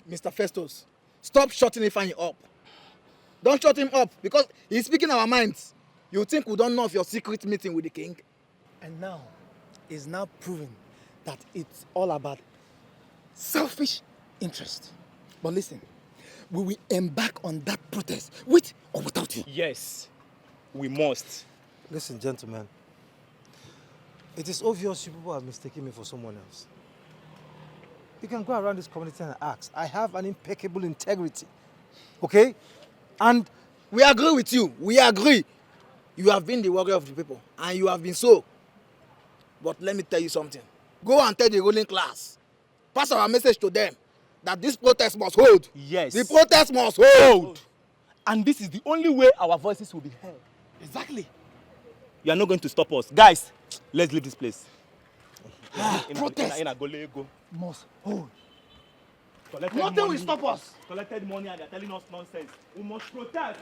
Speaker 17: Mr. Festus, stop shutting Ifeanyi up. Don't shut him up because he's speaking our minds. You think we don't know of your secret meeting with the king? And now, it's now proven that it's all about selfish interest. But listen, we will embark on that protest with or without you.
Speaker 23: Yes, we must.
Speaker 2: Listen, gentlemen, it is obvious you people are mistaking me for someone else. You can go around this community and ask. I have an impeccable integrity, okay?
Speaker 17: And we agree with you. We agree. You have been the warrior of the people, and you have been so. But let me tell you something. Go and tell the ruling class. Pass our message to them that this protest must hold.
Speaker 23: Yes.
Speaker 17: The protest must hold.
Speaker 23: And this is the only way our voices will be heard.
Speaker 17: Exactly.
Speaker 23: You are not going to stop us. Guys, let's leave this place.
Speaker 17: Protest must hold. Nothing will stop us.
Speaker 23: Collected money and they're telling us nonsense. We must protest.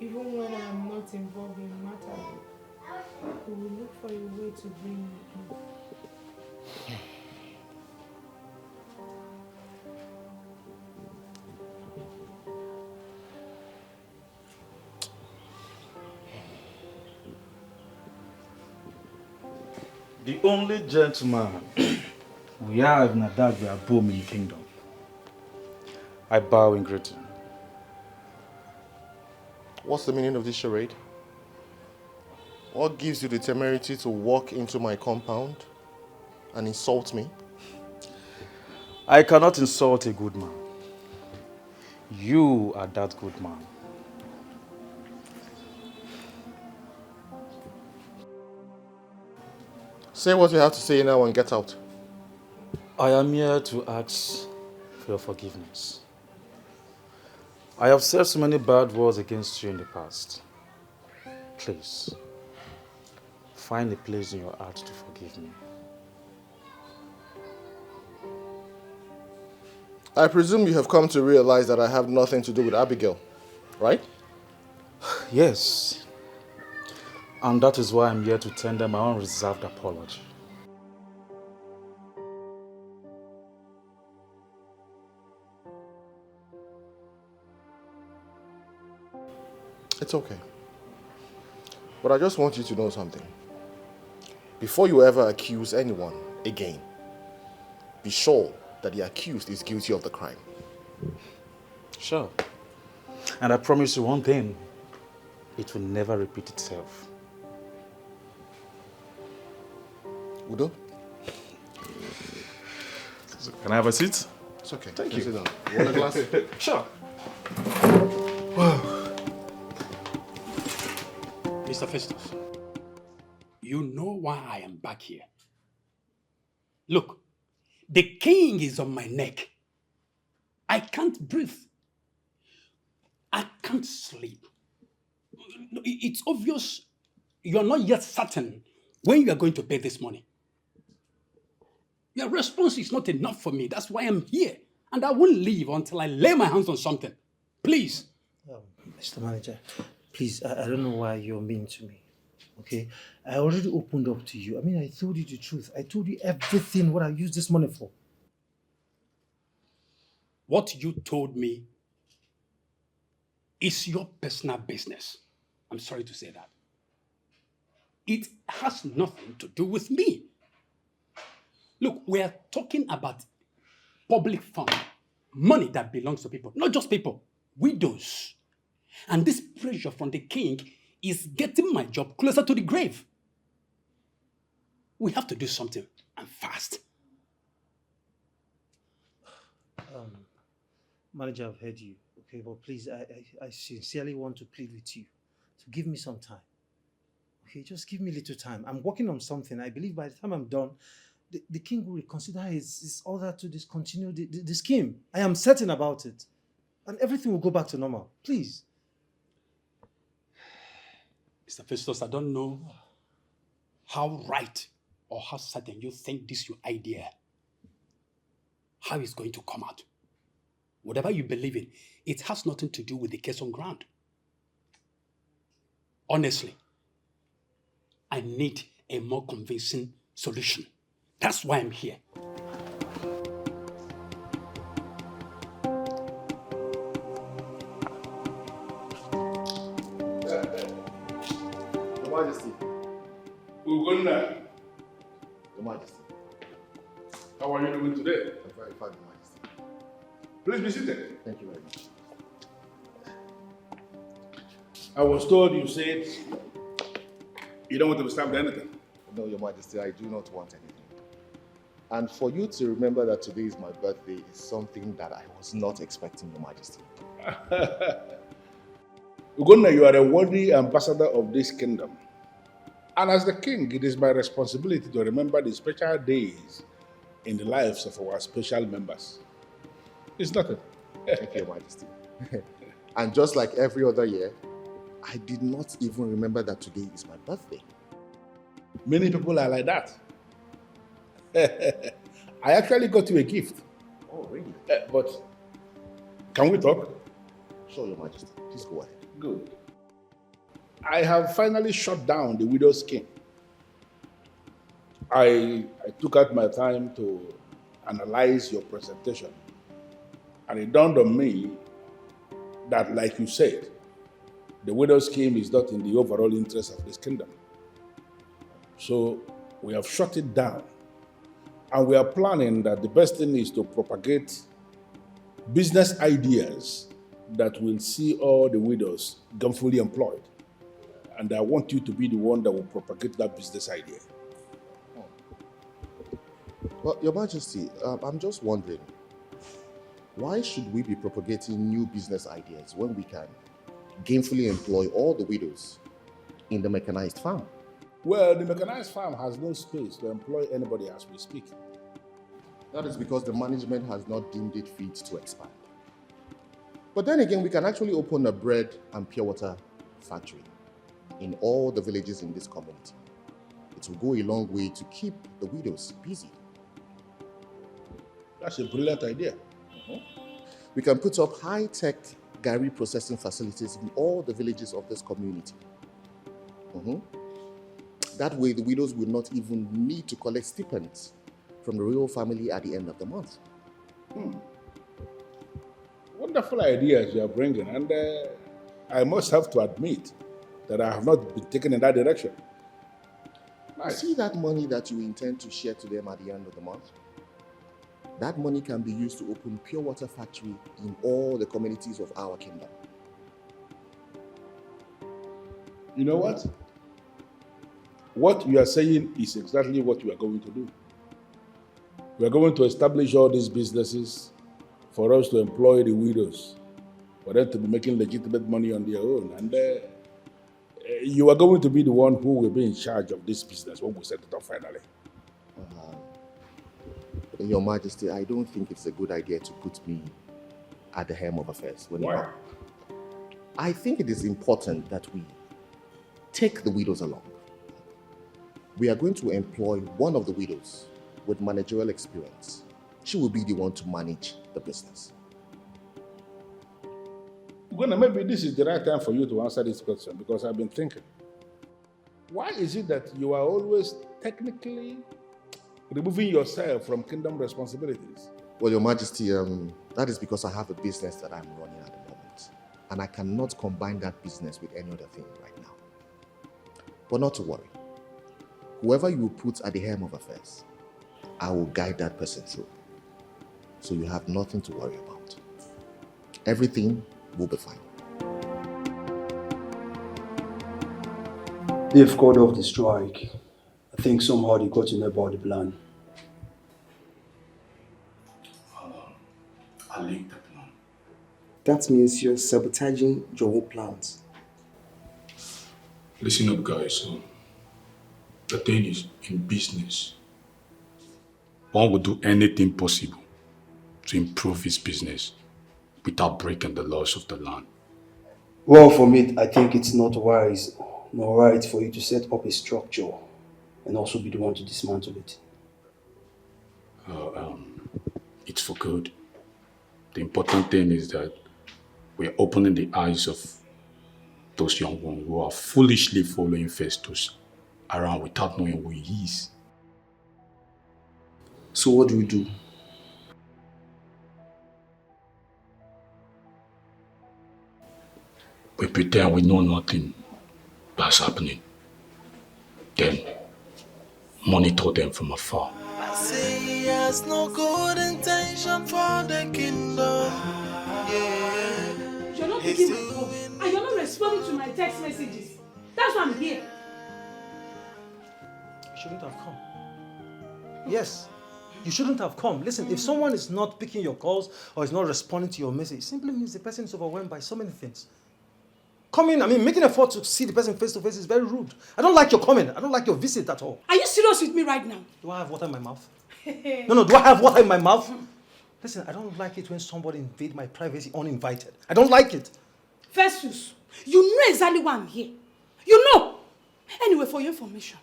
Speaker 4: Even when I am not involved in matters, we will look for a way to bring you in.
Speaker 9: The only gentleman we have in that we are boom in the kingdom. I bow in greeting.
Speaker 20: What's the meaning of this charade? What gives you the temerity to walk into my compound and insult me?
Speaker 9: I cannot insult a good man. You are that good man.
Speaker 20: Say what you have to say now and get out.
Speaker 9: I am here to ask for your forgiveness. I have said so many bad words against you in the past.
Speaker 10: Please, find a place in your heart to forgive me.
Speaker 20: I presume you have come to realize that I have nothing to do with Abigail, right?
Speaker 10: Yes. And that is why I'm here to tender my unreserved apology.
Speaker 20: It's okay. But I just want you to know something. Before you ever accuse anyone again, be sure that the accused is guilty of the crime.
Speaker 10: Sure. And I promise you one thing, it will never repeat itself.
Speaker 20: Udo?
Speaker 10: Can I have a seat?
Speaker 20: It's okay.
Speaker 10: Thank you.
Speaker 20: Sit down. You want a glass?
Speaker 10: Sure.
Speaker 13: Mr. Festus, you know why I am back here. Look, the king is on my neck. I can't breathe. I can't sleep. It's obvious you're not yet certain when you are going to pay this money. Your response is not enough for me. That's why I'm here. And I won't leave until I lay my hands on something. Please.
Speaker 2: Mr. Manager, please, I don't know why you're mean to me. Okay? I already opened up to you. I mean, I told you the truth. I told you everything what I used this money for.
Speaker 13: What you told me is your personal business. I'm sorry to say that. It has nothing to do with me. Look, we're talking about public fund, money that belongs to people, not just people, widows. And this pressure from the king is getting my job closer to the grave. We have to do something, and fast.
Speaker 2: Manager, I've heard you. Okay, but please, I sincerely want to plead with you to give me some time. Okay, just give me a little time. I'm working on something. I believe by the time I'm done, the king will reconsider his order to discontinue the scheme. I am certain about it. And everything will go back to normal. Please.
Speaker 13: Mr. Festus, I don't know how right or how certain you think this your idea, how it's going to come out. Whatever you believe in, it has nothing to do with the case on ground. Honestly, I need a more convincing solution. That's why I'm here.
Speaker 20: Your Majesty.
Speaker 19: Ugonna,
Speaker 20: Your Majesty.
Speaker 19: how are you doing today?
Speaker 20: I'm very fine, Your Majesty.
Speaker 19: Please be seated.
Speaker 20: Thank you very much.
Speaker 19: I was told you said you don't want to be stabbed anything.
Speaker 20: No, Your Majesty, I do not want anything. And for you to remember that today is my birthday is something that I was not expecting, Your Majesty.
Speaker 19: Ugonna, you are a worthy ambassador of this kingdom. And as the king, it is my responsibility to remember the special days in the lives of our special members. It's nothing.
Speaker 20: Thank you, Your Majesty. And just like every other year, I did not even remember that today is my birthday.
Speaker 19: Many people are like that. I actually got you a gift.
Speaker 20: Oh, really?
Speaker 19: But can we talk?
Speaker 20: Sure, Your Majesty. Please go ahead.
Speaker 19: Good. I have finally shut down the widow's scheme. I took out my time to analyze your presentation. And it dawned on me that, like you said, the widow's scheme is not in the overall interest of this kingdom. So we have shut it down. And we are planning that the best thing is to propagate business ideas that will see all the widows gainfully employed. And I want you to be the one that will propagate that business idea.
Speaker 20: Well, Your Majesty, I'm just wondering, why should we be propagating new business ideas when we can gainfully employ all the widows in the mechanized farm?
Speaker 19: Well, the mechanized farm has no space to employ anybody as we speak.
Speaker 20: That is because the management has not deemed it fit to expand. But then again, we can actually open a bread and pure water factory. in all the villages in this community. It will go a long way to keep the widows busy.
Speaker 19: That's a brilliant idea.
Speaker 20: We can put up high-tech gari processing facilities in all the villages of this community. That way, the widows will not even need to collect stipends from the royal family at the end of the month.
Speaker 19: Wonderful ideas you are bringing, and I must have to admit that I have not been taken in that direction.
Speaker 20: Nice. See that money that you intend to share to them at the end of the month? That money can be used to open pure water factory in all the communities of our kingdom.
Speaker 19: You know what? What you are saying is exactly what we are going to do. We are going to establish all these businesses for us to employ the widows, for them to be making legitimate money on their own. And you are going to be the one who will be in charge of this business when we set it up finally.
Speaker 20: Your Majesty, I don't think it's a good idea to put me at the helm of affairs.
Speaker 19: Why?
Speaker 20: I think it is important that we take the widows along. We are going to employ one of the widows with managerial experience. She will be the one to manage the business.
Speaker 19: Well, maybe this is the right time for you to answer this question, because I've been thinking. Why is it that you are always technically removing yourself from kingdom responsibilities?
Speaker 20: Well, Your Majesty, that is because I have a business that I'm running at the moment, and I cannot combine that business with any other thing right now. But not to worry. Whoever you put at the helm of affairs, I will guide that person through. So you have nothing to worry about. Everything will be fine.
Speaker 15: They've called off the strike. I think somehow they got to know about the plan.
Speaker 10: I leaked the plan.
Speaker 14: That means you're sabotaging your whole plans.
Speaker 10: Listen up, guys. The thing is, in business, one would do anything possible to improve his business without breaking the laws of the land.
Speaker 15: Well, for me, I think it's not wise nor right for you to set up a structure and also be the one to dismantle it.
Speaker 10: It's for good. The important thing is that we're opening the eyes of those young ones who are foolishly following Festus around without knowing who he is.
Speaker 15: So what do we do?
Speaker 10: We pretend we know nothing that's happening. Then monitor them from afar.
Speaker 1: I say he has no good intention for the kingdom. Yeah.
Speaker 3: You're not picking my call, and you're not responding to my text messages. That's why I'm here.
Speaker 2: You shouldn't have come. Yes, you shouldn't have come. Listen, if someone is not picking your calls or is not responding to your message, it simply means the person is overwhelmed by so many things. Coming, making an effort to see the person face to face is very rude. I don't like your comment. I don't like your visit at all.
Speaker 3: Are you serious with me right now?
Speaker 2: Do I have water in my mouth? No, do I have water in my mouth? Listen, I don't like it when somebody invades my privacy uninvited. I don't like it.
Speaker 3: Festus, you know exactly why I'm here. You know. Anyway, for your information,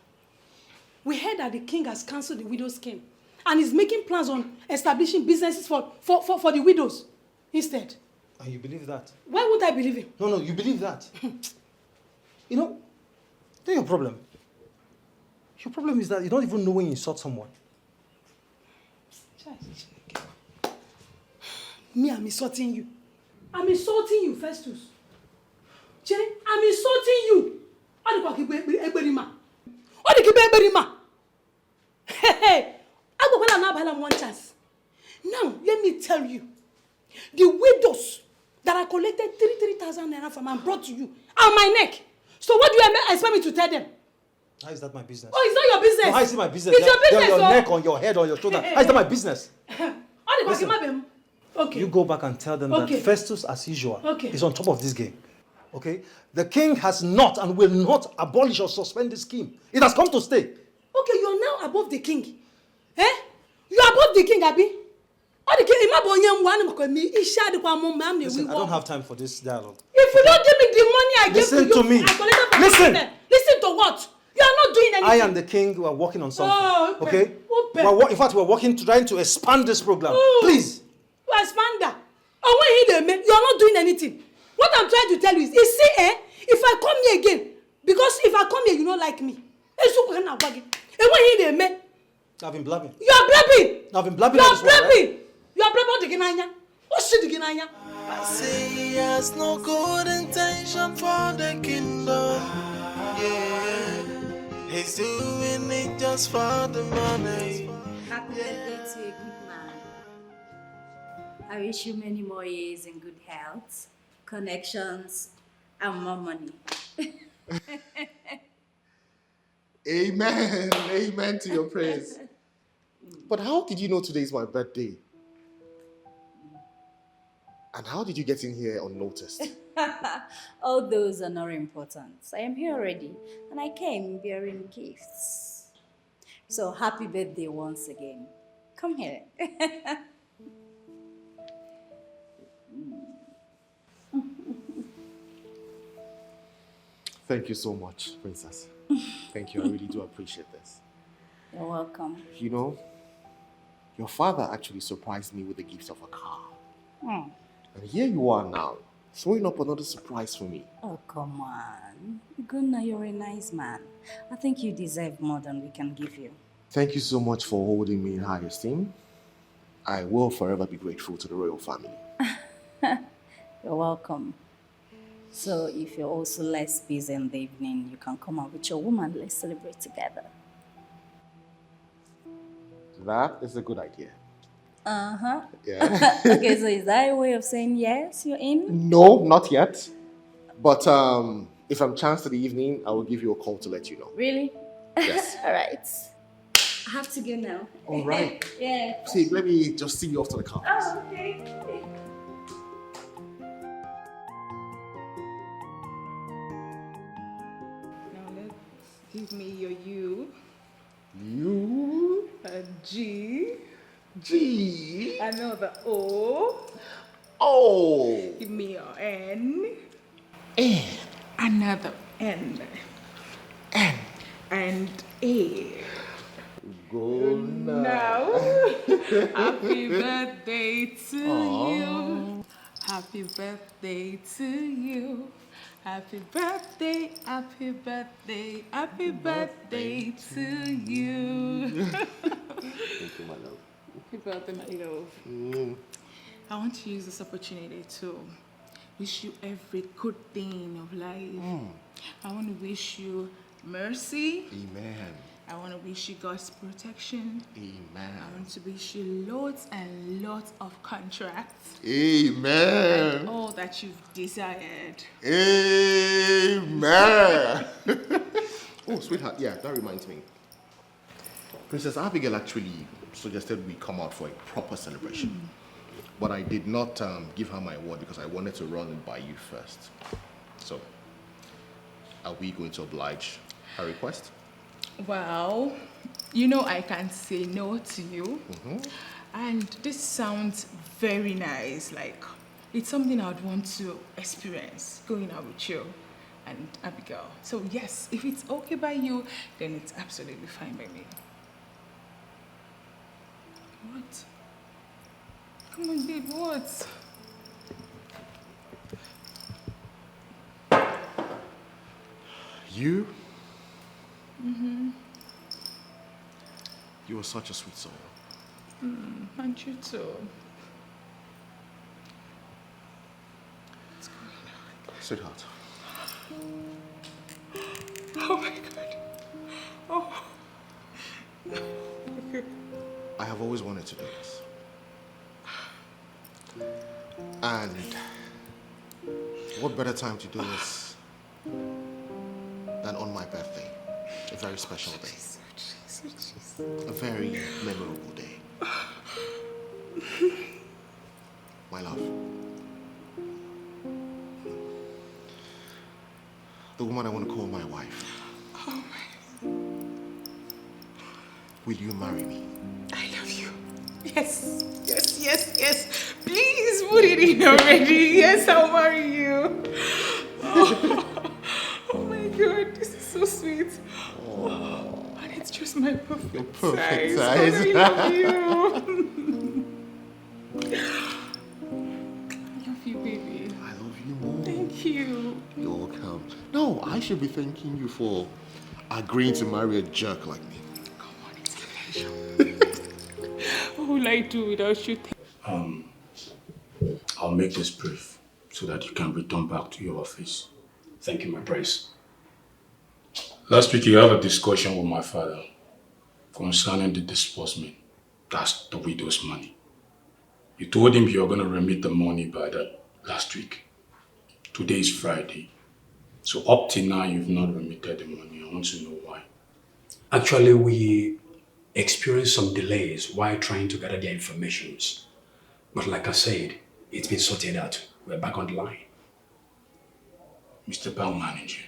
Speaker 3: we heard that the king has cancelled the widow's scheme and is making plans on establishing businesses for the widows instead.
Speaker 2: And you believe that?
Speaker 3: Why would I believe him?
Speaker 2: No, you believe that. You know, that's your problem. Your problem is that you don't even know when you insult someone.
Speaker 3: Me, I'm insulting you. I'm insulting you, Festus. Jenny, I'm insulting you. Hey, I will one chance. Now, let me tell you, the widows that I collected 3,000 naira from and brought to you are my neck. So what do you expect me to tell them?
Speaker 2: How is that my business?
Speaker 3: Oh, it's not your business.
Speaker 2: No, how is it my business?
Speaker 3: It's your business.
Speaker 2: Your neck, on your head, on your shoulder. How is that my business?
Speaker 3: Listen, okay.
Speaker 2: You go back and tell them that Festus, as usual, is on top of this game. Okay? The king has not and will not abolish or suspend this scheme. It has come to stay.
Speaker 3: Okay, you are now above the king. Eh? You are above the king, Abi.
Speaker 2: Listen, I don't have time for this dialogue.
Speaker 3: If you don't give me the money I gave to you,
Speaker 2: Listen to me.
Speaker 3: I collected from
Speaker 2: Listen.
Speaker 3: the Listen to what? You are not doing anything.
Speaker 2: I and the king were working on something.
Speaker 3: Oh,
Speaker 2: okay? In fact, we're working trying to expand this program. Please.
Speaker 3: You expander. And when he dey make, you are not doing anything. What I'm trying to tell you is see, if I come here again, because if I come here, you don't like me. And when he dey make,
Speaker 2: I've been blabbing.
Speaker 3: you are blabbing.
Speaker 2: I've been blabbing.
Speaker 3: You
Speaker 2: on
Speaker 3: are
Speaker 2: this one, right?
Speaker 3: blabbing. You are blabbing the ginanya. What shit the ginanya?
Speaker 1: I say he has no good intention for the kingdom. Yeah, he's doing it just for the money.
Speaker 12: Happy birthday to a good man. I wish you many more years in good health, connections, and more money.
Speaker 20: Amen. Amen to your prayers. But how did you know today is my birthday? And how did you get in here unnoticed?
Speaker 12: All those are not important. I am here already, and I came bearing gifts. So happy birthday once again. Come here.
Speaker 20: Thank you so much, Princess. Thank you. I really do appreciate this.
Speaker 12: You're welcome.
Speaker 20: You know, your father actually surprised me with the gift of a car. And here you are now, throwing up another surprise for me.
Speaker 12: Oh, come on. Gunnar, you're a nice man. I think you deserve more than we can give you.
Speaker 20: Thank you so much for holding me in high esteem. I will forever be grateful to the royal family.
Speaker 12: You're welcome. So if you're also less busy in the evening, you can come out with your woman. Let's celebrate together.
Speaker 20: That is a good idea.
Speaker 12: Uh-huh.
Speaker 20: Yeah.
Speaker 12: Okay, so is that a way of saying yes, you're in?
Speaker 20: No, not yet. But if I'm chance to the evening, I will give you a call to let you know.
Speaker 12: Really?
Speaker 20: Yes.
Speaker 12: All right. I have to go now.
Speaker 20: All right.
Speaker 12: Yeah.
Speaker 20: See, let me just see you off to the car.
Speaker 12: Oh, okay.
Speaker 4: Now let's give me your U.
Speaker 20: U.
Speaker 4: A G.
Speaker 20: G.
Speaker 4: Another O.
Speaker 20: O.
Speaker 4: Give me your N.
Speaker 20: N.
Speaker 4: Another N.
Speaker 20: N.
Speaker 4: And A.
Speaker 20: Go
Speaker 4: Now, happy birthday to you. Happy birthday to you. Happy birthday, happy birthday, happy birthday to you.
Speaker 20: Thank you, my love.
Speaker 4: Happy birthday, my love. I want to use this opportunity to wish you every good thing of life. I want to wish you mercy.
Speaker 20: Amen.
Speaker 4: I want to wish you God's protection.
Speaker 20: Amen.
Speaker 4: I want to wish you loads and lots of contracts.
Speaker 20: Amen.
Speaker 4: And all that you've desired.
Speaker 20: Amen. Oh, sweetheart, yeah, that reminds me. Princess Abigail actually suggested we come out for a proper celebration. But I did not give her my word because I wanted to run it by you first. So, are we going to oblige her request?
Speaker 4: Well, you know I can't say no to you. And this sounds very nice. Like, it's something I would want to experience, going out with you and Abigail. So yes, if it's okay by you, then it's absolutely fine by me. What? Come on, babe, what?
Speaker 20: You? You are such a sweet soul.
Speaker 4: And you too.
Speaker 20: Sweetheart.
Speaker 4: Oh my God. Oh.
Speaker 20: I have always wanted to do this. And what better time to do this than on my birthday? A very special day. A very memorable day. My love. The woman I want to call my wife.
Speaker 4: Oh my.
Speaker 20: Will you marry me?
Speaker 4: I love you. Yes, yes, yes, yes. Please put it in already. Yes, I'll marry you. Oh, oh my God, this is so sweet. Oh, and it's just my perfect
Speaker 20: Perfect
Speaker 4: size.
Speaker 20: size.
Speaker 4: God, I love you. I love you, baby.
Speaker 20: I love you more.
Speaker 4: Thank you.
Speaker 20: You're welcome. No, I should be thanking you for agreeing to marry a jerk like me.
Speaker 4: What will I do without you?
Speaker 10: I'll make this brief so that you can return back to your office. Thank you, my prince. Last week you had a discussion with my father concerning the disbursement. That's the widow's money. You told him you were going to remit the money by that last week. Today is Friday. So up till now, you've not remitted the money. I want to know why.
Speaker 11: Actually, we experienced some delays while trying to gather their information. But like I said, it's been sorted out. We're back on the line.
Speaker 10: Mr. Bank Manager,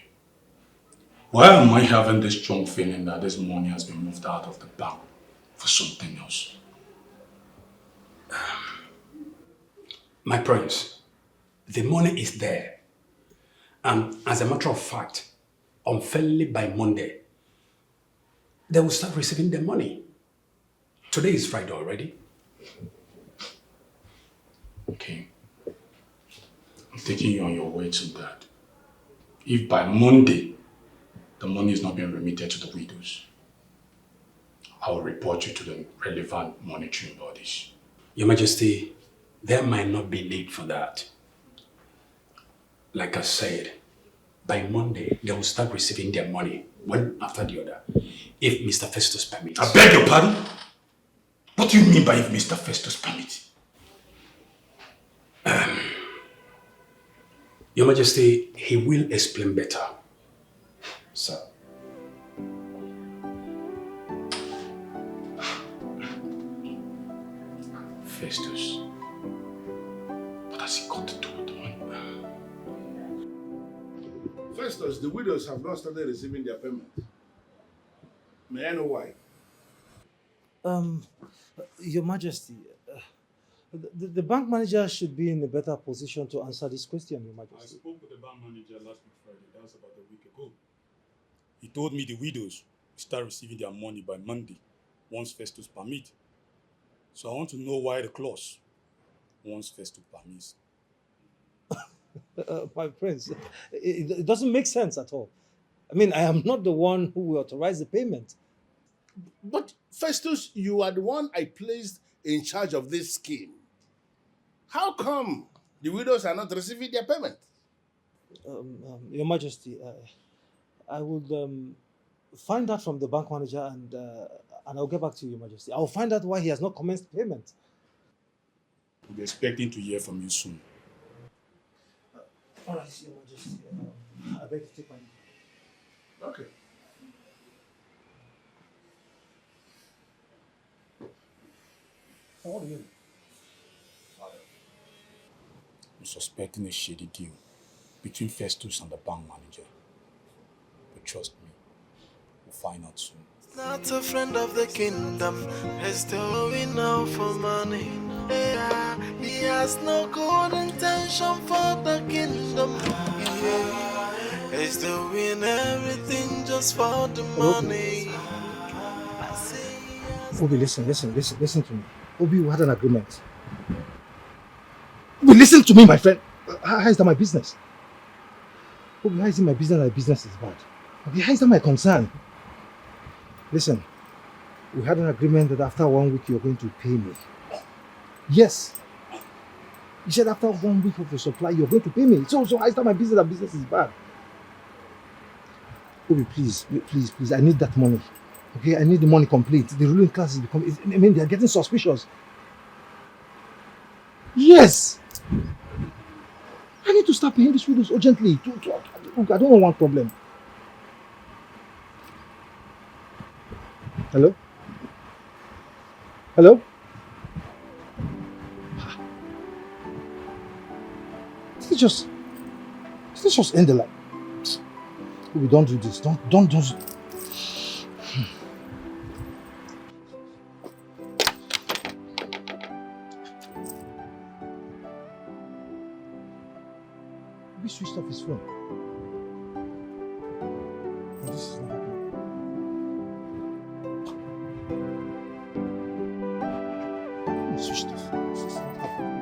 Speaker 10: why am I having this strong feeling that this money has been moved out of the bank for something else?
Speaker 11: My prince, the money is there. And as a matter of fact, unfairly by Monday, they will start receiving their money. Today is Friday already.
Speaker 10: Okay. I'm taking you on your way to that. If by Monday, the money is not being remitted to the widows, I will report you to the relevant monitoring bodies.
Speaker 11: Your Majesty, there might not be need for that. Like I said, by Monday, they will start receiving their money, one after the other, if Mr. Festus permits.
Speaker 10: I beg your pardon? What do you mean by if Mr. Festus permits?
Speaker 11: Your Majesty, he will explain better, sir.
Speaker 10: Festus. What has he got to do with the money?
Speaker 19: Festus, the widows have not started receiving their payment. May I know why?
Speaker 2: Your Majesty, the bank manager should be in a better position to answer this question, Your
Speaker 13: I
Speaker 2: Majesty.
Speaker 13: spoke with the bank manager last week Friday. That was about a week ago. He told me the widows will start receiving their money by Monday, once Festus permits. So I want to know why the clause, once Festus permits.
Speaker 2: My prince, it doesn't make sense at all. I mean, I am not the one who will authorize the payment.
Speaker 19: But Festus, you are the one I placed in charge of this scheme. How come the widows are not receiving their payment?
Speaker 2: Your Majesty, I would find out from the bank manager and I'll get back to you, Your Majesty. I'll find out why he has not commenced payment.
Speaker 13: We'll be expecting to hear from you soon.
Speaker 2: All right, Your Majesty. I beg to take my leave.
Speaker 19: Okay.
Speaker 2: What do you mean?
Speaker 13: I'm suspecting a shady deal between Festus and the bank manager. But trust me, we'll find out soon.
Speaker 1: Not a friend of the kingdom, he's doing now for money. Yeah, he has no good intention for the kingdom. Yeah, he's doing everything just for the money.
Speaker 2: Obi, listen to me. Obi, we had an agreement. Obi, listen to me, my friend. How is that my business? Obi, how is it my business that the business is bad? Obi, how is that my concern? Listen, we had an agreement that after 1 week you're going to pay me. Yes. You said after 1 week of the supply you're going to pay me. So how is that my business that business is bad? Obi, please, I need that money. Okay, I need the money complete. The ruling class is becoming, I mean, they're getting suspicious. Yes! I need to start paying these widows urgently. Look, I don't want one problem. Hello? Hello? Let's just end the line. We don't do this. Don't.
Speaker 13: He switched off his phone. Oh, this is not happening. He switched off. This is not happening.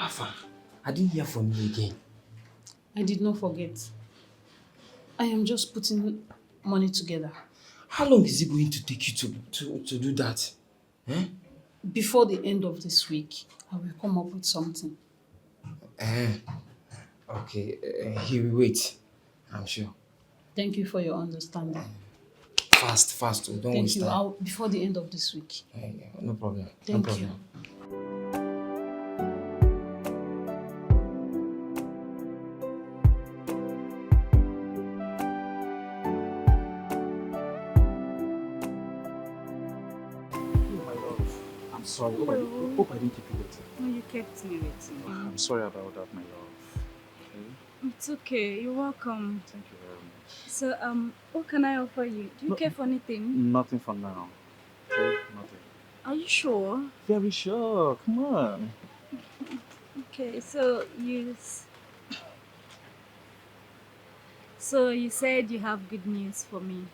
Speaker 14: Alpha, I didn't hear from you again.
Speaker 3: I did not forget. I am just putting money together.
Speaker 14: How long is it going to take you to do that?
Speaker 3: Before the end of this week, I will come up with something.
Speaker 14: Okay, he will wait. I'm sure.
Speaker 3: Thank you for your understanding.
Speaker 14: Fast, oh, don't
Speaker 3: Thank
Speaker 14: waste
Speaker 3: you.
Speaker 14: time.
Speaker 3: Before the end of this week.
Speaker 14: No problem.
Speaker 3: Thank
Speaker 14: no
Speaker 3: you.
Speaker 14: problem.
Speaker 9: I'm sorry. Hope I didn't keep you waiting.
Speaker 5: No, you kept me waiting.
Speaker 9: I'm sorry about that, my love. Okay?
Speaker 5: It's okay. You're welcome.
Speaker 9: Thank you very much.
Speaker 5: So, what can I offer you? Do you care for anything?
Speaker 9: Nothing for now. Okay? Nothing.
Speaker 5: Are you sure?
Speaker 9: Very sure. Come on.
Speaker 5: Okay, so you said you have good news for me.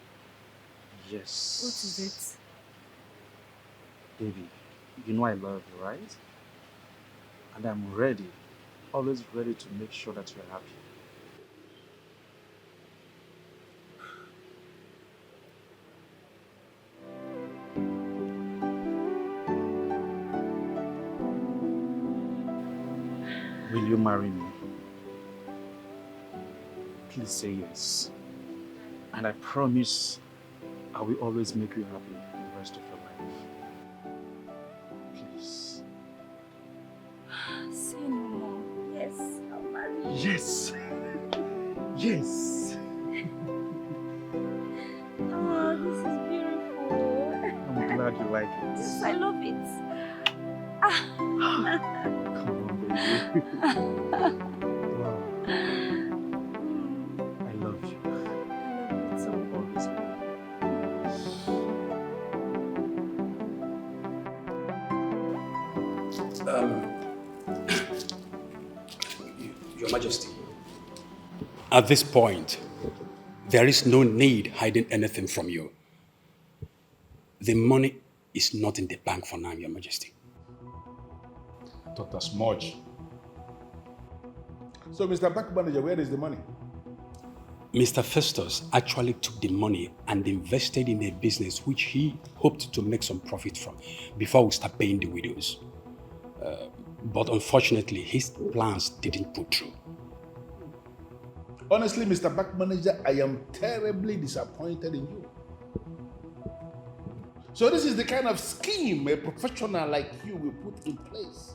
Speaker 9: Yes.
Speaker 5: What is
Speaker 9: Baby, you know I love you, right? And I'm ready, always ready to make sure that you're happy. Will you marry me? Please say yes. And I promise I will always make you happy the rest of your life. Please.
Speaker 5: Say no more. Yes, I'll marry you.
Speaker 9: Yes. Yes.
Speaker 5: Oh, this is beautiful.
Speaker 9: I'm glad you like it.
Speaker 5: Yes, I love it.
Speaker 9: Come on, baby. I love you.
Speaker 5: I love you too.
Speaker 9: Always.
Speaker 11: Your Majesty, at this point, there is no need hiding anything from you. The money is not in the bank for now, Your Majesty.
Speaker 19: I thought as much. So, Mr. Bank Manager, where is the money?
Speaker 11: Mr. Festus actually took the money and invested in a business which he hoped to make some profit from before we start paying the widows. But unfortunately, his plans didn't pull through.
Speaker 19: Honestly, Mr. Bank Manager, I am terribly disappointed in you. So this is the kind of scheme a professional like you will put in place.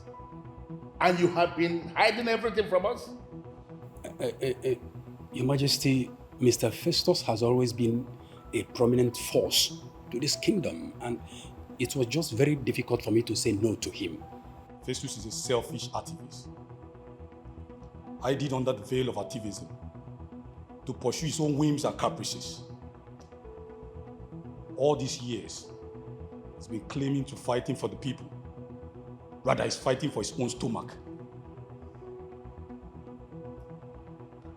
Speaker 19: And you have been hiding everything from us?
Speaker 11: Your Majesty, Mr. Festus has always been a prominent force to this kingdom, and it was just very difficult for me to say no to him.
Speaker 13: Festus is a selfish activist. I did under the veil of activism to pursue his own whims and caprices. All these years, he's been claiming to fighting for the people. Rather, he's fighting for his own stomach.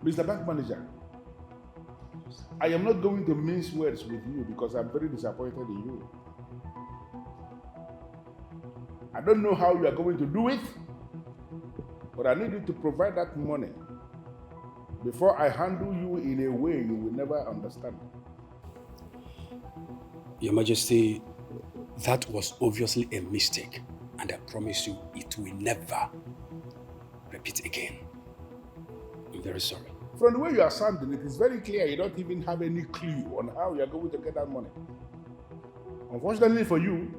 Speaker 19: Mr. Bank Manager, I am not going to mince words with you because I'm very disappointed in you. I don't know how you are going to do it, but I need you to provide that money before I handle you in a way you will never understand.
Speaker 11: Your Majesty, that was obviously a mistake, and I promise you it will never repeat again. I'm very sorry.
Speaker 19: From the way you are sounding, it is very clear you don't even have any clue on how you are going to get that money. Unfortunately for you,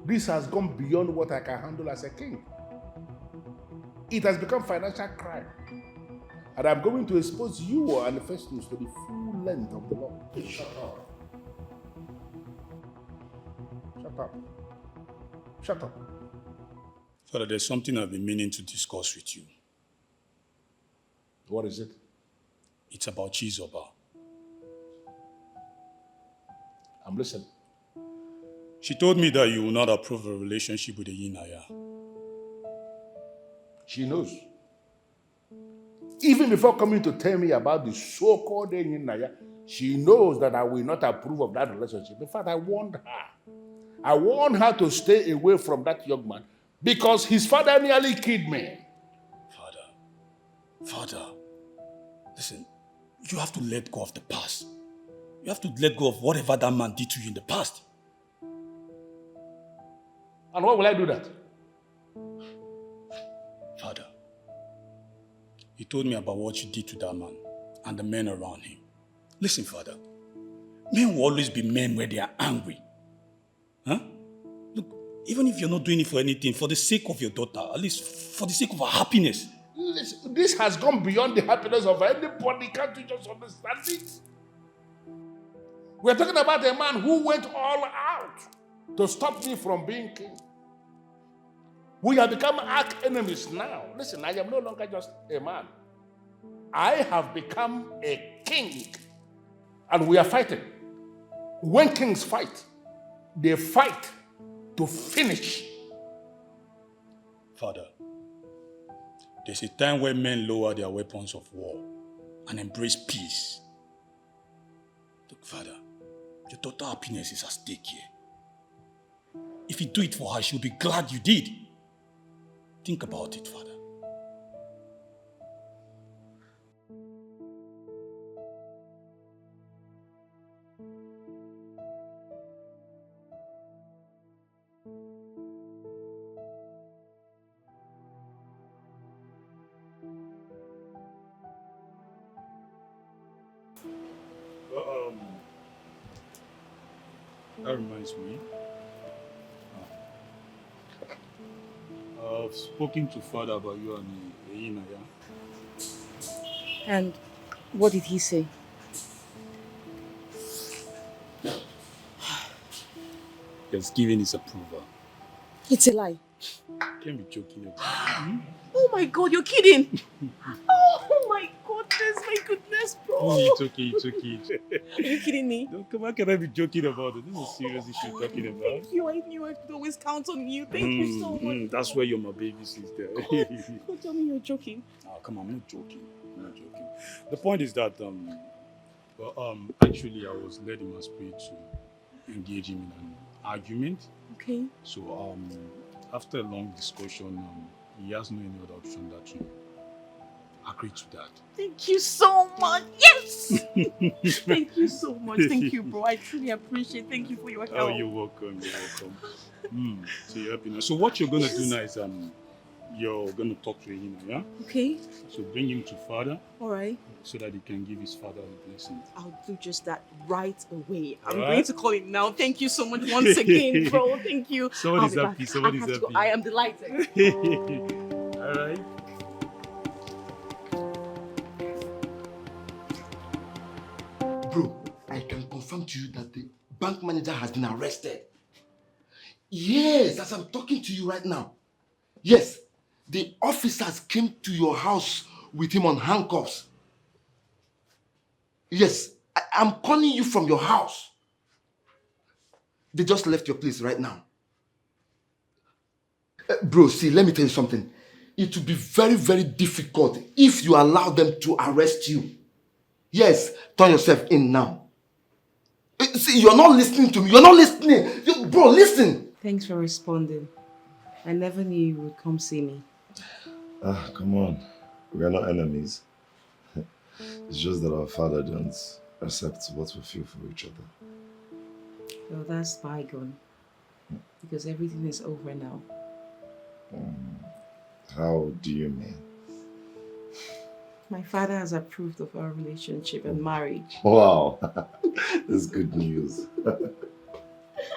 Speaker 19: this has gone beyond what I can handle as a king. It has become financial crime. And I'm going to expose you and Festus to the full length of the law. Shut up. Shut up. Shut up.
Speaker 13: Father, there's something I've been meaning to discuss with you.
Speaker 19: What is it?
Speaker 10: It's about Chizoba.
Speaker 19: I'm listening.
Speaker 10: She told me that you will not approve a relationship with the Yinaya.
Speaker 19: She knows. Even before coming to tell me about the so-called Naya, she knows that I will not approve of that relationship. In fact, I warned her. I warned her to stay away from that young man because his father nearly killed me.
Speaker 10: Father, listen, you have to let go of the past. You have to let go of whatever that man did to you in the past.
Speaker 19: And why will I do that?
Speaker 10: Father, he told me about what you did to that man and the men around him. Listen, Father, men will always be men when they are angry. Huh? Look, even if you're not doing it for anything, for the sake of your daughter, at least for the sake of her happiness.
Speaker 19: Listen, this has gone beyond the happiness of anybody. Can't you just understand it? We're talking about a man who went all out to stop me from being king. We have become arch enemies now. Listen, I am no longer just a man. I have become a king. And we are fighting. When kings fight, they fight to finish.
Speaker 10: Father, there's a time when men lower their weapons of war and embrace peace. Look, Father, your daughter's happiness is at stake here. If you do it for her, she'll be glad you did. Think about it, Father. That reminds me. I've spoken to Father about you and Eina, yeah?
Speaker 18: And what did he say?
Speaker 10: He has given his approval.
Speaker 18: It's a lie.
Speaker 10: Can't be joking.
Speaker 18: Oh my God, you're kidding! Oh my goodness, my goodness, bro!
Speaker 10: Oh, it's okay, it's okay.
Speaker 18: Are you kidding me?
Speaker 10: No, come on, can I be joking about it? This is a serious issue you're talking about.
Speaker 18: Thank you, I knew I could always count on you. Thank you so much.
Speaker 10: That's where you're my baby sister.
Speaker 18: Don't tell me you're joking.
Speaker 10: Oh, come on, I'm not joking. The point is that, actually, I was led in my spirit to engage him in an argument.
Speaker 18: Okay.
Speaker 10: So, after a long discussion, he has no any other option that to agree to that.
Speaker 18: Thank you so much. Yes! Thank you so much. Thank you, bro. I truly appreciate it. Thank you for your help.
Speaker 10: Oh, you're welcome. So you're happy now. So what you're going to do now is you're going to talk to him, yeah?
Speaker 18: Okay.
Speaker 10: So bring him to Father.
Speaker 18: All right.
Speaker 10: So that he can give his father a blessing.
Speaker 18: I'll do just that right away. I'm
Speaker 10: All
Speaker 18: going
Speaker 10: right.
Speaker 18: to call him now. Thank you so much once again, bro. Thank you.
Speaker 10: Somebody's happy. Somebody's
Speaker 18: I have to go.
Speaker 10: happy.
Speaker 18: I am delighted.
Speaker 10: All right.
Speaker 7: Bro, I can confirm to you that the bank manager has been arrested. Yes, as I'm talking to you right now. Yes, the officers came to your house with him on handcuffs. Yes, I'm calling you from your house. They just left your place right now. Bro, see, let me tell you something. It will be very, very difficult if you allow them to arrest you. Yes, turn yourself in now. See, you're not listening to me. You're not listening. Bro, listen.
Speaker 18: Thanks for responding. I never knew you would come see me.
Speaker 21: Come on. We are not enemies. It's just that our father don't accept what we feel for each other.
Speaker 18: Well, that's bygone. Because everything is over now.
Speaker 21: How do you mean?
Speaker 18: My father has approved of our relationship and marriage.
Speaker 21: Wow. That's good news.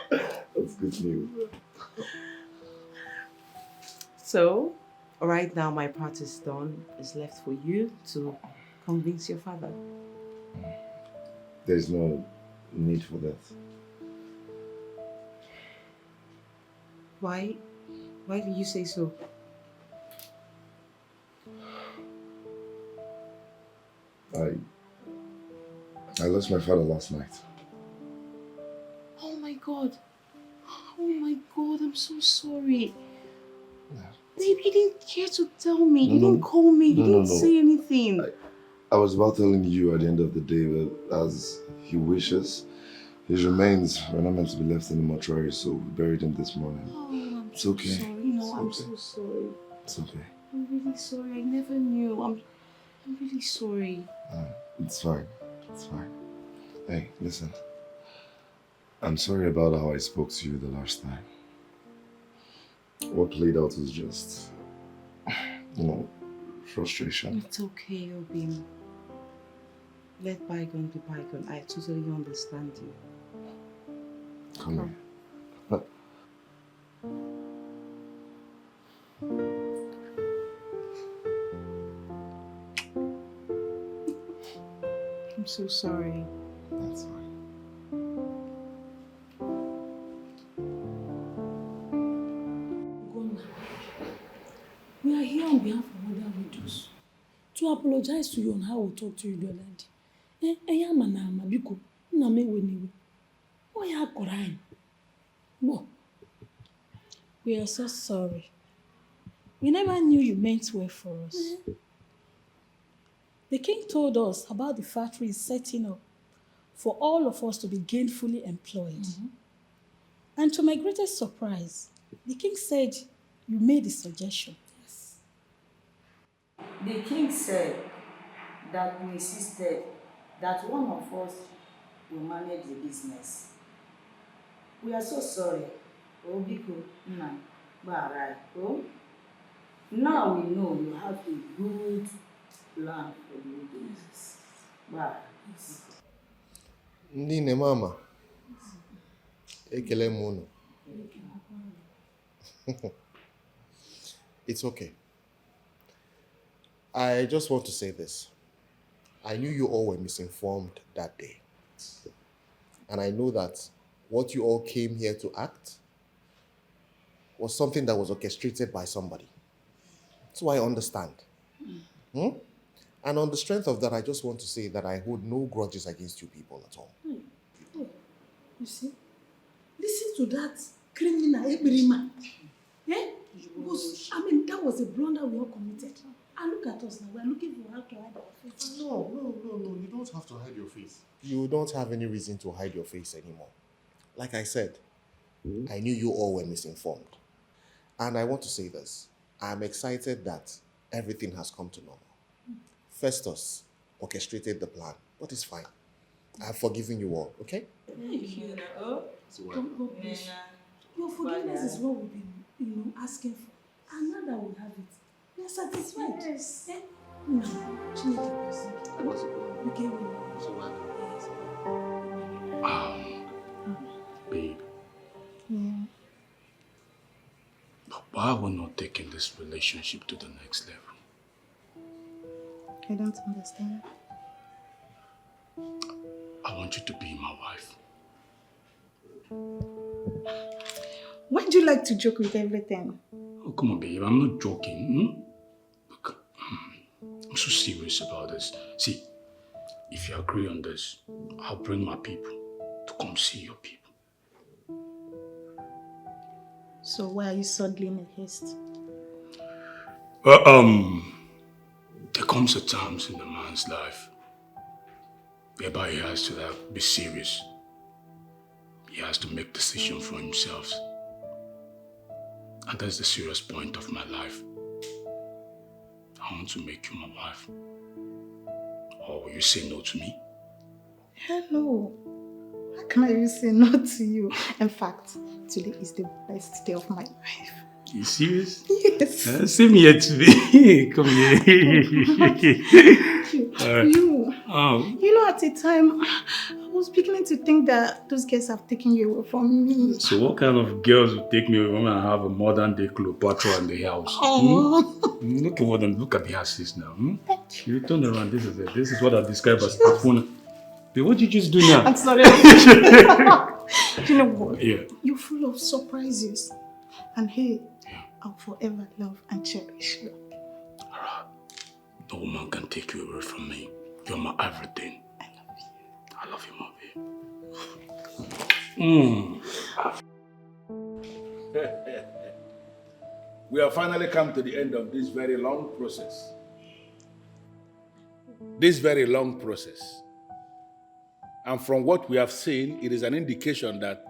Speaker 21: That's good news.
Speaker 18: So, right now my part is done. It's left for you to convince your father.
Speaker 21: There's no need for that.
Speaker 18: Why? Why do you say so?
Speaker 21: lost my father last night.
Speaker 3: Oh my God. Oh my God, I'm so sorry. Babe, you didn't care to tell me. You didn't call me. You didn't say anything.
Speaker 21: I was about telling you at the end of the day that as he wishes, his remains were not meant to be left in the mortuary, so we buried him this morning.
Speaker 3: Oh, I'm
Speaker 21: It's
Speaker 3: so
Speaker 21: okay.
Speaker 3: sorry. I'm so sorry.
Speaker 21: It's okay.
Speaker 3: I'm really sorry. I never knew. I'm really sorry.
Speaker 21: It's fine. It's fine. Hey, listen. I'm sorry about how I spoke to you the last time. What played out was just, frustration.
Speaker 3: It's okay, Obim. Let bygone be bygone. I totally understand you.
Speaker 21: Come on.
Speaker 3: I'm so sorry.
Speaker 21: That's fine.
Speaker 6: We are here on behalf of other widows to apologize to you on how we talked to you the other day.
Speaker 18: We are so sorry. We never knew you meant well for us. The king told us about the factory he's setting up for all of us to be gainfully employed. And to my greatest surprise, the king said you made the suggestion.
Speaker 16: The king said that we insisted that one of us will manage the business. We are so sorry. Oh, Biko, now we know you have a good plan for the business.
Speaker 20: Nine mama. Ekele mono. It's okay. I just want to say this. I knew you all were misinformed that day. And I know that what you all came here to act was something that was orchestrated by somebody. So I understand. And on the strength of that, I just want to say that I hold no grudges against you people at all.
Speaker 6: You see? Listen to that criminal Ebrima. Because, that was a blunder we all committed. And look at us now. We're looking for how to hide our face.
Speaker 20: No. You don't have to hide your face. You don't have any reason to hide your face anymore. Like I said, I knew you all were misinformed. And I want to say this. I'm excited that everything has come to normal. Festus orchestrated the plan, but it's fine. I've forgiven you all, okay?
Speaker 6: Thank you. God bless you. Your forgiveness is what we've been, asking for. And now that we have it, we are satisfied. Yes.
Speaker 10: Babe.
Speaker 3: Yeah.
Speaker 10: But why are we not taking this relationship to the next level?
Speaker 3: I don't understand.
Speaker 10: I want you to be my wife.
Speaker 3: Why do you like to joke with everything?
Speaker 10: Oh, come on, babe. I'm not joking. Look, I'm so serious about this. See, if you agree on this, I'll bring my people to come see your people.
Speaker 3: So why are you suddenly in a haste?
Speaker 10: Well, there comes a time in a man's life whereby he has to be serious. He has to make decisions for himself. And that's the serious point of my life. I want to make you my wife. Or will you say no to me?
Speaker 3: Hello. How can I even say no to you? In fact, today is the best day of my life.
Speaker 10: You serious?
Speaker 3: Yes.
Speaker 10: Same here today. Come here.
Speaker 3: Thank you. You know, at a time, I was beginning to think that those girls have taken you away from me.
Speaker 10: So what kind of girls would take me when I have a modern day Cleopatra in the house? Look at what them. Look at the houses now. Thank you. You turn around. This is what I describe as a phone. What did you just do now?
Speaker 3: I'm sorry. You know what?
Speaker 10: Yeah.
Speaker 3: You're full of surprises. And hey, I'll forever love and cherish you.
Speaker 10: No woman can take you away from me. You're my everything.
Speaker 3: I love you.
Speaker 11: I love you, Mommy.
Speaker 19: We have finally come to the end of this very long process. This very long process. And from what we have seen, it is an indication that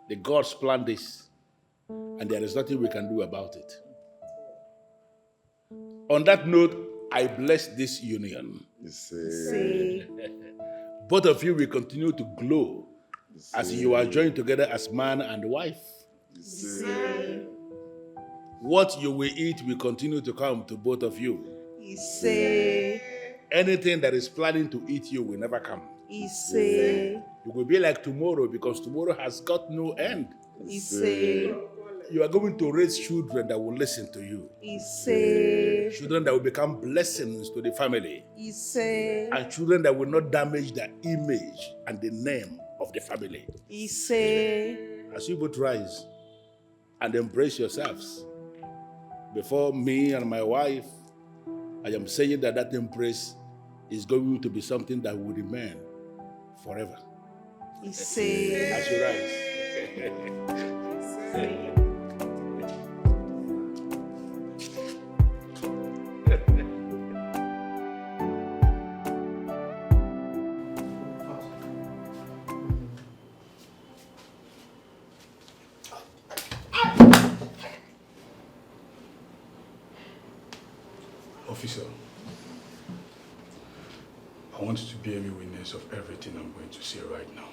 Speaker 19: the gods planned this, and there is nothing we can do about it. On that note, I bless this union. Both of you will continue to glow as you are joined together as man and wife. What you will eat will continue to come to both of you. Anything that is planning to eat you will never come. You will be like tomorrow because tomorrow has got no end. You are going to raise children that will listen to you. Children that will become blessings to the family. And children that will not damage the image and the name of the family. As you both rise and embrace yourselves, before me and my wife, I am saying that that embrace is going to be something that will remain forever. As you rise.
Speaker 11: Officer, I want you to bear me witness of everything I'm going to say right now.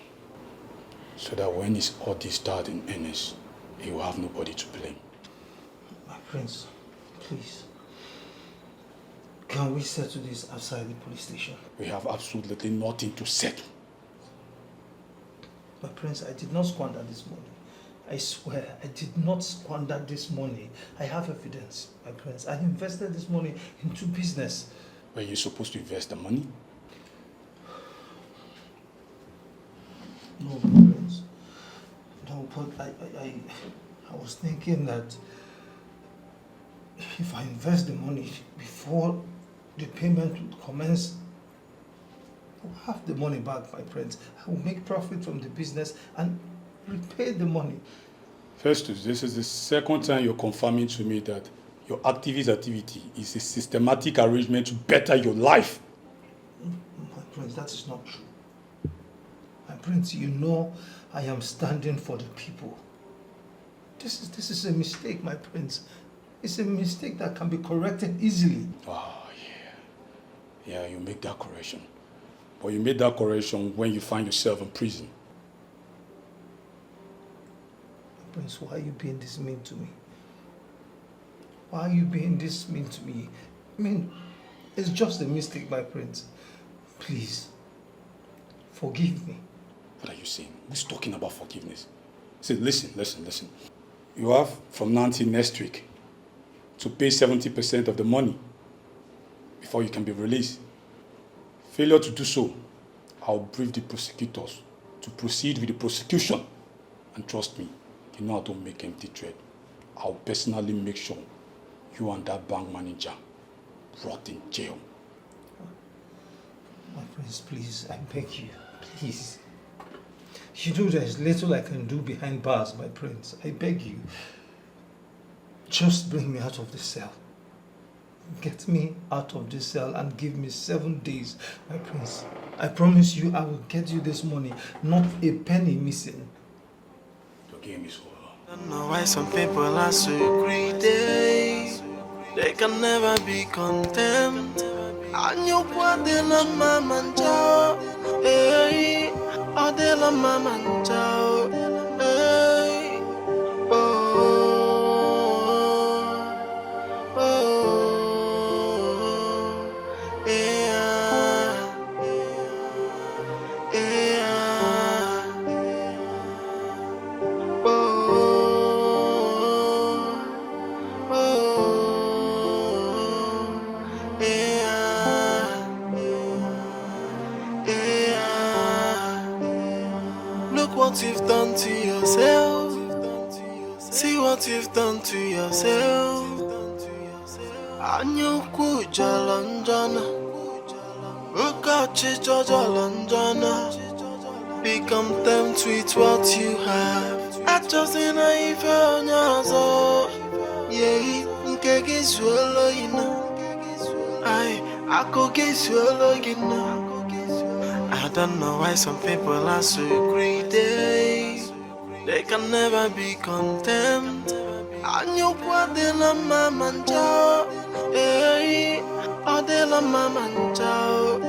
Speaker 11: So that when all this starts in earnest, you will have nobody to blame.
Speaker 2: My prince, please. Can we settle this outside the police station?
Speaker 11: We have absolutely nothing to settle.
Speaker 2: My prince, I did not squander this money. I swear, I did not squander this money. I have evidence, my prince. I invested this money into business.
Speaker 11: Were you supposed to invest the money?
Speaker 2: No, my prince. No, but I was thinking that if I invest the money before the payment would commence, I'll have the money back, my prince. I will make profit from the business and repay the money.
Speaker 11: Festus, this is the second time you're confirming to me that your activist activity is a systematic arrangement to better your life.
Speaker 2: My prince, that is not true. My prince, you know I am standing for the people. This is a mistake, my prince. It's a mistake that can be corrected easily.
Speaker 11: Oh, yeah. Yeah, you make that correction. But you made that correction when you find yourself in prison.
Speaker 2: Prince, why are you being this mean to me? Why are you being this mean to me? I mean, it's just a mistake, my prince. Please, forgive me.
Speaker 11: What are you saying? Who's talking about forgiveness? Say, listen. You have from now until next week to pay 70% of the money before you can be released. Failure to do so, I'll brief the prosecutors to proceed with the prosecution. And trust me, you know I don't make empty threat. I'll personally make sure you and that bank manager rot in jail.
Speaker 2: My prince, please, I beg you, please. You know there's little I can do behind bars, my prince. I beg you. Just bring me out of the cell. Get me out of this cell and give me 7 days, my prince. I promise you I will get you this money, not a penny missing.
Speaker 11: Your game is over.
Speaker 1: I don't know why some people are so greedy. They can never be content. And you put them on my manjo. Hey, oh, they love my manjo. Hey, look what you've done to yourself. See what you've done to yourself. Anyukwu jalanjana, ukachi jalanjana. be content with what you have. I just in a on your soul. Yeah, nke gị swallow you know. I could get swallow you know. I don't know why some people are so greedy. They can never be content. And you put in a mama chow. Hey, or de la mama chow.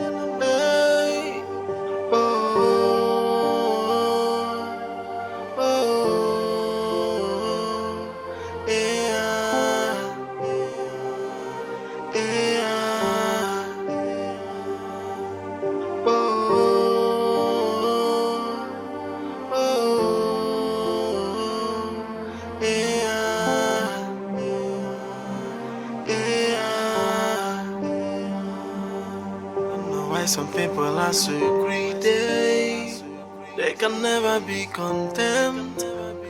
Speaker 1: Hey, oh, oh, yeah, yeah, oh, yeah, yeah. I know why some people are so greedy. They can never be content.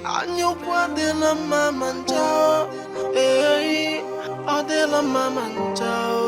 Speaker 1: And you put in a mama chow. Hey, or de la mama chow.